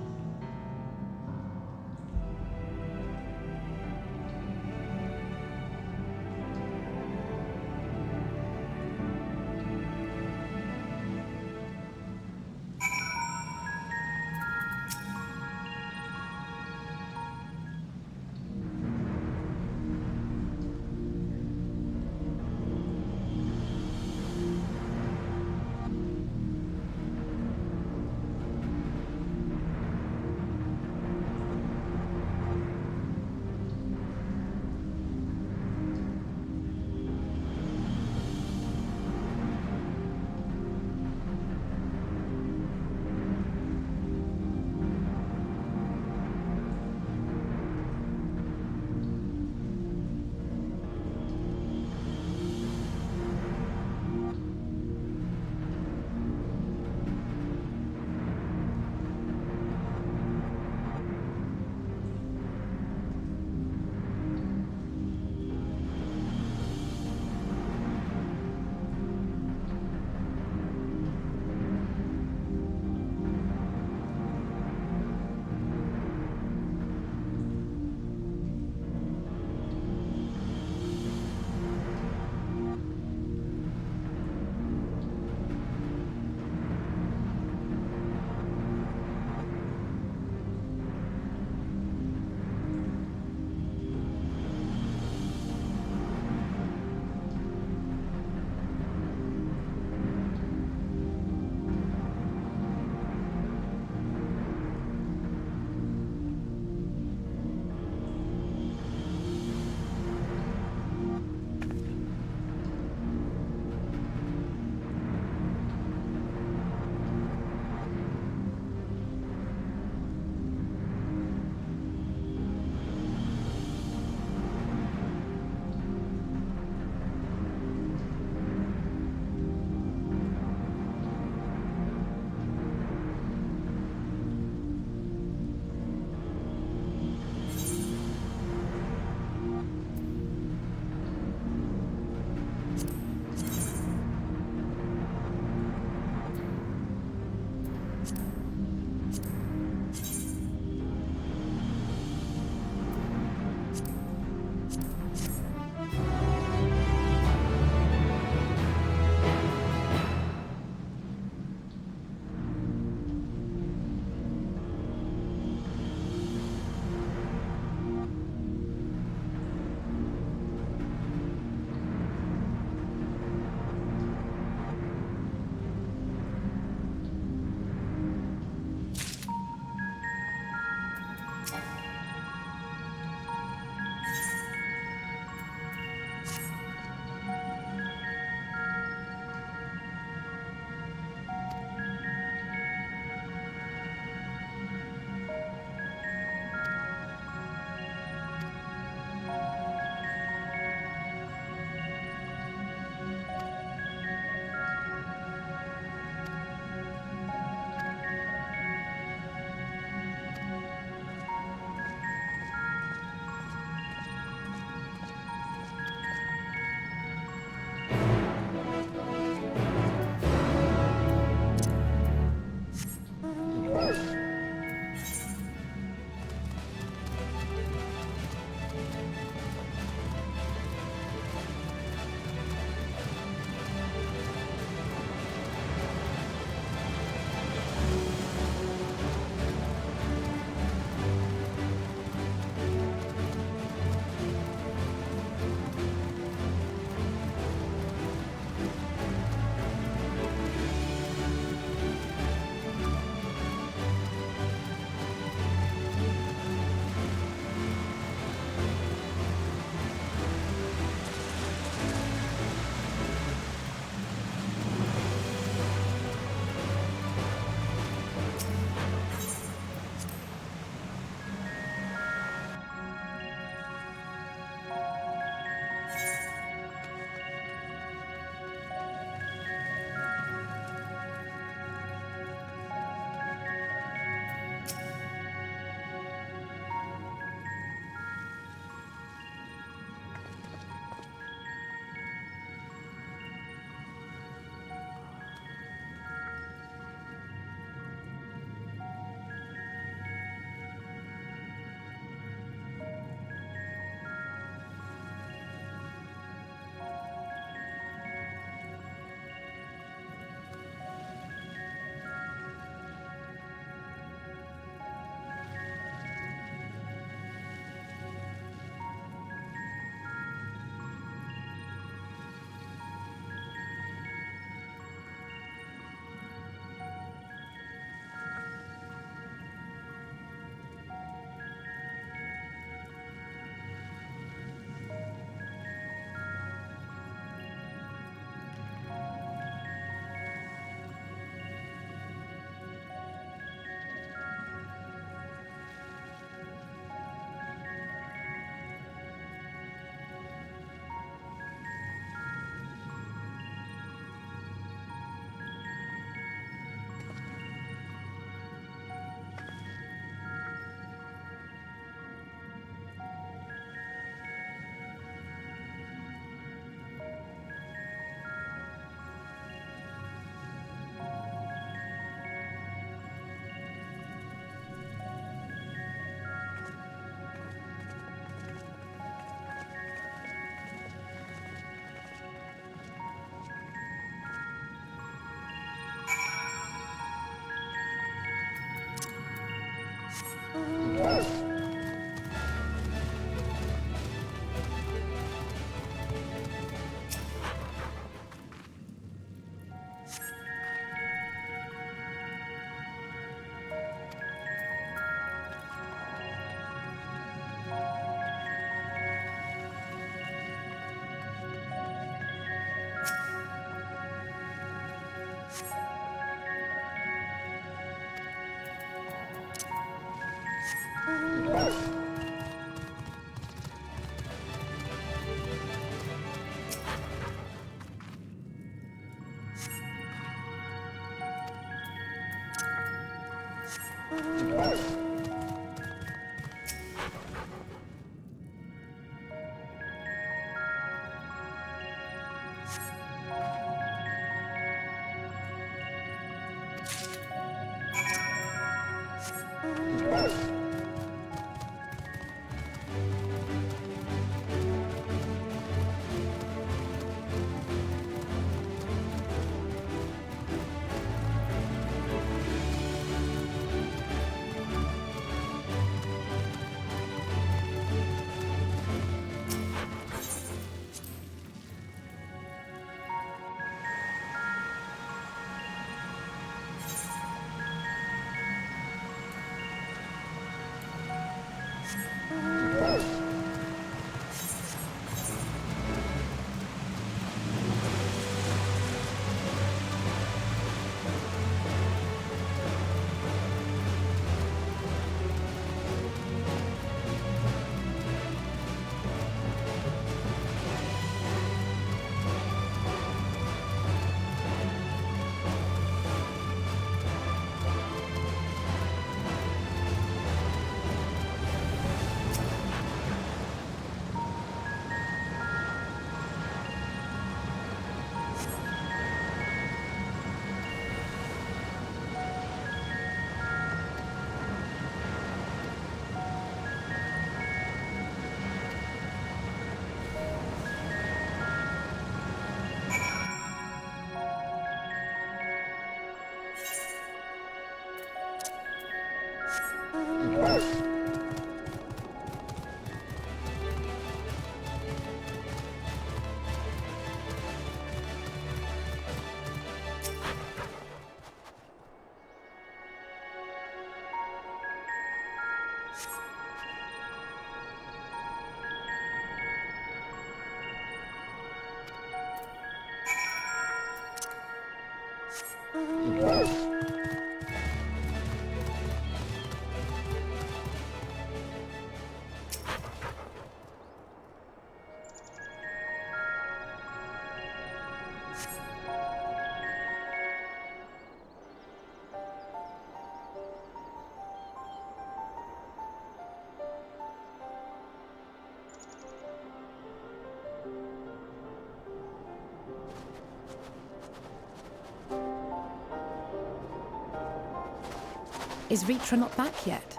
Is Ritra not back yet?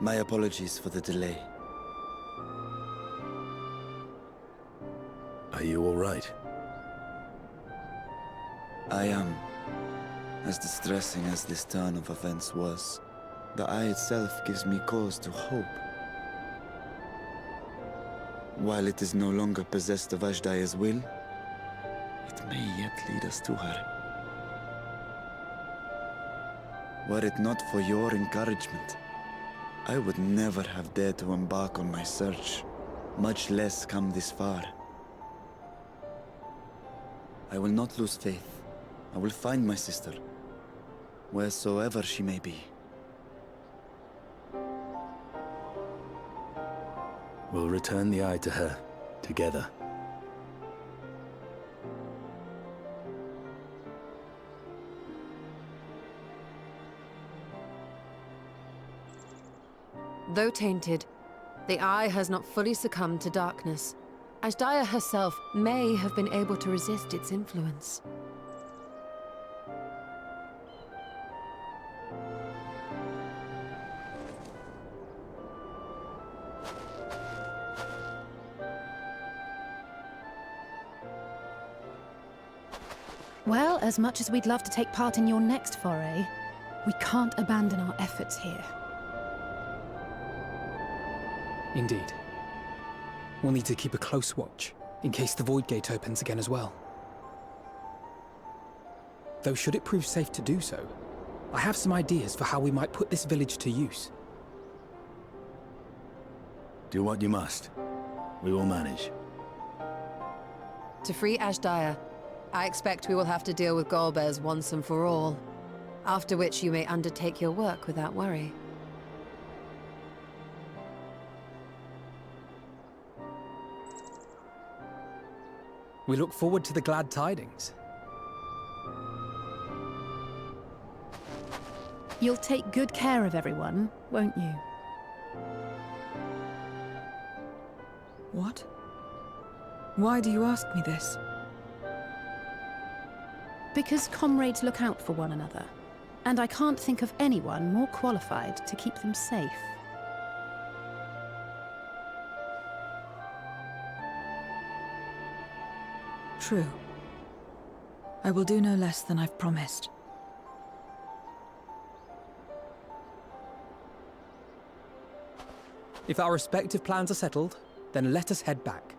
My apologies for the delay.
Are you all right?
I am. As distressing as this turn of events was, the eye itself gives me cause to hope. While it is no longer possessed of Ashdaya's will, it may yet lead us to her. Were it not for your encouragement, I would never have dared to embark on my search, much less come this far. I will not lose faith. I will find my sister, wheresoever she may be.
We'll return the eye to her, together.
Though tainted, the eye has not fully succumbed to darkness. Ashdaya herself may have been able to resist its influence.
Well, as much as we'd love to take part in your next foray, we can't abandon our efforts here.
Indeed. We'll need to keep a close watch, in case the Void Gate opens again as well. Though should it prove safe to do so, I have some ideas for how we might put this village to use.
Do what you must. We will manage.
To free Ashdaya, I expect we will have to deal with Golbez once and for all. After which you may undertake your work without worry.
We look forward to the glad tidings.
You'll take good care of everyone, won't you?
What? Why do you ask me this?
Because comrades look out for one another, and I can't think of anyone more qualified to keep them safe.
True. I will do no less than I've promised.
If our respective plans are settled, then let us head back.